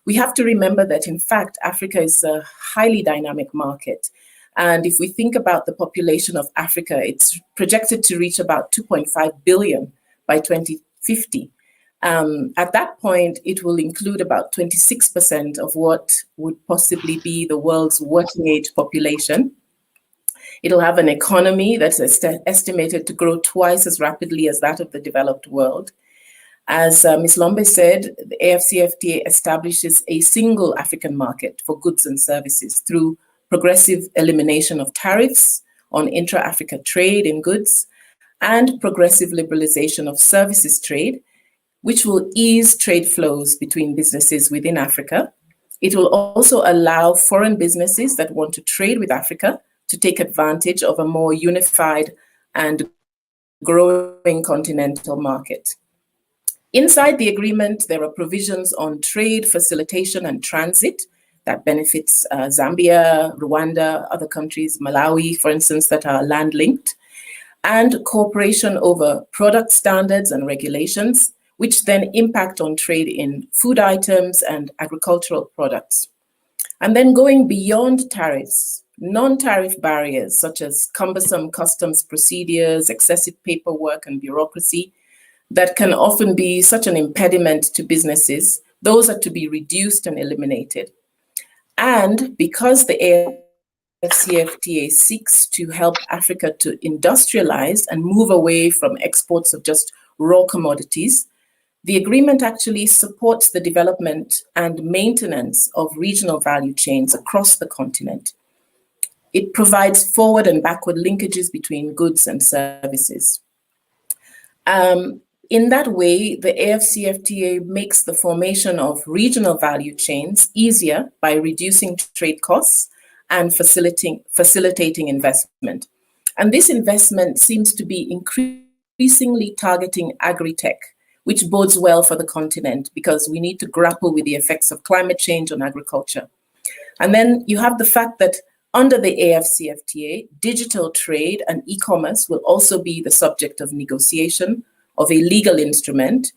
Speaker 24: we have to remember that, in fact, Africa is a highly dynamic market. And if we think about the population of Africa, it's projected to reach about 2.5 billion by 2050. At that point, it will include about 26% of what would possibly be the world's working age population. It'll have an economy that's estimated to grow twice as rapidly as that of the developed world. As Ms. Lombe said, the AFCFTA establishes a single African market for goods and services through progressive elimination of tariffs on intra-Africa trade in goods and progressive liberalization of services trade, which will ease trade flows between businesses within Africa. It will also allow foreign businesses that want to trade with Africa to take advantage of a more unified and growing continental market. Inside the agreement, there are provisions on trade facilitation and transit that benefits Zambia, Rwanda, other countries, Malawi, for instance, that are land-linked, and cooperation over product standards and regulations, which then impact on trade in food items and agricultural products. And then going beyond tariffs, non-tariff barriers such as cumbersome customs procedures, excessive paperwork and bureaucracy that can often be such an impediment to businesses, those are to be reduced and eliminated. And because the AFCFTA seeks to help Africa to industrialize and move away from exports of just raw commodities, the agreement actually supports the development and maintenance of regional value chains across the continent. It provides forward and backward linkages between goods and services. In that way, the AFCFTA makes the formation of regional value chains easier by reducing trade costs and facilitating investment. And this investment seems to be increasingly targeting agri-tech, which bodes well for the continent because we need to grapple with the effects of climate change on agriculture. And then you have the fact that under the AFCFTA, digital trade and e-commerce will also be the subject of negotiation of a legal instrument.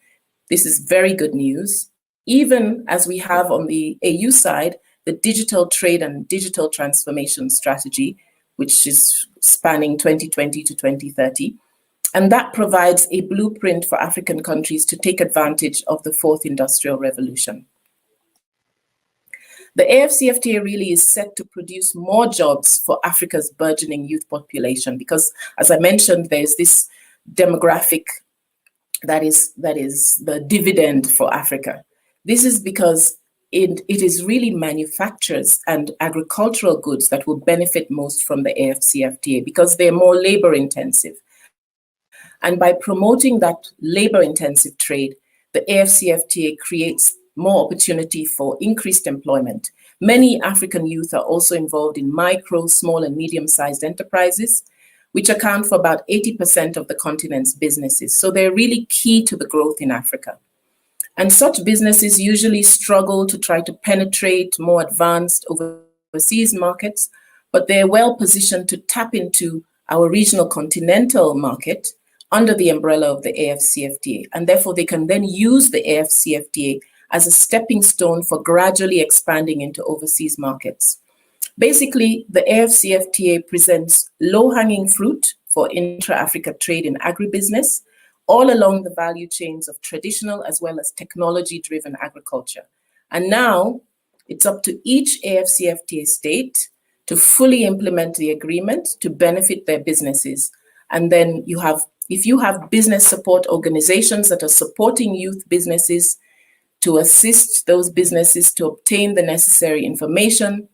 Speaker 24: This is very good news. Even as we have on the AU side, the digital trade and digital transformation strategy, which is spanning 2020 to 2030. And that provides a blueprint for African countries to take advantage of the fourth industrial revolution. The AFCFTA really is set to produce more jobs for Africa's burgeoning youth population because, as I mentioned, there's this demographic that is the dividend for Africa. This is because it is really manufacturers and agricultural goods that will benefit most from the AFCFTA because they're more labor intensive. And by promoting that labor-intensive trade, the AFCFTA creates more opportunity for increased employment. Many African youth are also involved in micro, small, and medium-sized enterprises, which account for about 80% of the continent's businesses. So they're really key to the growth in Africa. And such businesses usually struggle to try to penetrate more advanced overseas markets, but they're well positioned to tap into our regional continental market under the umbrella of the AFCFTA. And therefore, they can then use the AFCFTA as a stepping stone for gradually expanding into overseas markets. Basically, the AFCFTA presents low-hanging fruit for intra-Africa trade in agribusiness, all along the value chains of traditional as well as technology-driven agriculture. And now it's up to each AFCFTA state to fully implement the agreement to benefit their businesses. And then if you have business support organizations that are supporting youth businesses to assist those businesses to obtain the necessary information,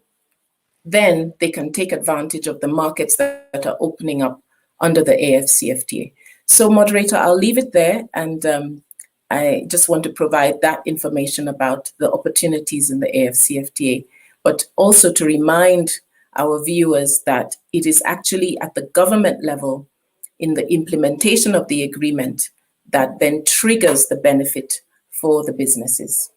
Speaker 24: then they can take advantage of the markets that are opening up under the AFCFTA. So, moderator, I'll leave it there, and I just want to provide that information about the opportunities in the AFCFTA, but also to remind our viewers that it is actually at the government level in the implementation of the agreement that then triggers the benefit for the businesses.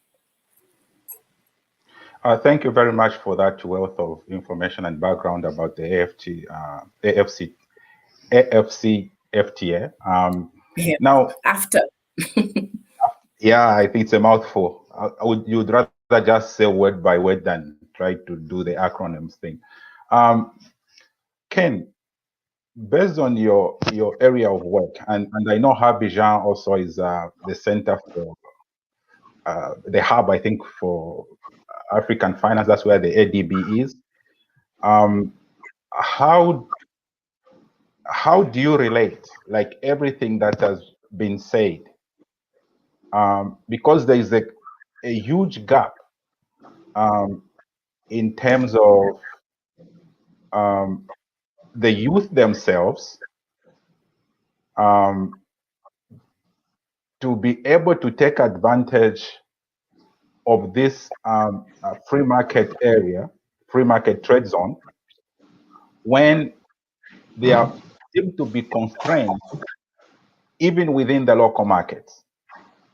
Speaker 22: Thank you very much for that wealth of information and background about the AFCFTA.
Speaker 24: Yeah.
Speaker 22: Now,
Speaker 24: after.
Speaker 22: Yeah, I think it's a mouthful. You'd rather just say word by word than try to do the acronyms thing. Ken, based on your area of work, and I know Abidjan also is the center for the hub, I think, for African finance. That's where the ADB is. How do you relate, like, everything that has been said? Because there is a huge gap in terms of the youth themselves to be able to take advantage of this free market area, free market trade zone, when they are seem to be constrained even within the local markets.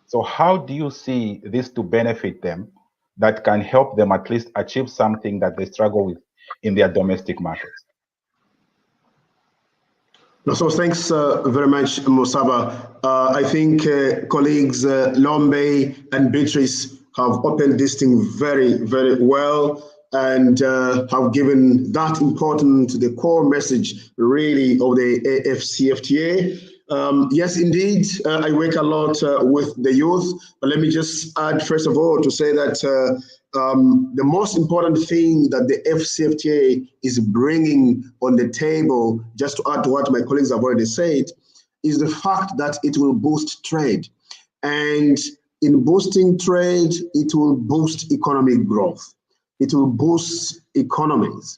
Speaker 22: So how do you see this to benefit them, that can help them at least achieve something that they struggle with in their domestic markets?
Speaker 5: So thanks very much, Musaba. I think colleagues Lombe and Beatrice have opened this thing very, very well, and have given that important, the core message really of the AFCFTA. Yes, indeed, I work a lot with the youth, but let me just add, first of all, to say that the most important thing that the AFCFTA is bringing on the table, just to add to what my colleagues have already said, is the fact that it will boost trade. And in boosting trade, it will boost economic growth. It will boost economies.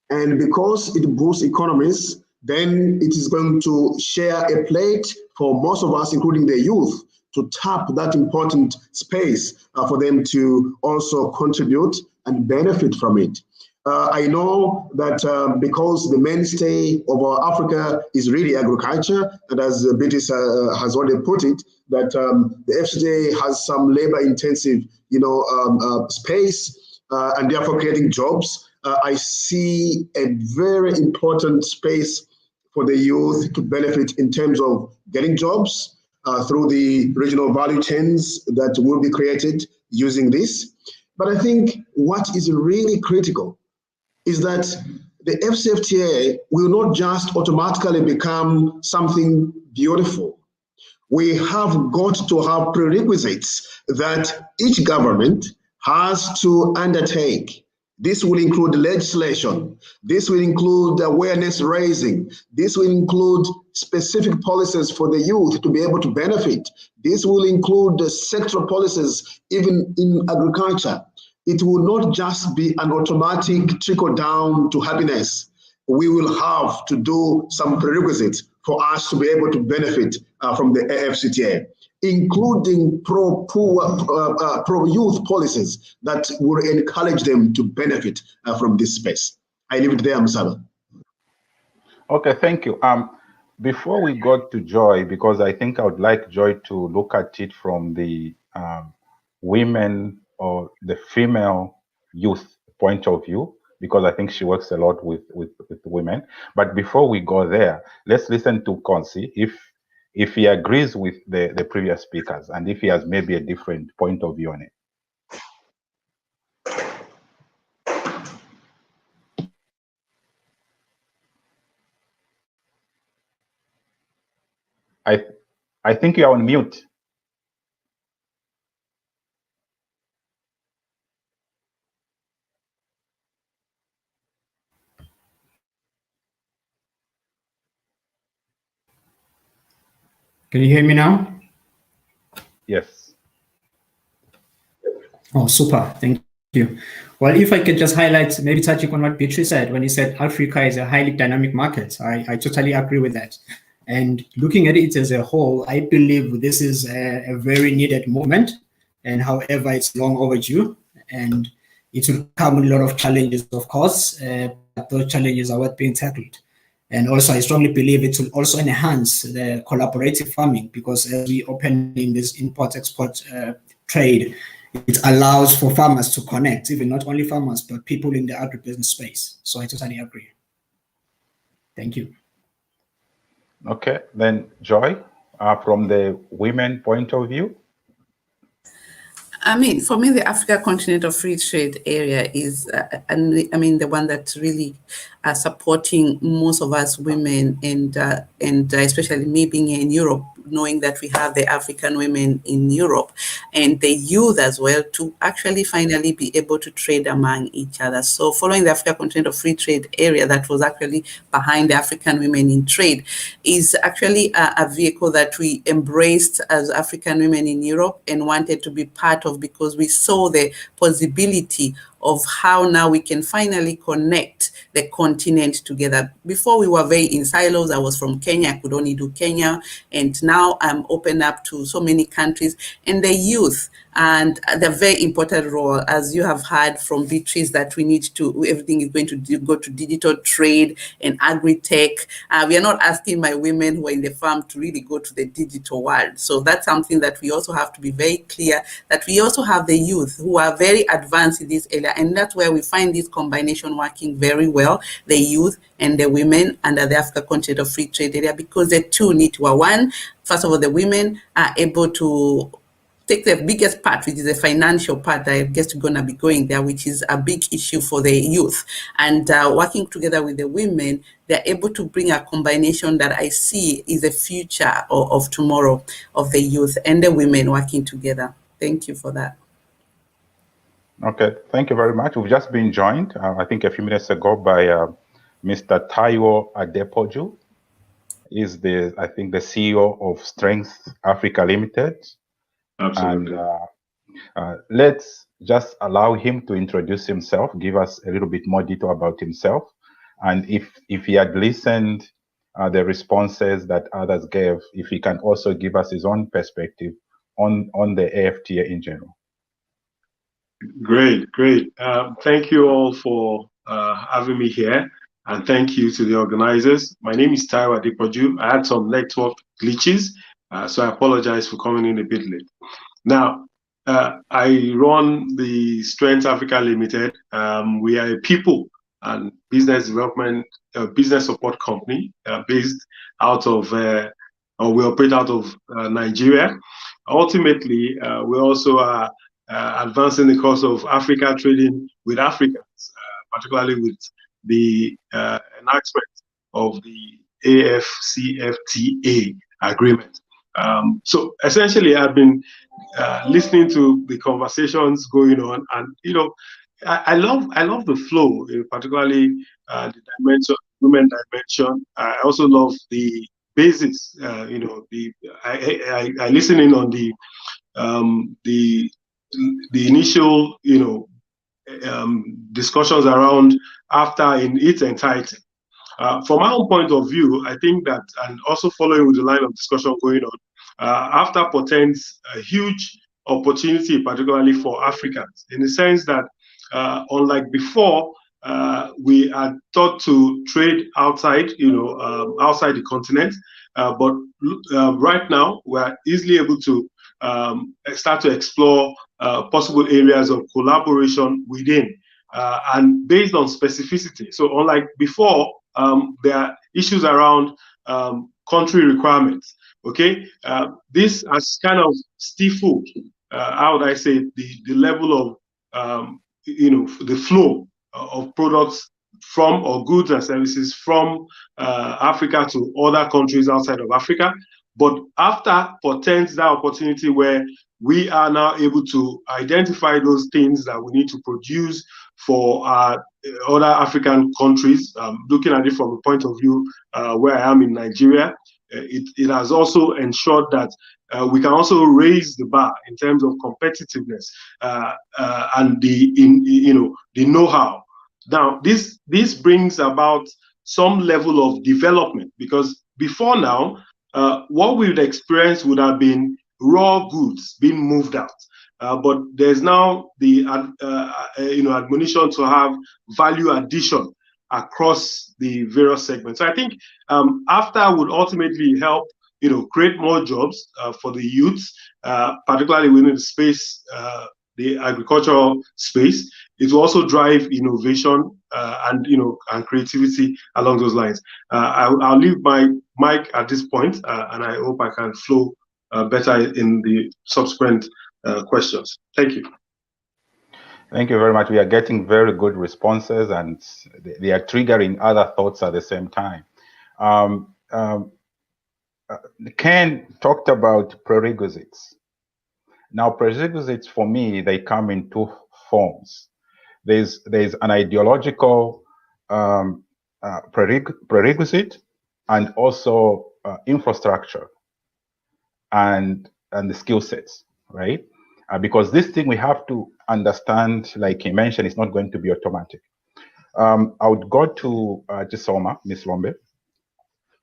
Speaker 5: And because it boosts economies, then it is going to share a plate for most of us, including the youth, to tap that important space for them to also contribute and benefit from it. I know that because the mainstay of our Africa is really agriculture, and as Beatrice has already put it, that the FCTA has some labor-intensive, space, and therefore creating jobs. I see a very important space for the youth to benefit in terms of getting jobs through the regional value chains that will be created using this. But I think what is really critical is that the AFCFTA will not just automatically become something beautiful. We have got to have prerequisites that each government has to undertake. This will include legislation. This will include awareness raising. This will include specific policies for the youth to be able to benefit. This will include the sectoral policies, even in agriculture. It will not just be an automatic trickle down to happiness. We will have to do some prerequisites for us to be able to benefit from the AFCTA, including pro-youth policies that will encourage them to benefit from this space. I leave it there, Musaba.
Speaker 22: Okay, thank you. Before we go to Joy, because I think I would like Joy to look at it from the women or the female youth point of view, because I think she works a lot with women. But before we go there, let's listen to Konsi if he agrees with the previous speakers and if he has maybe a different point of view on it. I think you're on mute.
Speaker 6: Can you hear me now?
Speaker 22: Yes.
Speaker 6: Oh, super. Thank you. Well, if I could just highlight, maybe touching on what Beatrice said when he said Africa is a highly dynamic market. I totally agree with that. And looking at it as a whole, I believe this is a very needed movement. And however, it's long overdue. And it will come with a lot of challenges, of course, but those challenges are worth being tackled. And also, I strongly believe it will also enhance the collaborative farming, because as we open in this import-export trade, it allows for farmers to connect, even not only farmers, but people in the agribusiness space. So I totally agree. Thank you.
Speaker 22: Okay, then Joy, from the women point of view.
Speaker 2: I mean, for me, the Africa Continental Free Trade Area is, the one that really are supporting most of us women, and especially me being here in Europe, knowing that we have the African women in Europe and the youth as well, to actually finally be able to trade among each other. So following the Africa Continental Free Trade Area that was actually behind the African Women in Trade is actually a vehicle that we embraced as African women in Europe and wanted to be part of, because we saw the possibility of how now we can finally connect the continent together. Before we were very in silos. I was from Kenya, I could only do Kenya, and now I'm open up to so many countries. And the youth, and the very important role, as you have heard from Beatrice, that we need to, everything is going to go to digital trade and agri-tech. We are not asking my women who are in the farm to really go to the digital world. So that's something that we also have to be very clear, that we also have the youth who are very advanced in this area. And that's where we find this combination working very well, the youth and the women under the Africa Continental Free Trade Area, because the two need to, one, first of all, the women are able to take the biggest part, which is the financial part that I guess we're going to be going there, which is a big issue for the youth. And working together with the women, they're able to bring a combination that I see is the future of tomorrow of the youth and the women working together. Thank you for that.
Speaker 22: Okay, thank you very much. We've just been joined, I think a few minutes ago, by Mr. Taiwo Adepoju. He's the CEO of Strength Africa Limited.
Speaker 7: Absolutely.
Speaker 22: And let's just allow him to introduce himself, give us a little bit more detail about himself. And if he had listened the responses that others gave, if he can also give us his own perspective on the AFTA in general.
Speaker 7: Great. Thank you all for having me here, and thank you to the organizers. My name is Taiwo Adepoju. I had some network glitches, so I apologize for coming in a bit late. Now, I run the Strength Africa Limited. We are a people and business development, business support company based out of, or we operate out of Nigeria. Ultimately, we also are advancing the cause of Africa trading with Africans, particularly with the enactment of the AFCFTA agreement. So essentially, I've been listening to the conversations going on, and I love the flow, particularly the dimension, women dimension. I also love the basics. I listen in on the initial discussions around AFTA in its entirety. From my own point of view, I think that, and also following with the line of discussion going on, AFTA portends a huge opportunity, particularly for Africans, in the sense that, unlike before, we are taught to trade outside, outside the continent, but right now we are easily able to start to explore possible areas of collaboration within, and based on specificity. So unlike before, there are issues around country requirements. Okay, this has kind of stifled, how would I say, the level of the flow of products from, or goods and services from Africa to other countries outside of Africa. But AFTA portends that opportunity where we are now able to identify those things that we need to produce for other African countries. Looking at it from the point of view where I am in Nigeria, it has also ensured that we can also raise the bar in terms of competitiveness and the know-how. Now, this brings about some level of development, because before now, what we would experience would have been raw goods being moved out. But there's now the admonition to have value addition across the various segments. So I think AFTA would ultimately help create more jobs for the youth, particularly within the space, the agricultural space. It will also drive innovation and creativity along those lines. I'll leave my mic at this point, and I hope I can flow better in the subsequent questions. Thank you.
Speaker 22: Thank you very much. We are getting very good responses, and they are triggering other thoughts at the same time. Ken talked about prerequisites. Now, prerequisites for me, they come in two forms. There's an ideological prerequisite, and also infrastructure and the skill sets, right? Because this thing we have to understand, like he mentioned, it's not going to be automatic. I would go to Chisom, Ms. Lombe,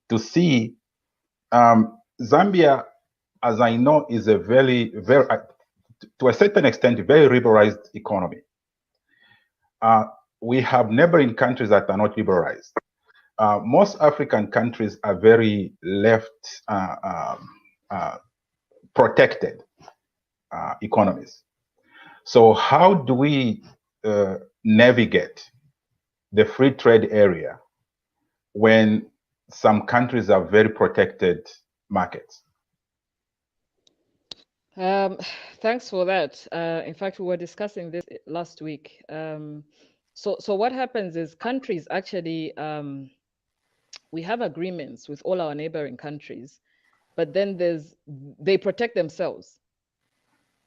Speaker 22: to see Zambia, as I know, is a very, to a certain extent, very liberalized economy. We have neighboring countries that are not liberalized. Most African countries are very left protected economies. So how do we navigate the free trade area when some countries are very protected markets?
Speaker 23: Thanks for that. In fact, we were discussing this last week. So what happens is countries actually, we have agreements with all our neighboring countries, but then they protect themselves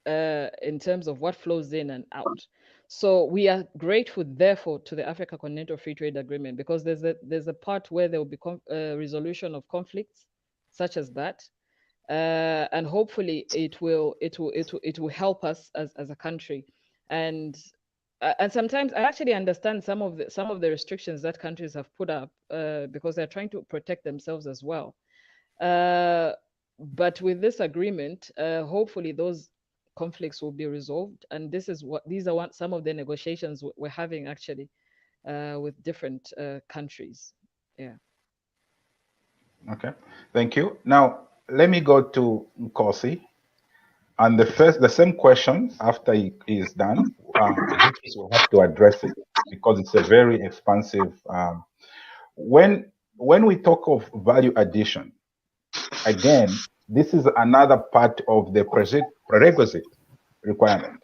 Speaker 23: in terms of what flows in and out. So we are grateful, therefore, to the Africa Continental Free Trade Agreement, because there's a part where there will be resolution of conflicts, such as that, and hopefully it will help us as a country. And sometimes I actually understand some of the restrictions that countries have put up because they're trying to protect themselves as well. But with this agreement, hopefully those conflicts will be resolved, and these are some of the negotiations we're having actually with different countries. Yeah.
Speaker 22: Okay, thank you. Now let me go to Nkosi, and the same question after he is done. We'll have to address it because it's a very expansive. When we talk of value addition, again, this is another part of the prerequisite requirement,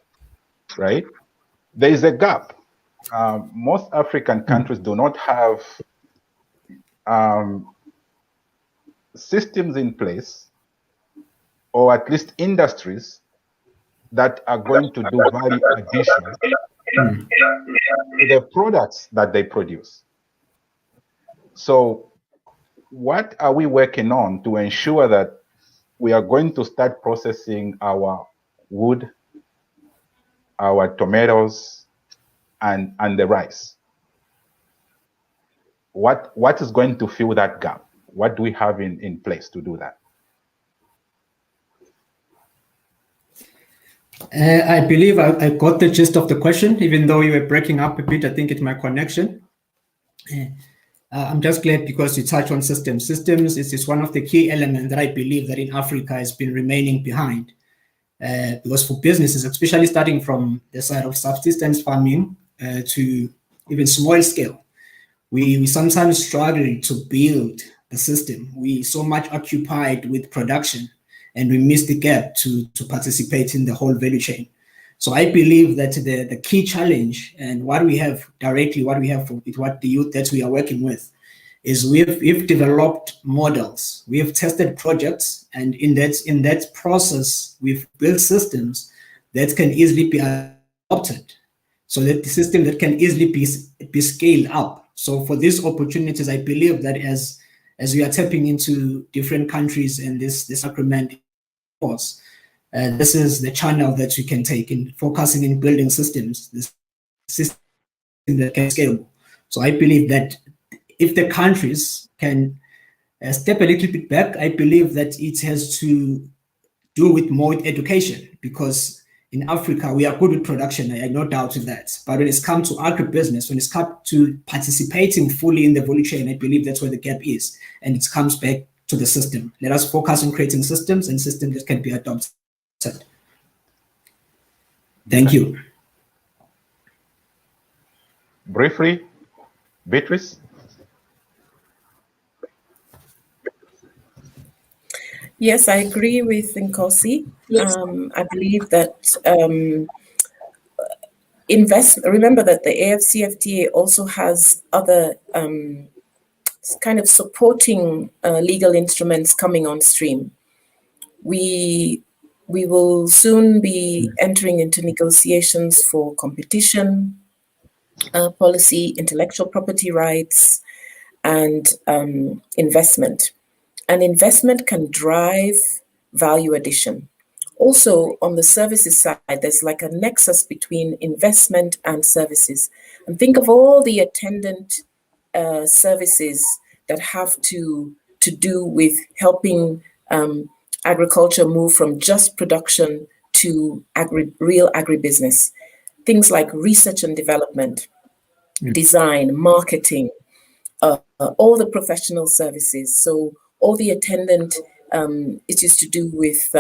Speaker 22: right? There is a gap. Most African countries do not have systems in place, or at least industries that are going to do value addition to the products that they produce. So what are we working on to ensure that we are going to start processing our wood, our tomatoes, and the rice? what is going to fill that gap? What do we have in place to do that?
Speaker 6: I believe I got the gist of the question, even though you were breaking up a bit. I think it's my connection. I'm just glad because you touched on systems. Systems is one of the key elements that I believe that in Africa has been remaining behind. Because for businesses, especially starting from the side of subsistence farming to even small scale, we sometimes struggle to build the system. We so much occupied with production and we miss the gap to participate in the whole value chain. So I believe that the key challenge and what we have what the youth that we are working with is we've developed models, we have tested projects, and in that process, we've built systems that can easily be adopted. So that the system that can easily be scaled up. So for these opportunities, I believe that as we are tapping into different countries and this agreement course, this is the channel that we can take in focusing in building systems, this system that can scale. So I believe that if the countries can step a little bit back, I believe that it has to do with more education, because in Africa, we are good with production, I have no doubt in that. But when it's come to agribusiness, when it's come to participating fully in the value chain, I believe that's where the gap is. And it comes back to the system. Let us focus on creating systems and systems that can be adopted. Thank you.
Speaker 22: Briefly, Beatrice?
Speaker 24: Yes, I agree with Nkosi. I believe that remember that the AFCFTA also has other kind of supporting legal instruments coming on stream. We will soon be entering into negotiations for competition policy, intellectual property rights, and investment. And investment can drive value addition. Also, on the services side, there's like a nexus between investment and services. And think of all the attendant services that have to do with helping agriculture move from just production to real agribusiness. Things like research and development, design, marketing, all the professional services. So all the attendant issues to do with,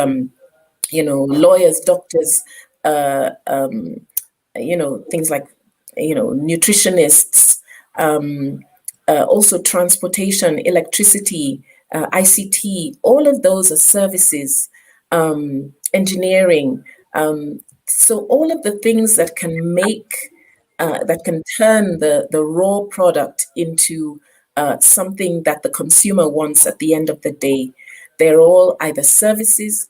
Speaker 24: lawyers, doctors, things like, nutritionists, also transportation, electricity, ICT, all of those are services, engineering. So all of the things that can that can turn the raw product into something that the consumer wants at the end of the day. They're all either services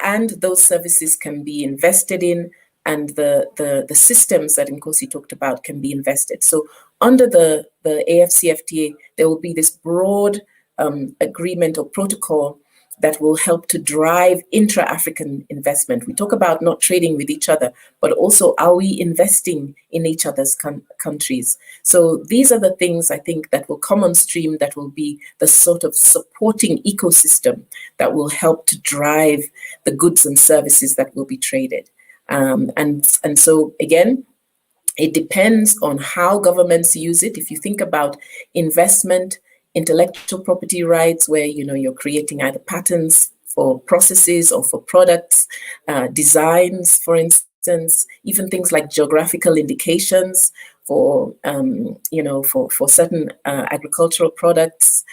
Speaker 24: and those services can be invested in, and the systems that Nkosi talked about can be invested. So under the AFCFTA, there will be this broad agreement or protocol that will help to drive intra-African investment. We talk about not trading with each other, but also are we investing in each other's countries? So these are the things I think that will come on stream, that will be the sort of supporting ecosystem that will help to drive the goods and services that will be traded. And so again, it depends on how governments use it. If you think about investment, intellectual property rights, where you're creating either patents for processes or for products, designs, for instance, even things like geographical indications for for certain agricultural products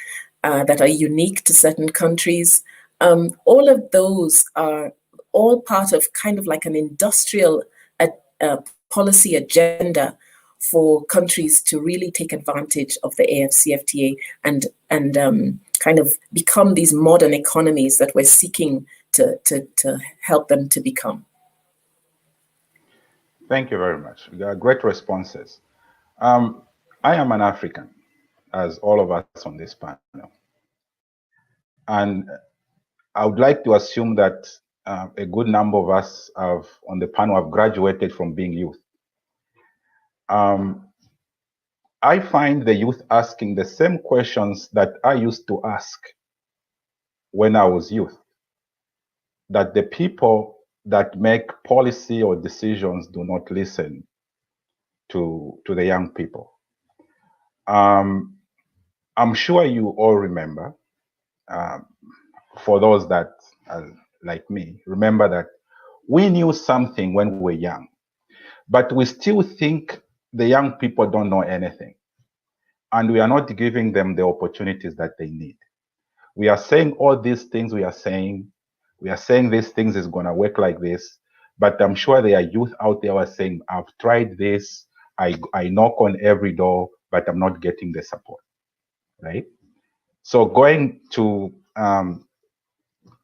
Speaker 24: that are unique to certain countries. All of those are all part of kind of like an industrial policy agenda for countries to really take advantage of the AFCFTA and kind of become these modern economies that we're seeking to help them to become.
Speaker 22: Thank you very much. Great responses. I am an African, as all of us on this panel. And I would like to assume that a good number of us on the panel have graduated from being youth. I find the youth asking the same questions that I used to ask when I was youth, that the people that make policy or decisions do not listen to the young people. I'm sure you all remember, for those that are like me, remember that we knew something when we were young, but we still think the young people don't know anything. And we are not giving them the opportunities that they need. We are saying all these things we are saying these things is gonna work like this, but I'm sure there are youth out there who are saying, I've tried this, I knock on every door, but I'm not getting the support, right? So going to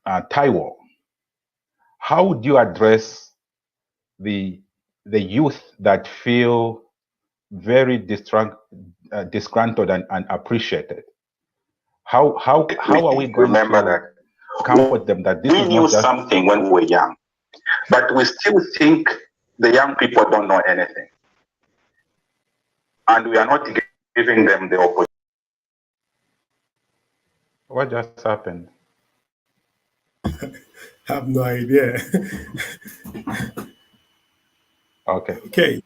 Speaker 22: Taiwo, how would you address the youth that feel very disgruntled and appreciated? How are we going to comfort them that this is not just something when we were young, but we still think the young people don't know anything, and we are not giving them the opportunity? What just happened?
Speaker 10: I have no idea.
Speaker 22: Okay.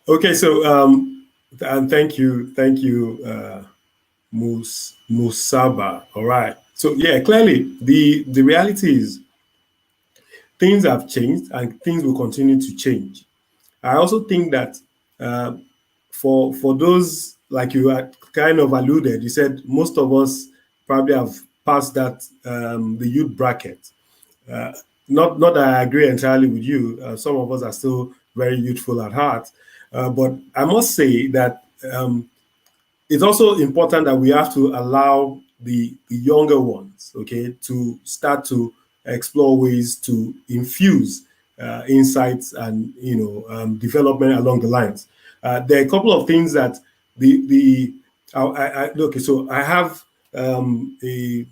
Speaker 10: Okay. So, and thank you, Musaba. All right. So yeah, clearly the reality is things have changed and things will continue to change. I also think that for those, like you had kind of alluded, you said most of us probably have passed that the youth bracket. Not that I agree entirely with you. Some of us are still very youthful at heart, but I must say that it's also important that we have to allow the younger ones, okay, to start to explore ways to infuse insights and development along the lines. There are a couple of things that okay, so I have a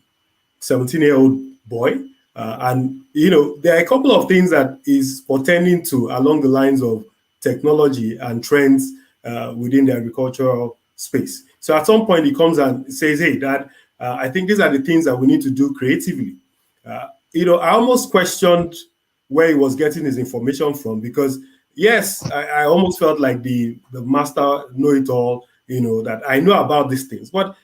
Speaker 10: 17-year-old boy, and there are a couple of things that is pertaining to along the lines of technology and trends within the agricultural space. So at some point he comes and says, "Hey, Dad, I think these are the things that we need to do creatively." I almost questioned where he was getting his information from, because yes, I almost felt like the master know-it-all, that I know about these things. But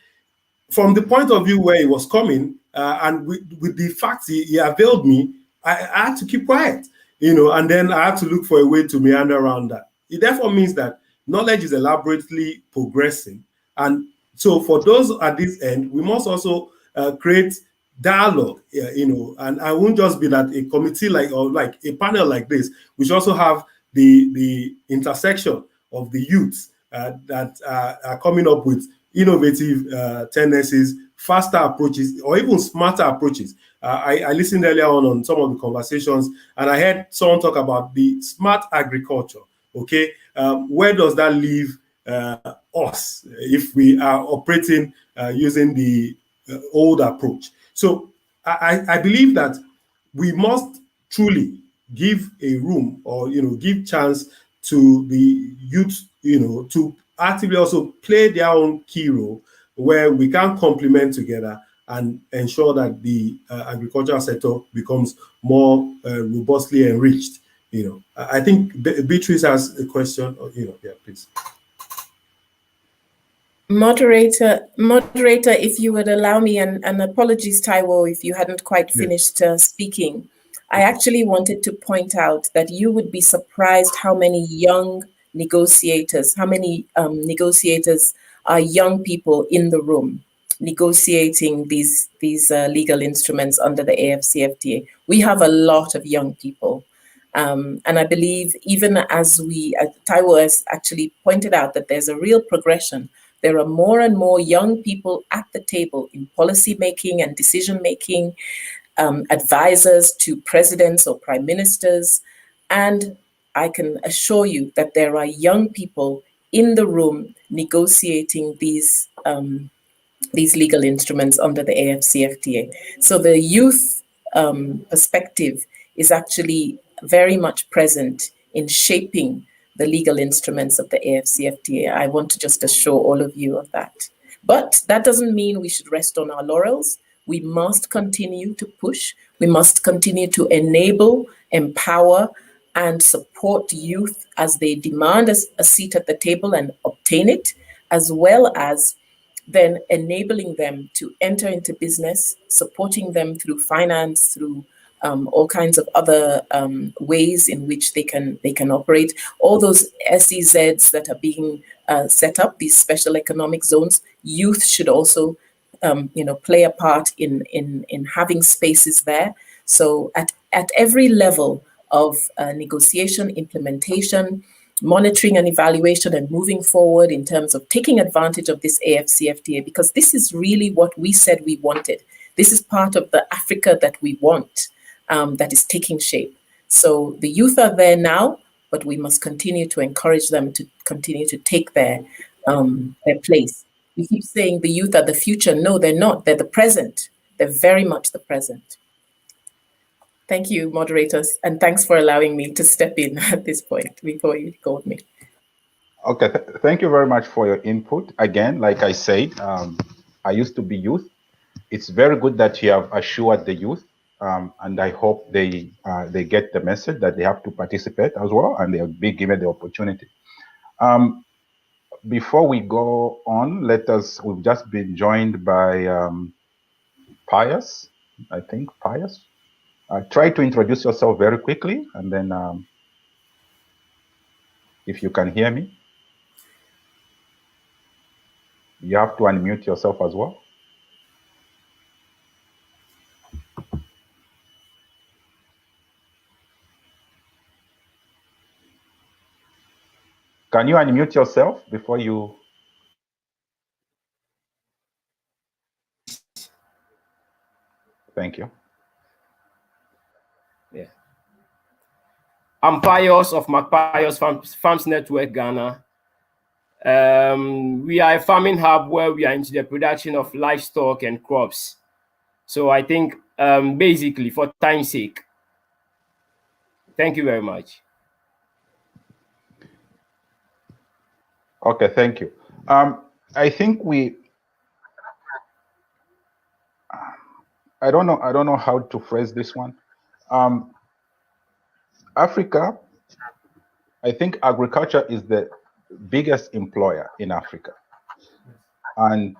Speaker 10: from the point of view where he was coming, and with the fact he availed me, I had to keep quiet, and then I had to look for a way to meander around that. It therefore means that knowledge is elaborately progressing. And so for those at this end, we must also create dialogue, and I won't just be that a committee like a panel like this. We should also have the intersection of the youths that are coming up with innovative tendencies, faster approaches, or even smarter approaches. I listened earlier on some of the conversations, and I heard someone talk about the smart agriculture. Okay, where does that leave us if we are operating using the old approach? So I believe that we must truly give a room, or give chance to the youth, to actively also play their own key role, where we can complement together and ensure that the agricultural sector becomes more robustly enriched. I think Beatrice has a question. Yeah, please.
Speaker 24: Moderator, if you would allow me, and apologies, Taiwo, if you hadn't quite finished speaking. I actually wanted to point out that you would be surprised how many young negotiators, are young people in the room negotiating these legal instruments under the AFCFTA. We have a lot of young people. And I believe even as Taiwo has actually pointed out that there's a real progression. There are more and more young people at the table in policy making and decision making, advisors to presidents or prime ministers. And I can assure you that there are young people in the room negotiating these legal instruments under the AFCFTA. So the youth perspective is actually very much present in shaping the legal instruments of the AFCFTA. I want to just assure all of you of that. But that doesn't mean we should rest on our laurels. We must continue to push. We must continue to enable, empower, and support youth as they demand a seat at the table and obtain it, as well as then enabling them to enter into business, supporting them through finance, through all kinds of other ways in which they can operate. All those SEZs that are being set up, these special economic zones, youth should also play a part in having spaces there. So at every level of negotiation, implementation, monitoring and evaluation, and moving forward in terms of taking advantage of this AFCFTA, because this is really what we said we wanted. This is part of the Africa that we want, that is taking shape. So the youth are there now, but we must continue to encourage them to continue to take their place. We keep saying the youth are the future. No, they're not. They're the present. They're very much the present. Thank you, moderators, and thanks for allowing me to step in at this point before you called me.
Speaker 22: Okay, thank you very much for your input. Again, like I said, I used to be youth. It's very good that you have assured the youth, and I hope they get the message that they have to participate as well, and they'll be given the opportunity. Before we go on, we've just been joined by Pius, I think, Pius. Try to introduce yourself very quickly, and then if you can hear me, you have to unmute yourself as well. Can you unmute yourself before you? Thank you.
Speaker 11: Yeah. I'm Pius of Pius Farms Network, Ghana. We are a farming hub where we are into the production of livestock and crops. So I think basically for time's sake. Thank you very much.
Speaker 22: Okay, thank you. I think I don't know how to phrase this one. Africa, I think agriculture is the biggest employer in Africa. And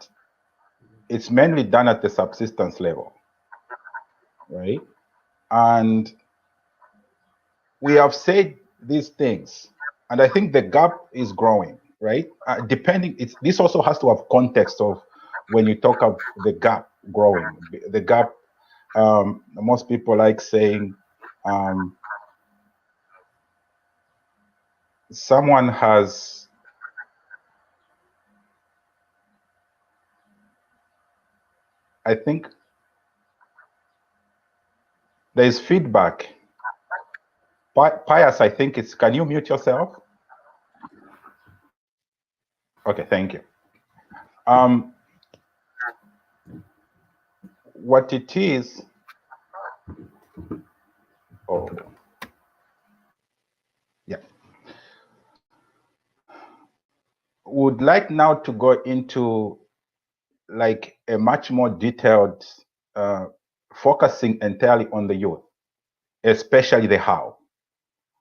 Speaker 22: it's mainly done at the subsistence level, right? And we have said these things, and I think the gap is growing, right? This also has to have context of when you talk of the gap growing. The gap, most people like saying, someone has, I think there's feedback. Pius, I think can you mute yourself? Okay, thank you. What it is, yeah. Would like now to go into like a much more detailed, focusing entirely on the youth, especially the how,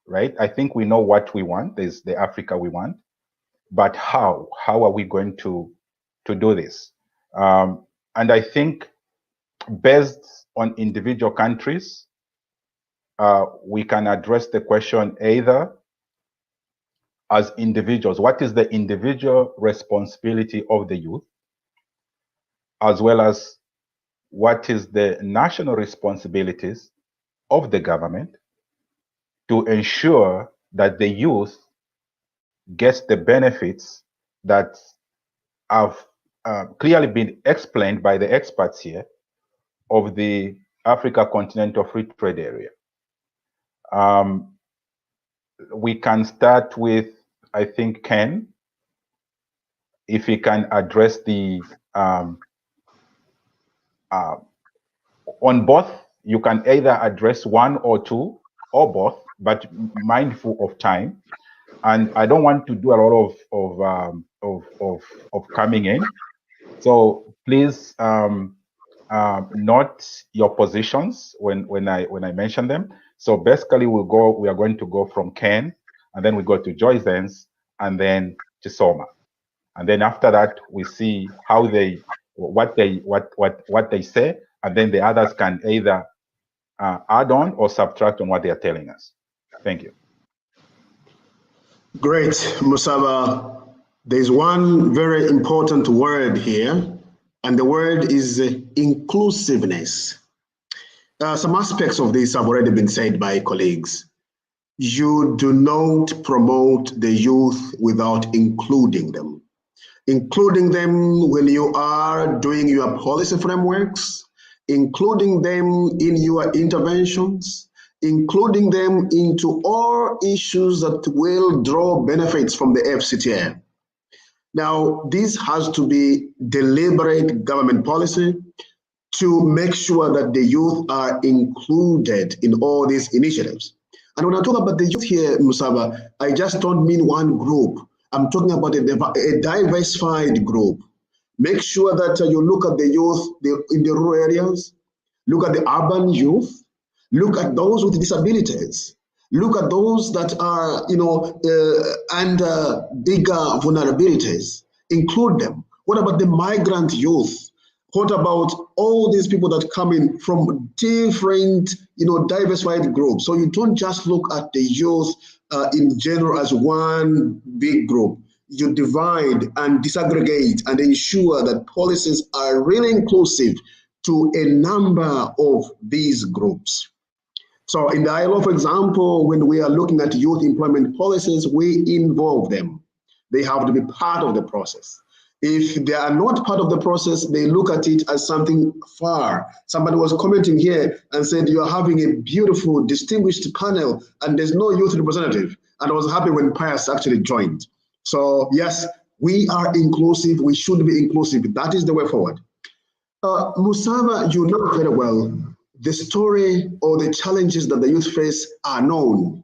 Speaker 22: right? I think we know what we want, there's the Africa we want, but how are we going to do this? And I think based on individual countries, we can address the question either as individuals, what is the individual responsibility of the youth, as well as what is the national responsibilities of the government to ensure that the youth gets the benefits that have clearly been explained by the experts here of the Africa Continental Free Trade Area. We can start with, I think, Ken, if he can address the, on both, you can either address one or two or both, but mindful of time. and I don't want to do a lot of coming in. So please note your positions when I mention them. So basically, we are going to go from Ken, and then we go to Joyce Vance, and then to Soma, and then after that we see how what they say, and then the others can either add on or subtract on what they are telling us. Thank you.
Speaker 5: Great, Musaba. There's one very important word here, and the word is inclusiveness. Some aspects of this have already been said by colleagues. You do not promote the youth without including them. Including them when you are doing your policy frameworks, including them in your interventions, including them into all issues that will draw benefits from the FCTA. Now, this has to be deliberate government policy to make sure that the youth are included in all these initiatives. And when I talk about the youth here, Musaba, I just don't mean one group. I'm talking about a diversified group. Make sure that you look at the youth in the rural areas, look at the urban youth, look at those with disabilities, look at those that are, under bigger vulnerabilities, include them. What about the migrant youth? What about all these people that come in from different, diversified groups? So you don't just look at the youth in general as one big group. You divide and disaggregate and ensure that policies are really inclusive to a number of these groups. So in the ILO, for example, when we are looking at youth employment policies, we involve them. They have to be part of the process. If they are not part of the process, they look at it as something far. Somebody was commenting here and said, you're having a beautiful, distinguished panel and there's no youth representative. And I was happy when Pius actually joined. So yes, we are inclusive. We should be inclusive. That is the way forward. Musaba, you know very well, the story or the challenges that the youth face are known.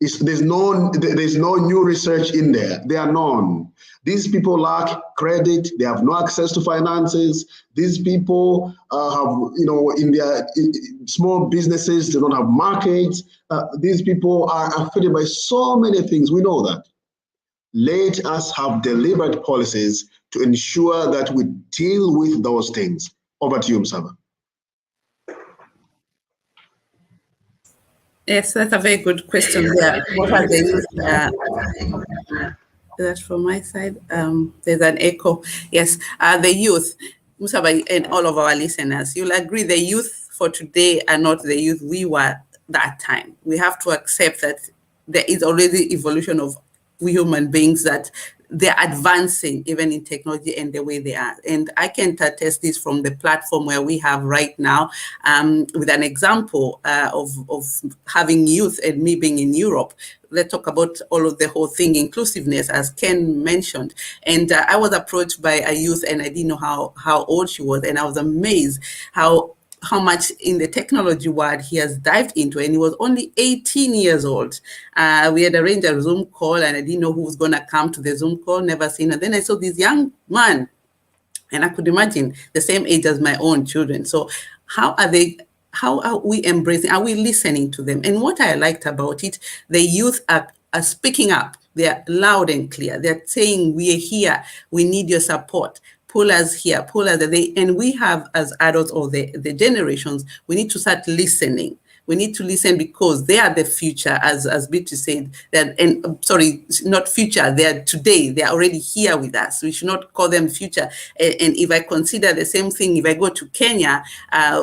Speaker 5: There's no new research in there. They are known. These people lack credit. They have no access to finances. These people have, in their small businesses, they don't have markets. These people are affected by so many things. We know that. Let us have deliberate policies to ensure that we deal with those things. Over to you, Musaba.
Speaker 2: Yes, that's a very good question there. What are the youth? That's from my side. There's an echo. Yes, the youth, Musaba, and all of our listeners, you'll agree the youth for today are not the youth we were that time. We have to accept that there is already evolution of we human beings, that they're advancing even in technology and the way they are. And I can attest this from the platform where we have right now, with an example of having youth and me being in Europe. Let's talk about all of the whole thing, inclusiveness, as Ken mentioned. And I was approached by a youth and I didn't know how old she was. And I was amazed how much in the technology world he has dived into, and he was only 18 years old. We had arranged a Zoom call and I didn't know who was gonna come to the Zoom call, never seen. And then I saw this young man and I could imagine the same age as my own children. So how are we embracing, are we listening to them? And what I liked about it, the youth are speaking up. They're loud and clear. They're saying, we are here, we need your support. Pull us here, pull us there. And we have, as adults or the generations, we need to start listening. We need to listen because they are the future, as Bittu said. Not future, they are today. They are already here with us. We should not call them future. And if I consider the same thing, if I go to Kenya,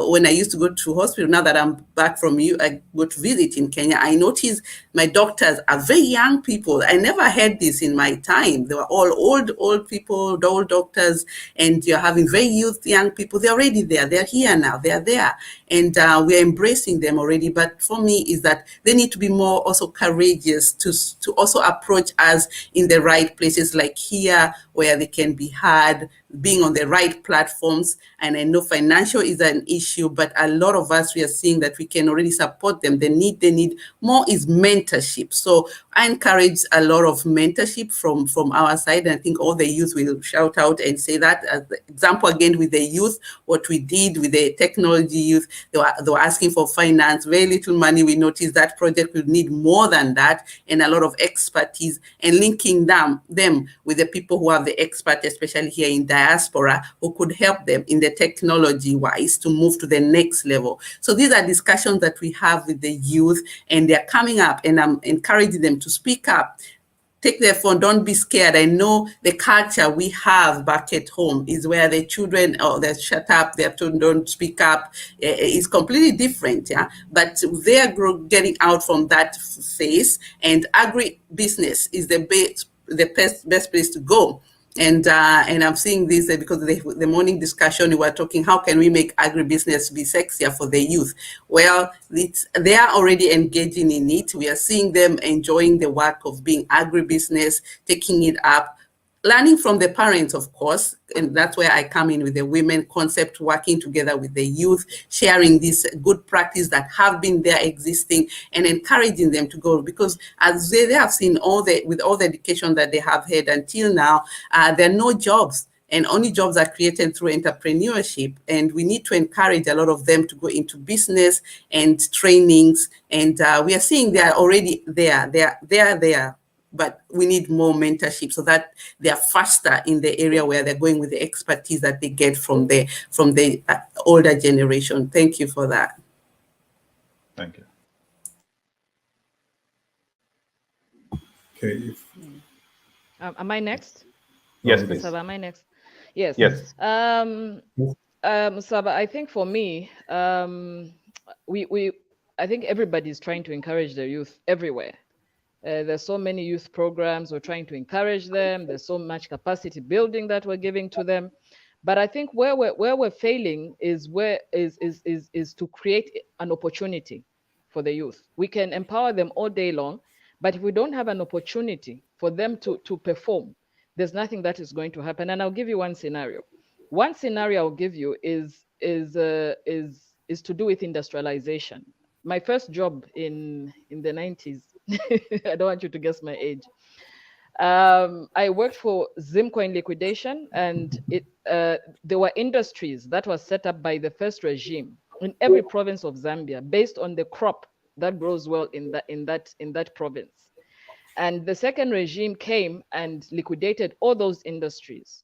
Speaker 2: when I used to go to hospital, now that I'm back from I go to visit in Kenya, I notice my doctors are very young people. I never had this in my time. They were all old people, old doctors, and you're having very young people. They're already there. They're here now. They're there. And we're embracing them already. But for me is that they need to be more also courageous to also approach us in the right places, like here where they can be heard, being on the right platforms. And I know financial is an issue, but a lot of us, we are seeing that we can already support them. They need more is mentorship. So I encourage a lot of mentorship from our side. And I think all the youth will shout out and say that. As the example again with the youth, what we did with the technology youth, they were asking for finance, very little money. We noticed that project will need more than that, and a lot of expertise, and linking them with the people who have the expert, especially here in diaspora, who could help them in the technology wise to move to the next level. So these are discussions that we have with the youth, and they're coming up, and I'm encouraging them to speak up. Take their phone, don't be scared. I know the culture we have back at home is where the children, they shut up, they're told don't speak up. It's completely different, yeah. But they're getting out from that phase, and agribusiness is the best place to go. And I'm seeing this because the morning discussion, we were talking, how can we make agribusiness be sexier for the youth? Well, they are already engaging in it. We are seeing them enjoying the work of being agribusiness, taking it up, learning from the parents, of course, and that's where I come in with the women concept, working together with the youth, sharing this good practice that have been there existing, and encouraging them to go, because as they have seen with all the education that they have had until now, there are no jobs. And only jobs are created through entrepreneurship. And we need to encourage a lot of them to go into business and trainings. And we are seeing they are already there. They are there. But we need more mentorship so that they are faster in the area where they're going with the expertise that they get from the older generation. Thank you for that.
Speaker 22: Thank you.
Speaker 10: Okay.
Speaker 23: Am I next?
Speaker 22: Yes, please.
Speaker 23: Saba, am I next? Yes.
Speaker 22: Yes.
Speaker 23: Saba, I think for me, I think everybody is trying to encourage the youth everywhere. There's so many youth programs. We're trying to encourage them. There's so much capacity building that we're giving to them. But I think where we're failing is to create an opportunity for the youth. We can empower them all day long, but if we don't have an opportunity for them to perform, there's nothing that is going to happen. And I'll give you one scenario. One scenario I'll give you is to do with industrialization. My first job in the 90s, I don't want you to guess my age. I worked for Zimco in liquidation, and there were industries that were set up by the first regime in every province of Zambia based on the crop that grows well in that province. And the second regime came and liquidated all those industries.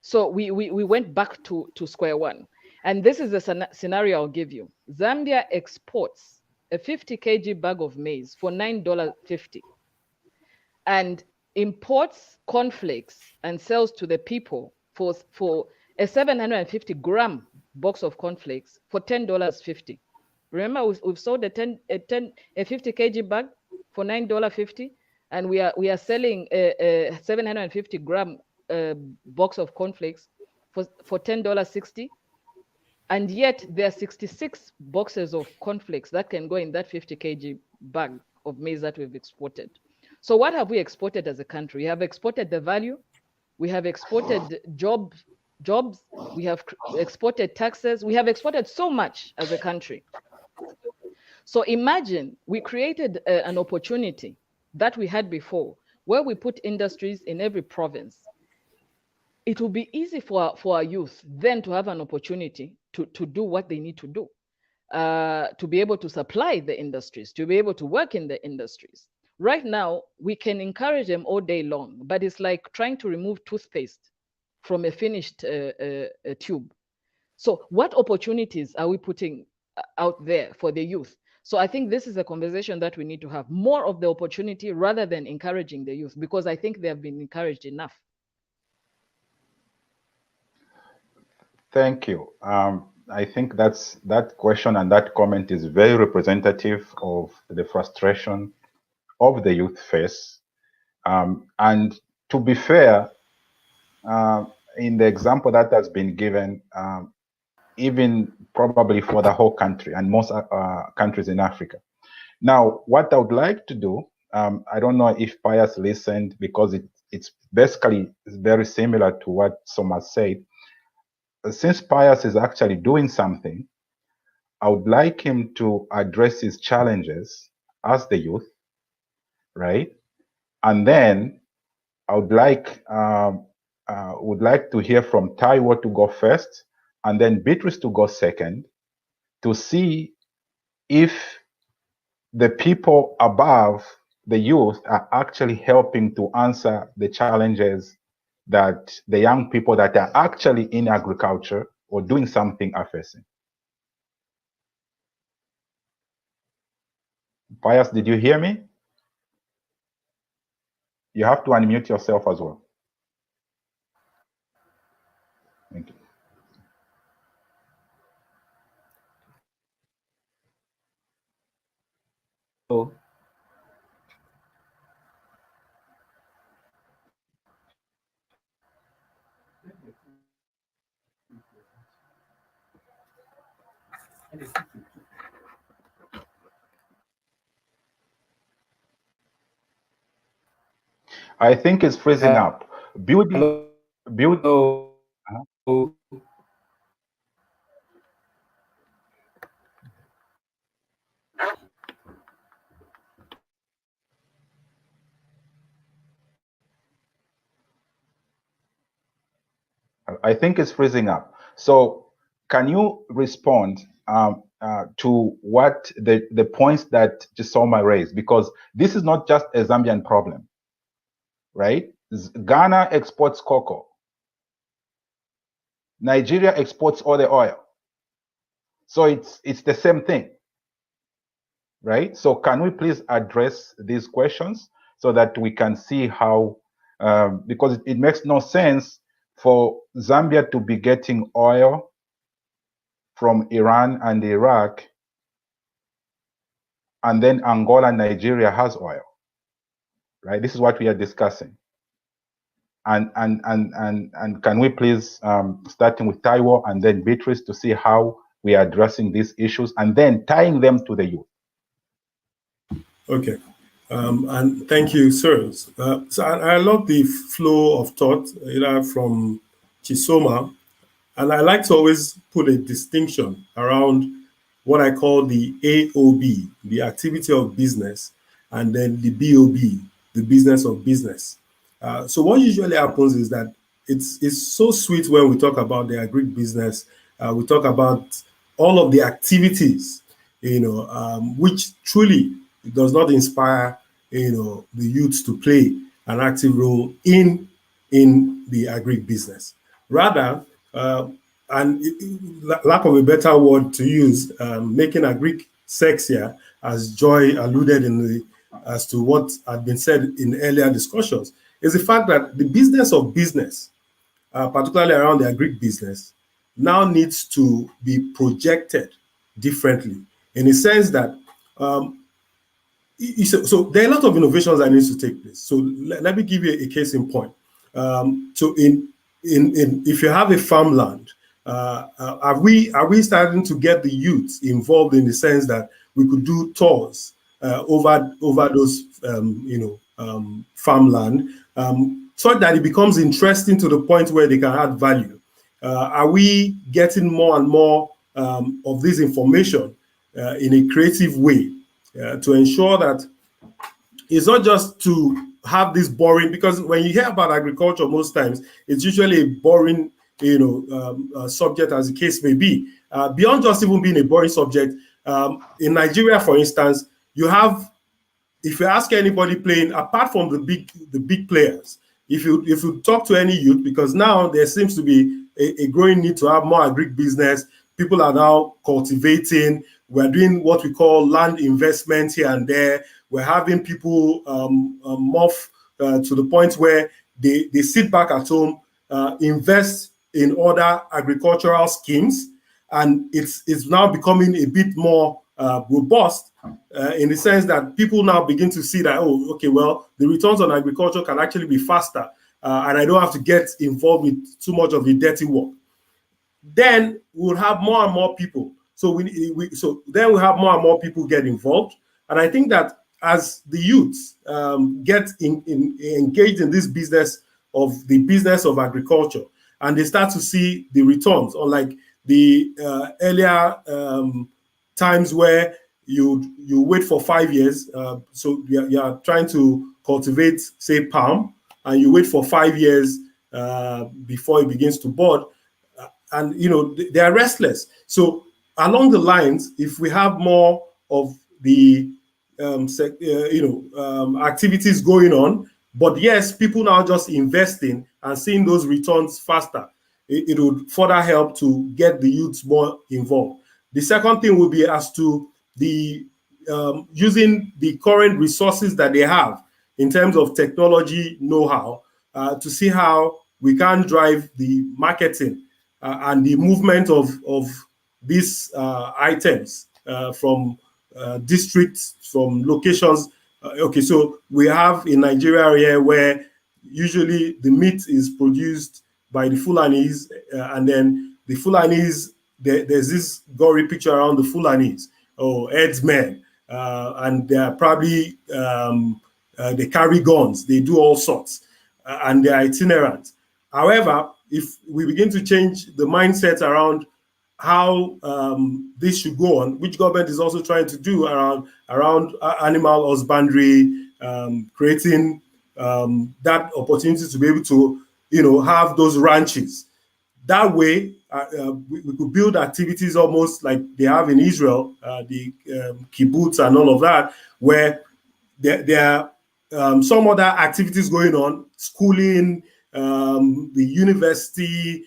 Speaker 23: So we went back to square one. And this is the scenario I'll give you. Zambia exports a 50 kg bag of maize for $9.50 and imports cornflakes and sells to the people for a 750 gram box of cornflakes for $10.50. Remember, we've sold a 50 kg bag for $9.50, and we are selling a 750 gram box of cornflakes for $10.60. And yet there are 66 boxes of cornflakes that can go in that 50 kg bag of maize that we've exported. So what have we exported as a country? We have exported the value. We have exported jobs. We have exported taxes. We have exported so much as a country. So imagine we created an opportunity that we had before, where we put industries in every province. It will be easy for our youth then to have an opportunity to do what they need to do, to be able to supply the industries, to be able to work in the industries. Right now, we can encourage them all day long, but it's like trying to remove toothpaste from a finished tube. So what opportunities are we putting out there for the youth? So I think this is a conversation that we need to have, more of the opportunity rather than encouraging the youth, because I think they have been encouraged enough.
Speaker 22: Thank you. I think that question and that comment is very representative of the frustration of the youth face. And to be fair, in the example that has been given, even probably for the whole country and most countries in Africa. Now, what I would like to do, I don't know if Pius listened, because it's basically very similar to what Soma said. since Pius is actually doing something, I would like him to address his challenges as the youth, right? And then I would like to hear from Taiwo to go first, and then Beatrice to go second, to see if the people above the youth are actually helping to answer the challenges that the young people that are actually in agriculture or doing something are facing. Pius, did you hear me? You have to unmute yourself as well. Thank you.
Speaker 11: Oh.
Speaker 22: I think it's freezing up. Building. I think it's freezing up. So can you respond to what the points that Chisoma raised? Because this is not just a Zambian problem, right? Ghana exports cocoa. Nigeria exports all the oil. So it's the same thing, right? So can we please address these questions so that we can see how, because it makes no sense for Zambia to be getting oil from Iran and Iraq, and then Angola and Nigeria has oil, right? This is what we are discussing. And can we please, starting with Taiwo and then Beatrice, to see how we are addressing these issues and then tying them to the youth.
Speaker 10: Okay. And thank you, sir. So I love the flow of thought from Chisoma, and I like to always put a distinction around what I call the AOB, the activity of business, and then the BOB, the business of business. So what usually happens is that it's so sweet when we talk about the agribusiness. We talk about all of the activities, which truly does not inspire, the youth to play an active role in the agribusiness. Rather, lack of a better word to use, making agric sexier, as Joy alluded as to what had been said in earlier discussions, is the fact that the business of business, particularly around the agribusiness, now needs to be projected differently, in the sense that so there are a lot of innovations that needs to take place. So let me give you a case in point. So if you have a farmland, are we starting to get the youth involved in the sense that we could do tours over those farmland, so that it becomes interesting to the point where they can add value? Are we getting more and more of this information in a creative way to ensure that it's not just to have this boring, because when you hear about agriculture, most times it's usually a boring, subject, as the case may be. Beyond just even being a boring subject, in Nigeria, for instance, you have, if you ask anybody playing, apart from the big players, if you talk to any youth, because now there seems to be a growing need to have more agribusiness. People are now cultivating. We're doing what we call land investment here and there. We're having people morph to the point where they sit back at home, invest in other agricultural schemes, and it's now becoming a bit more robust in the sense that people now begin to see that, oh, okay, well, the returns on agriculture can actually be faster, and I don't have to get involved with too much of the dirty work. Then we'll have more and more people. So then we have more and more people get involved, and I think that as the youths get engaged in this business of agriculture, and they start to see the returns, unlike the earlier times where you wait for 5 years. So you are trying to cultivate, say, palm, and you wait for 5 years before it begins to bud, and they are restless. So along the lines, if we have more of the activities going on, but yes, people now just investing and seeing those returns faster, it would further help to get the youths more involved. The second thing will be as to the using the current resources that they have in terms of technology know-how to see how we can drive the marketing and the movement of these items from districts, from locations. Okay, so we have in Nigeria here where usually the meat is produced by the Fulanis, and then the Fulanis, there's this gory picture around the Fulanis, headsmen, and they're probably, they carry guns, they do all sorts, and they're itinerant. However, if we begin to change the mindset around how this should go on, which government is also trying to do around animal husbandry, creating that opportunity to be able to, have those ranches. That way, we could build activities almost like they have in Israel, the kibbutz and all of that, where there are some other activities going on, schooling, the university,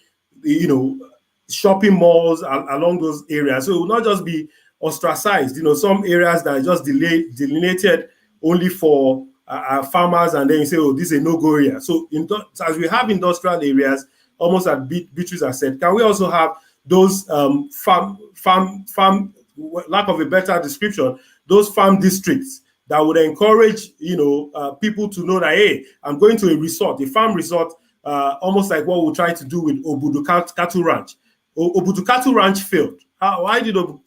Speaker 10: shopping malls along those areas. So it will not just be ostracized. Some areas that are just delineated only for farmers, and then you say, oh, this is a no-go area. So as we have industrial areas, almost as Beatrice has said, can we also have those farm, lack of a better description, those farm districts that would encourage people to know that, hey, I'm going to a farm resort, almost like what we try to do with Obudu Cattle Ranch. Obudu Cattle Ranch failed. Why did Obudu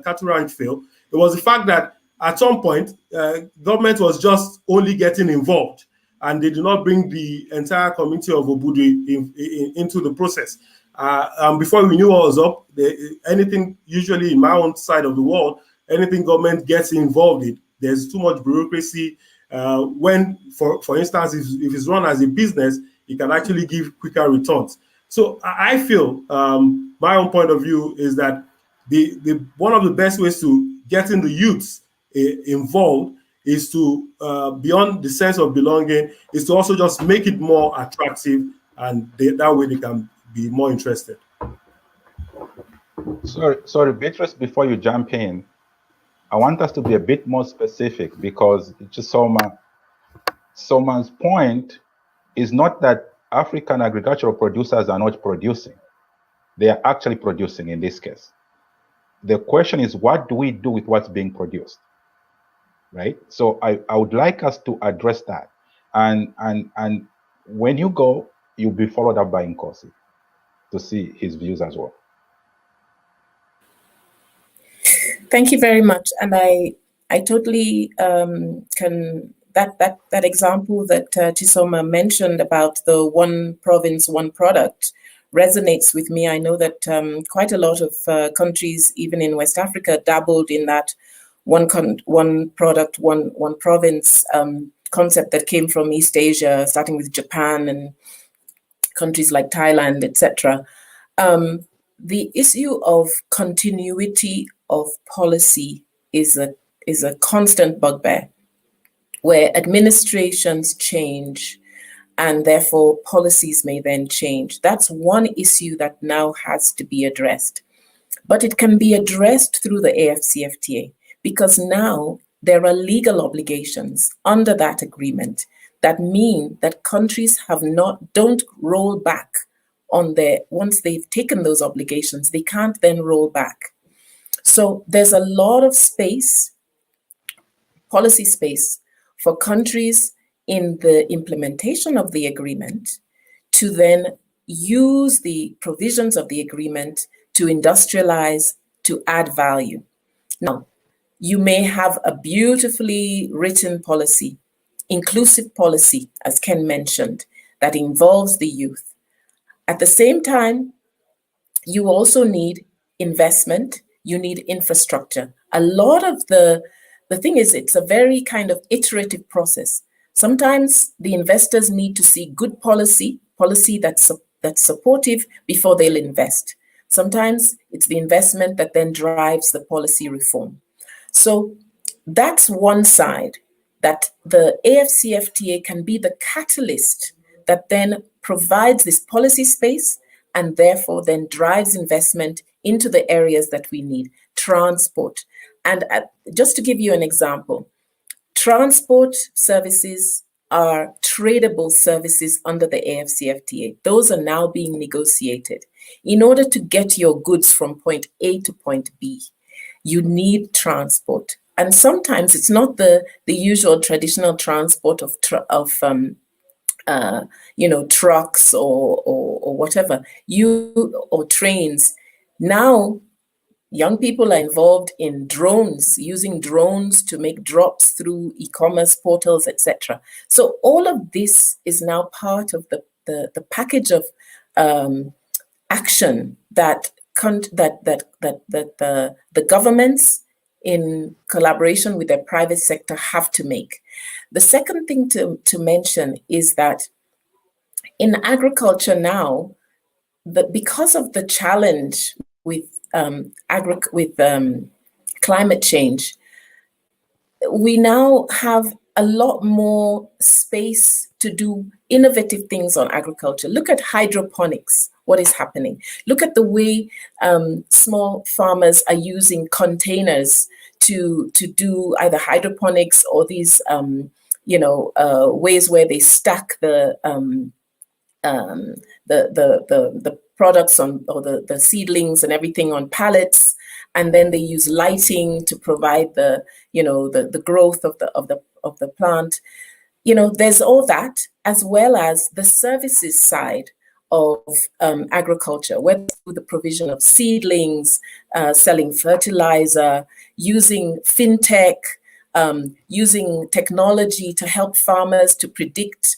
Speaker 10: Cattle Ranch fail? It was the fact that at some point, government was just only getting involved, and they did not bring the entire community of Obudu into the process. And before we knew what was up, anything, usually in my own side of the world, anything government gets involved in, there's too much bureaucracy. When, for instance, if it's run as a business, it can actually give quicker returns. So I feel my own point of view is that one of the best ways to getting the youths involved is to, beyond the sense of belonging, is to also just make it more attractive, and that way they can be more interested.
Speaker 22: Sorry, Beatrice, before you jump in, I want us to be a bit more specific, because Soma's point is not that African agricultural producers are not producing. They are actually producing in this case. The question is, what do we do with what's being produced? Right? So I would like us to address that. And when you go, you'll be followed up by Nkosi to see his views as well.
Speaker 24: Thank you very much. And I totally can, that example that Chisoma mentioned about the one province, one product resonates with me. I know that quite a lot of countries, even in West Africa, dabbled in that one product, one province concept that came from East Asia, starting with Japan and countries like Thailand, etc. The issue of continuity of policy is a constant bugbear, where administrations change and therefore policies may then change. That's one issue that now has to be addressed. But it can be addressed through the AFCFTA, because now there are legal obligations under that agreement that mean that countries don't roll back on once they've taken those obligations, they can't then roll back. So there's a lot of space, policy space, for countries in the implementation of the agreement to then use the provisions of the agreement to industrialize, to add value. Now, you may have a beautifully written policy, inclusive policy, as Ken mentioned, that involves the youth. At the same time, you also need investment, you need infrastructure. A lot of the thing is, it's a very kind of iterative process. Sometimes the investors need to see good policy that's supportive before they'll invest. Sometimes it's the investment that then drives the policy reform. So that's one side, that the AFCFTA can be the catalyst that then provides this policy space and therefore then drives investment into the areas that we need. Transport. And just to give you an example, transport services are tradable services under the AFCFTA. Those are now being negotiated. In order to get your goods from point A to point B, you need transport. And sometimes it's not the usual traditional transport of trucks or whatever, or trains. Now, young people are involved in drones, using drones to make drops through e-commerce portals, etc. So all of this is now part of the package of action that the governments, in collaboration with their private sector, have to make. The second thing to mention is that in agriculture now, because of the challenge with climate change, we now have a lot more space to do innovative things on agriculture. Look at hydroponics, what is happening. Look at the way small farmers are using containers to do either hydroponics or these ways where they stack the products or the seedlings and everything on pallets, and then they use lighting to provide the growth of the plant. There's all that, as well as the services side of agriculture, whether through the provision of seedlings, selling fertilizer, using fintech, using technology to help farmers to predict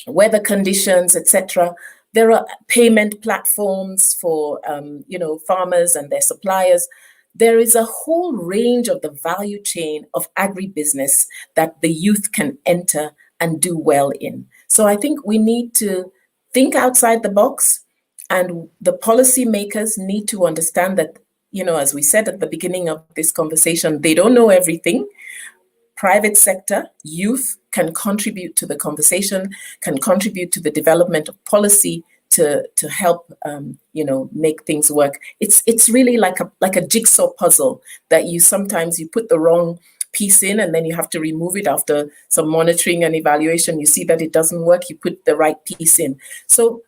Speaker 24: weather conditions, etc. There are payment platforms for farmers and their suppliers. There is a whole range of the value chain of agribusiness that the youth can enter and do well in. So I think we need to think outside the box, and the policymakers need to understand that, as we said at the beginning of this conversation, they don't know everything. Private sector, youth can contribute to the conversation, can contribute to the development of policy to help make things work. It's really like a jigsaw puzzle that you sometimes put the wrong piece in, and then you have to remove it after some monitoring and evaluation. You see that it doesn't work, you put the right piece in. So,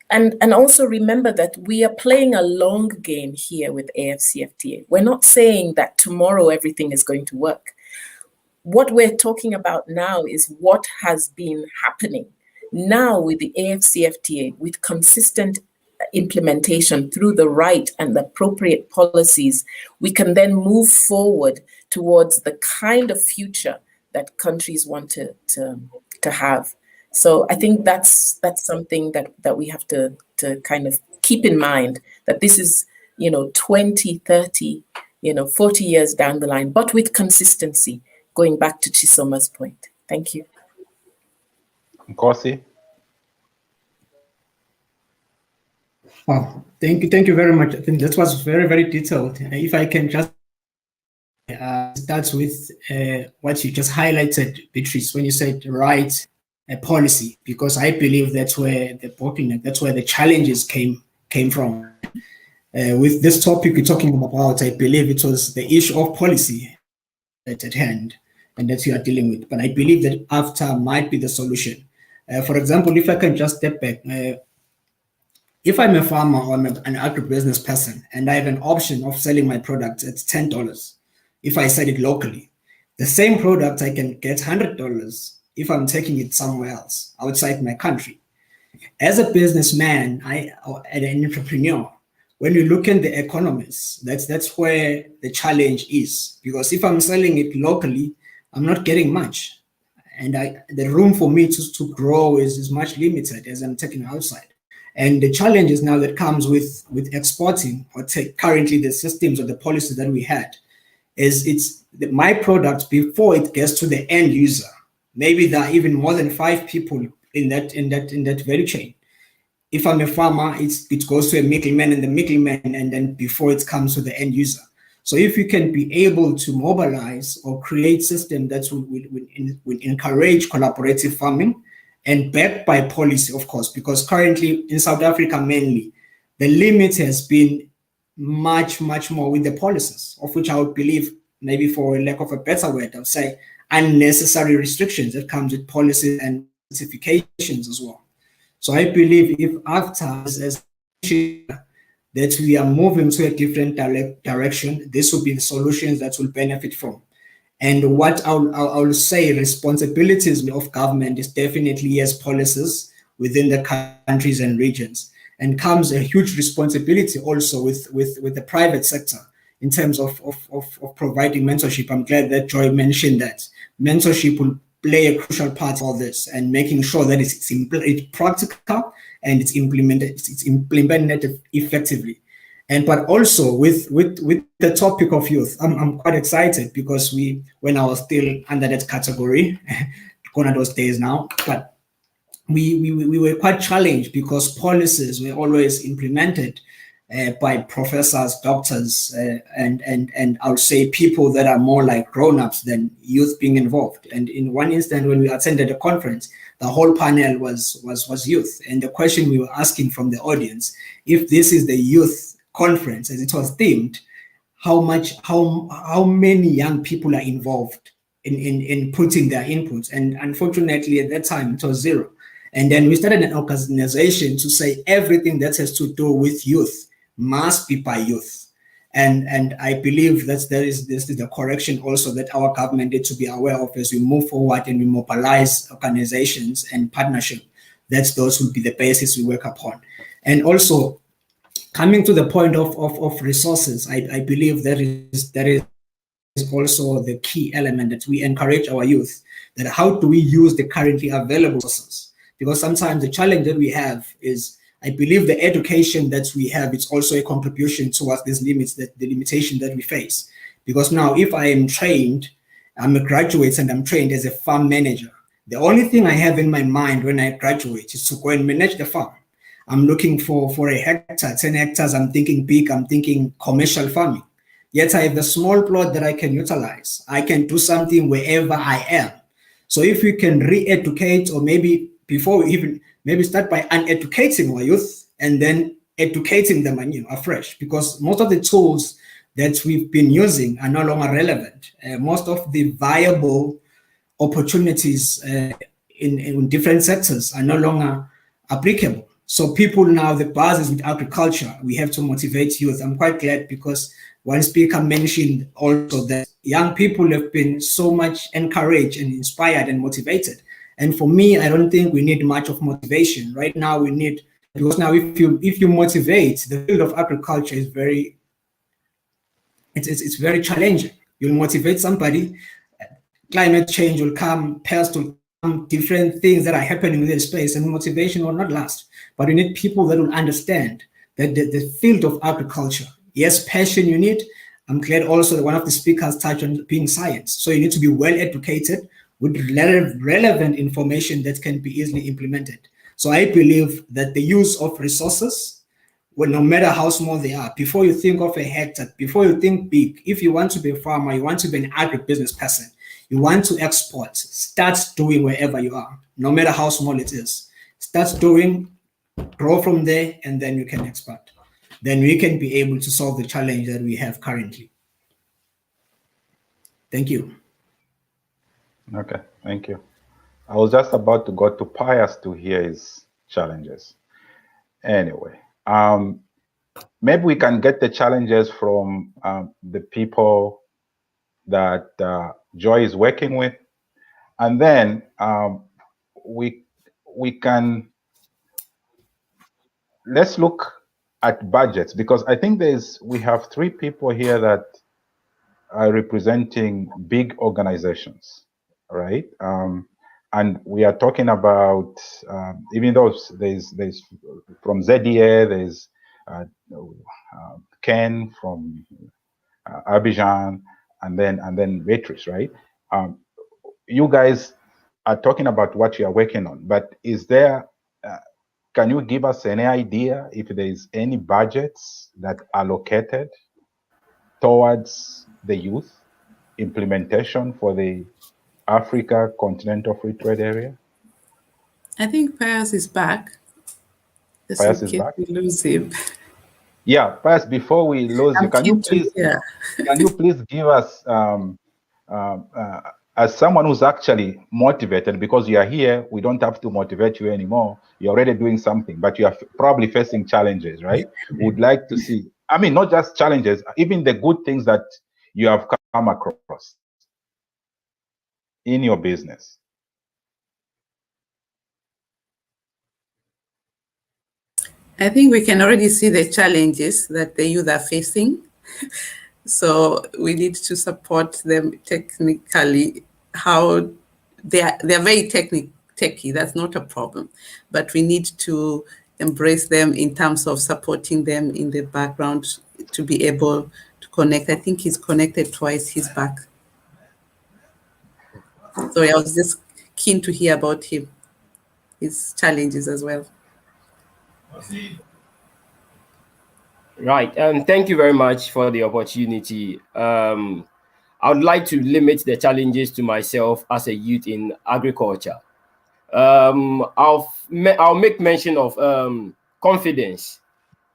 Speaker 24: and also remember that we are playing a long game here with AFCFTA. We're not saying that tomorrow everything is going to work. What we're talking about now is what has been happening. Now with the AFCFTA, with consistent implementation through the right and the appropriate policies, we can then move forward towards the kind of future that countries want to have. So I think that's something that we have to kind of keep in mind, that this is 20, 30, 40 years down the line, but with consistency, going back to Chisoma's point. Thank you.
Speaker 22: Nkosi.
Speaker 6: Oh, thank you very much. I think that was very, very detailed. If I can just start with what you just highlighted, Beatrice, when you said right policy, because I believe that's where the bottleneck, that's where the challenges came from. With this topic we're talking about, I believe it was the issue of policy at hand, and that you are dealing with. But I believe that after might be the solution. For example, if I can just step back, if I'm a farmer or an agribusiness person and I have an option of selling my product at $10, if I sell it locally, the same product I can get $100 if I'm taking it somewhere else outside my country. As a businessman, or an entrepreneur, when you look at the economies, that's where the challenge is. Because if I'm selling it locally, I'm not getting much. And the room for me to grow is much limited as I'm taking outside. And the challenges now that comes with exporting, or currently the systems or the policies that we had, is my product before it gets to the end user. Maybe there are even more than 5 people in that value chain. If I'm a farmer, it goes to a middleman and the middleman, and then before it comes to the end user. So if you can be able to mobilize or create systems that will encourage collaborative farming and backed by policy, of course, because currently in South Africa mainly, the limit has been much more with the policies, of which I would believe, maybe for lack of a better word, I would say unnecessary restrictions that comes with policies and certifications as well. So I believe if after as that we are moving to a different direction, this will be the solutions that will benefit from. And what I'll say, responsibilities of government is definitely as policies within the countries and regions, and comes a huge responsibility also with the private sector in terms of providing mentorship. I'm glad that Joy mentioned that mentorship will play a crucial part of all this, and making sure that it's practical and it's implemented effectively. But also with the topic of youth, I'm quite excited, because when I was still under that category, gone are those days now, but we were quite challenged because policies were always implemented by professors, doctors, and I would say people that are more like grown-ups than youth being involved. And in one instance, when we attended a conference, the whole panel was youth. And the question we were asking from the audience, if this is the youth conference as it was themed, how many young people are involved in putting their inputs? And unfortunately, at that time, it was 0. And then we started an organization to say everything that has to do with youth must be by youth. And I believe that this is the correction also that our government needs to be aware of as we move forward and we mobilize organizations and partnership. Those will be the basis we work upon. And also, coming to the point of resources, I believe that is also the key element that we encourage our youth, that how do we use the currently available resources? Because sometimes the challenge that we have is, I believe the education that we have is also a contribution towards these limits, the limitation that we face. Because now if I am trained, I'm a graduate and I'm trained as a farm manager, the only thing I have in my mind when I graduate is to go and manage the farm. I'm looking for a hectare, 10 hectares, I'm thinking big, I'm thinking commercial farming. Yet I have a small plot that I can utilize. I can do something wherever I am. So if we can re-educate, or maybe before we even, maybe start by uneducating our youth and then educating them afresh, because most of the tools that we've been using are no longer relevant. Most of the viable opportunities in different sectors are no longer applicable. So people now, the basis with agriculture, we have to motivate youth. I'm quite glad, because one speaker mentioned also that young people have been so much encouraged and inspired and motivated. And for me, I don't think we need much of motivation. Right now we need, because now if you motivate, the field of agriculture is very, it's very challenging. You'll motivate somebody, climate change will come, pests will come, different things that are happening in this space, and motivation will not last. But you need people that will understand that the field of agriculture, yes, passion you need. I'm glad also that one of the speakers touched on being science. So you need to be well educated with relevant information that can be easily implemented. So I believe that the use of resources, well, no matter how small they are, before you think of a hectare, before you think big, if you want to be a farmer, you want to be an agribusiness person, you want to export, start doing wherever you are, no matter how small it is. Start doing, grow from there, and then you can export. Then we can be able to solve the challenge that we have currently. Thank you.
Speaker 22: Okay, thank you. I was just about to go to Pius to hear his challenges. Anyway, maybe we can get the challenges from the people that Joy is working with, and then we can, let's look at budgets, because I think we have 3 people here that are representing big organizations, right? and we are talking about even though there's from ZDA, there's Ken from Abidjan, and then Beatrice, right? You guys are talking about what you are working on, but is there? Can you give us any idea if there is any budgets that are allocated towards the youth implementation for the Africa Continental Free Trade Area?
Speaker 2: I think Pius is back. Just
Speaker 22: Pius
Speaker 2: in
Speaker 22: is
Speaker 2: case
Speaker 22: back?
Speaker 2: we lose him.
Speaker 22: Yeah, Pius, before we lose you, can you please give us, as someone who's actually motivated, because you are here, we don't have to motivate you anymore. You're already doing something, but you are probably facing challenges, right? Would like to see, I mean, not just challenges, even the good things that you have come across in your business.
Speaker 2: I think we can already see the challenges that the youth are facing. So we need to support them technically. How they're very techy, that's not a problem. But we need to embrace them in terms of supporting them in the background to be able to connect. I think he's connected twice, he's back. So I was just keen to hear about his challenges as well.
Speaker 11: Right. Thank you very much for the opportunity. I would like to limit the challenges to myself as a youth in agriculture. I'll make mention of confidence.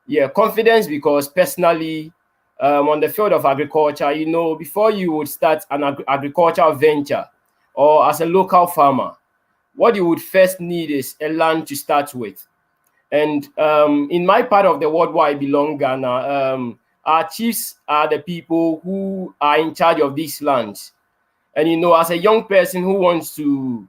Speaker 11: Yeah, confidence, because personally, on the field of agriculture, you know, before you would start an agricultural venture or as a local farmer, what you would first need is a land to start with. And in my part of the world where I belong, Ghana, our chiefs are the people who are in charge of these lands. And, you know, as a young person who wants to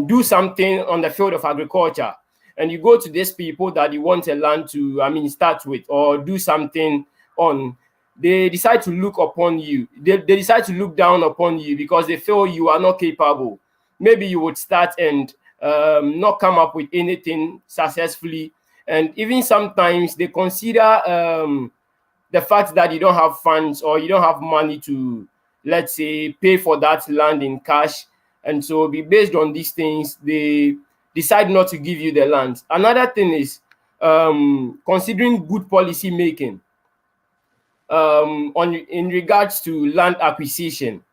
Speaker 11: do something on the field of agriculture, and you go to these people that you want a land to, start with or do something on, they decide to look upon you. They decide to look down upon you because they feel you are not capable. Maybe you would start and not come up with anything successfully. And even sometimes they consider the fact that you don't have funds or you don't have money to, let's say, pay for that land in cash. And so based on these things, they decide not to give you the land. Another thing is considering good policy making in regards to land acquisition.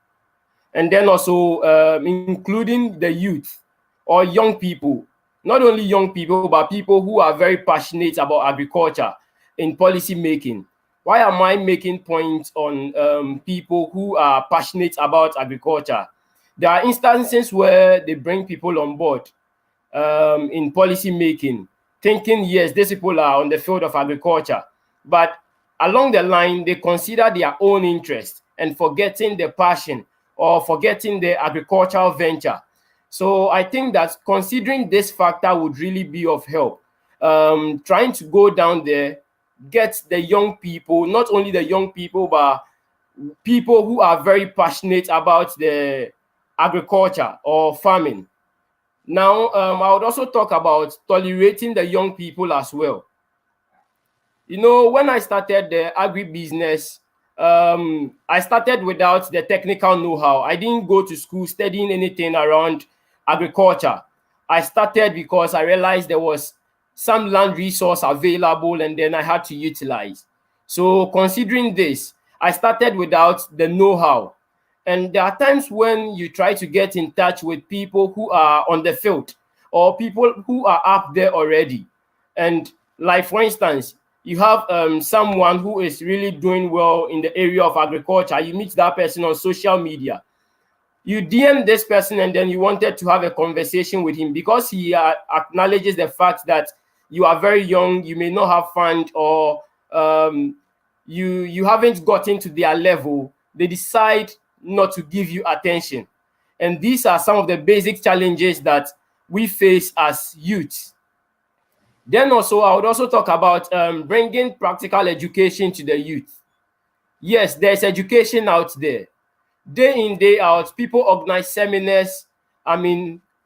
Speaker 11: And then also including the youth or young people, not only young people, but people who are very passionate about agriculture in policy making. Why am I making points on people who are passionate about agriculture? There are instances where they bring people on board in policy making, thinking, yes, these people are on the field of agriculture, but along the line, they consider their own interest and forgetting the passion or forgetting the agricultural venture. So I think that considering this factor would really be of help. Trying to go down there, get the young people, not only the young people, but people who are very passionate about the agriculture or farming. Now, I would also talk about tolerating the young people as well. You know, when I started the agribusiness, I started without the technical know-how. I didn't go to school studying anything around agriculture. I started because I realized there was some land resource available and then I had to utilize. So considering this, I started without the know-how. And there are times when you try to get in touch with people who are on the field or people who are up there already. And like, for instance, you have someone who is really doing well in the area of agriculture. You meet that person on social media. You DM this person and then you wanted to have a conversation with him because he acknowledges the fact that you are very young, you may not have funds, or you haven't gotten to their level. They decide not to give you attention. And these are some of the basic challenges that we face as youths. Then also, I would also talk about bringing practical education to the youth. Yes, there's education out there, day in, day out, people organize seminars,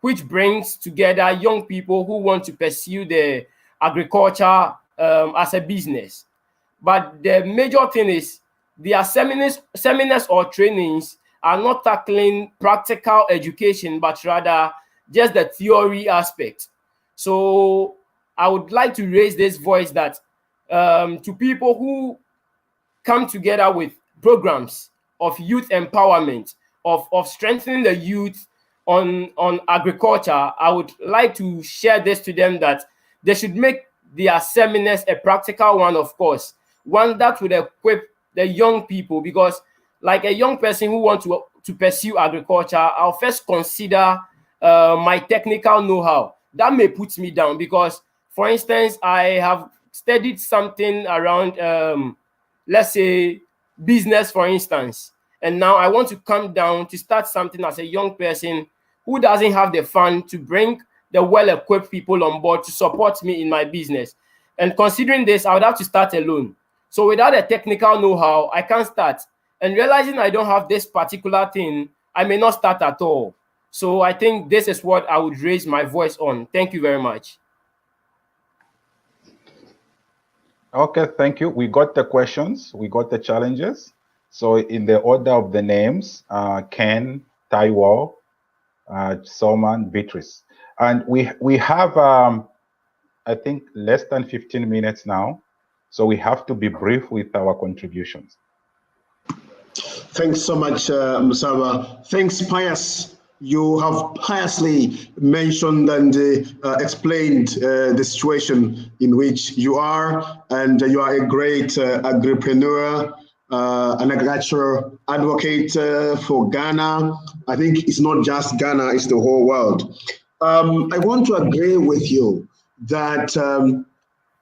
Speaker 11: which brings together young people who want to pursue the agriculture as a business. But the major thing is their seminars or trainings are not tackling practical education, but rather just the theory aspect. So I would like to raise this voice that to people who come together with programs of youth empowerment, of strengthening the youth on agriculture, I would like to share this to them that they should make their seminars a practical one, of course, one that would equip the young people, because like a young person who wants to pursue agriculture, I'll first consider my technical know-how. That may put me down because, for instance, I have studied something around, let's say, business, for instance, and now I want to come down to start something as a young person who doesn't have the fund to bring the well-equipped people on board to support me in my business. And considering this, I would have to start alone. So without a technical know-how, I can't start. And realizing I don't have this particular thing, I may not start at all. So I think this is what I would raise my voice on. Thank you very much.
Speaker 22: Okay, thank you. We got the questions, we got the challenges. So in the order of the names, Ken, Taiwo, Solman, Beatrice. And we have, I think, less than 15 minutes now. So we have to be brief with our contributions.
Speaker 5: Thanks so much, Musaba. Thanks, Pius. You have piously mentioned and explained the situation in which you are, and you are a great agripreneur, an agricultural advocate for Ghana. I think it's not just Ghana, it's the whole world. I want to agree with you that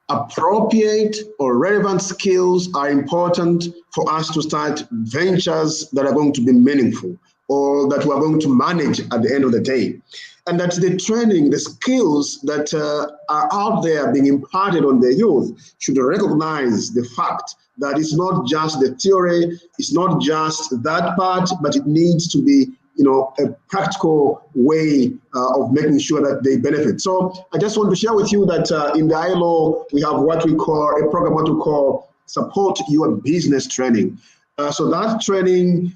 Speaker 5: appropriate or relevant skills are important for us to start ventures that are going to be meaningful or that we are going to manage at the end of the day. And that the training, the skills that are out there being imparted on the youth should recognize the fact that it's not just the theory, it's not just that part, but it needs to be a practical way of making sure that they benefit. So I just want to share with you that in the ILO, we have what we call a program, what we call Support Your Business Training. So that training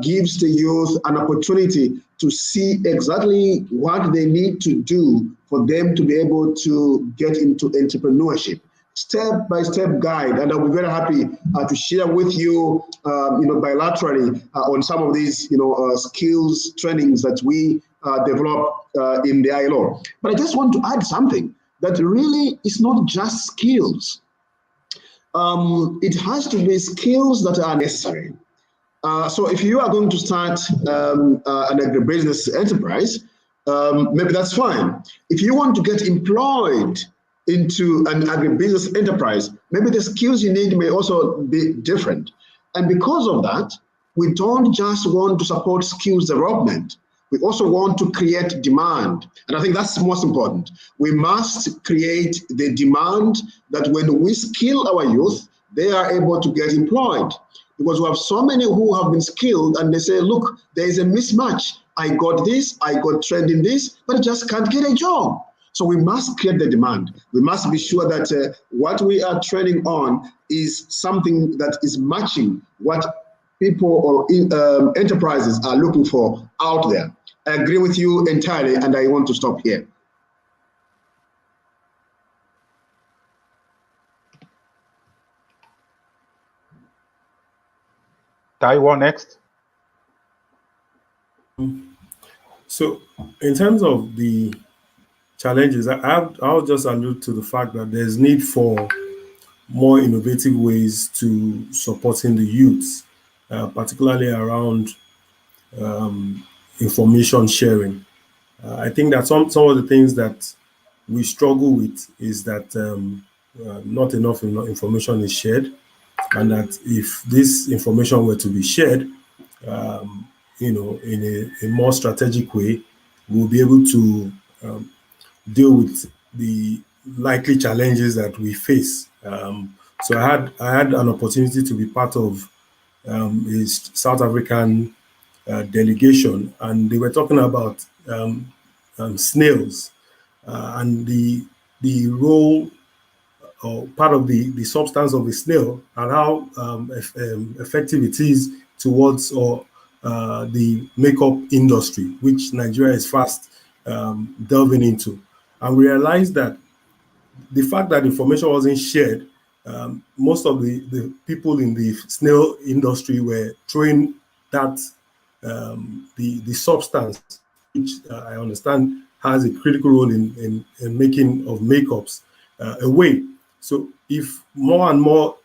Speaker 5: gives the youth an opportunity to see exactly what they need to do for them to be able to get into entrepreneurship. Step-by-step guide, and I'll be very happy to share with you, bilaterally on some of these, skills trainings that we develop in the ILO. But I just want to add something that really is not just skills. It has to be skills that are necessary. So if you are going to start an agribusiness enterprise, maybe that's fine. If you want to get employed into an agribusiness enterprise, maybe the skills you need may also be different. And because of that, we don't just want to support skills development. We also want to create demand. And I think that's most important. We must create the demand that when we skill our youth, they are able to get employed. Because we have so many who have been skilled and they say, look, there is a mismatch. I got this, I got trained in this, but I just can't get a job. So we must create the demand. We must be sure that what we are training on is something that is matching what people or enterprises are looking for out there. I agree with you entirely, and I want to stop here.
Speaker 22: Taiwo next.
Speaker 10: So in terms of the challenges, I'll just allude to the fact that there's need for more innovative ways to supporting the youths, particularly around information sharing. I think that some of the things that we struggle with is that not enough information is shared, and that if this information were to be shared, in a more strategic way, we'll be able to deal with the likely challenges that we face. So I had an opportunity to be part of a South African delegation, and they were talking about snails and the role or part of the substance of a snail and how effective it is towards the makeup industry, which Nigeria is fast delving into. And we realized that the fact that information wasn't shared, most of the people in the snail industry were throwing that the substance, which I understand has a critical role in making of makeups, away. So if more and more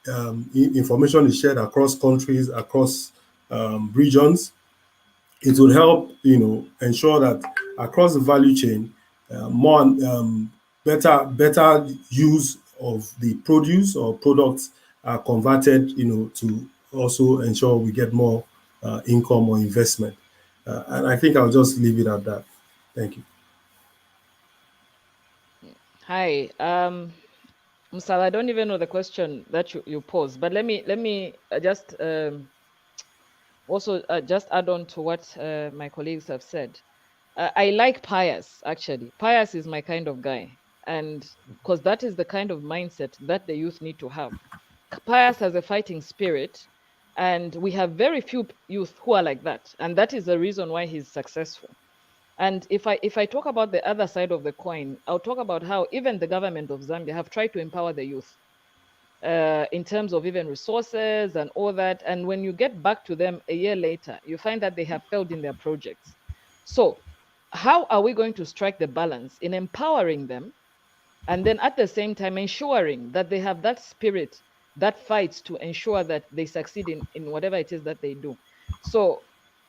Speaker 10: information is shared across countries, across regions, it will help, ensure that across the value chain, more better use of the produce or products are converted, to also ensure we get more income or investment. And I think I'll just leave it at that. Thank you.
Speaker 23: Hi, Musala, I don't even know the question that you posed, but let me just also just add on to what my colleagues have said. I like Pius, actually. Pius is my kind of guy, and because that is the kind of mindset that the youth need to have. Pius has a fighting spirit, and we have very few youth who are like that, and that is the reason why he's successful. And if I talk about the other side of the coin, I'll talk about how even the government of Zambia have tried to empower the youth in terms of even resources and all that. And when you get back to them a year later, you find that they have failed in their projects. So how are we going to strike the balance in empowering them and then at the same time ensuring that they have that spirit that fights to ensure that they succeed in whatever it is that they do? So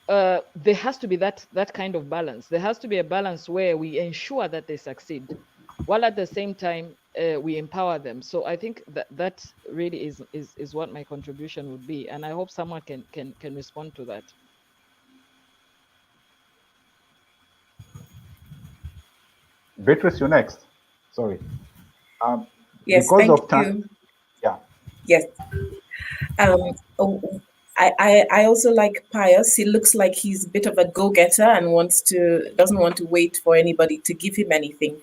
Speaker 23: there has to be that kind of balance. There has to be a balance where we ensure that they succeed, while at the same time we empower them. So I think that really is what my contribution would be, and I hope someone can respond to that.
Speaker 22: Beatrice, you're next. Sorry.
Speaker 24: Yes,
Speaker 22: because
Speaker 24: thank
Speaker 22: of time.
Speaker 24: you.
Speaker 22: Yeah.
Speaker 24: Yes. I also like Pius. He looks like he's a bit of a go-getter and doesn't want to wait for anybody to give him anything.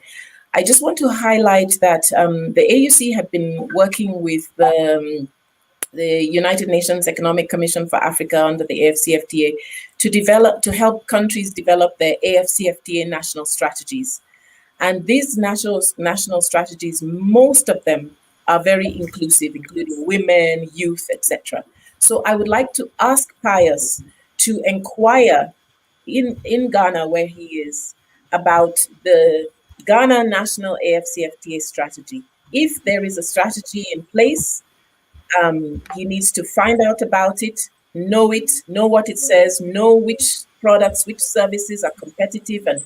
Speaker 24: I just want to highlight that the AUC have been working with the United Nations Economic Commission for Africa under the AFCFTA to help countries develop their AFCFTA national strategies. And these national strategies, most of them are very inclusive, including women, youth, etc. So I would like to ask Pius to inquire in Ghana, where he is, about the Ghana National AFCFTA strategy. If there is a strategy in place, he needs to find out about it, know what it says, know which products, which services are competitive and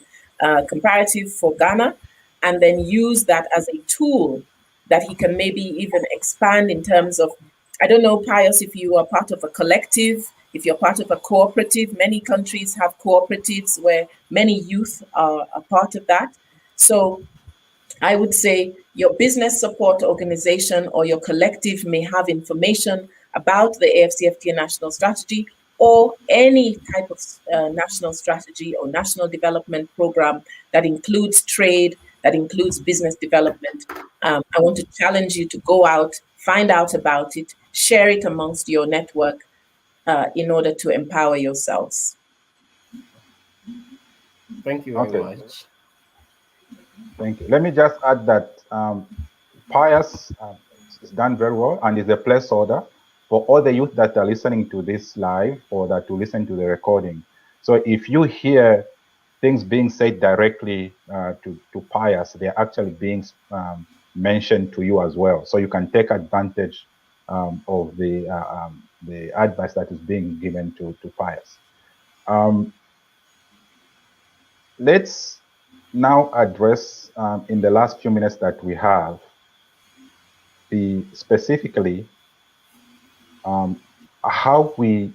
Speaker 24: comparative for Ghana, and then use that as a tool that he can maybe even expand in terms of, I don't know, Pius, if you are part of a collective, if you're part of a cooperative. Many countries have cooperatives where many youth are a part of that. So I would say your business support organization or your collective may have information about the AFCFTA national strategy or any type of national strategy or national development program that includes trade, that includes business development. I want to challenge you to go out, find out about it, share it amongst your network in order to empower yourselves.
Speaker 11: Thank you very much.
Speaker 22: Thank you. Let me just add that Pius is done very well and is a placeholder for all the youth that are listening to this live or that will listen to the recording. So if you hear things being said directly to Pius, they're actually being mentioned to you as well. So you can take advantage of the advice that is being given to Pius. Let's now address in the last few minutes that we have specifically how we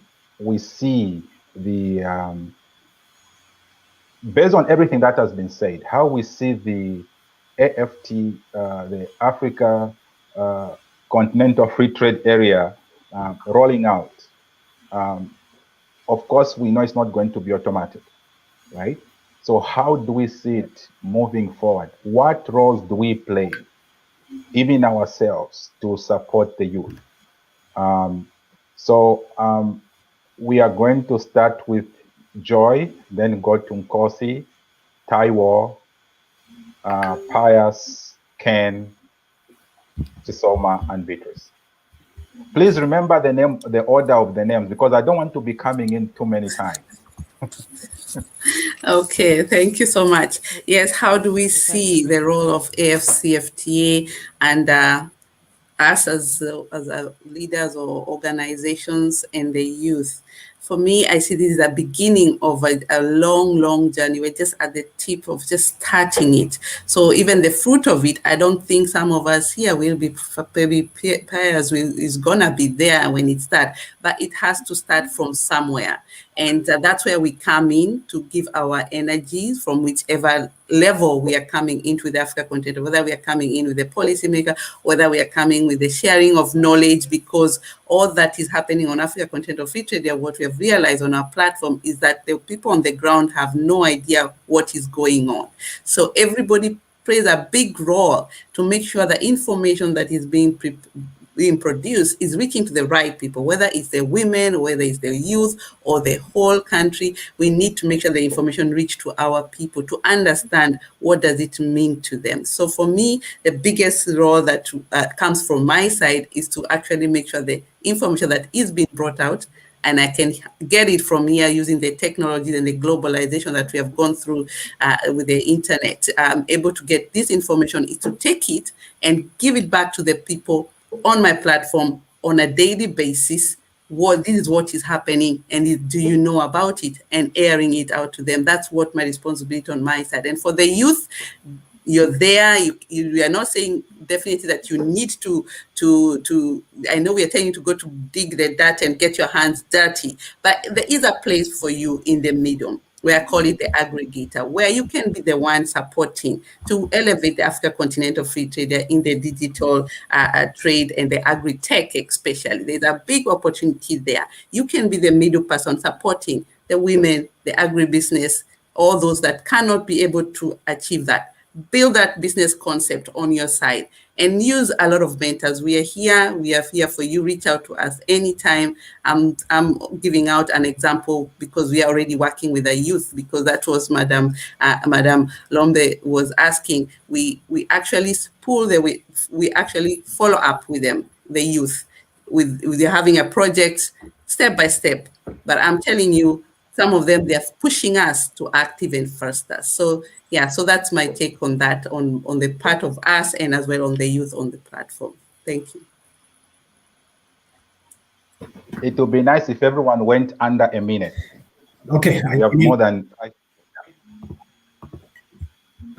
Speaker 22: see the based on everything that has been said, how we see the AFT, the Africa Continental Free Trade Area rolling out of course, we know it's not going to be automatic, right? So how do we see it moving forward? What roles do we play, even ourselves, to support the youth? We are going to start with Joy, then go to Nkosi, Taiwo, Pius, Ken, Chisoma, and Beatrice. Please remember the order of the names, because I don't want to be coming in too many times.
Speaker 2: Okay, thank you so much. Yes, how do we see the role of AFCFTA and us as leaders or organizations and the youth? For me, I see this as the beginning of a long, long journey. We're just at the tip of just starting it. So even the fruit of it, I don't think some of us here will be prepared, is gonna be there when it starts, but it has to start from somewhere. And that's where we come in to give our energies from whichever level we are coming into the Africa continent, whether we are coming in with the policymaker, whether we are coming with the sharing of knowledge, because all that is happening on Africa Continent of Free Trade, what we have realized on our platform is that the people on the ground have no idea what is going on. So everybody plays a big role to make sure the information that is being produced is reaching to the right people, whether it's the women, whether it's the youth or the whole country. We need to make sure the information reach to our people to understand what does it mean to them. So for me, the biggest role that comes from my side is to actually make sure the information that is being brought out, and I can get it from here using the technology and the globalization that we have gone through with the internet. I'm able to get this information, is to take it and give it back to the people on my platform on a daily basis. This is what is happening, and do you know about it, and airing it out to them. That's what my responsibility on my side. And for the youth, you're there. You are not saying definitely that you need to. I know we are telling you to go to dig the dirt and get your hands dirty, but there is a place for you in the middle, where I call it the aggregator, where you can be the one supporting to elevate the Africa Continental Free Trade in the digital trade and the agri-tech especially. There's a big opportunity there. You can be the middle person supporting the women, the agribusiness, all those that cannot be able to achieve that. Build that business concept on your side and use a lot of mentors. We are here for you. Reach out to us anytime. I'm giving out an example because we are already working with the youth, because that was Madam Lombe was asking. We actually we actually follow up with them, the youth, with having a project step by step. But I'm telling you, some of them, they're pushing us to act even faster. So yeah, so that's my take on that, on the part of us and as well on the youth on the platform. Thank you.
Speaker 22: It would be nice if everyone went under a minute.
Speaker 6: Okay.
Speaker 22: We have more than.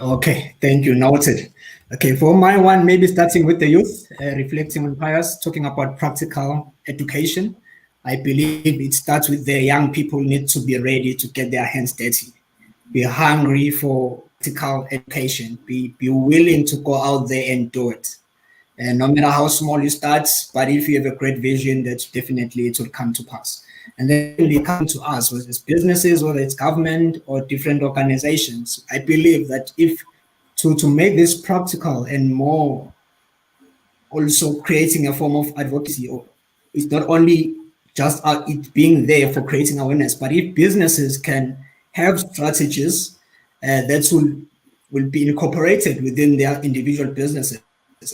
Speaker 6: Okay, thank you. Noted. Okay, for my one, maybe starting with the youth, reflecting on Pius, talking about practical education. I believe it starts with the young people need to be ready to get their hands dirty, be hungry for practical education, be willing to go out there and do it. And no matter how small you start, but if you have a great vision, that definitely it will come to pass. And then they come to us, whether it's businesses, whether it's government or different organizations. I believe that if to make this practical and more also creating a form of advocacy, or it's not only just it being there for creating awareness, but if businesses can have strategies that will be incorporated within their individual businesses,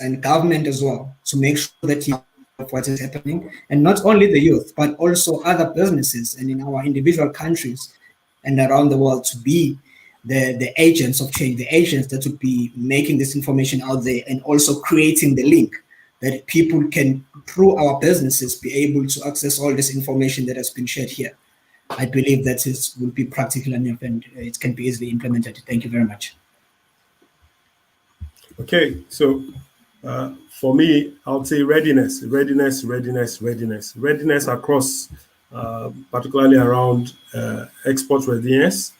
Speaker 6: and government as well, to make sure that you know what is happening, and not only the youth, but also other businesses and in our individual countries and around the world, to be the agents of change, the agents that would be making this information out there and also creating the link that people can, through our businesses, be able to access all this information that has been shared here. I believe that will be practical enough and it can be easily implemented. Thank you very much.
Speaker 10: Okay, so for me, I would say readiness across, particularly around export readiness.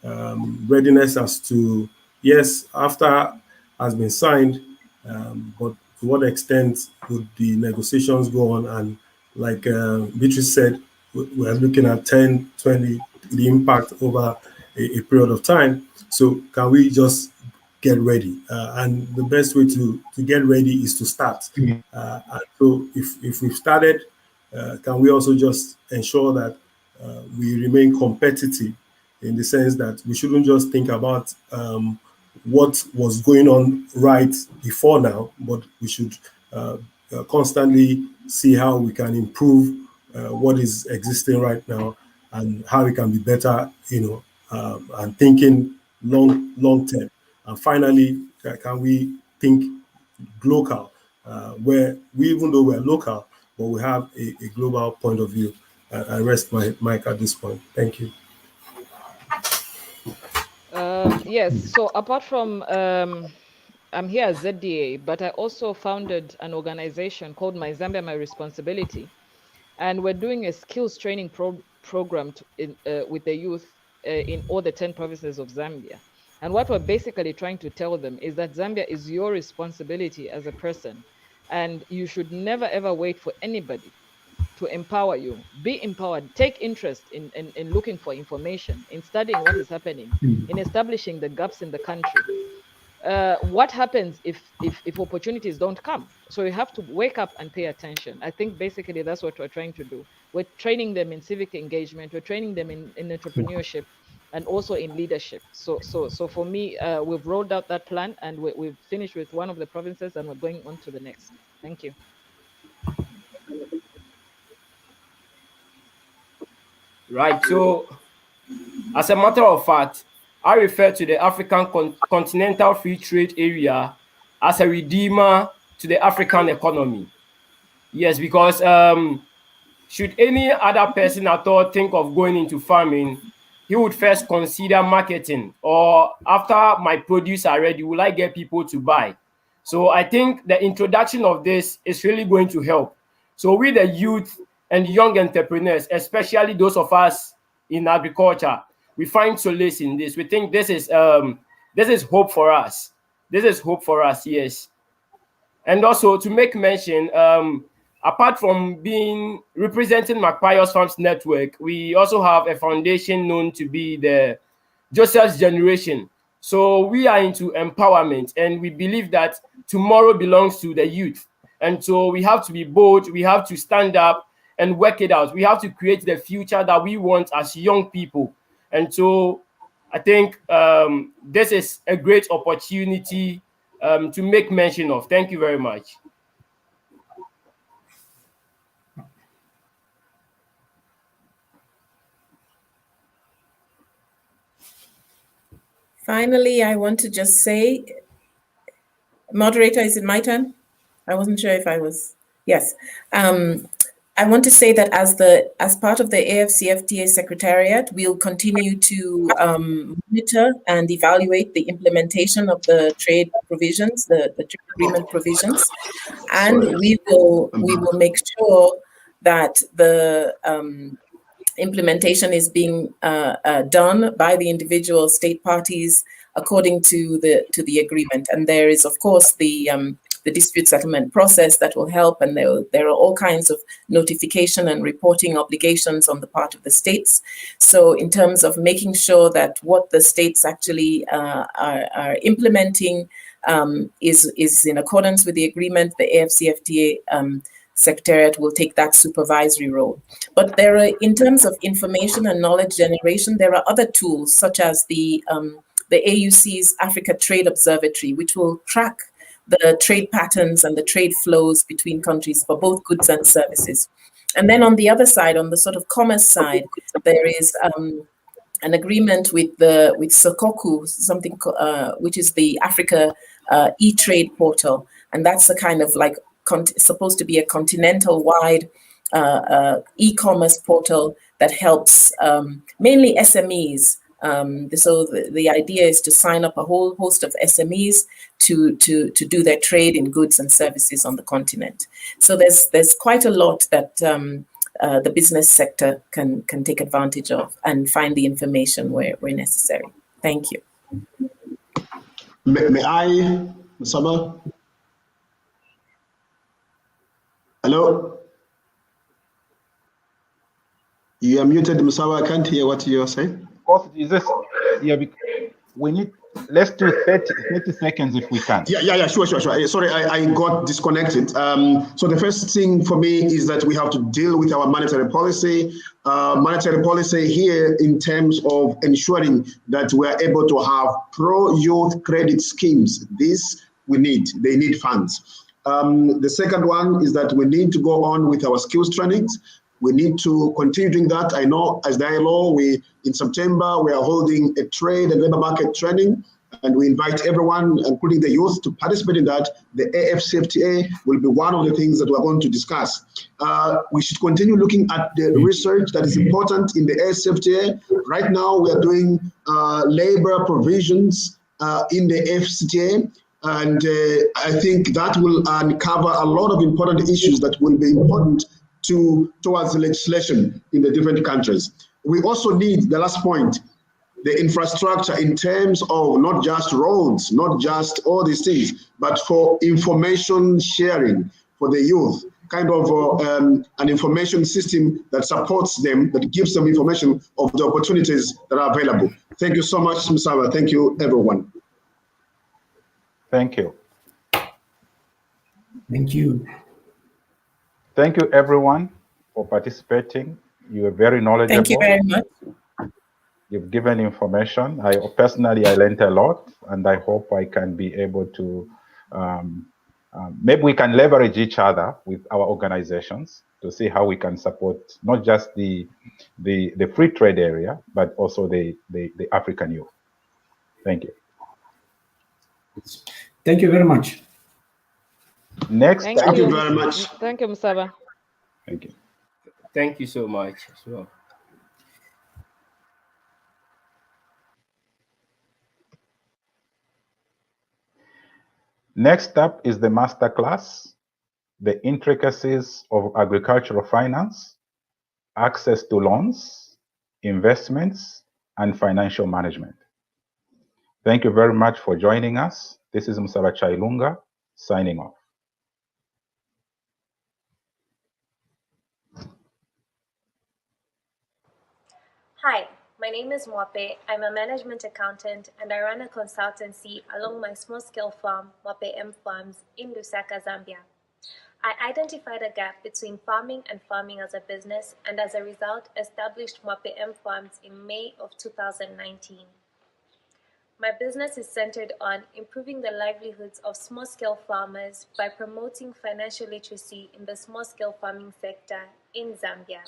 Speaker 10: Readiness as to, yes, after has been signed, but to what extent would the negotiations go on? And like Beatrice said, we're looking at 10, 20, the impact over a period of time. So can we just get ready? And the best way to get ready is to start. And so if we've started, can we also just ensure that we remain competitive, in the sense that we shouldn't just think about what was going on right before now, but we should constantly see how we can improve what is existing right now and how it can be better, and thinking long term. And finally, can we think local, where even though we're local, but we have a global point of view. I rest my mic at this point. Thank you.
Speaker 23: Yes, so apart from, I'm here at ZDA, but I also founded an organization called My Zambia, My Responsibility. And we're doing a skills training program with the youth in all the 10 provinces of Zambia. And what we're basically trying to tell them is that Zambia is your responsibility as a person. And you should never, ever wait for anybody to empower you. Be empowered. Take interest in looking for information, in studying what is happening, in establishing the gaps in the country. What happens if opportunities don't come? So you have to wake up and pay attention. I think basically that's what we're trying to do. We're training them in civic engagement. We're training them in entrepreneurship and also in leadership. So for me, we've rolled out that plan, and we've finished with one of the provinces, and we're going on to the next. Thank you.
Speaker 11: Right. So, as a matter of fact, I refer to the African Continental Free Trade Area as a redeemer to the African economy. Yes, because should any other person at all think of going into farming, he would first consider marketing, or after my produce are ready, will I get people to buy? So I think the introduction of this is really going to help. So we, the youth and young entrepreneurs, especially those of us in agriculture, we find solace in this. We think this is hope for us. This is hope for us, yes. And also to make mention, apart from representing Macpius Farms Network, we also have a foundation known to be the Joseph's Generation. So we are into empowerment, and we believe that tomorrow belongs to the youth. And so we have to be bold, we have to stand up and work it out. We have to create the future that we want as young people. And so I think this is a great opportunity to make mention of. Thank you very much.
Speaker 24: Finally, I want to just say, moderator, is it my turn? I wasn't sure if I was. Yes. I want to say that as part of the AFCFTA Secretariat, we'll continue to monitor and evaluate the implementation of the trade provisions, the trade agreement provisions, and we will make sure that the implementation is being done by the individual state parties according to the agreement. And there is, of course, the dispute settlement process that will help, and there are all kinds of notification and reporting obligations on the part of the states. So in terms of making sure that what the states actually are implementing is in accordance with the agreement, the AFCFTA Secretariat will take that supervisory role. But there are, in terms of information and knowledge generation, there are other tools such as the AUC's Africa Trade Observatory, which will track the trade patterns and the trade flows between countries for both goods and services. And then on the other side, on the sort of commerce side, there is an agreement with Sokoku, something which is the Africa e-trade portal, and that's a kind of like supposed to be a continental-wide e-commerce portal that helps mainly SMEs. So the idea is to sign up a whole host of SMEs to do their trade in goods and services on the continent. So there's quite a lot that the business sector can take advantage of and find the information where necessary. Thank you.
Speaker 5: May I, Saba? Hello? You are muted, Musawa. I can't hear what you're saying.
Speaker 22: Of course, Jesus. Yeah, we need. Let's do 30 seconds if we can.
Speaker 5: Yeah, sure. Sorry, I got disconnected. So the first thing for me is that we have to deal with our monetary policy. Monetary policy here in terms of ensuring that we are able to have pro-youth credit schemes. This we need. They need funds. The second one is that we need to go on with our skills trainings. We need to continue doing that. I know as the ILO, in September, we are holding a trade and labor market training, and we invite everyone, including the youth, to participate in that. The AFCFTA will be one of the things that we're going to discuss. We should continue looking at the research that is important in the AFCFTA. Right now, we are doing labor provisions in the AFCFTA, and I think that will uncover a lot of important issues that will be important towards the legislation in the different countries. We also need, the last point, the infrastructure in terms of not just roads, not just all these things, but for information sharing for the youth, kind of an information system that supports them, that gives them information of the opportunities that are available. Thank you so much, Musawa. Thank you, everyone.
Speaker 22: Thank you.
Speaker 6: Thank you.
Speaker 22: Thank you, everyone, for participating. You are very knowledgeable.
Speaker 24: Thank you very much.
Speaker 22: You've given information. I personally learned a lot, and I hope I can be able to, maybe we can leverage each other with our organizations to see how we can support not just the free trade area, but also the African youth. Thank you.
Speaker 6: Thank you very much.
Speaker 22: Next.
Speaker 5: Thank you very much.
Speaker 23: Thank you, Musaba.
Speaker 22: Thank you.
Speaker 11: Thank you so much as well.
Speaker 22: Next up is the masterclass, the intricacies of agricultural finance, access to loans, investments, and financial management. Thank you very much for joining us. This is Musaba Chailunga signing off.
Speaker 4: Hi, my name is Mwape. I'm a management accountant and I run a consultancy along my small-scale farm, Mwape M Farms, in Lusaka, Zambia. I identified a gap between farming and farming as a business and as a result established Mwape M Farms in May of 2019. My business is centered on improving the livelihoods of small-scale farmers by promoting financial literacy in the small-scale farming sector in Zambia.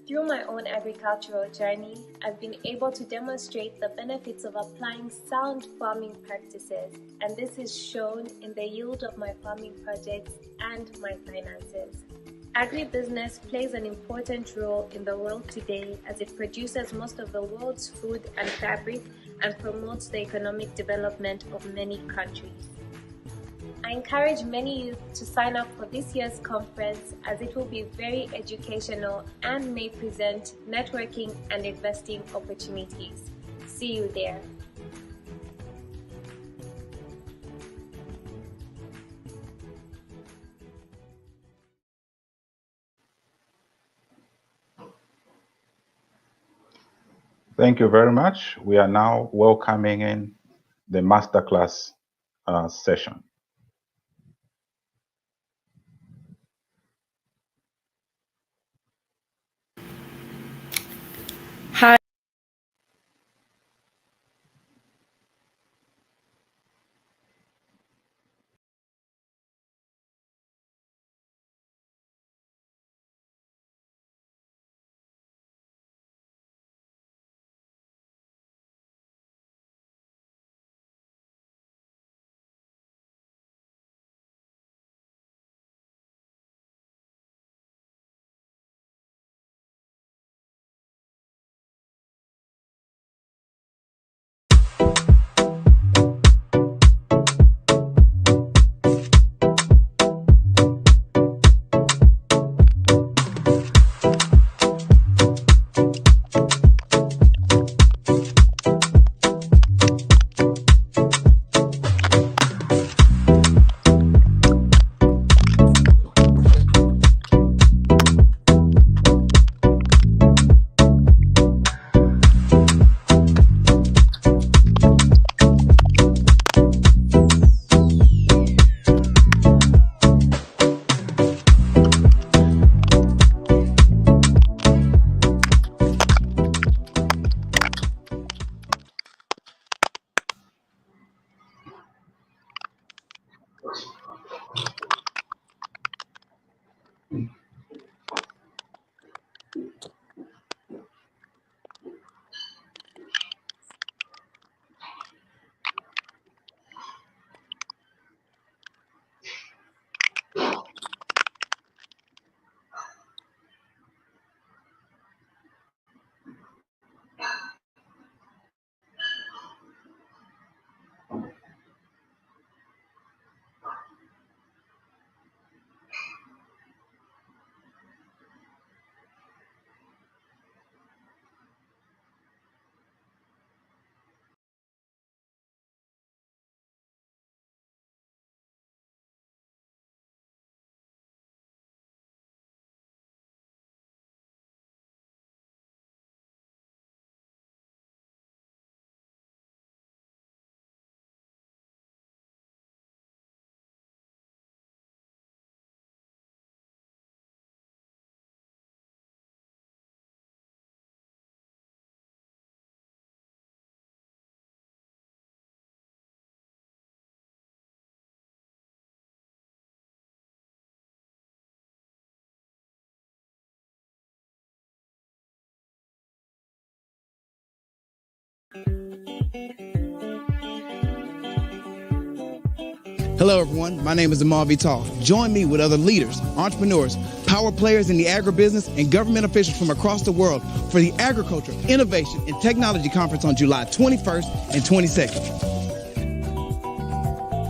Speaker 4: Through my own agricultural journey, I've been able to demonstrate the benefits of applying sound farming practices, and this is shown in the yield of my farming projects and my finances. Agribusiness plays an important role in the world today as it produces most of the world's food and fabric and promotes the economic development of many countries. I encourage many youth to sign up for this year's conference as it will be very educational and may present networking and investing opportunities. See you there.
Speaker 22: Thank you very much. We are now welcoming in the masterclass session.
Speaker 17: Hi.
Speaker 15: Hello, everyone. My name is Amal Vital. Join me with other leaders, entrepreneurs, power players in the agribusiness, and government officials from across the world for the Agriculture, Innovation, and Technology Conference on July 21st and 22nd.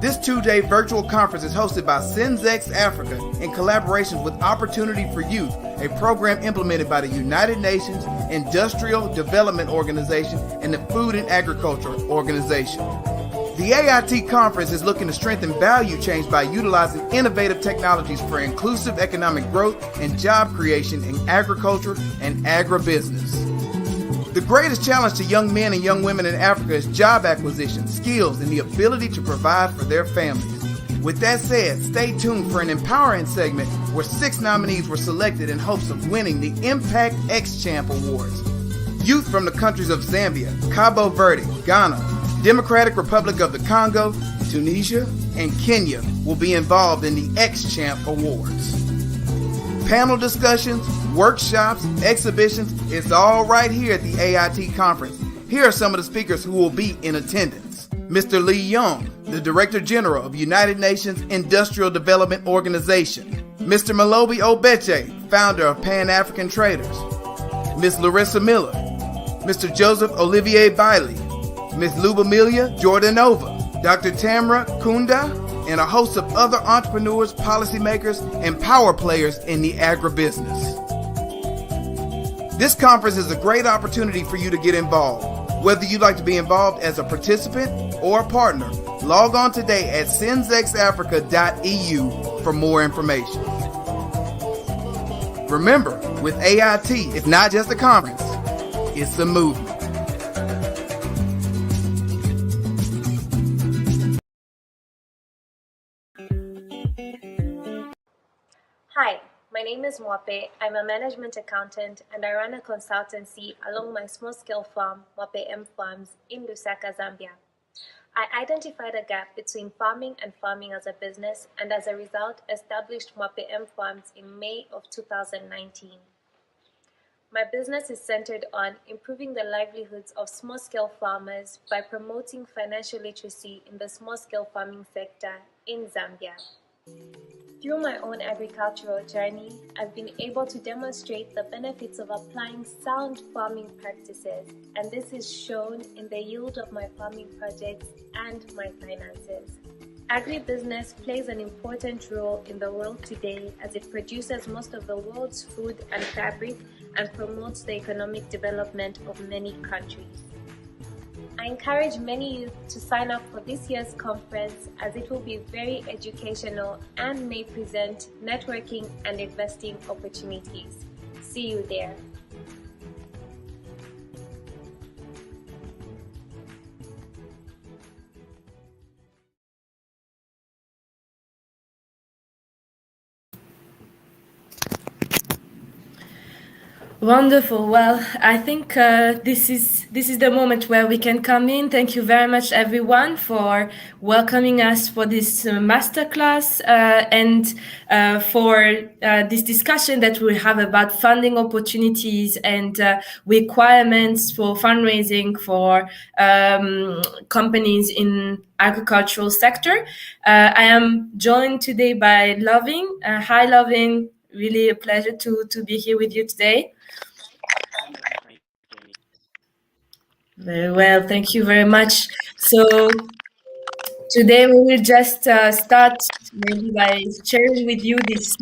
Speaker 15: This two-day virtual conference is hosted by Senzex Africa in collaboration with Opportunity for Youth, a program implemented by the United Nations Industrial Development Organization and the Food and Agriculture Organization. The AIT conference is looking to strengthen value chains by utilizing innovative technologies for inclusive economic growth and job creation in agriculture and agribusiness. The greatest challenge to young men and young women in Africa is job acquisition, skills, and the ability to provide for their families. With that said, stay tuned for an empowering segment where 6 nominees were selected in hopes of winning the Impact X Champ Awards. Youth from the countries of Zambia, Cabo Verde, Ghana, Democratic Republic of the Congo, Tunisia, and Kenya will be involved in the X Champ Awards. Panel discussions, workshops, exhibitions, it's all right here at the AIT conference. Here are some of the speakers who will be in attendance. Mr. Lee Young, the Director General of United Nations Industrial Development Organization. Mr. Malobi Obeche, founder of Pan-African Traders. Ms. Larissa Miller. Mr. Joseph Olivier Bailey. Ms. Lubamilia Jordanova, Dr. Tamra Kunda, and a host of other entrepreneurs, policymakers, and power players in the agribusiness. This conference is a great opportunity for you to get involved. Whether you'd like to be involved as a participant or a partner, log on today at senzexafrica.eu for more information. Remember, with AIT, it's not just a conference, it's a movement.
Speaker 4: Hi, my name is Mwape. I'm a management accountant and I run a consultancy along my small-scale farm, Mwape M Farms, in Lusaka, Zambia. I identified a gap between farming and farming as a business and as a result established Mwape M Farms in May of 2019. My business is centered on improving the livelihoods of small-scale farmers by promoting financial literacy in the small-scale farming sector in Zambia. Through my own agricultural journey, I've been able to demonstrate the benefits of applying sound farming practices, and this is shown in the yield of my farming projects and my finances. Agribusiness plays an important role in the world today as it produces most of the world's food and fabric and promotes the economic development of many countries. I encourage many youth to sign up for this year's conference as it will be very educational and may present networking and investing opportunities. See you there.
Speaker 9: Wonderful. Well, I think this is the moment where we can come in. Thank you very much, everyone, for welcoming us for this masterclass and for this discussion that we have about funding opportunities and requirements for fundraising for companies in agricultural sector. I am joined today by Loving. Hi, Loving. Really a pleasure to be here with you today. Very well, thank you very much. So today we will just start maybe by sharing with you this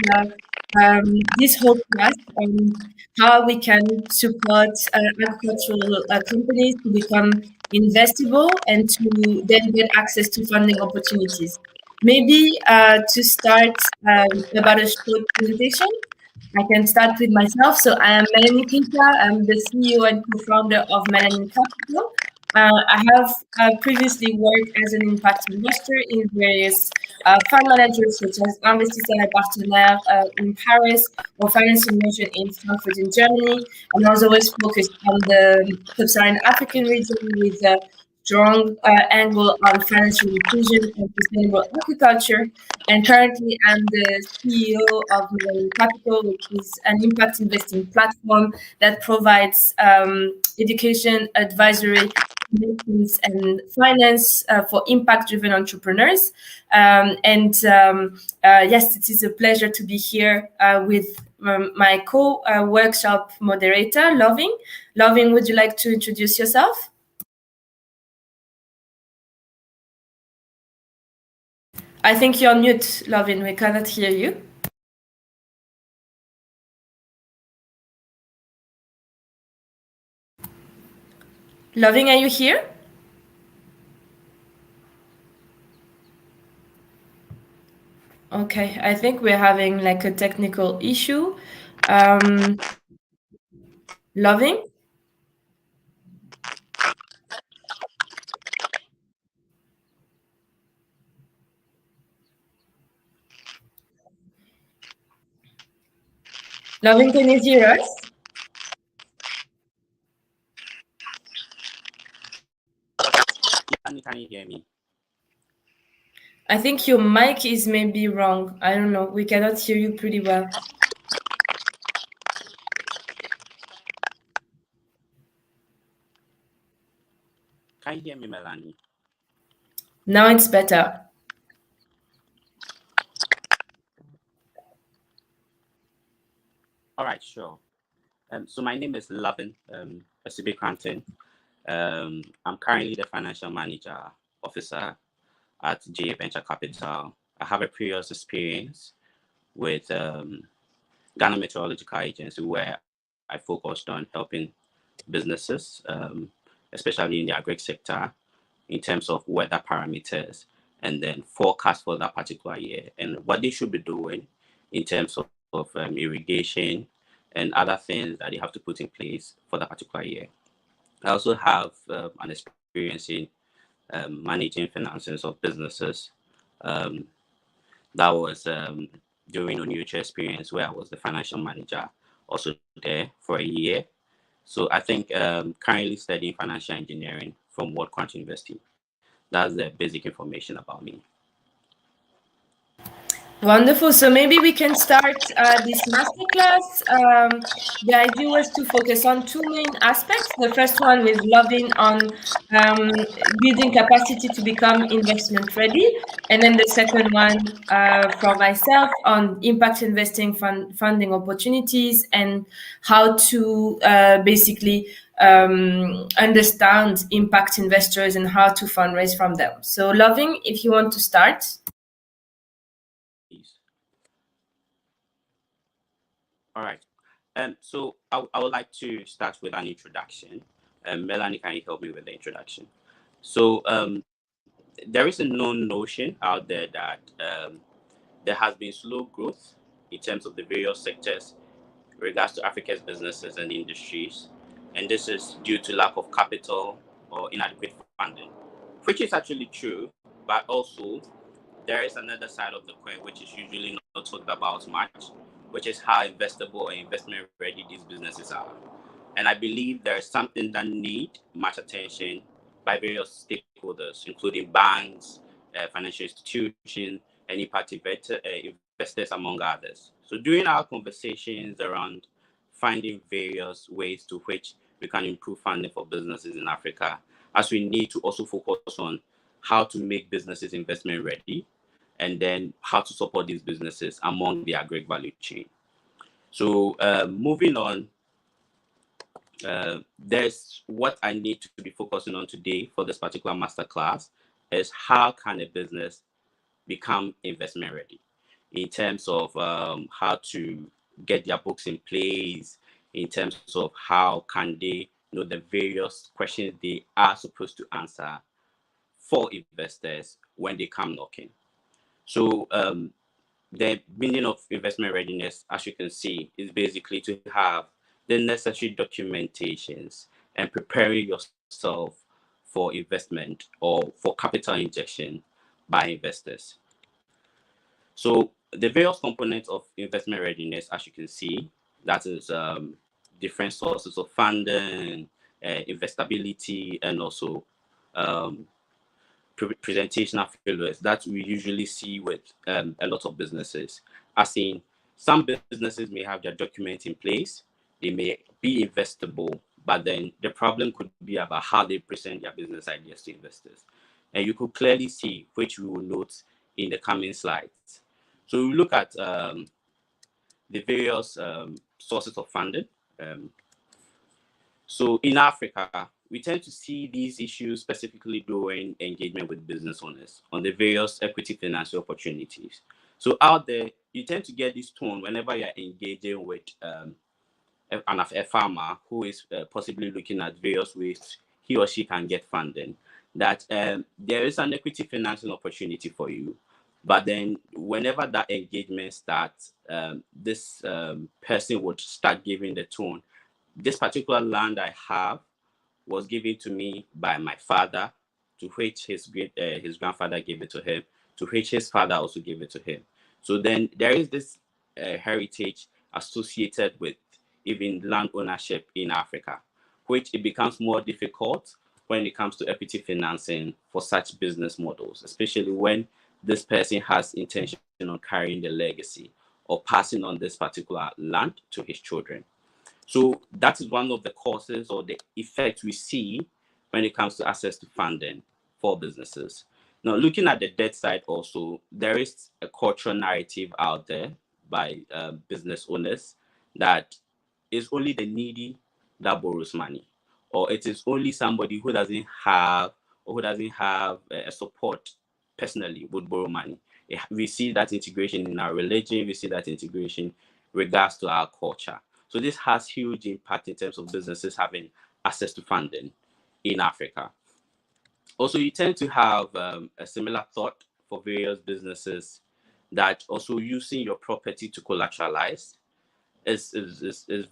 Speaker 9: whole class on how we can support agricultural companies to become investable and to then get access to funding opportunities. Maybe to start about a short presentation, I can start with myself. So I am Melanie Kinta. I'm the CEO and co-founder of Melanin Capital. I have previously worked as an impact investor in various fund managers such as Investisseurs Partenaires in Paris or Finance in Motion in Frankfurt in Germany. And I was always focused on the sub-Saharan African region with a strong angle on financial inclusion and sustainable agriculture. And currently, I'm the CEO of Melanin Capital, which is an impact investing platform that provides education, advisory, and finance for impact-driven entrepreneurs. Yes, it is a pleasure to be here with my co-workshop moderator, Loving. Loving, would you like to introduce yourself? I think you're mute, Lovin. We cannot hear you. Lovin, are you here? Okay, I think we're having like a technical issue. Lovin? Lovin, can you hear us?
Speaker 12: Can you hear me?
Speaker 9: I think your mic is maybe wrong. I don't know. We cannot hear you pretty well.
Speaker 12: Can you hear me, Melanie?
Speaker 9: Now it's better.
Speaker 12: All right, sure. So my name is Lovin Asibe Cranton. I'm currently the financial manager officer at GA Venture Capital. I have a previous experience with Ghana Meteorological Agency, where I focused on helping businesses, especially in the agri sector, in terms of weather parameters and then forecast for that particular year and what they should be doing in terms of irrigation and other things that they have to put in place for that particular year. I also have an experience in managing finances of businesses. That was during a Unusual experience where I was the financial manager, also there for a year. So I think currently studying financial engineering from World Quantum University. That's the basic information about me.
Speaker 9: Wonderful. So maybe we can start this masterclass. The idea was to focus on two main aspects. The first one with Lovin on building capacity to become investment ready. And then the second one from myself on impact investing funding opportunities and how to basically understand impact investors and how to fundraise from them. So Lovin, if you want to start.
Speaker 12: All right. So I would like to start with an introduction. Melanie, can you help me with the introduction? So there is a known notion out there that there has been slow growth in terms of the various sectors in regards to Africa's businesses and industries. And this is due to lack of capital or inadequate funding, which is actually true, but also there is another side of the coin, which is usually not talked about much, which is how investable or investment ready these businesses are. And I believe there is something that needs much attention by various stakeholders, including banks, financial institutions, any party investors, among others. So during our conversations around finding various ways to which we can improve funding for businesses in Africa, as we need to also focus on how to make businesses investment ready, and then how to support these businesses among the agri value chain. So moving on, there's what I need to be focusing on today for this particular masterclass is how can a business become investment ready in terms of how to get their books in place, in terms of how can they know the various questions they are supposed to answer for investors when they come knocking. So the meaning of investment readiness, as you can see, is basically to have the necessary documentations and preparing yourself for investment or for capital injection by investors. So the various components of investment readiness, as you can see, that is different sources of funding, investability, and also presentational failures that we usually see with a lot of businesses. As in, some businesses may have their documents in place, they may be investable, but then the problem could be about how they present their business ideas to investors. And you could clearly see, which we will note in the coming slides. So we look at the various sources of funding. So in Africa, we tend to see these issues specifically during engagement with business owners on the various equity financial opportunities. So out there, you tend to get this tone whenever you're engaging with a farmer who is possibly looking at various ways he or she can get funding, that there is an equity financing opportunity for you. But then whenever that engagement starts, this person would start giving the tone. This particular land I have was given to me by my father, to which his grandfather gave it to him, to which his father also gave it to him. So then there is this heritage associated with even land ownership in Africa, which it becomes more difficult when it comes to equity financing for such business models, especially when this person has intention on carrying the legacy or passing on this particular land to his children. So that is one of the causes or the effect we see when it comes to access to funding for businesses. Now, looking at the debt side also, there is a cultural narrative out there by business owners that it's only the needy that borrows money, or it is only somebody who doesn't have a support personally would borrow money. We see that integration in our religion, we see that integration regards to our culture. So this has huge impact in terms of businesses having access to funding in Africa. Also, you tend to have a similar thought for various businesses that also using your property to collateralize is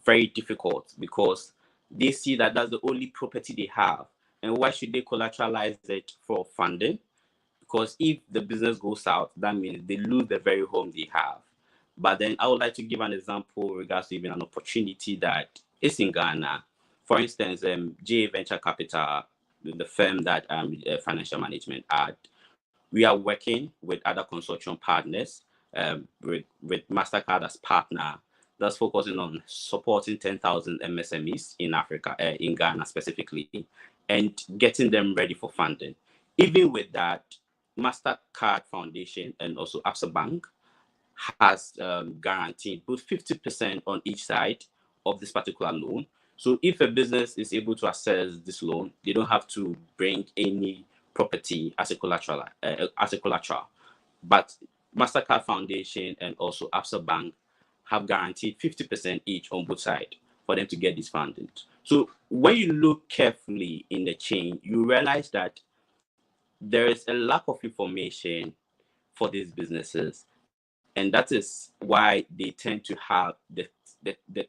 Speaker 12: very difficult, because they see that that's the only property they have. And why should they collateralize it for funding? Because if the business goes south, that means they lose the very home they have. But then I would like to give an example in regards to even an opportunity that is in Ghana. For instance, J Venture Capital, the firm that financial management at, we are working with other consortium partners, with MasterCard as partner, that's focusing on supporting 10,000 MSMEs in Africa, in Ghana specifically, and getting them ready for funding. Even with that, MasterCard Foundation and also Absa Bank has guaranteed both 50% on each side of this particular loan. So if a business is able to access this loan, they don't have to bring any property as a collateral. But MasterCard Foundation and also Absa Bank have guaranteed 50% each on both sides for them to get this funding. So when you look carefully in the chain, you realize that there is a lack of information for these businesses. And that is why they tend to have the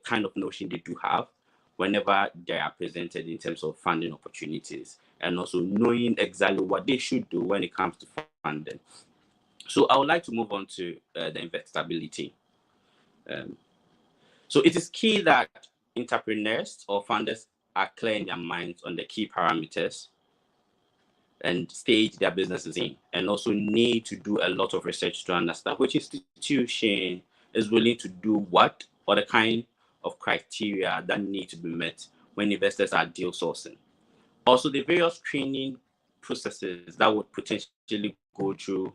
Speaker 12: kind of notion they do have whenever they are presented in terms of funding opportunities, and also knowing exactly what they should do when it comes to funding. So I would like to move on to the investability. So it is key that entrepreneurs or founders are clear in their minds on the key parameters and stage their businesses in, and also need to do a lot of research to understand which institution is willing to do what, or the kind of criteria that need to be met when investors are deal sourcing. Also, the various screening processes that would potentially go through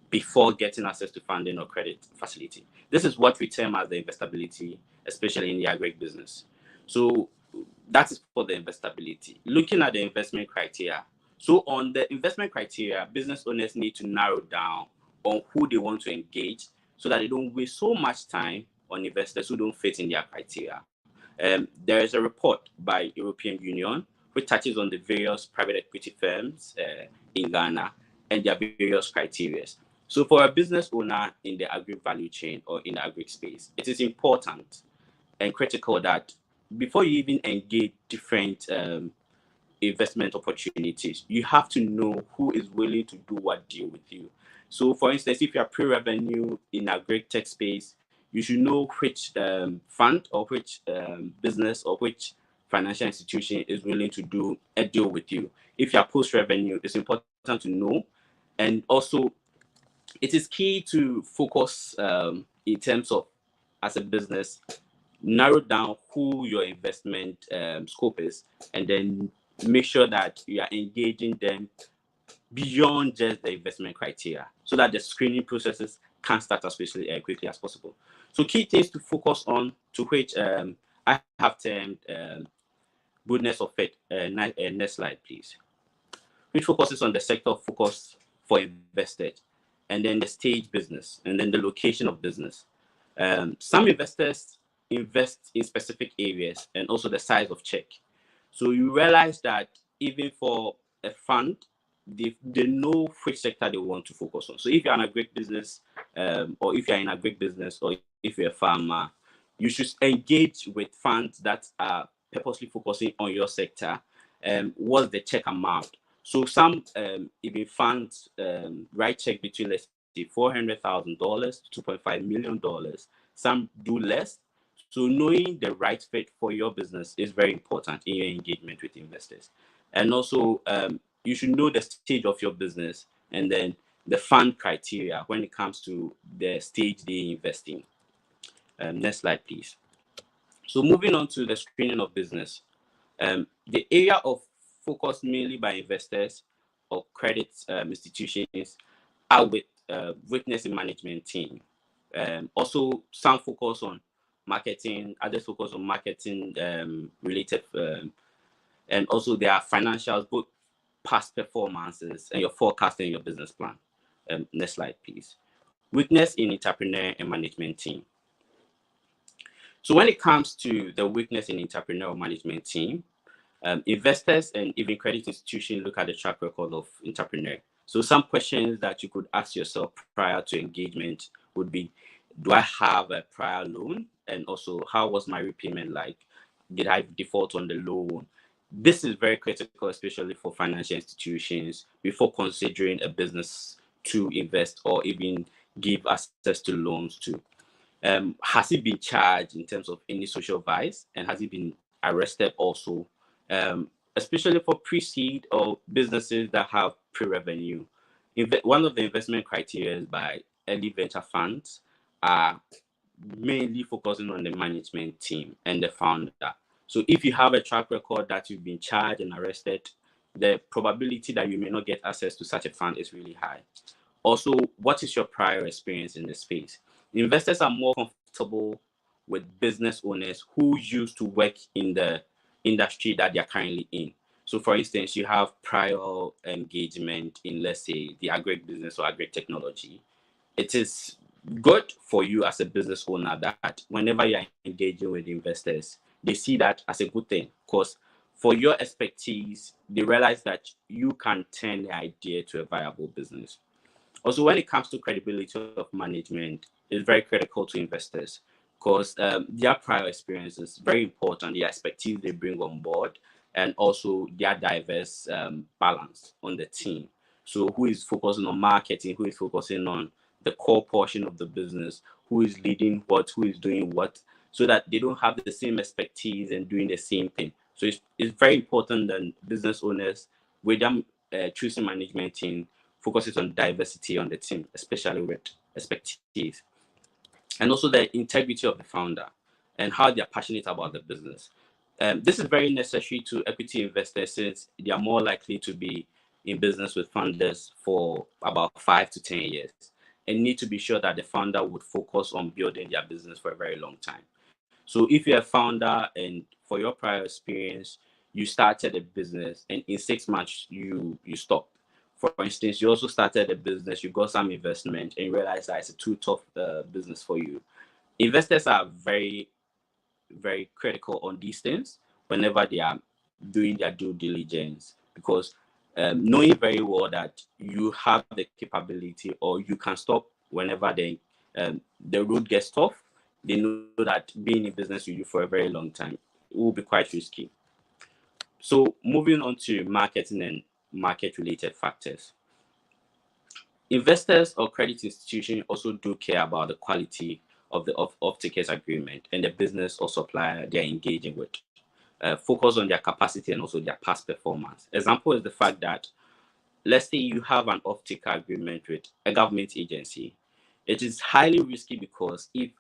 Speaker 12: before getting access to funding or credit facility. This is what we term as the investability, especially in the agribusiness. So that is for the investability. Looking at the investment criteria. So on the investment criteria, business owners need to narrow down on who they want to engage so that they don't waste so much time on investors who don't fit in their criteria. There is a report by European Union which touches on the various private equity firms in Ghana and their various criteria. So for a business owner in the agri value chain or in the agri space, it is important and critical that before you even engage different investment opportunities, you have to know who is willing to do what deal with you. So for instance, if you are pre-revenue in a great tech space, you should know which fund or which business or which financial institution is willing to do a deal with you. If you are post-revenue, it's important to know. And also, it is key to focus in terms of, as a business, narrow down who your investment scope is, and then make sure that you are engaging them beyond just the investment criteria so that the screening processes can start as quickly as possible. So key things to focus on, to which I have termed goodness of fit. Next slide, please. Which focuses on the sector of focus for investors, and then the stage business, and then the location of business. Some investors invest in specific areas and also the size of check. So you realize that even for a fund, they know which sector they want to focus on. So if you're in a great business, or if you're in a great business, or if you're a farmer, you should engage with funds that are purposely focusing on your sector. What's the check amount? So some even funds write check between, let's say, $400,000 to $2.5 million. Some do less. So knowing the right fit for your business is very important in your engagement with investors. And also, you should know the stage of your business and then the fund criteria when it comes to the stage they invest in. Next slide, please. So moving on to the screening of business. The area of focus mainly by investors or credit institutions are with witness and management team. Also, some focus on marketing, others focus on marketing related, and also there are financials, both past performances and your forecast and your business plan. Next slide, please. Weakness in entrepreneur and management team. So when it comes to the weakness in entrepreneur management team, investors and even credit institutions look at the track record of entrepreneur. So some questions that you could ask yourself prior to engagement would be, do I have a prior loan? And also, how was my repayment like? Did I default on the loan? This is very critical, especially for financial institutions, before considering a business to invest or even give access to loans to. Has he been charged in terms of any social vice? And has he been arrested also? Especially for pre-seed or businesses that have pre-revenue. One of the investment criteria by early venture funds are mainly focusing on the management team and the founder. So if you have a track record that you've been charged and arrested, the probability that you may not get access to such a fund is really high. Also, what is your prior experience in the space? Investors are more comfortable with business owners who used to work in the industry that they're currently in. So for instance, you have prior engagement in, let's say, the agri-business or agri-technology. It is good for you as a business owner that whenever you're engaging with investors, they see that as a good thing, because for your expertise, they realize that you can turn the idea to a viable business. Also, when it comes to credibility of management, it's very critical to investors because their prior experience is very important, the expertise they bring on board, and also their diverse balance on the team. So who is focusing on marketing, who is focusing on the core portion of the business, who is leading what, who is doing what, so that they don't have the same expertise and doing the same thing. So it's very important that business owners, with them choosing management team, focuses on diversity on the team, especially with expertise. And also the integrity of the founder and how they're passionate about the business. This is very necessary to equity investors, since they are more likely to be in business with founders for about 5 to 10 years and need to be sure that the founder would focus on building their business for a very long time. So if you're a founder and for your prior experience, you started a business and in 6 months you stopped. For instance, you also started a business, you got some investment and you realize that it's a too tough business for you. Investors are very, very critical on these things whenever they are doing their due diligence, because knowing very well that you have the capability or you can stop whenever the road gets tough, they know that being in business with you for a very long time will be quite risky. So moving on to marketing and market-related factors. Investors or credit institutions also do care about the quality of the off-takers agreement and the business or supplier they're engaging with. Focus on their capacity and also their past performance. Example is the fact that, let's say you have an off-taker agreement with a government agency. It is highly risky because if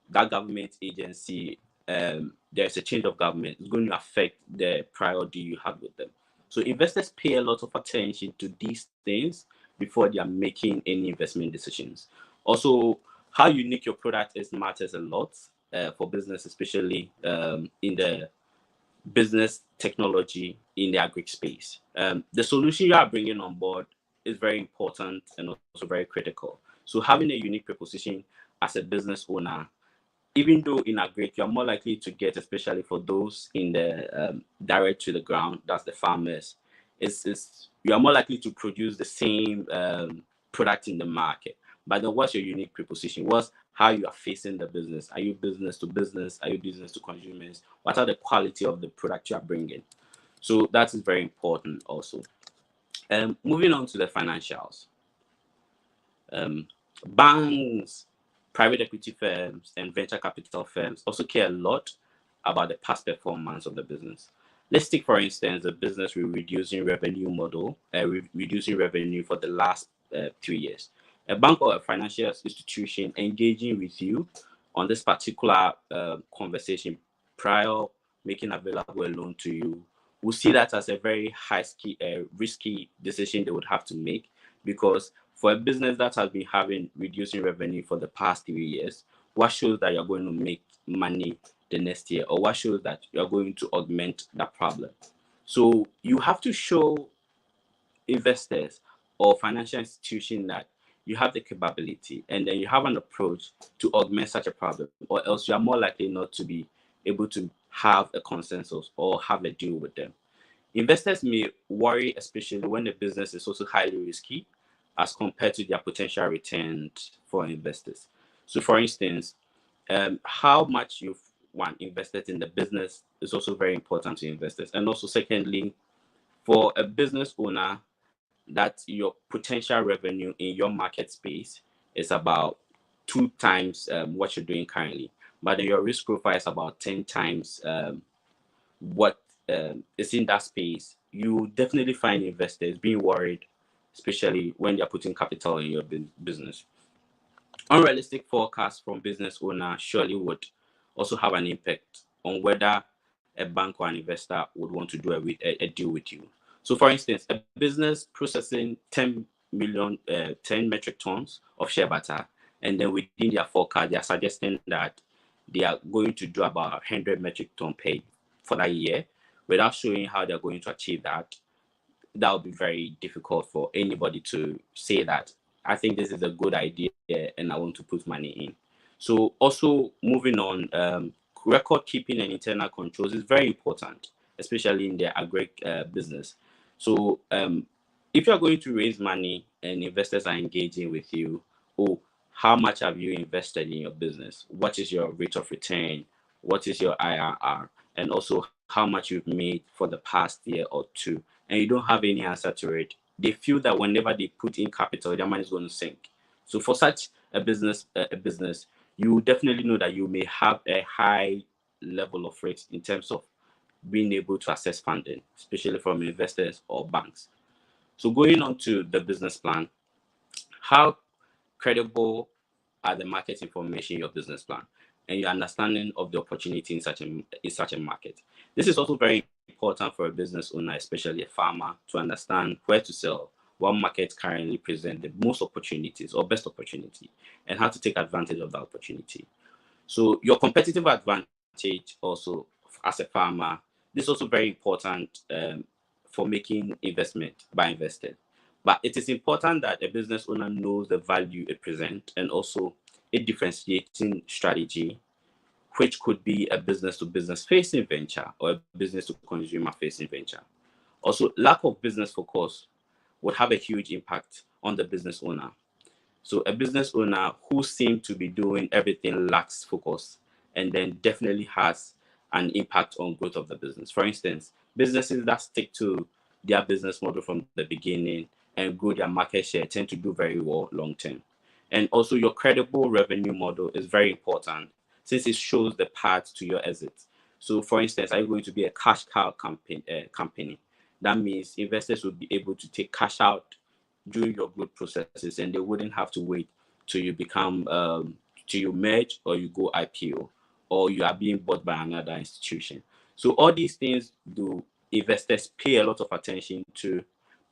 Speaker 12: that government agency, there's a change of government, it's going to affect the priority you have with them. So investors pay a lot of attention to these things before they are making any investment decisions. Also, how unique your product is matters a lot for business, especially in the business technology in the agri space. The solution you are bringing on board is very important and also very critical. So having a unique proposition as a business owner, even though in agri, you are more likely to get, especially for those in the direct to the ground, that's the farmers, you are more likely to produce the same product in the market. But then what's your unique proposition? What's how you are facing the business? Are you business to business? Are you business to consumers? What are the quality of the product you are bringing? So that is very important also. Moving on to the financials. Banks, private equity firms, and venture capital firms also care a lot about the past performance of the business. Let's take, for instance, a business with reducing revenue model, reducing revenue for the last 3 years. A bank or a financial institution engaging with you on this particular conversation prior making available a loan to you will see that as a very risky decision they would have to make, because for a business that has been having reducing revenue for the past 3 years, what shows that you're going to make money the next year, or what shows that you're going to augment that problem? So you have to show investors or financial institutions that you have the capability and then you have an approach to augment such a problem, or else you are more likely not to be able to have a consensus or have a deal with them. Investors may worry, especially when the business is also highly risky as compared to their potential returns for investors. So for instance, how much you've invested in the business is also very important to investors. And also secondly, for a business owner, that your potential revenue in your market space is about 2 times what you're doing currently, but your risk profile is about 10 times what is in that space. You definitely find investors being worried, especially when they're putting capital in your business. Unrealistic forecasts from business owners surely would also have an impact on whether a bank or an investor would want to do a deal with you. So for instance, a business processing 10 metric tons of shea butter, and then within their forecast, they are suggesting that they are going to do about 100 metric ton pay for that year, without showing how they're going to achieve that. That would be very difficult for anybody to say that, I think this is a good idea and I want to put money in. So also moving on, record keeping and internal controls is very important, especially in the agri business. So if you're going to raise money and investors are engaging with you, how much have you invested in your business? What is your rate of return? What is your IRR? And also how much you've made for the past year or two, and you don't have any answer to it, they feel that whenever they put in capital, their money is going to sink. So for such a business, you definitely know that you may have a high level of risk in terms of being able to access funding, especially from investors or banks. So going on to the business plan, how credible are the market information in your business plan and your understanding of the opportunity in such a market? This is also very important for a business owner, especially a farmer, to understand where to sell, what markets currently present the most opportunities or best opportunity, and how to take advantage of that opportunity. So your competitive advantage also as a farmer, this is also very important for making investment by investors. But it is important that a business owner knows the value it presents and also a differentiating strategy, which could be a business-to-business facing venture or a business-to-consumer facing venture. Also, lack of business focus would have a huge impact on the business owner. So a business owner who seems to be doing everything lacks focus and then definitely has an impact on growth of the business. For instance, businesses that stick to their business model from the beginning and grow their market share tend to do very well long term. And also your credible revenue model is very important since it shows the path to your exit. So for instance, are you going to be a cash cow company? That means investors will be able to take cash out during your growth processes and they wouldn't have to wait till you become, till you merge or you go IPO or you are being bought by another institution. So all these things do investors pay a lot of attention to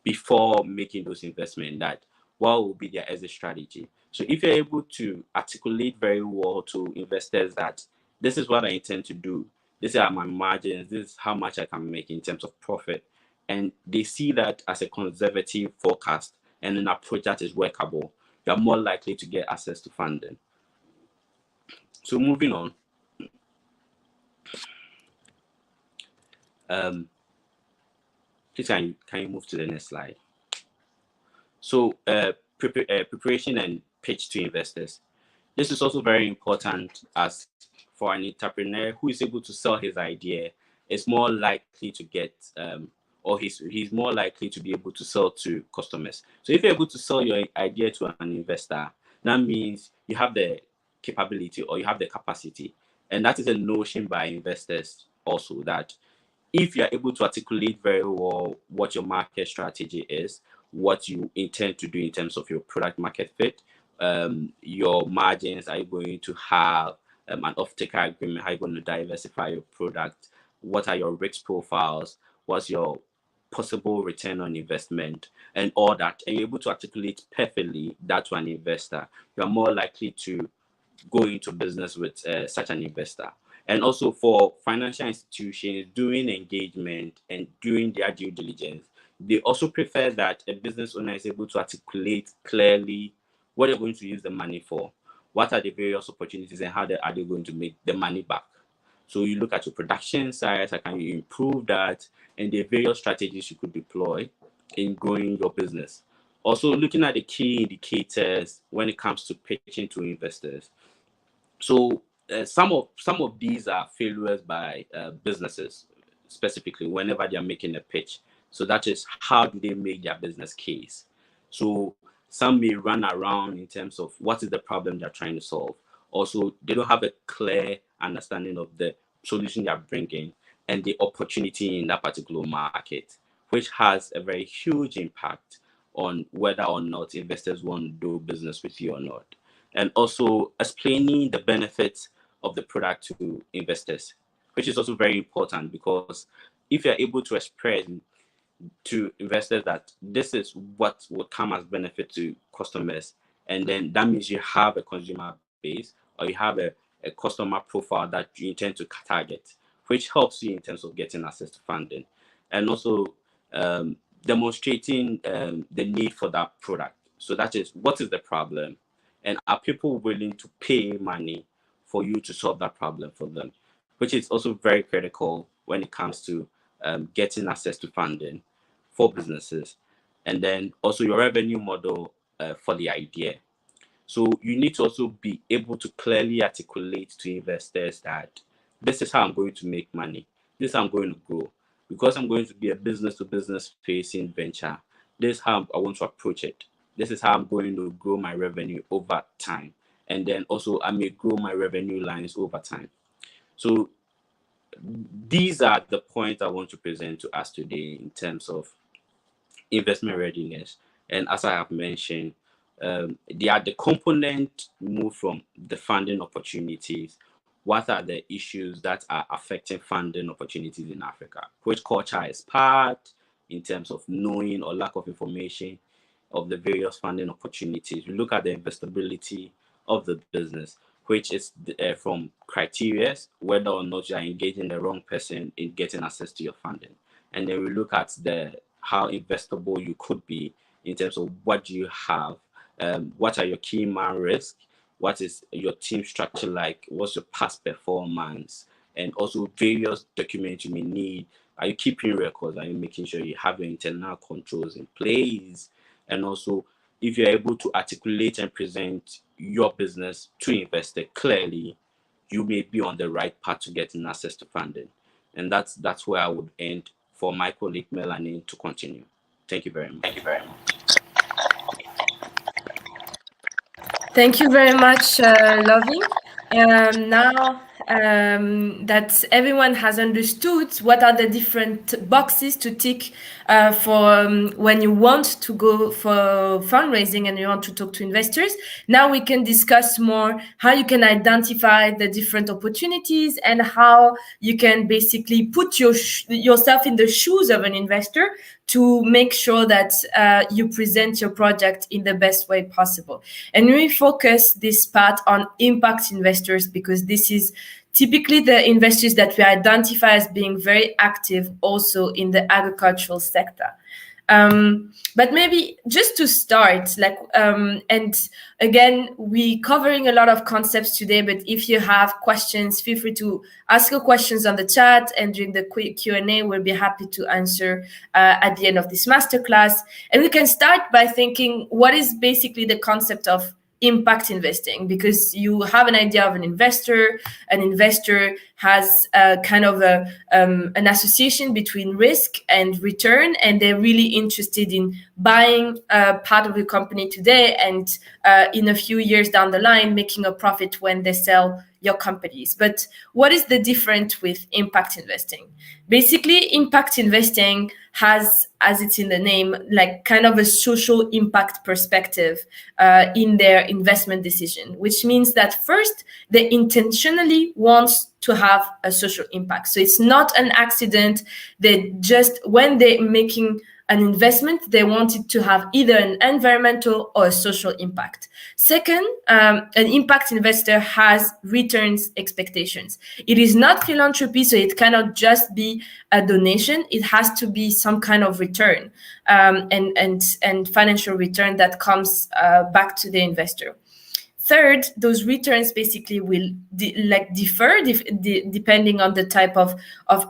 Speaker 12: before making those investments, that what will be their exit strategy. So if you're able to articulate very well to investors that this is what I intend to do, these are my margins, this is how much I can make in terms of profit, and they see that as a conservative forecast and an approach that is workable, you're more likely to get access to funding. So moving on. Please can you move to the next slide? So preparation and pitch to investors. This is also very important, as for an entrepreneur who is able to sell his idea, is more likely to get or he's more likely to be able to sell to customers. So if you're able to sell your idea to an investor, that means you have the capability or you have the capacity. And that is a notion by investors also, that if you're able to articulate very well what your market strategy is, what you intend to do in terms of your product market fit, your margins, are you going to have an off-taker agreement, how are you going to diversify your product, what are your risk profiles, what's your possible return on investment, and all that, and you're able to articulate perfectly that to an investor, you're more likely to go into business with such an investor. And also for financial institutions doing engagement and doing their due diligence, they also prefer that a business owner is able to articulate clearly what they're going to use the money for, what are the various opportunities, and how are they going to make the money back. So you look at your production side, how can you improve that, and the various strategies you could deploy in growing your business. Also looking at the key indicators when it comes to pitching to investors. So some of these are failures by businesses, specifically whenever they are making a pitch. So that is, how do they make their business case? So some may run around in terms of what is the problem they're trying to solve. Also, they don't have a clear understanding of the solution they're bringing and the opportunity in that particular market, which has a very huge impact on whether or not investors want to do business with you or not. And also explaining the benefits of the product to investors, which is also very important, because if you're able to express to investors that this is what will come as benefit to customers, and then that means you have a consumer base or you have a customer profile that you intend to target, which helps you in terms of getting access to funding. And also demonstrating the need for that product. So that is, what is the problem? And are people willing to pay money for you to solve that problem for them? Which is also very critical when it comes to getting access to funding for businesses. And then also your revenue model for the idea. So you need to also be able to clearly articulate to investors that this is how I'm going to make money. This is how I'm going to grow. Because I'm going to be a business-to-business facing venture, this is how I want to approach it. this is how I'm going to grow my revenue over time. And then also I may grow my revenue lines over time. So these are the points I want to present to us today in terms of investment readiness. And as I have mentioned, they are the component move from the funding opportunities. What are the issues that are affecting funding opportunities in Africa? Which culture is part in terms of knowing or lack of information of the various funding opportunities? We look at the investability of the business, which is from criteria, whether or not you are engaging the wrong person in getting access to your funding. And then we look at how investable you could be in terms of what do you have, what are your key man risks, what is your team structure like, what's your past performance, and also various documents you may need. Are you keeping records? Are you making sure you have your internal controls in place? And also, if you're able to articulate and present your business to investor clearly, you may be on the right path to getting access to funding. And that's where I would end for my colleague Melanie to continue. Thank you very much. Thank you very much.
Speaker 9: Thank you very much, Loving. Now that everyone has understood what are the different boxes to tick for when you want to go for fundraising and you want to talk to investors, now we can discuss more how you can identify the different opportunities and how you can basically put yourself in the shoes of an investor to make sure that you present your project in the best way possible. And we focus this part on impact investors because this is typically the investors that we identify as being very active also in the agricultural sector. But maybe just to start, and again, we covering a lot of concepts today, but if you have questions, feel free to ask your questions on the chat, and during the quick Q&A, we'll be happy to answer at the end of this masterclass. And we can start by thinking, what is basically the concept of impact investing? Because you have an idea of an investor has kind of an association between risk and return, and they're really interested in buying part of the company today and in a few years down the line making a profit when they sell your companies. But what is the difference with impact investing? Basically, impact investing has, as it's in the name, like kind of a social impact perspective in their investment decision, which means that first, they intentionally want to have a social impact. So it's not an accident. They just, when they're making an investment, they want it to have either an environmental or a social impact. Second, an impact investor has returns expectations. It is not philanthropy, so it cannot just be a donation. It has to be some kind of return and financial return that comes back to the investor. Third, those returns basically will differ depending on the type of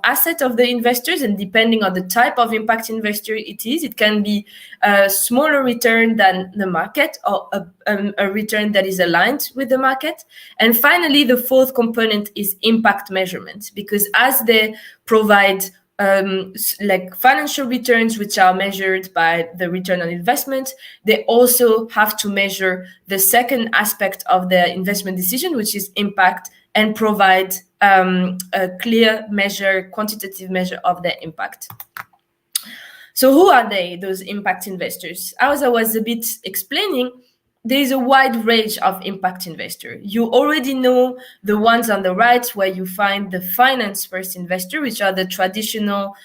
Speaker 9: asset of the investors and depending on the type of impact investor it is. It can be a smaller return than the market or a return that is aligned with the market. And finally, the fourth component is impact measurement, because as they provide financial returns, which are measured by the return on investment, they also have to measure the second aspect of the investment decision, which is impact, and provide a clear measure, quantitative measure of their impact. So who are they, those impact investors? As I was a bit explaining, there is a wide range of impact investor. You already know the ones on the right, where you find the finance first investor, which are the traditional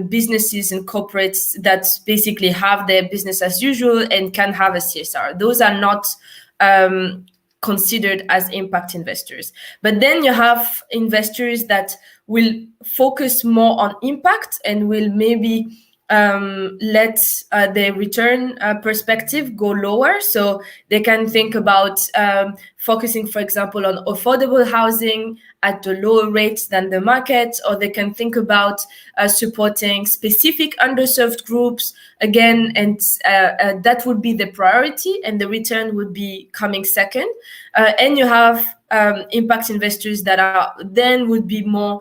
Speaker 9: businesses and corporates that basically have their business as usual and can have a CSR. Those are not considered as impact investors. But then you have investors that will focus more on impact and will maybe let the return perspective go lower. So they can think about focusing, for example, on affordable housing at a lower rate than the market, or they can think about supporting specific underserved groups again, and that would be the priority, and the return would be coming second. And you have impact investors that would be more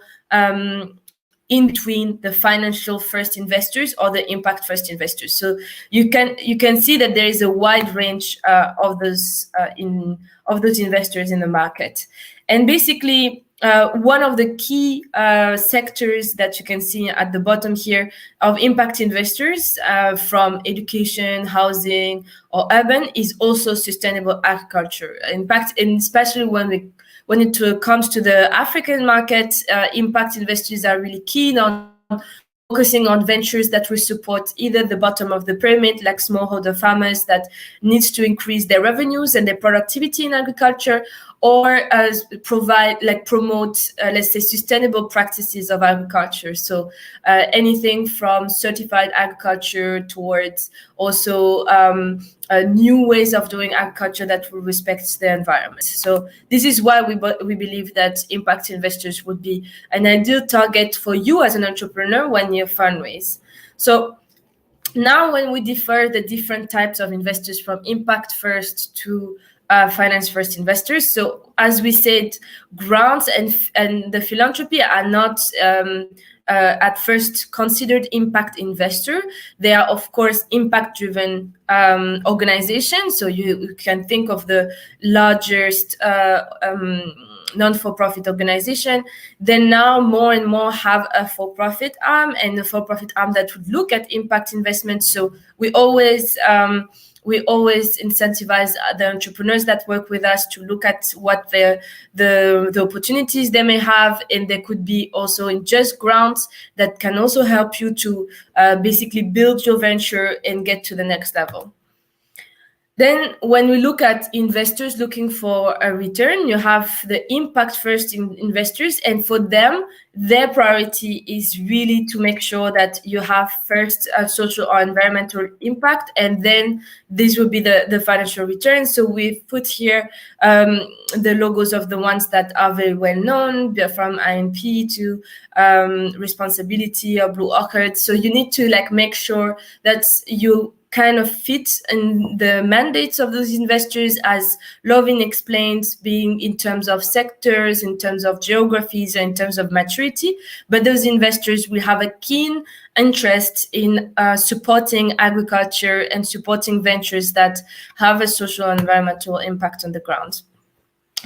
Speaker 9: in between the financial first investors or the impact first investors. So you can see that there is a wide range of those investors in the market. And basically, one of the key sectors that you can see at the bottom here of impact investors from education, housing, or urban is also sustainable agriculture. In fact, and especially when it comes to the African market, impact investors are really keen on focusing on ventures that will support either the bottom of the pyramid, like smallholder farmers that needs to increase their revenues and their productivity in agriculture, or promote, let's say, sustainable practices of agriculture. So anything from certified agriculture towards also new ways of doing agriculture that will respect the environment. So this is why we believe that impact investors would be an ideal target for you as an entrepreneur when you fundraise. So now when we differ the different types of investors from impact first to finance first investors. So as we said, grants and the philanthropy are not at first considered impact investor. They are, of course, impact driven organizations. So you can think of the largest non-for-profit organization. Then now more and more have a for-profit arm, and a for-profit arm that would look at impact investments. So we always incentivize the entrepreneurs that work with us to look at what the opportunities they may have, and there could be also in just grants that can also help you to basically build your venture and get to the next level. Then when we look at investors looking for a return, you have the impact first investors, and for them, their priority is really to make sure that you have first a social or environmental impact, and then this will be the financial return. So we've put here the logos of the ones that are very well known, from INP to Responsibility or Blue Orchid. So you need to make sure that you kind of fit in the mandates of those investors, as Lovin explained, being in terms of sectors, in terms of geographies, and in terms of maturity. But those investors will have a keen interest in supporting agriculture and supporting ventures that have a social and environmental impact on the ground.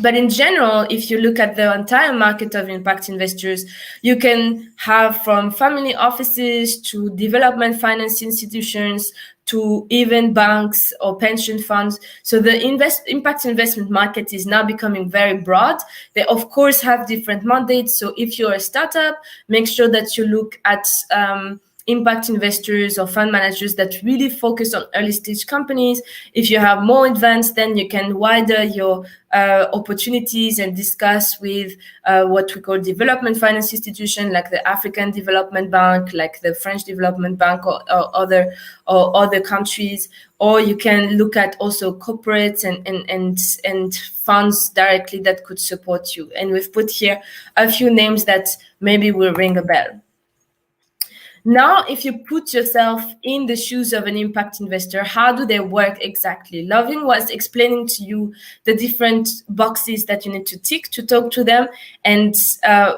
Speaker 9: But in general, if you look at the entire market of impact investors, you can have from family offices to development finance institutions to even banks or pension funds. So the impact investment market is now becoming very broad. They, of course, have different mandates. So if you're a startup, make sure that you look at impact investors or fund managers that really focus on early stage companies. If you have more advanced, then you can widen your opportunities and discuss with what we call development finance institutions, like the African Development Bank, like the French Development Bank, or other countries. Or you can look at also corporates and funds directly that could support you. And we've put here a few names that maybe will ring a bell. Now, if you put yourself in the shoes of an impact investor, how do they work exactly? Lovin was explaining to you the different boxes that you need to tick to talk to them. And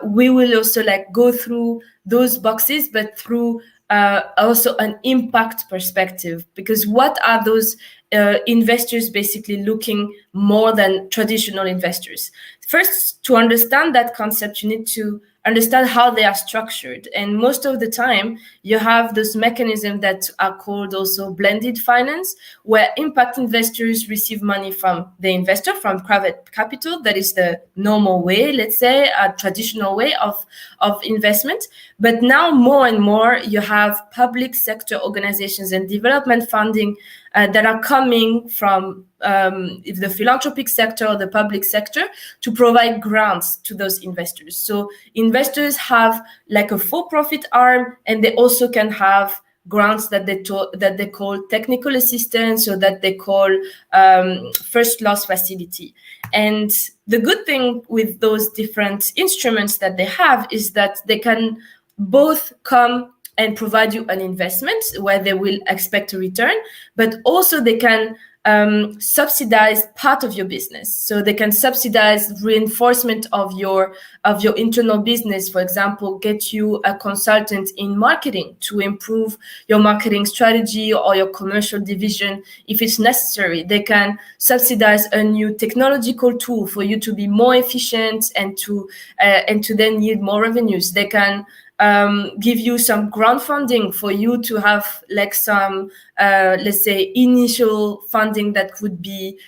Speaker 9: we will also go through those boxes, but through also an impact perspective. Because what are those investors basically looking more than traditional investors? First, to understand that concept, you need to understand how they are structured. And most of the time, you have those mechanisms that are called also blended finance, where impact investors receive money from the investor, from private capital. That is the normal way, let's say, a traditional way of investment. But now more and more, you have public sector organizations and development funding that are coming from the philanthropic sector or the public sector to provide grants to those investors. So investors have a for-profit arm, and they also can have grants that they call technical assistance, or that they call first loss facility. And the good thing with those different instruments that they have is that they can both come and provide you an investment where they will expect a return, but also they can subsidize part of your business. So they can subsidize reinforcement of your internal business. For example, get you a consultant in marketing to improve your marketing strategy or your commercial division if it's necessary. They can subsidize a new technological tool for you to be more efficient and to then yield more revenues. They can give you some grant funding for you to have like some, let's say, initial funding that would be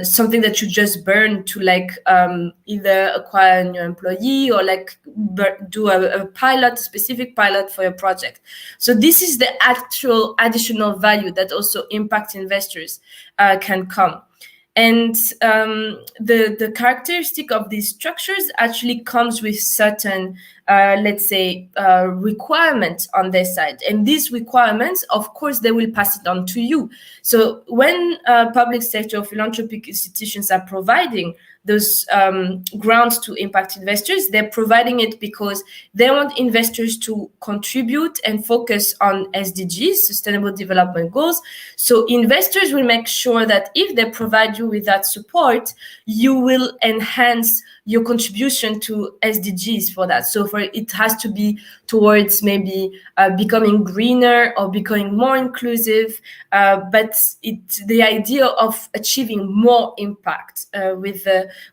Speaker 9: something that you just burn to like either acquire a new employee or like do a pilot, a specific pilot for your project. So this is the actual additional value that also impact investors can come. And the characteristic of these structures actually comes with certain, let's say, requirements on their side. And these requirements, of course, they will pass it on to you. So when public sector or philanthropic institutions are providing those grants to impact investors, they're providing it because they want investors to contribute and focus on SDGs, Sustainable Development Goals. So investors will make sure that if they provide you with that support, you will enhance your contribution to SDGs for that. So it has to be towards maybe becoming greener or becoming more inclusive, but it's the idea of achieving more impact with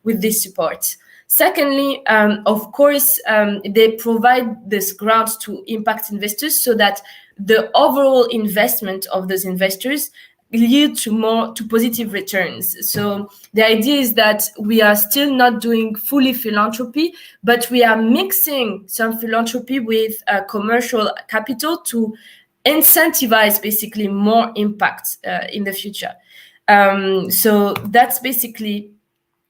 Speaker 9: this support. Secondly, of course, they provide this grant to impact investors so that the overall investment of those investors lead to positive returns. So the idea is that we are still not doing fully philanthropy, but we are mixing some philanthropy with commercial capital to incentivize basically more impact in the future. So that's basically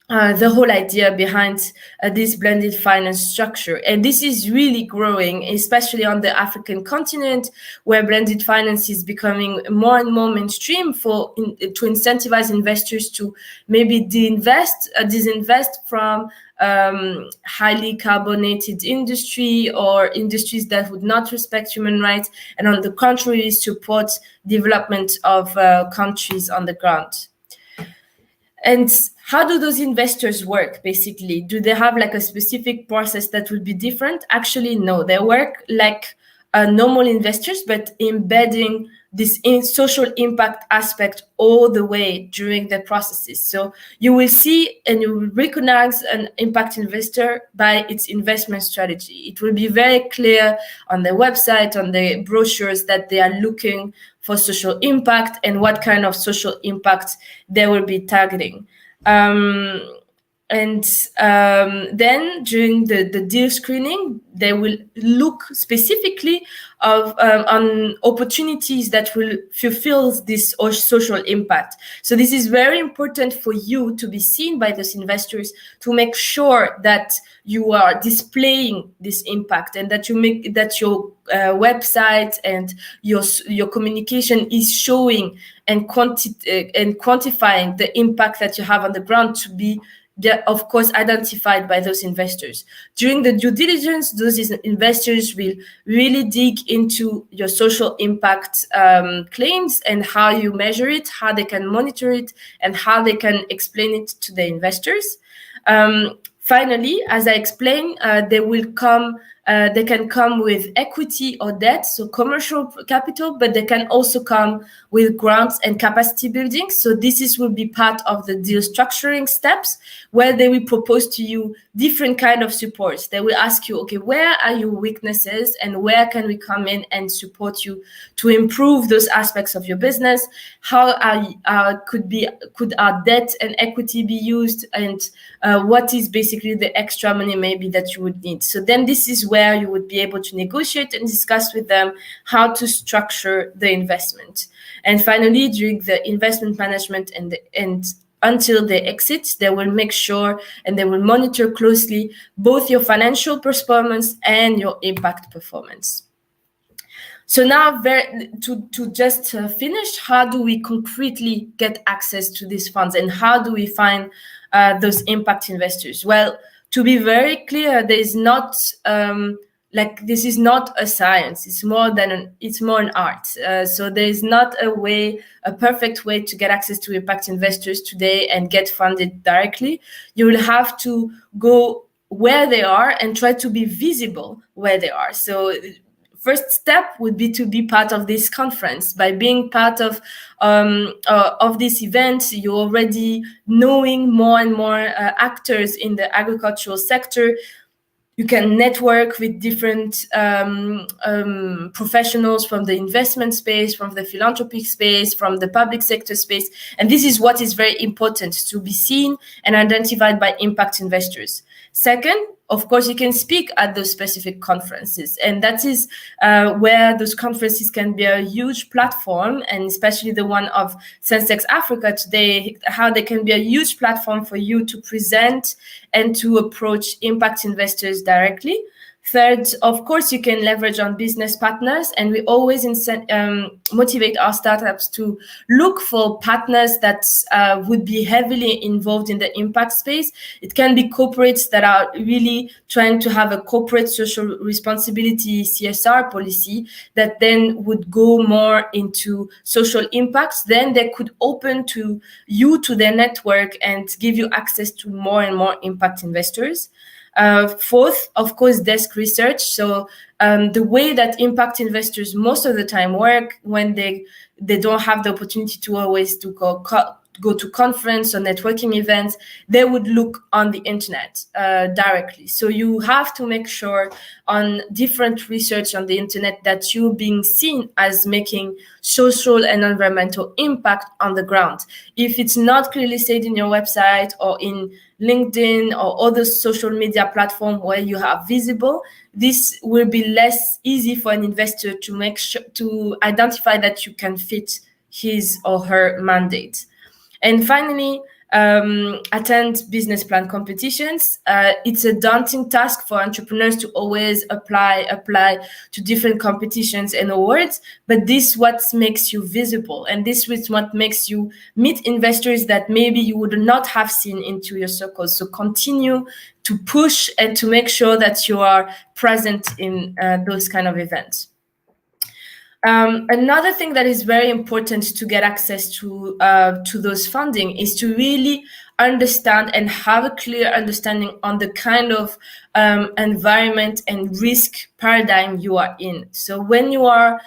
Speaker 9: the whole idea behind this blended finance structure. And this is really growing, especially on the African continent, where blended finance is becoming more and more mainstream to incentivize investors to maybe disinvest from highly carbonated industry or industries that would not respect human rights, and on the contrary, support development of countries on the ground. And how do those investors work, basically? Do they have like a specific process that would be different? Actually, no. They work like normal investors, but embedding this social impact aspect all the way during the processes. So you will see and you will recognize an impact investor by its investment strategy. It will be very clear on the website, on the brochures, that they are looking for social impact and what kind of social impact they will be targeting. And then during the deal screening, they will look specifically on opportunities that will fulfill this social impact. So this is very important for you to be seen by those investors, to make sure that you are displaying this impact and that your website and your communication is showing and quantifying the impact that you have on the ground, to be of course identified by those investors. During the due diligence, those investors will really dig into your social impact claims and how you measure it, how they can monitor it, and how they can explain it to the investors. Finally, as I explained, they can come with equity or debt, so commercial capital, but they can also come with grants and capacity building. So this will be part of the deal structuring steps, where they will propose to you different kind of supports. They will ask you, okay, where are your weaknesses and where can we come in and support you to improve those aspects of your business? How could our debt and equity be used, and what is basically the extra money maybe that you would need? So then this is where you would be able to negotiate and discuss with them how to structure the investment. And finally, during the investment management and until they exit, they will make sure and they will monitor closely both your financial performance and your impact performance. So now, to just finish, how do we concretely get access to these funds, and how do we find those impact investors? Well, to be very clear, there is not like this is not a science. It's more an art. So there is not a perfect way to get access to impact investors today and get funded directly. You will have to go where they are and try to be visible where they are. So first step would be to be part of this conference. By being part of this event, you're already knowing more and more actors in the agricultural sector. You can network with different professionals from the investment space, from the philanthropic space, from the public sector space. And this is what is very important, to be seen and identified by impact investors. Second, of course, you can speak at those specific conferences. And that is where those conferences can be a huge platform, and especially the one of Sensex Africa today, how they can be a huge platform for you to present and to approach impact investors directly. Third, of course, you can leverage on business partners, and we always motivate our startups to look for partners that would be heavily involved in the impact space. It can be corporates that are really trying to have a corporate social responsibility CSR policy that then would go more into social impacts. Then they could open to their network and give you access to more and more impact investors. Fourth, of course, desk research. So the way that impact investors most of the time work when they don't have the opportunity to always go to conference or networking events, they would look on the internet directly. So you have to make sure on different research on the internet that you're being seen as making social and environmental impact on the ground. If it's not clearly said in your website or in LinkedIn or other social media platform where you are visible, this will be less easy for an investor to make sure to identify that you can fit his or her mandate. And finally, attend business plan competitions. It's a daunting task for entrepreneurs to always apply to different competitions and awards, but this is what makes you visible, and this is what makes you meet investors that maybe you would not have seen into your circles. So continue to push and to make sure that you are present in those kind of events. Another thing that is very important to get access to those funding is to really understand and have a clear understanding on the kind of environment and risk paradigm you are in. So when you are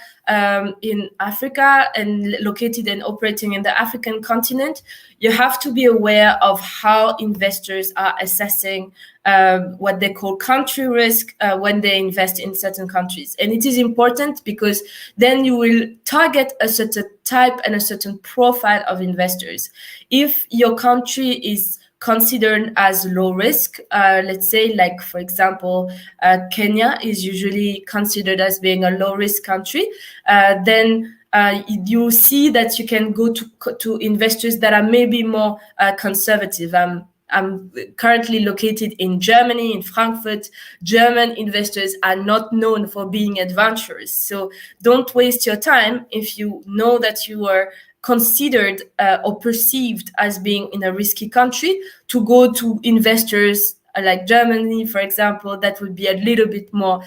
Speaker 9: in Africa and located and operating in the African continent, you have to be aware of how investors are assessing what they call country risk when they invest in certain countries. And it is important because then you will target a certain type and a certain profile of investors. If your country is considered as low risk, let's say, like, for example, Kenya is usually considered as being a low risk country, then you see that you can go to investors that are maybe more conservative. I'm currently located in Germany, in Frankfurt. German investors are not known for being adventurous. So don't waste your time if you know that you are considered or perceived as being in a risky country to go to investors like Germany, for example, that would be a little bit more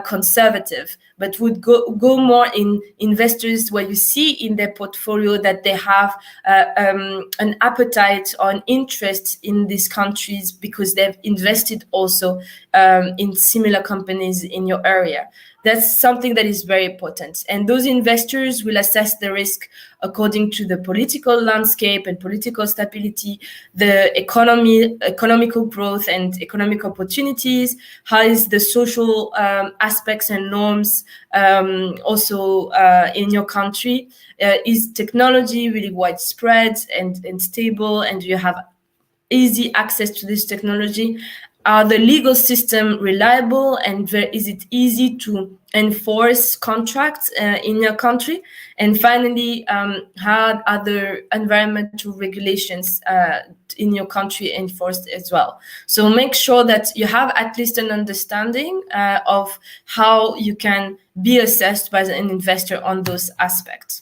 Speaker 9: conservative, but would go more in investors where you see in their portfolio that they have an appetite or an interest in these countries because they've invested also in similar companies in your area. That's something that is very important. And those investors will assess the risk according to the political landscape and political stability, the economical growth and economic opportunities, how is the social aspects and norms also in your country, is technology really widespread and stable, and you have easy access to this technology? Are the legal system reliable, and is it easy to enforce contracts in your country? And finally, how are the environmental regulations in your country enforced as well? So make sure that you have at least an understanding of how you can be assessed by an investor on those aspects.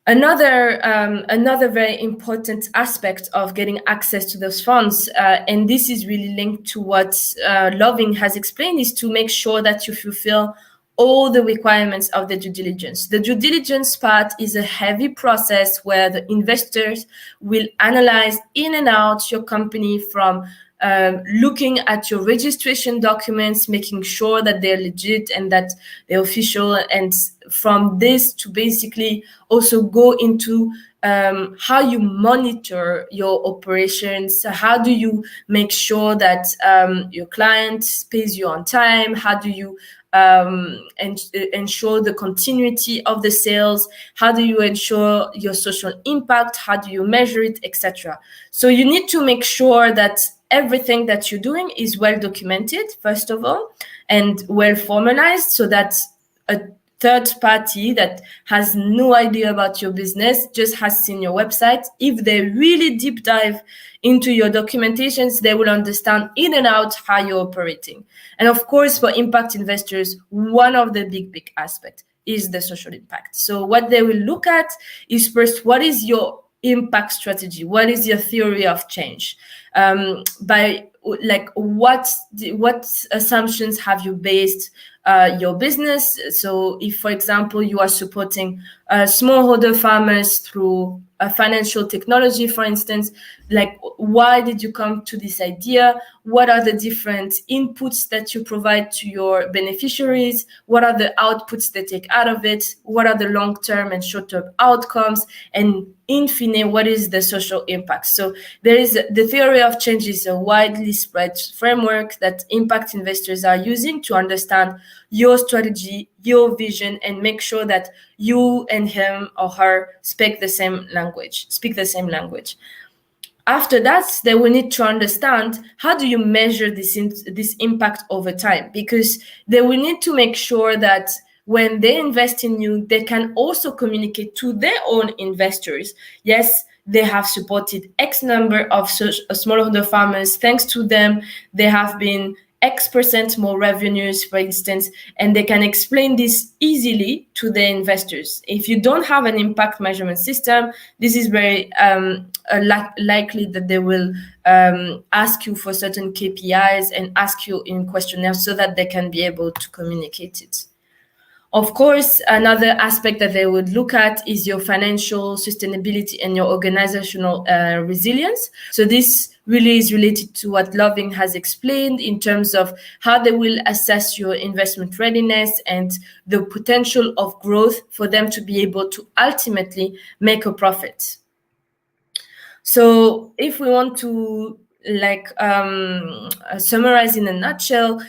Speaker 9: Another very important aspect of getting access to those funds, and this is really linked to what Loving has explained, is to make sure that you fulfill all the requirements of the due diligence. The due diligence part is a heavy process where the investors will analyze in and out your company, from looking at your registration documents, making sure that they're legit and that they're official, and from this to basically also go into how you monitor your operations. How do you make sure that your client pays you on time? How do you ensure the continuity of the sales? How do you ensure your social impact? How do you measure it, etc.? So you need to make sure that everything that you're doing is well documented, first of all, and well formalized, so that a third party that has no idea about your business, just has seen your website, if they really deep dive into your documentations, they will understand in and out how you're operating. And of course, for impact investors, one of the big aspects is the social impact. So what they will look at is, first, what is your impact strategy? What is your theory of change? What assumptions have you based your business? So if, for example, you are supporting smallholder farmers through a financial technology, for instance, like, why did you come to this idea? What are the different inputs that you provide to your beneficiaries? What are the outputs they take out of it? What are the long-term and short-term outcomes? And in fine, what is the social impact? So there is the theory of change is a widely spread framework that impact investors are using to understand your strategy, your vision, and make sure that you and him or her speak the same language. After that, they will need to understand, how do you measure this impact over time? Because they will need to make sure that when they invest in you, they can also communicate to their own investors. Yes, they have supported X number of smallholder farmers. Thanks to them, they have been X% more revenues, for instance, and they can explain this easily to their investors. If you don't have an impact measurement system, this is very likely that they will ask you for certain KPIs and ask you in questionnaires so that they can be able to communicate it. Of course, another aspect that they would look at is your financial sustainability and your organizational resilience. So this really is related to what Loving has explained in terms of how they will assess your investment readiness and the potential of growth for them to be able to ultimately make a profit. So if we want to summarize in a nutshell,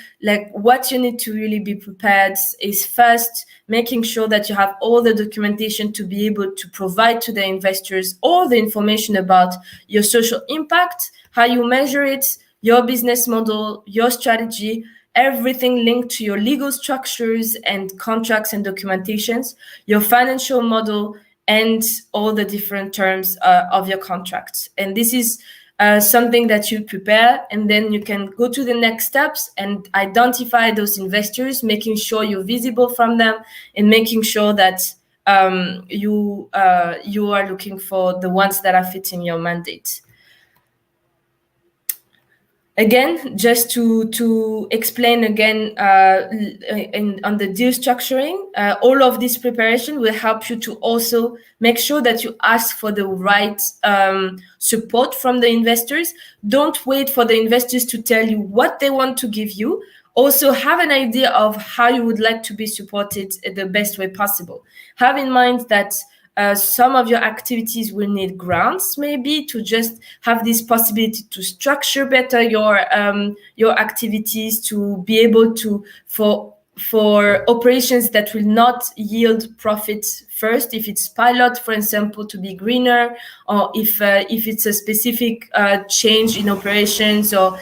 Speaker 9: what you need to really be prepared is, first, making sure that you have all the documentation to be able to provide to the investors all the information about your social impact, how you measure it, your business model, your strategy, everything linked to your legal structures and contracts and documentations, your financial model, and all the different terms of your contracts. And this is something that you prepare, and then you can go to the next steps and identify those investors, making sure you're visible from them and making sure that you are looking for the ones that are fitting your mandate. Again, just to explain again on the deal structuring, all of this preparation will help you to also make sure that you ask for the right support from the investors. Don't wait for the investors to tell you what they want to give you. Also have an idea of how you would like to be supported in the best way possible. Have in mind that some of your activities will need grants, maybe, to just have this possibility to structure better your activities, to be able to, for operations that will not yield profits first, if it's pilot, for example, to be greener, or if it's a specific change in operations or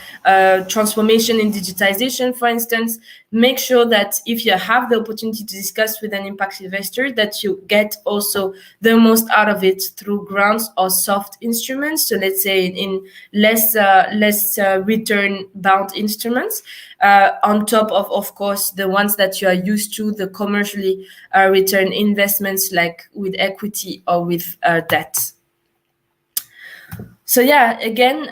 Speaker 9: transformation in digitization, for instance, make sure that if you have the opportunity to discuss with an impact investor, that you get also the most out of it through grants or soft instruments. So let's say in less return bound instruments, on top of course, the ones that you are used to, the commercially return investments routes like with equity or with debt. So yeah, again,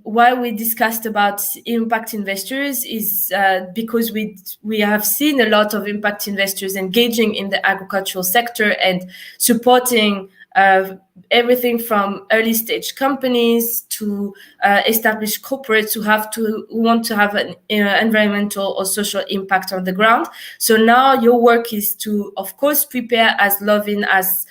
Speaker 9: why we discussed about impact investors is because we have seen a lot of impact investors engaging in the agricultural sector and supporting everything from early stage companies to established corporates who want to have an environmental or social impact on the ground. So now your work is to, of course, prepare, as Lovin has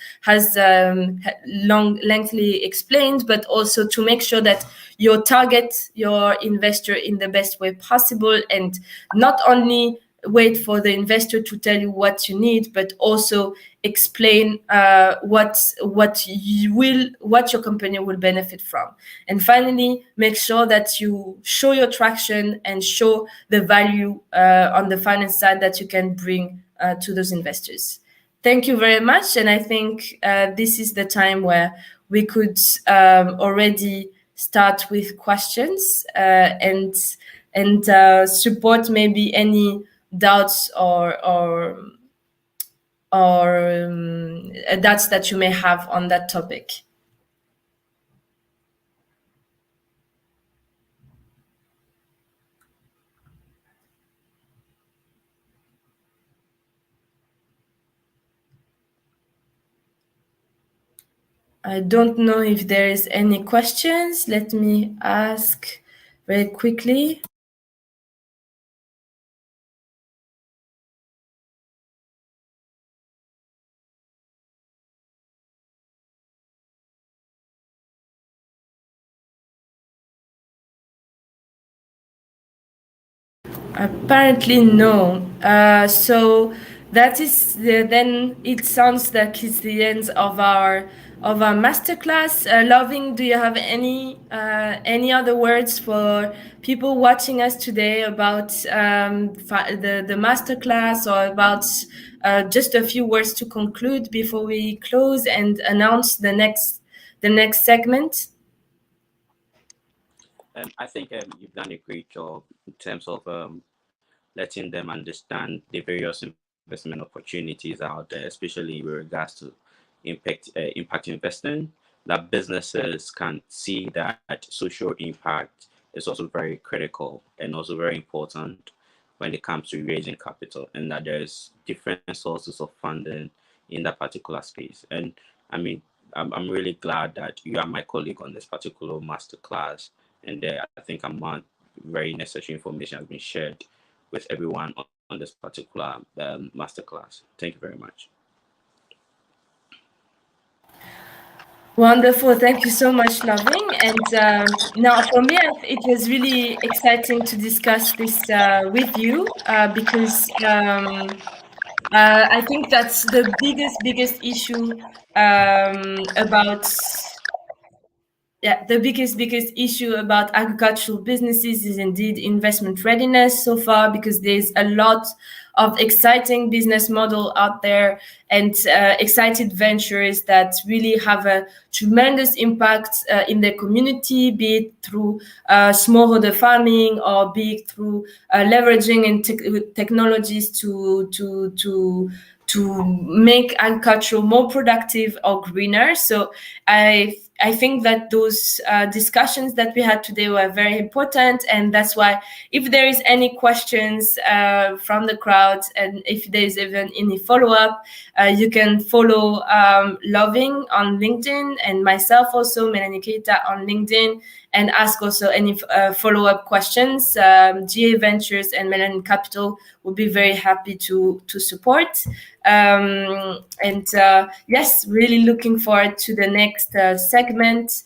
Speaker 9: lengthily explained, but also to make sure that you target your investor in the best way possible, and not only wait for the investor to tell you what you need, but also explain what your company will benefit from. And finally, make sure that you show your traction and show the value on the finance side that you can bring to those investors. Thank you very much. And I think this is the time where we could already start with questions and support maybe any doubts or doubts that you may have on that topic. I don't know if there is any questions. Let me ask very quickly. Apparently no. So that is then it sounds like it's the end of our masterclass. Loving, do you have any other words for people watching us today about the masterclass, or about just a few words to conclude before we close and announce the next segment?
Speaker 12: I think you've done a great job in terms of letting them understand the various investment opportunities out there, especially with regards to impact investing, that businesses can see that social impact is also very critical and also very important when it comes to raising capital, and that there's different sources of funding in that particular space. And I mean, I'm really glad that you are my colleague on this particular masterclass, and I think very necessary information has been shared with everyone on this particular masterclass. Thank you very much.
Speaker 9: Wonderful. Thank you so much, Loving. And now for me, it was really exciting to discuss this with you because I think that's the biggest issue the biggest issue about agricultural businesses is indeed investment readiness so far, because there's a lot of exciting business model out there and excited ventures that really have a tremendous impact in the community, be it through smallholder farming or be it through leveraging in technologies to make agriculture more productive or greener. So I think that those discussions that we had today were very important, and that's why if there is any questions from the crowd, and if there is even any follow-up, you can follow Loving on LinkedIn and myself also, Melanie Keita, on LinkedIn, and ask also any follow-up questions. GA Ventures and Melanin Capital will be very happy to support. Yes, really looking forward to the next segment,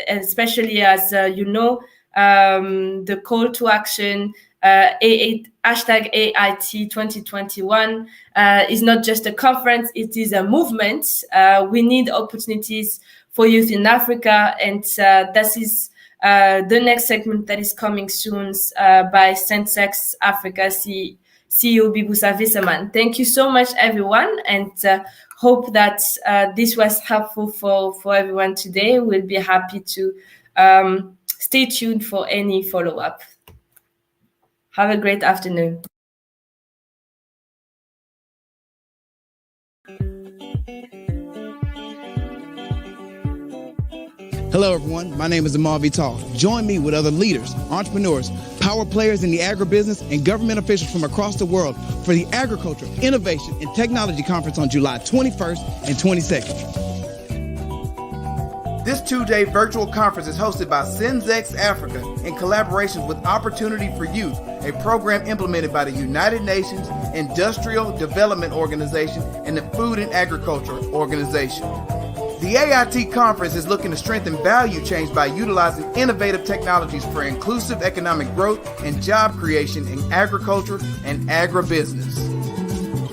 Speaker 9: especially as you know, the call to action hashtag AIT 2021 is not just a conference, it is a movement. We need opportunities for youth in Africa, and this is the next segment that is coming soon by Sensex Africa CEO Bibusa Visaman. Thank you so much, everyone, and hope that this was helpful for everyone today. We'll be happy to stay tuned for any follow-up. Have a great afternoon.
Speaker 15: Hello, everyone. My name is Amal Vital. Join me with other leaders, entrepreneurs, power players in the agribusiness, and government officials from across the world for the Agriculture, Innovation, and Technology Conference on July 21st and 22nd. This two-day virtual conference is hosted by Senzex Africa in collaboration with Opportunity for Youth, a program implemented by the United Nations Industrial Development Organization and the Food and Agriculture Organization. The AIT conference is looking to strengthen value chains by utilizing innovative technologies for inclusive economic growth and job creation in agriculture and agribusiness.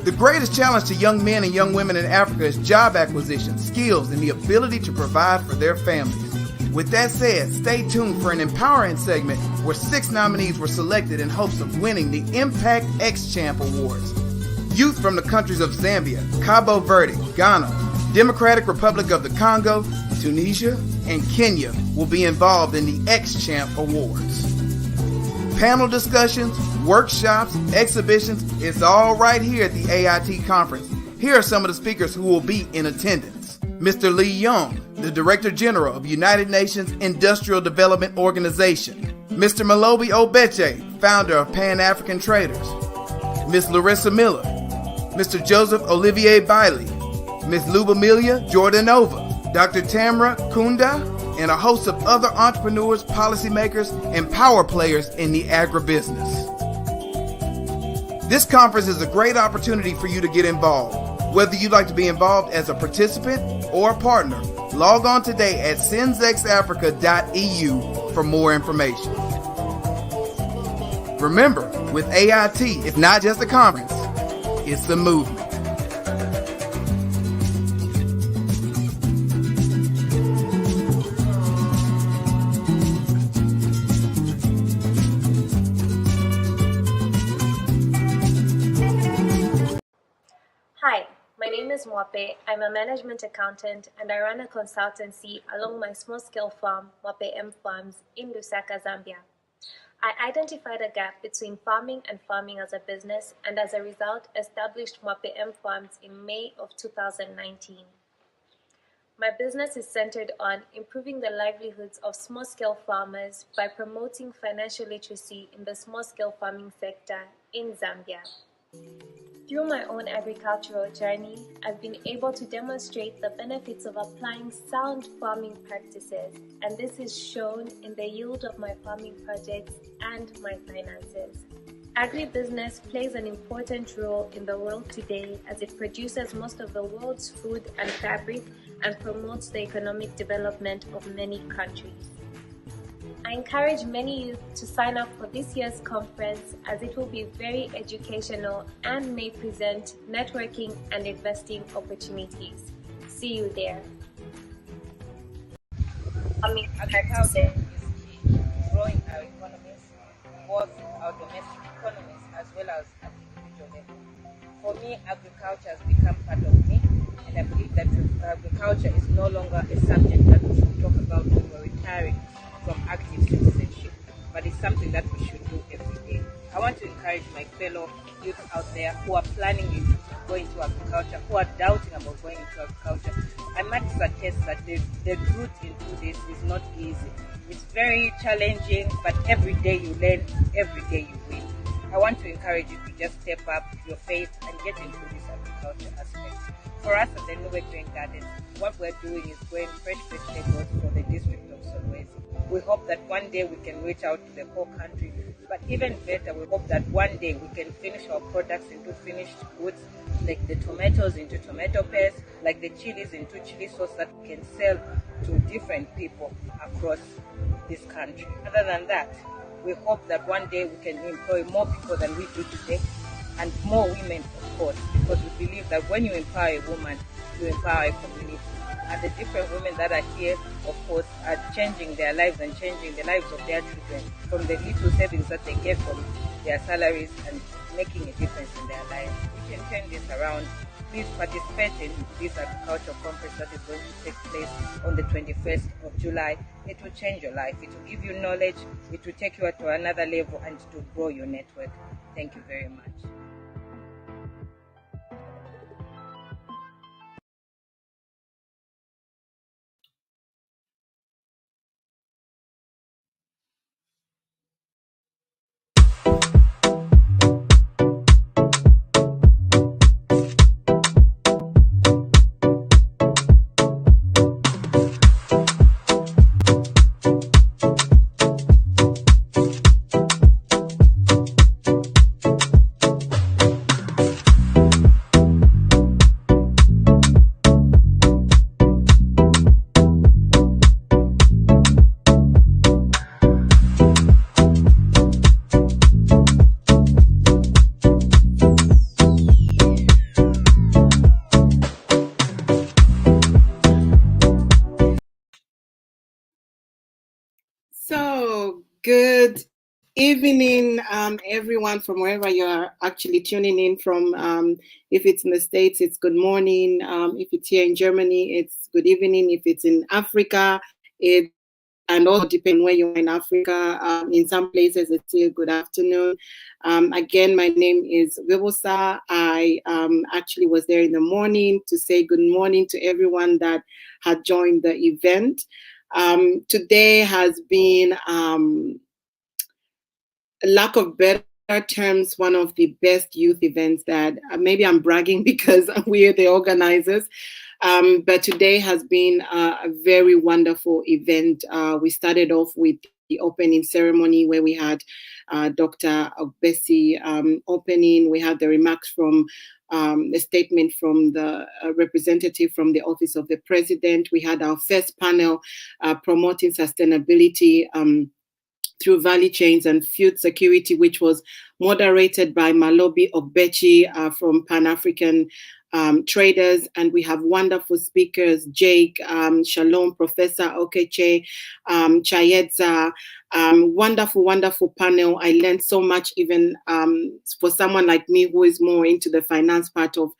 Speaker 15: The greatest challenge to young men and young women in Africa is job acquisition, skills, and the ability to provide for their families. With that said, stay tuned for an empowering segment where 6 nominees were selected in hopes of winning the Impact X Champ Awards. Youth from the countries of Zambia, Cabo Verde, Ghana, Democratic Republic of the Congo, Tunisia, and Kenya will be involved in the X Champ Awards. Panel discussions, workshops, exhibitions, it's all right here at the AIT conference. Here are some of the speakers who will be in attendance. Mr. Lee Young, the Director General of United Nations Industrial Development Organization. Mr. Malobi Obeche, founder of Pan-African Traders. Ms. Larissa Miller. Mr. Joseph Olivier Bailey. Ms. Lubamilia Jordanova, Dr. Tamra Kunda, and a host of other entrepreneurs, policymakers, and power players in the agribusiness. This conference is a great opportunity for you to get involved. Whether you'd like to be involved as a participant or a partner, log on today at senzexafrica.eu for more information. Remember, with AIT, it's not just a conference, it's a movement.
Speaker 4: Hi, my name is Mwape. I'm a management accountant and I run a consultancy along my small-scale farm, Mwape M Farms, in Lusaka, Zambia. I identified a gap between farming and farming as a business and as a result established Mwape M Farms in May of 2019. My business is centered on improving the livelihoods of small-scale farmers by promoting financial literacy in the small-scale farming sector in Zambia. Through my own agricultural journey, I've been able to demonstrate the benefits of applying sound farming practices, and this is shown in the yield of my farming projects and my finances. Agribusiness plays an important role in the world today as it produces most of the world's food and fabric and promotes the economic development of many countries. I encourage many youth to sign up for this year's conference as it will be very educational and may present networking and investing opportunities. See you there.
Speaker 8: Agriculture is key to growing our economies, both our domestic economies as well as at individual level. For me, agriculture has become part of me, and I believe that agriculture is no longer a subject that we should talk about when we're retiring from active citizenship, but it's something that we should do every day. I want to encourage my fellow youth out there who are planning to go into agriculture, who are doubting about going into agriculture. I must attest that the route into this is not easy. It's very challenging, but every day you learn, every day you win. I want to encourage you to just step up your faith and get into this agriculture aspect. For us at the Nube Green Gardens, what we're doing is growing fresh vegetables for the district of Solwezi. We hope that one day we can reach out to the whole country, but even better, we hope that one day we can finish our products into finished goods, like the tomatoes into tomato paste, like the chilies into chili sauce that we can sell to different people across this country. Other than that, we hope that one day we can employ more people than we do today, and more women, of course, because we believe that when you empower a woman, you empower a community. And the different women that are here, of course, are changing their lives and changing the lives of their children from the little savings that they get from their salaries and making a difference in their lives. We can turn this around. Please participate in this agricultural conference that is going to take place on the 21st of July. It will change your life. It will give you knowledge. It will take you to another level and to grow your network. Thank you very much.
Speaker 1: Good evening, everyone from wherever you are actually tuning in from. If it's in the States, it's good morning. If it's here in Germany, it's good evening. If it's in Africa, and also depending where you are in Africa. In some places, it's still good afternoon. Again, my name is Vibosa. I actually was there in the morning to say good morning to everyone that had joined the event. Today has been, lack of better terms, one of the best youth events that maybe I'm bragging because we're the organizers. But today has been a very wonderful event. We started off with the opening ceremony where we had Dr. Bessie opening. We had the remarks from a statement from the representative from the Office of the President. We had our first panel promoting sustainability through value chains and food security, which was moderated by Malobi Ogbechi from Pan-African Traders. And we have wonderful speakers, Jake, Shalom, Professor Okeche, Chayedza, wonderful, wonderful panel. I learned so much, even for someone like me who is more into the finance part of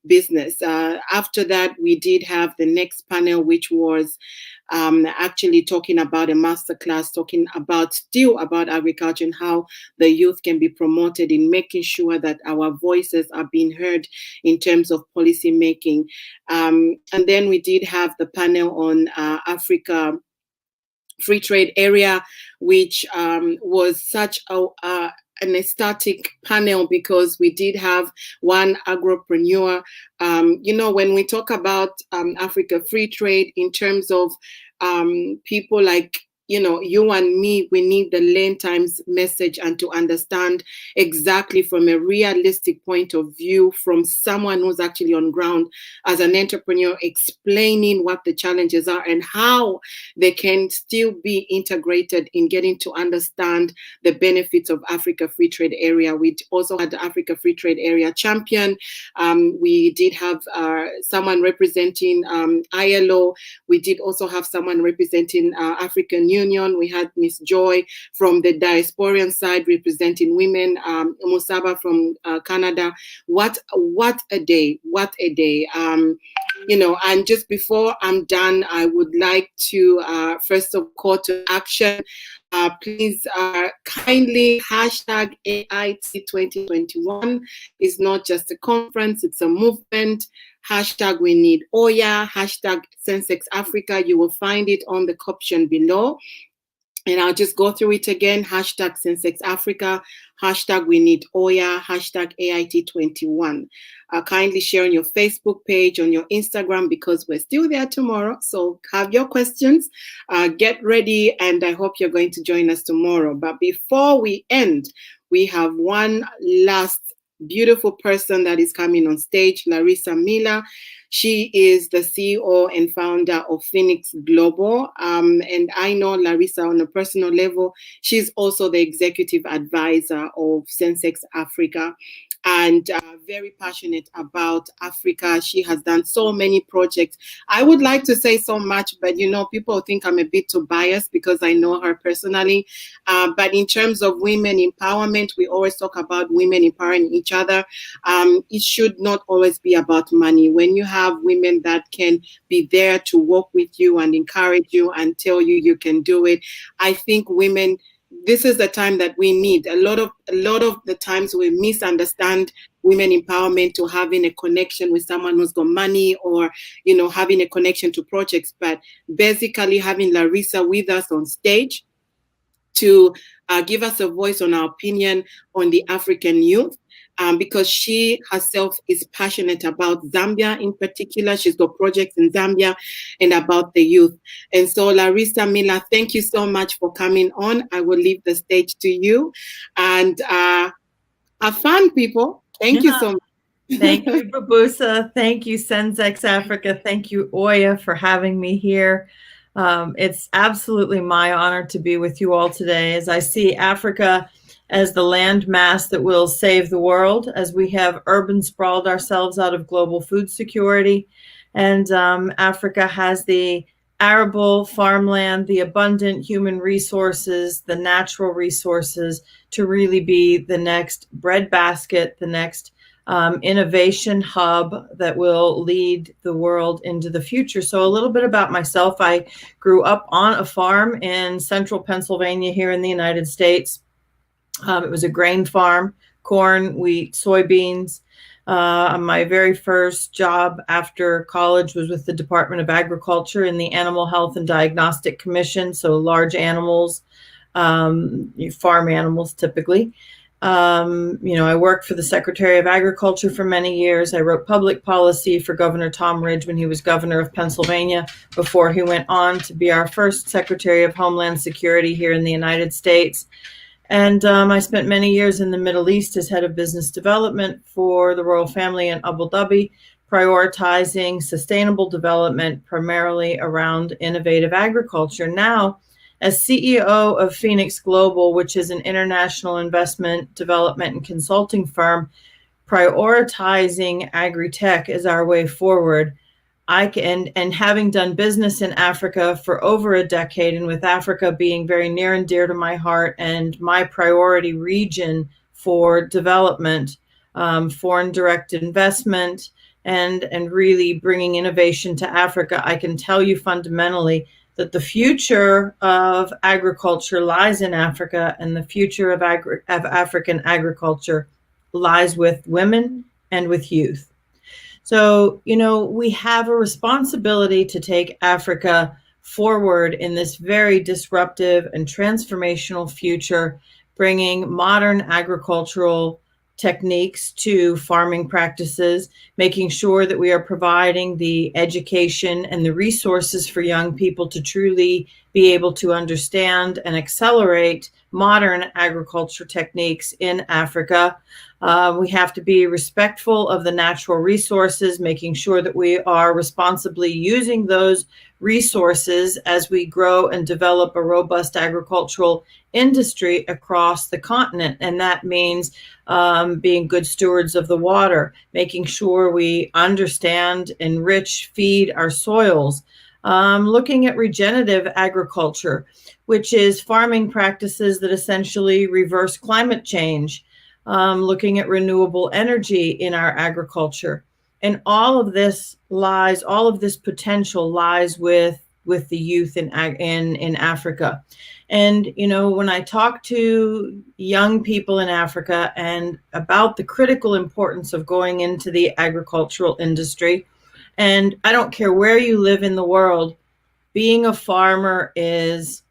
Speaker 1: business. After that, we did have the next panel, which was actually talking about a masterclass, talking about still about agriculture and how the youth can be promoted in making sure that our voices are being heard in terms of policy making. And then we did have the panel on Africa Free Trade Area, which was such an ecstatic panel because we did have one agripreneur. You know, when we talk about Africa Free Trade in terms of people like, you know, you and me, we need the Lane Times message and to understand exactly from a realistic point of view from someone who's actually on ground as an entrepreneur, explaining what the challenges are and how they can still be integrated in getting to understand the benefits of Africa Free Trade Area. We also had the Africa Free Trade Area champion. We did have someone representing ILO. We did also have someone representing African Union. We had Miss Joy from the diasporian side representing women, Musaba from Canada. What a day, what a day. You know, and just before I'm done, I would like to first of all call to action. Please kindly hashtag AIT 2021 is not just a conference, it's a movement. Hashtag we need Oya, hashtag Sensex Africa. You will find it on the caption below. And I'll just go through it again. Hashtag Sensex Africa, hashtag we need Oya, hashtag AIT21. Kindly share on your Facebook page, on your Instagram, because we're still there tomorrow. So have your questions, get ready, and I hope you're going to join us tomorrow. But before we end, we have one last beautiful person that is coming on stage, Larissa Miller. She is the CEO and founder of Phoenix Global. And I know Larissa on a personal level. She's also the executive advisor of Sensex Africa and very passionate about Africa. She has done so many projects. I would like to say so much, but you know, people think I'm a bit too biased because I know her personally. But in terms of women empowerment, we always talk about women empowering each other. It should not always be about money. When you have women that can be there to work with you and encourage you and tell you you can do it, I think women, this is the time that we need. A lot of the times we misunderstand women empowerment to having a connection with someone who's got money or, you know, having a connection to projects. But basically having Larissa with us on stage to give us a voice on our opinion on the African youth. Because she herself is passionate about Zambia in particular. She's got projects in Zambia and about the youth. And so Larissa Miller, thank you so much for coming on. I will leave the stage to you. And have fun, people. Thank you so much.
Speaker 13: Thank you, Babusa. Thank you, Sensex Africa. Thank you, Oya, for having me here. It's absolutely my honor to be with you all today as I see Africa as the land mass that will save the world, as we have urban sprawled ourselves out of global food security. And Africa has the arable farmland, the abundant human resources, the natural resources to really be the next breadbasket, the next innovation hub that will lead the world into the future. So a little bit about myself. I grew up on a farm in central Pennsylvania here in the United States. It was a grain farm, corn, wheat, soybeans. My very first job after college was with the Department of Agriculture in the Animal Health and Diagnostic Commission, so large animals, farm animals typically. I worked for the Secretary of Agriculture for many years. I wrote public policy for Governor Tom Ridge when he was governor of Pennsylvania before he went on to be our first Secretary of Homeland Security here in the United States. And I spent many years in the Middle East as head of business development for the royal family in Abu Dhabi, prioritizing sustainable development primarily around innovative agriculture. Now, as CEO of Phoenix Global, which is an international investment, development, and consulting firm, prioritizing agri-tech is our way forward. And having done business in Africa for over a decade, and with Africa being very near and dear to my heart and my priority region for development, foreign direct investment, and really bringing innovation to Africa, I can tell you fundamentally that the future of agriculture lies in Africa, and the future of African agriculture lies with women and with youth. So, we have a responsibility to take Africa forward in this very disruptive and transformational future, bringing modern agricultural techniques to farming practices, making sure that we are providing the education and the resources for young people to truly be able to understand and accelerate modern agriculture techniques in Africa. We have to be respectful of the natural resources, making sure that we are responsibly using those resources as we grow and develop a robust agricultural industry across the continent. And that means being good stewards of the water, making sure we understand, enrich, feed our soils, looking at regenerative agriculture, which is farming practices that essentially reverse climate change, looking at renewable energy in our agriculture. And all of this potential lies with the youth in Africa. And, when I talk to young people in Africa and about the critical importance of going into the agricultural industry, and I don't care where you live in the world, being a farmer is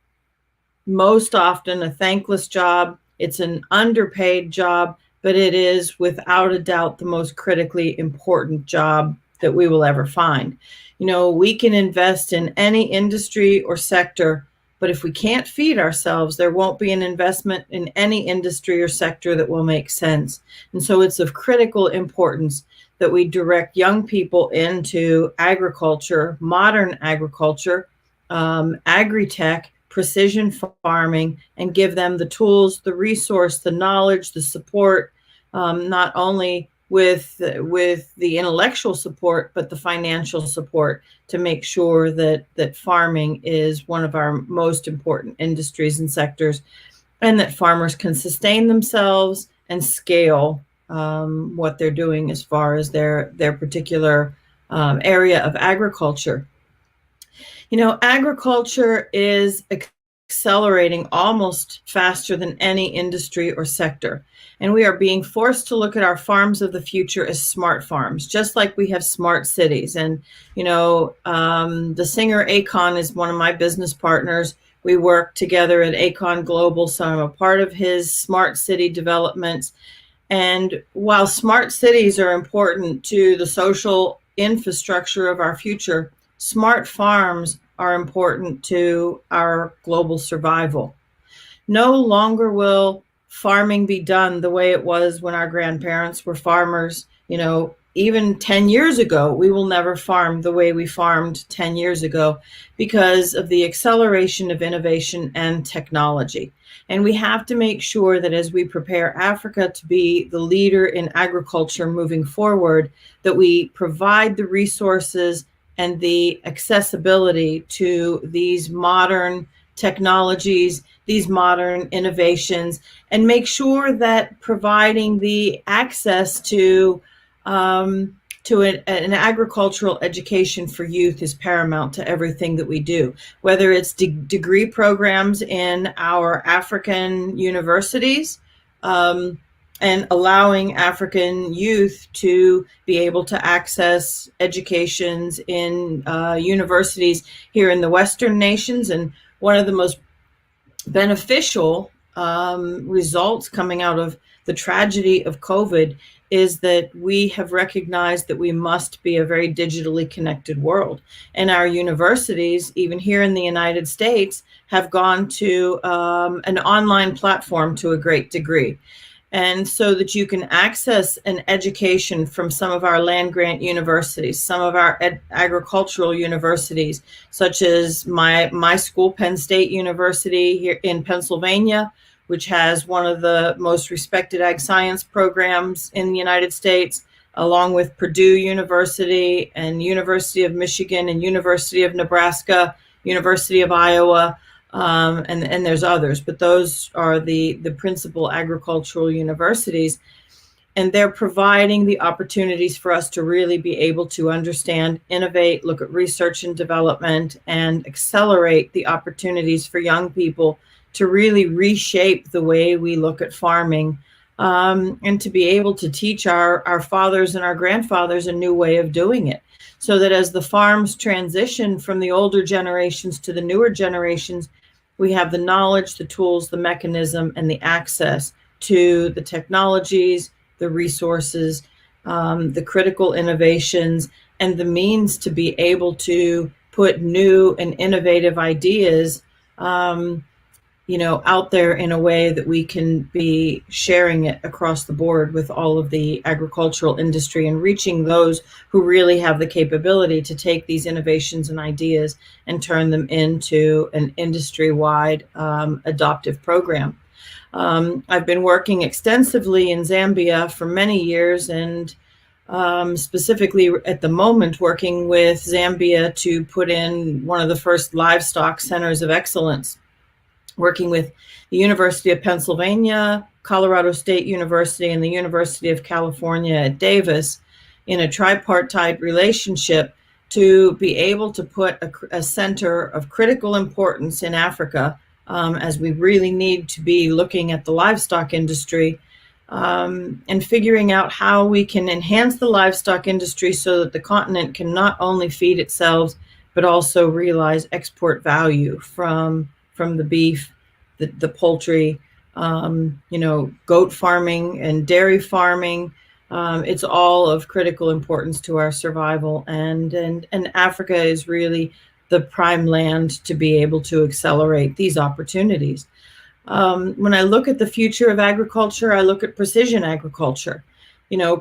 Speaker 13: most often a thankless job. It's an underpaid job, but it is without a doubt the most critically important job that we will ever find. We can invest in any industry or sector, but if we can't feed ourselves, there won't be an investment in any industry or sector that will make sense. And so it's of critical importance that we direct young people into agriculture, modern agriculture, agri-tech, precision farming, and give them the tools, the resource, the knowledge, the support, not only with the intellectual support, but the financial support to make sure that farming is one of our most important industries and sectors, and that farmers can sustain themselves and scale what they're doing as far as their particular area of agriculture. Agriculture is accelerating almost faster than any industry or sector. And we are being forced to look at our farms of the future as smart farms, just like we have smart cities. And, the singer Akon is one of my business partners. We work together at Akon Global, so I'm a part of his smart city developments. And while smart cities are important to the social infrastructure of our future, smart farms are important to our global survival. No longer will farming be done the way it was when our grandparents were farmers. Even 10 years ago, we will never farm the way we farmed 10 years ago because of the acceleration of innovation and technology. And we have to make sure that as we prepare Africa to be the leader in agriculture moving forward, that we provide the resources and the accessibility to these modern technologies, these modern innovations, and make sure that providing the access to an agricultural education for youth is paramount to everything that we do, whether it's degree programs in our African universities, and allowing African youth to be able to access educations in universities here in the Western nations. And one of the most beneficial results coming out of the tragedy of COVID is that we have recognized that we must be a very digitally connected world. And our universities, even here in the United States, have gone to an online platform to a great degree. And so that you can access an education from some of our land-grant universities, some of our agricultural universities, such as my school, Penn State University here in Pennsylvania, which has one of the most respected ag science programs in the United States, along with Purdue University and University of Michigan and University of Nebraska, University of Iowa, and there's others, but those are the principal agricultural universities. And they're providing the opportunities for us to really be able to understand, innovate, look at research and development, and accelerate the opportunities for young people to really reshape the way we look at farming, and to be able to teach our fathers and our grandfathers a new way of doing it. So that as the farms transition from the older generations to the newer generations, we have the knowledge, the tools, the mechanism, and the access to the technologies, the resources, the critical innovations, and the means to be able to put new and innovative ideas out there in a way that we can be sharing it across the board with all of the agricultural industry and reaching those who really have the capability to take these innovations and ideas and turn them into an industry-wide adoptive program. I've been working extensively in Zambia for many years, and specifically at the moment working with Zambia to put in one of the first livestock centers of excellence, working with the University of Pennsylvania, Colorado State University, and the University of California at Davis in a tripartite relationship to be able to put a center of critical importance in Africa, as we really need to be looking at the livestock industry, and figuring out how we can enhance the livestock industry so that the continent can not only feed itself, but also realize export value from the beef, the poultry, goat farming and dairy farming. It's all of critical importance to our survival, and Africa is really the prime land to be able to accelerate these opportunities. When I look at the future of agriculture, I look at precision agriculture.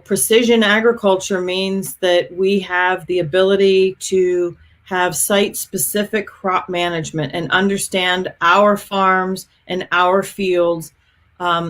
Speaker 13: Precision agriculture means that we have the ability to have site-specific crop management and understand our farms and our fields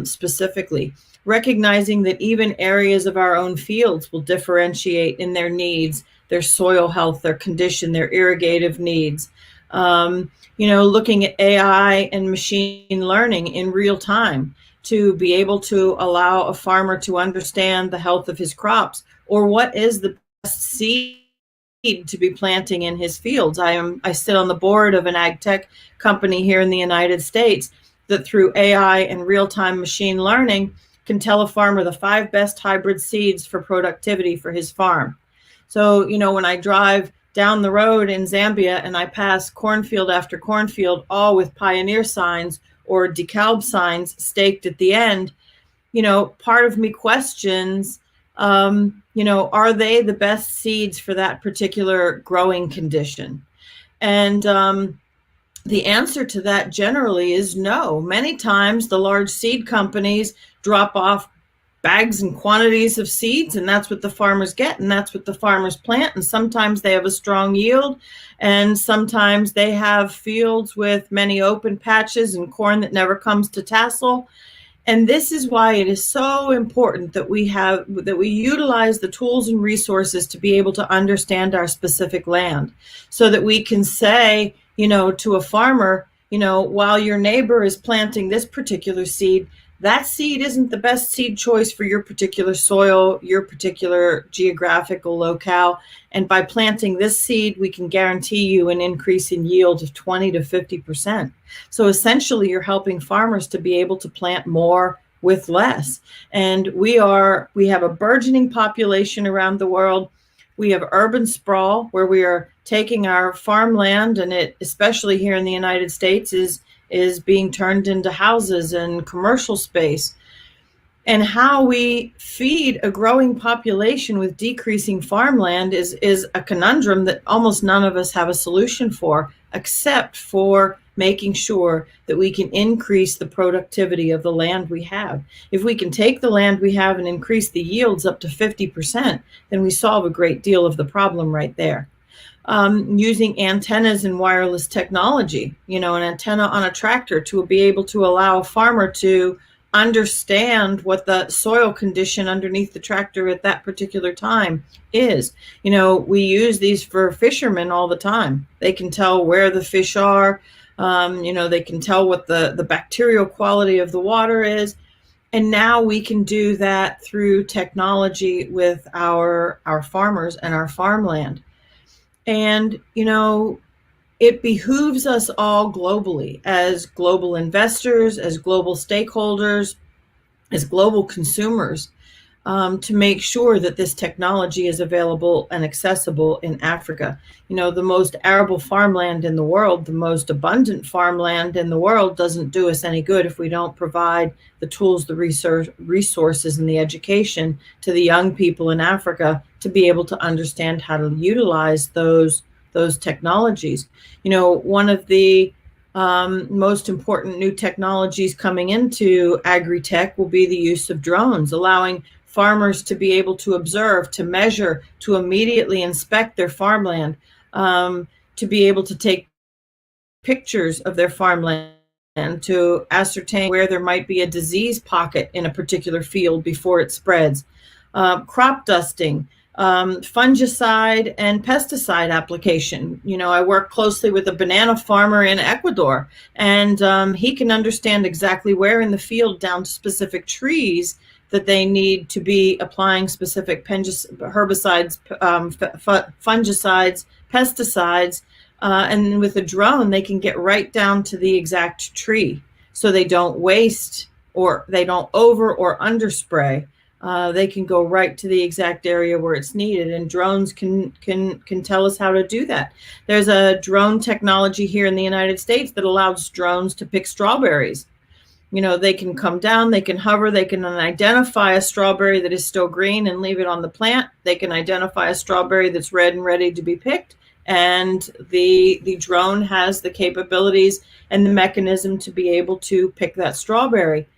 Speaker 13: specifically, recognizing that even areas of our own fields will differentiate in their needs, their soil health, their condition, their irrigative needs. Looking at AI and machine learning in real time to be able to allow a farmer to understand the health of his crops, or what is the best seed to be planting in his fields. I sit on the board of an ag tech company here in the United States that through AI and real-time machine learning can tell a farmer the 5 best hybrid seeds for productivity for his farm. So, when I drive down the road in Zambia and I pass cornfield after cornfield, all with pioneer signs or DeKalb signs staked at the end, part of me questions, are they the best seeds for that particular growing condition? And the answer to that generally is no. Many times the large seed companies drop off bags and quantities of seeds, and that's what the farmers get, and that's what the farmers plant. And sometimes they have a strong yield, and sometimes they have fields with many open patches and corn that never comes to tassel. And this is why it is so important that we utilize the tools and resources to be able to understand our specific land, so that we can say, to a farmer, while your neighbor is planting this particular seed, that seed isn't the best seed choice for your particular soil, your particular geographical locale. And by planting this seed, we can guarantee you an increase in yield of 20 to 50%. So essentially, you're helping farmers to be able to plant more with less. And we have a burgeoning population around the world. We have urban sprawl, where we are taking our farmland, and it, especially here in the United States, is being turned into houses and commercial space. And how we feed a growing population with decreasing farmland is a conundrum that almost none of us have a solution for, except for making sure that we can increase the productivity of the land we have. If we can take the land we have and increase the yields up to 50%, then we solve a great deal of the problem right there. Using antennas and wireless technology, an antenna on a tractor to be able to allow a farmer to understand what the soil condition underneath the tractor at that particular time is. We use these for fishermen all the time. They can tell where the fish are. They can tell what the bacterial quality of the water is. And now we can do that through technology with our farmers and our farmland. And, it behooves us all globally, as global investors, as global stakeholders, as global consumers, to make sure that this technology is available and accessible in Africa. The most arable farmland in the world, the most abundant farmland in the world, doesn't do us any good if we don't provide the tools, the resources, and the education to the young people in Africa to be able to understand how to utilize those technologies. One of the most important new technologies coming into agri-tech will be the use of drones, allowing farmers to be able to observe, to measure, to immediately inspect their farmland, to be able to take pictures of their farmland and to ascertain where there might be a disease pocket in a particular field before it spreads. Crop dusting, fungicide and pesticide application. I work closely with a banana farmer in Ecuador, and he can understand exactly where in the field, down to specific trees, that they need to be applying specific herbicides, fungicides, pesticides, and with a drone, they can get right down to the exact tree, so they don't waste or they don't over or underspray. They can go right to the exact area where it's needed, and drones can tell us how to do that. There's a drone technology here in the United States that allows drones to pick strawberries. They can come down, they can hover, they can identify a strawberry that is still green and leave it on the plant. They can identify a strawberry that's red and ready to be picked, and the drone has the capabilities and the mechanism to be able to pick that strawberry.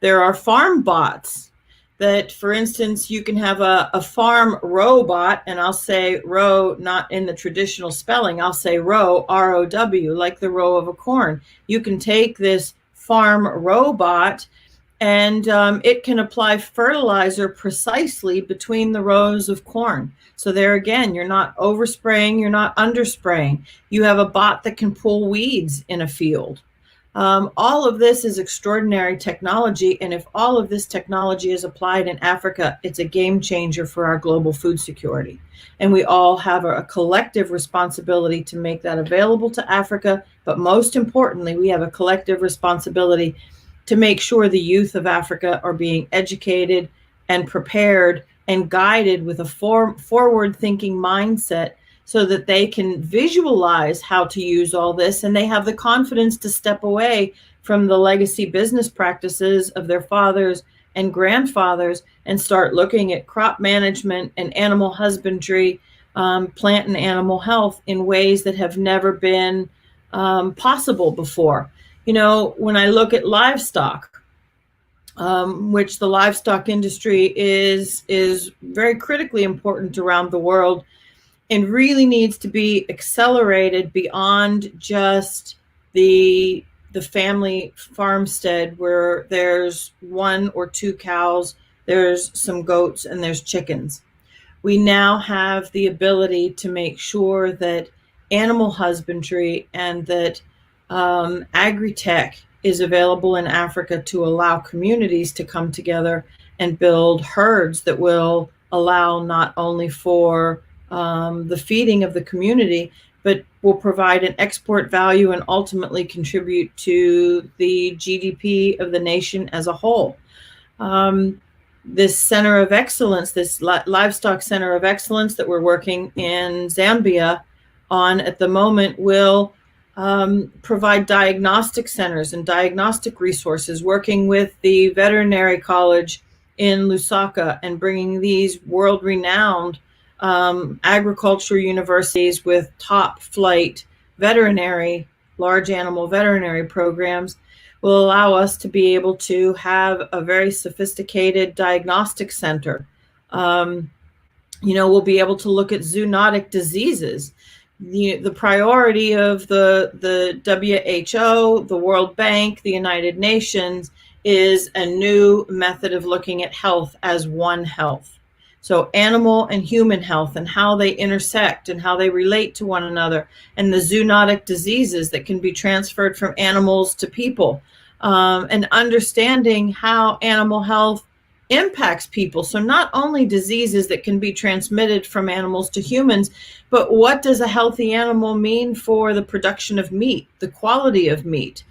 Speaker 13: There are farm bots that, for instance, you can have a farm robot, and I'll say row, not in the traditional spelling, I'll say row, R-O-W, like the row of a corn. You can take this farm robot and it can apply fertilizer precisely between the rows of corn. So there again, you're not overspraying, you're not underspraying. You have a bot that can pull weeds in a field. All of this is extraordinary technology, and if all of this technology is applied in Africa, it's a game changer for our global food security. And we all have a collective responsibility to make that available to Africa, but most importantly, we have a collective responsibility to make sure the youth of Africa are being educated and prepared and guided with a forward-thinking mindset, so that they can visualize how to use all this, and they have the confidence to step away from the legacy business practices of their fathers and grandfathers and start looking at crop management and animal husbandry, plant and animal health in ways that have never been possible before. When I look at livestock, which the livestock industry is very critically important around the world, and really needs to be accelerated beyond just the the family farmstead where there's 1 or 2 cows, there's some goats, and there's chickens. We now have the ability to make sure that animal husbandry and that agri-tech is available in Africa to allow communities to come together and build herds that will allow not only for the feeding of the community, but will provide an export value and ultimately contribute to the GDP of the nation as a whole. This center of excellence, this livestock center of excellence that we're working in Zambia on at the moment will provide diagnostic centers and diagnostic resources, working with the veterinary college in Lusaka and bringing these world-renowned agriculture universities with top flight veterinary, large animal veterinary programs will allow us to be able to have a very sophisticated diagnostic center. We'll be able to look at zoonotic diseases. The priority of the WHO, the World Bank, the United Nations is a new method of looking at health as one health. So animal and human health and how they intersect and how they relate to one another, and the zoonotic diseases that can be transferred from animals to people, and understanding how animal health impacts people. So not only diseases that can be transmitted from animals to humans, but what does a healthy animal mean for the production of meat, the quality of meat?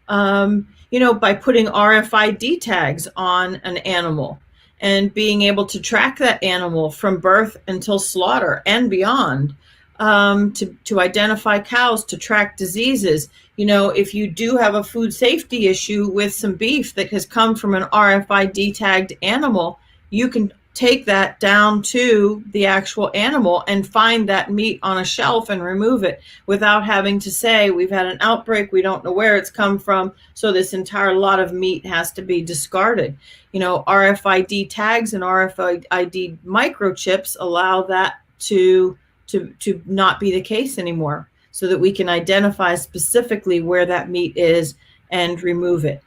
Speaker 13: By putting RFID tags on an animal and being able to track that animal from birth until slaughter and beyond, to identify cows, to track diseases. If you do have a food safety issue with some beef that has come from an RFID tagged animal, you can take that down to the actual animal and find that meat on a shelf and remove it without having to say, we've had an outbreak, we don't know where it's come from, so this entire lot of meat has to be discarded. RFID tags and RFID microchips allow that to not be the case anymore, so that we can identify specifically where that meat is and remove it.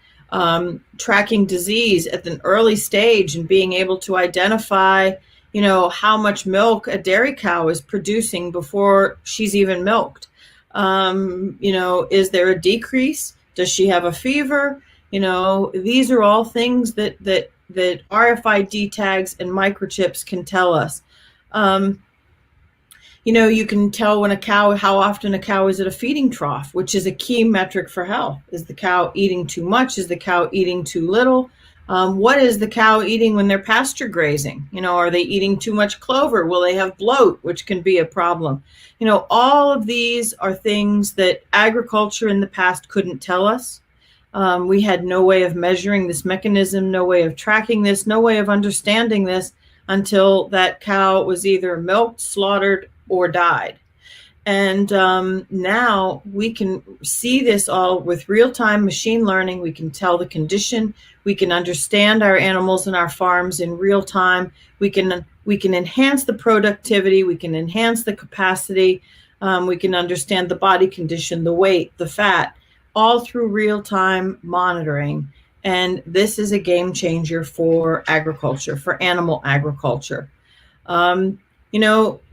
Speaker 13: Tracking disease at an early stage and being able to identify, how much milk a dairy cow is producing before she's even milked. Is there a decrease? Does she have a fever? These are all things that RFID tags and microchips can tell us. You can tell how often a cow is at a feeding trough, which is a key metric for health. Is the cow eating too much? Is the cow eating too little? What is the cow eating when they're pasture grazing? Are they eating too much clover? Will they have bloat, which can be a problem? All of these are things that agriculture in the past couldn't tell us. We had no way of measuring this mechanism, no way of tracking this, no way of understanding this until that cow was either milked, slaughtered, or died. And now we can see this all with real-time machine learning. We can tell the condition. We can understand our animals and our farms in real time. We can enhance the productivity. We can enhance the capacity. We can understand the body condition, the weight, the fat, all through real-time monitoring. And this is a game changer for agriculture, for animal agriculture.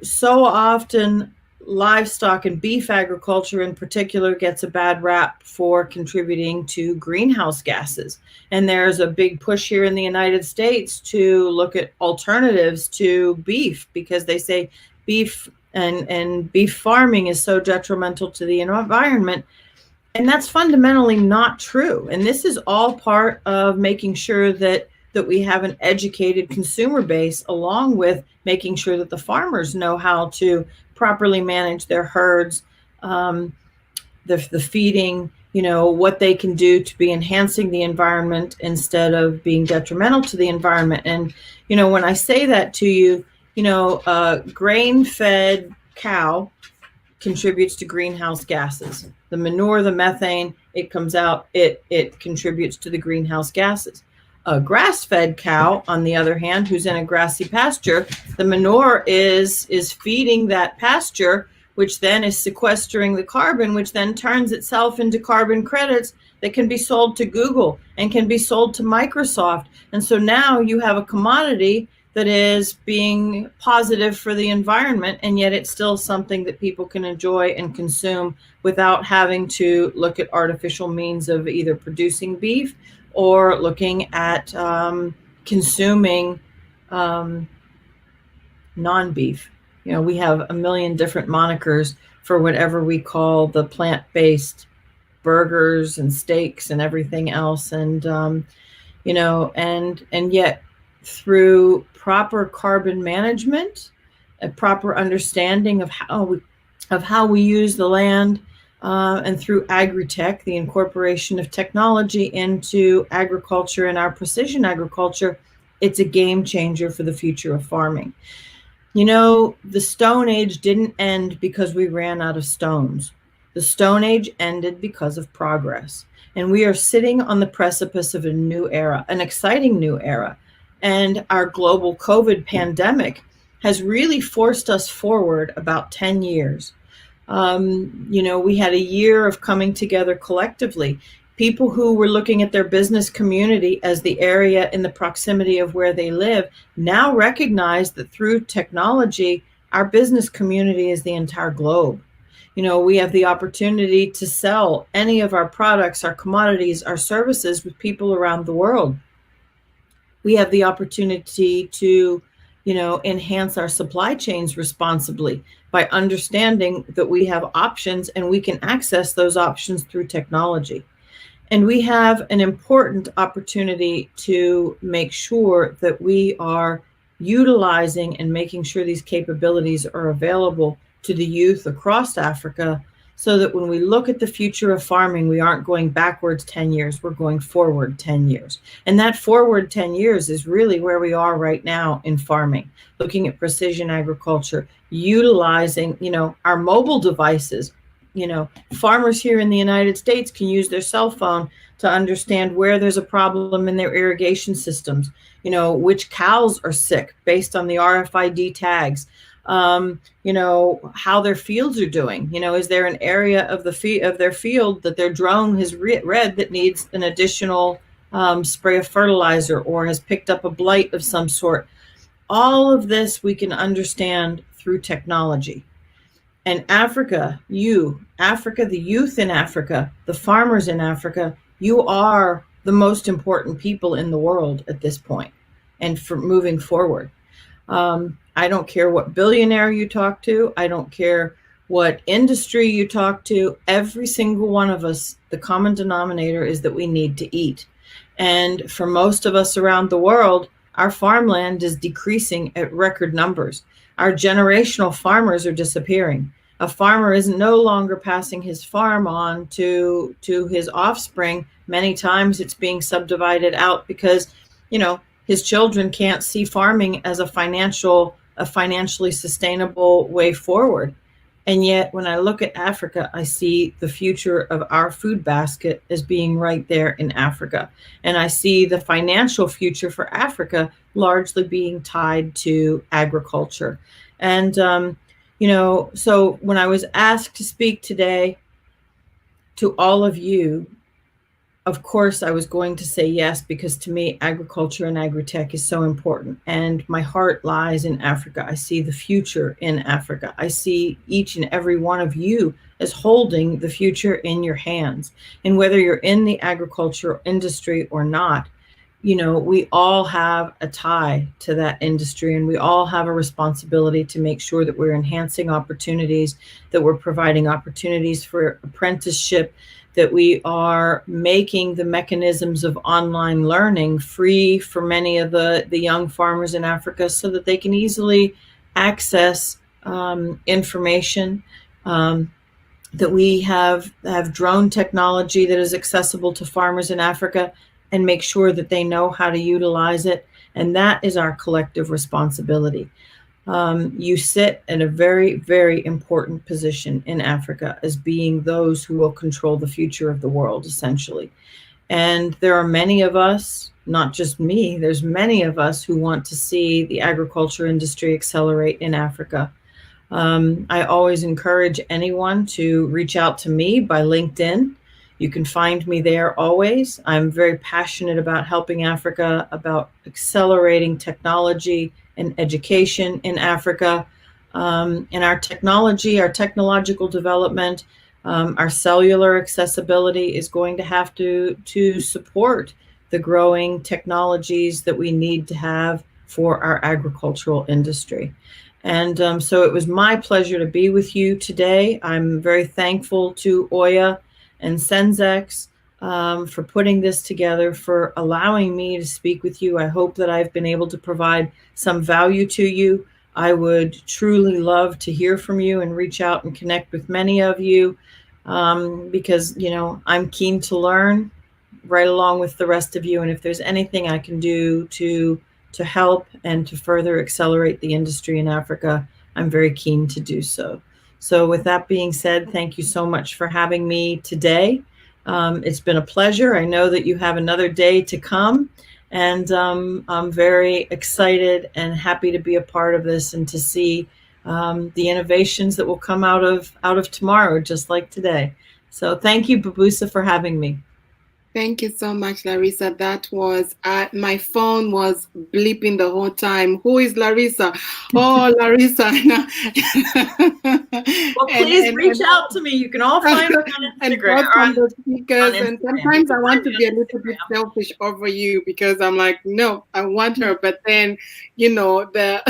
Speaker 13: So often livestock and beef agriculture in particular gets a bad rap for contributing to greenhouse gases. And there's a big push here in the United States to look at alternatives to beef, because they say beef and beef farming is so detrimental to the environment. And that's fundamentally not true. And this is all part of making sure that we have an educated consumer base, along with making sure that the farmers know how to properly manage their herds, the feeding, what they can do to be enhancing the environment instead of being detrimental to the environment. And, when I say that to you, a grain-fed cow contributes to greenhouse gases. The manure, the methane, it comes out, it contributes to the greenhouse gases. A grass-fed cow, on the other hand, who's in a grassy pasture, the manure is feeding that pasture which then is sequestering the carbon, which then turns itself into carbon credits that can be sold to Google and can be sold to Microsoft. And so now you have a commodity that is being positive for the environment, and yet it's still something that people can enjoy and consume without having to look at artificial means of either producing beef or looking at consuming non-beef. You know, we have a million different monikers for whatever we call the plant-based burgers and steaks and everything else. And, you know, and yet through proper carbon management, a proper understanding of how we use the land, and through agri-tech, the incorporation of technology into agriculture and our precision agriculture, it's a game changer for the future of farming. You know, the Stone Age didn't end because we ran out of stones. The Stone Age ended because of progress. And we are sitting on the precipice of a new era, an exciting new era. And our global COVID pandemic has really forced us forward about 10 years. You know, we had a year of coming together collectively. People who were looking at their business community as the area in the proximity of where they live now recognize that through technology, our business community is the entire globe. You know, we have the opportunity to sell any of our products, our commodities, our services with people around the world. We have the opportunity to, you know, enhance our supply chains responsibly by understanding that we have options and we can access those options through technology. And we have an important opportunity to make sure that we are utilizing and making sure these capabilities are available to the youth across Africa, so that when we look at the future of farming, we aren't going backwards 10 years, we're going forward 10 years. And that forward 10 years is really where we are right now in farming, looking at precision agriculture, utilizing, you know, our mobile devices. You know, farmers here in the United States can use their cell phone to understand where there's a problem in their irrigation systems, you know, which cows are sick based on the RFID tags. You know, how their fields are doing. You know, is there an area of their field that their drone has read that needs an additional spray of fertilizer or has picked up a blight of some sort? All of this we can understand through technology. And Africa, the youth in Africa, the farmers in Africa, you are the most important people in the world at this point and for moving forward. I don't care what billionaire you talk to. I don't care what industry you talk to. Every single one of us, the common denominator is that we need to eat. And for most of us around the world, our farmland is decreasing at record numbers. Our generational farmers are disappearing. A farmer is no longer passing his farm on to his offspring. Many times it's being subdivided out because, you know, his children can't see farming as a financially sustainable way forward. And yet when I look at Africa, I see the future of our food basket as being right there in Africa. And I see the financial future for Africa largely being tied to agriculture. And, you know, so when I was asked to speak today to all of you, of course, I was going to say yes, because to me, agriculture and agri-tech is so important. And my heart lies in Africa. I see the future in Africa. I see each and every one of you as holding the future in your hands. And whether you're in the agricultural industry or not, you know, we all have a tie to that industry, and we all have a responsibility to make sure that we're enhancing opportunities, that we're providing opportunities for apprenticeship, that we are making the mechanisms of online learning free for many of the young farmers in Africa, so that they can easily access information, that we have drone technology that is accessible to farmers in Africa, and make sure that they know how to utilize it. And that is our collective responsibility. You sit in a very, very important position in Africa as being those who will control the future of the world, essentially. And there are many of us, not just me, there's many of us who want to see the agriculture industry accelerate in Africa. I always encourage anyone to reach out to me by LinkedIn. You can find me there always. I'm very passionate about helping Africa, about accelerating technology and education in Africa. In our technology, our technological development, our cellular accessibility is going to have to support the growing technologies that we need to have for our agricultural industry. And so it was my pleasure to be with you today. I'm very thankful to Oya and Sensex for putting this together, for allowing me to speak with you. I hope that I've been able to provide some value to you. I would truly love to hear from you and reach out and connect with many of you because, you know, I'm keen to learn right along with the rest of you. And if there's anything I can do to help and to further accelerate the industry in Africa, I'm very keen to do so. So with that being said, thank you so much for having me today. It's been a pleasure. I know that you have another day to come, and I'm very excited and happy to be a part of this and to see the innovations that will come out of tomorrow, just like today. So thank you, Babusa, for having me.
Speaker 1: Thank you so much, Larissa. That was, my phone was bleeping the whole time. Who is Larissa? Oh, Larissa.
Speaker 13: Well, please reach out to me. You can all find us on Instagram.
Speaker 1: And the speakers, and sometimes I want to be a little bit selfish over you because I'm like, no, I want her. But then, you know, the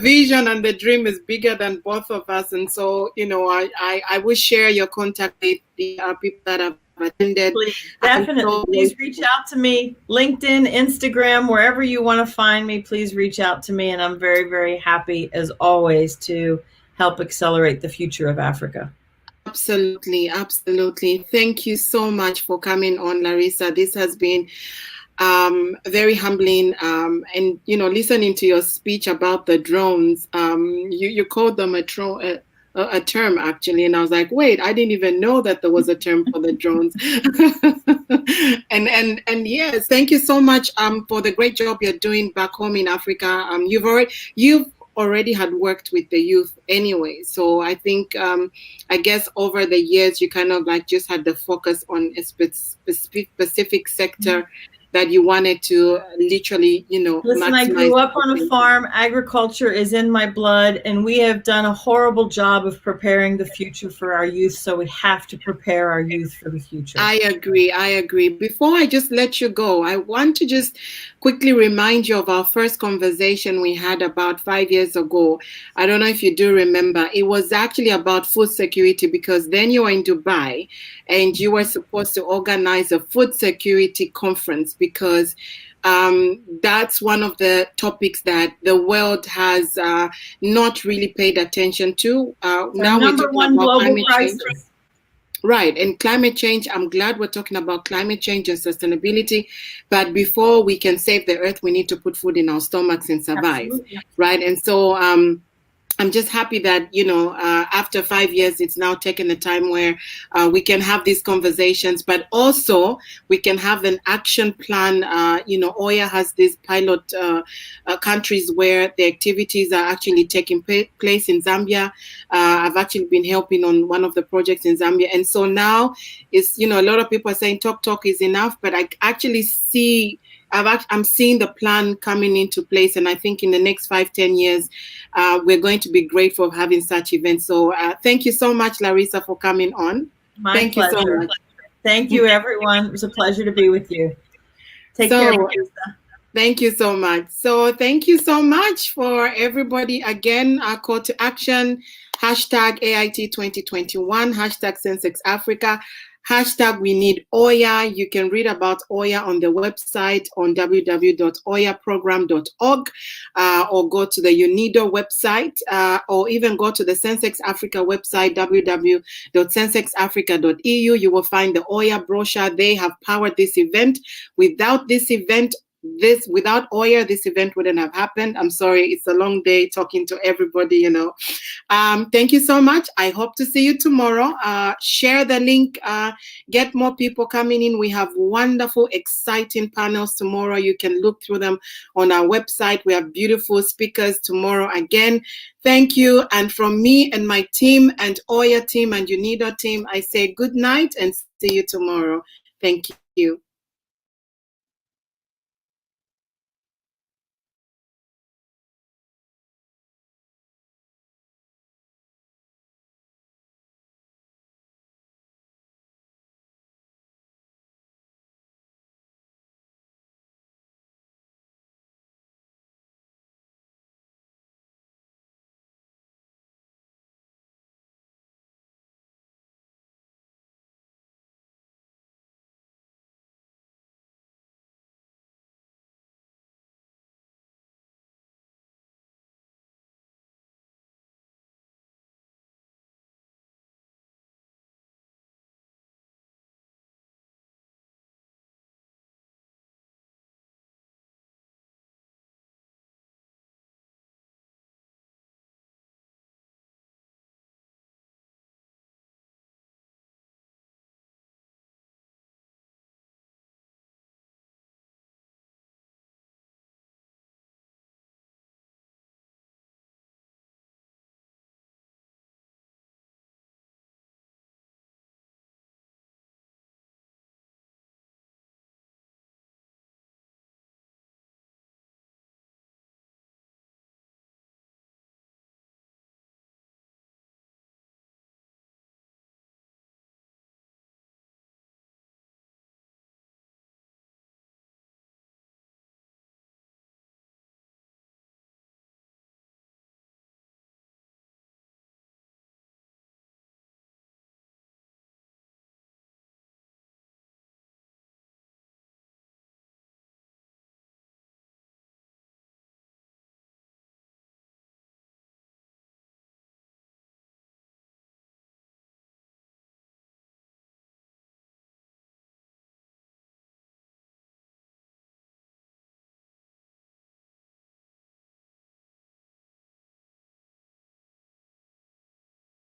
Speaker 1: vision and the dream is bigger than both of us. And so, you know, I will share your contact with the people that have attended.
Speaker 13: Please, definitely. Please reach out to me. LinkedIn, Instagram, wherever you want to find me, please reach out to me. And I'm very, very happy, as always, to help accelerate the future of Africa.
Speaker 1: Absolutely. Absolutely. Thank you so much for coming on, Larissa. This has been very humbling. And, you know, listening to your speech about the drones, you called them a term actually, and I was like, wait, I didn't even know that there was a term for the drones. and yes, thank you so much for the great job you're doing back home in Africa. You've already had worked with the youth anyway, so I think I guess over the years you kind of like just had the focus on a specific sector that you wanted to literally, you know,
Speaker 13: listen, I grew up on a farm. Agriculture is in my blood, and we have done a horrible job of preparing the future for our youth. So we have to prepare our youth for the future.
Speaker 1: I agree. Before I just let you go, I want to just quickly remind you of our first conversation we had about 5 years ago. I don't know if you do remember. It was actually about food security, because then you were in Dubai and you were supposed to organize a food security conference, because that's one of the topics that the world has not really paid attention to. Now we're talking about climate change. Right, and climate change, I'm glad we're talking about climate change and sustainability, but before we can save the earth, we need to put food in our stomachs and survive. Absolutely. Right? And so I'm just happy that, you know, after 5 years, it's now taken a time where we can have these conversations, but also we can have an action plan. You know, Oya has these pilot countries where the activities are actually taking place in Zambia. I've actually been helping on one of the projects in Zambia. And so now it's, you know, a lot of people are saying talk is enough, but I actually see I'm seeing the plan coming into place, and I think in the next 5-10 years, we're going to be grateful for having such events. So thank you so much, Larissa, for coming on.
Speaker 13: My pleasure. You so much. Thank you, everyone. It was a pleasure to be with you. Take care.
Speaker 1: Thank you so much. So thank you so much for everybody. Again, our call to action, hashtag AIT 2021, hashtag Sensex Africa. Hashtag we need Oya. You can read about Oya on the website on www.oyaprogram.org or go to the UNIDO website or even go to the Sensex Africa website, www.sensexafrica.eu. You will find the Oya brochure. They have powered this event. Without this event, without Oya, this event wouldn't have happened. I'm sorry, it's a long day talking to everybody, you know. Thank you so much. I hope to see you tomorrow. Share the link, get more people coming in. We have wonderful, exciting panels tomorrow. You can look through them on our website. We have beautiful speakers tomorrow again. Thank you. And from me and my team and Oya team and UNIDO team, I say good night and see you tomorrow. Thank you.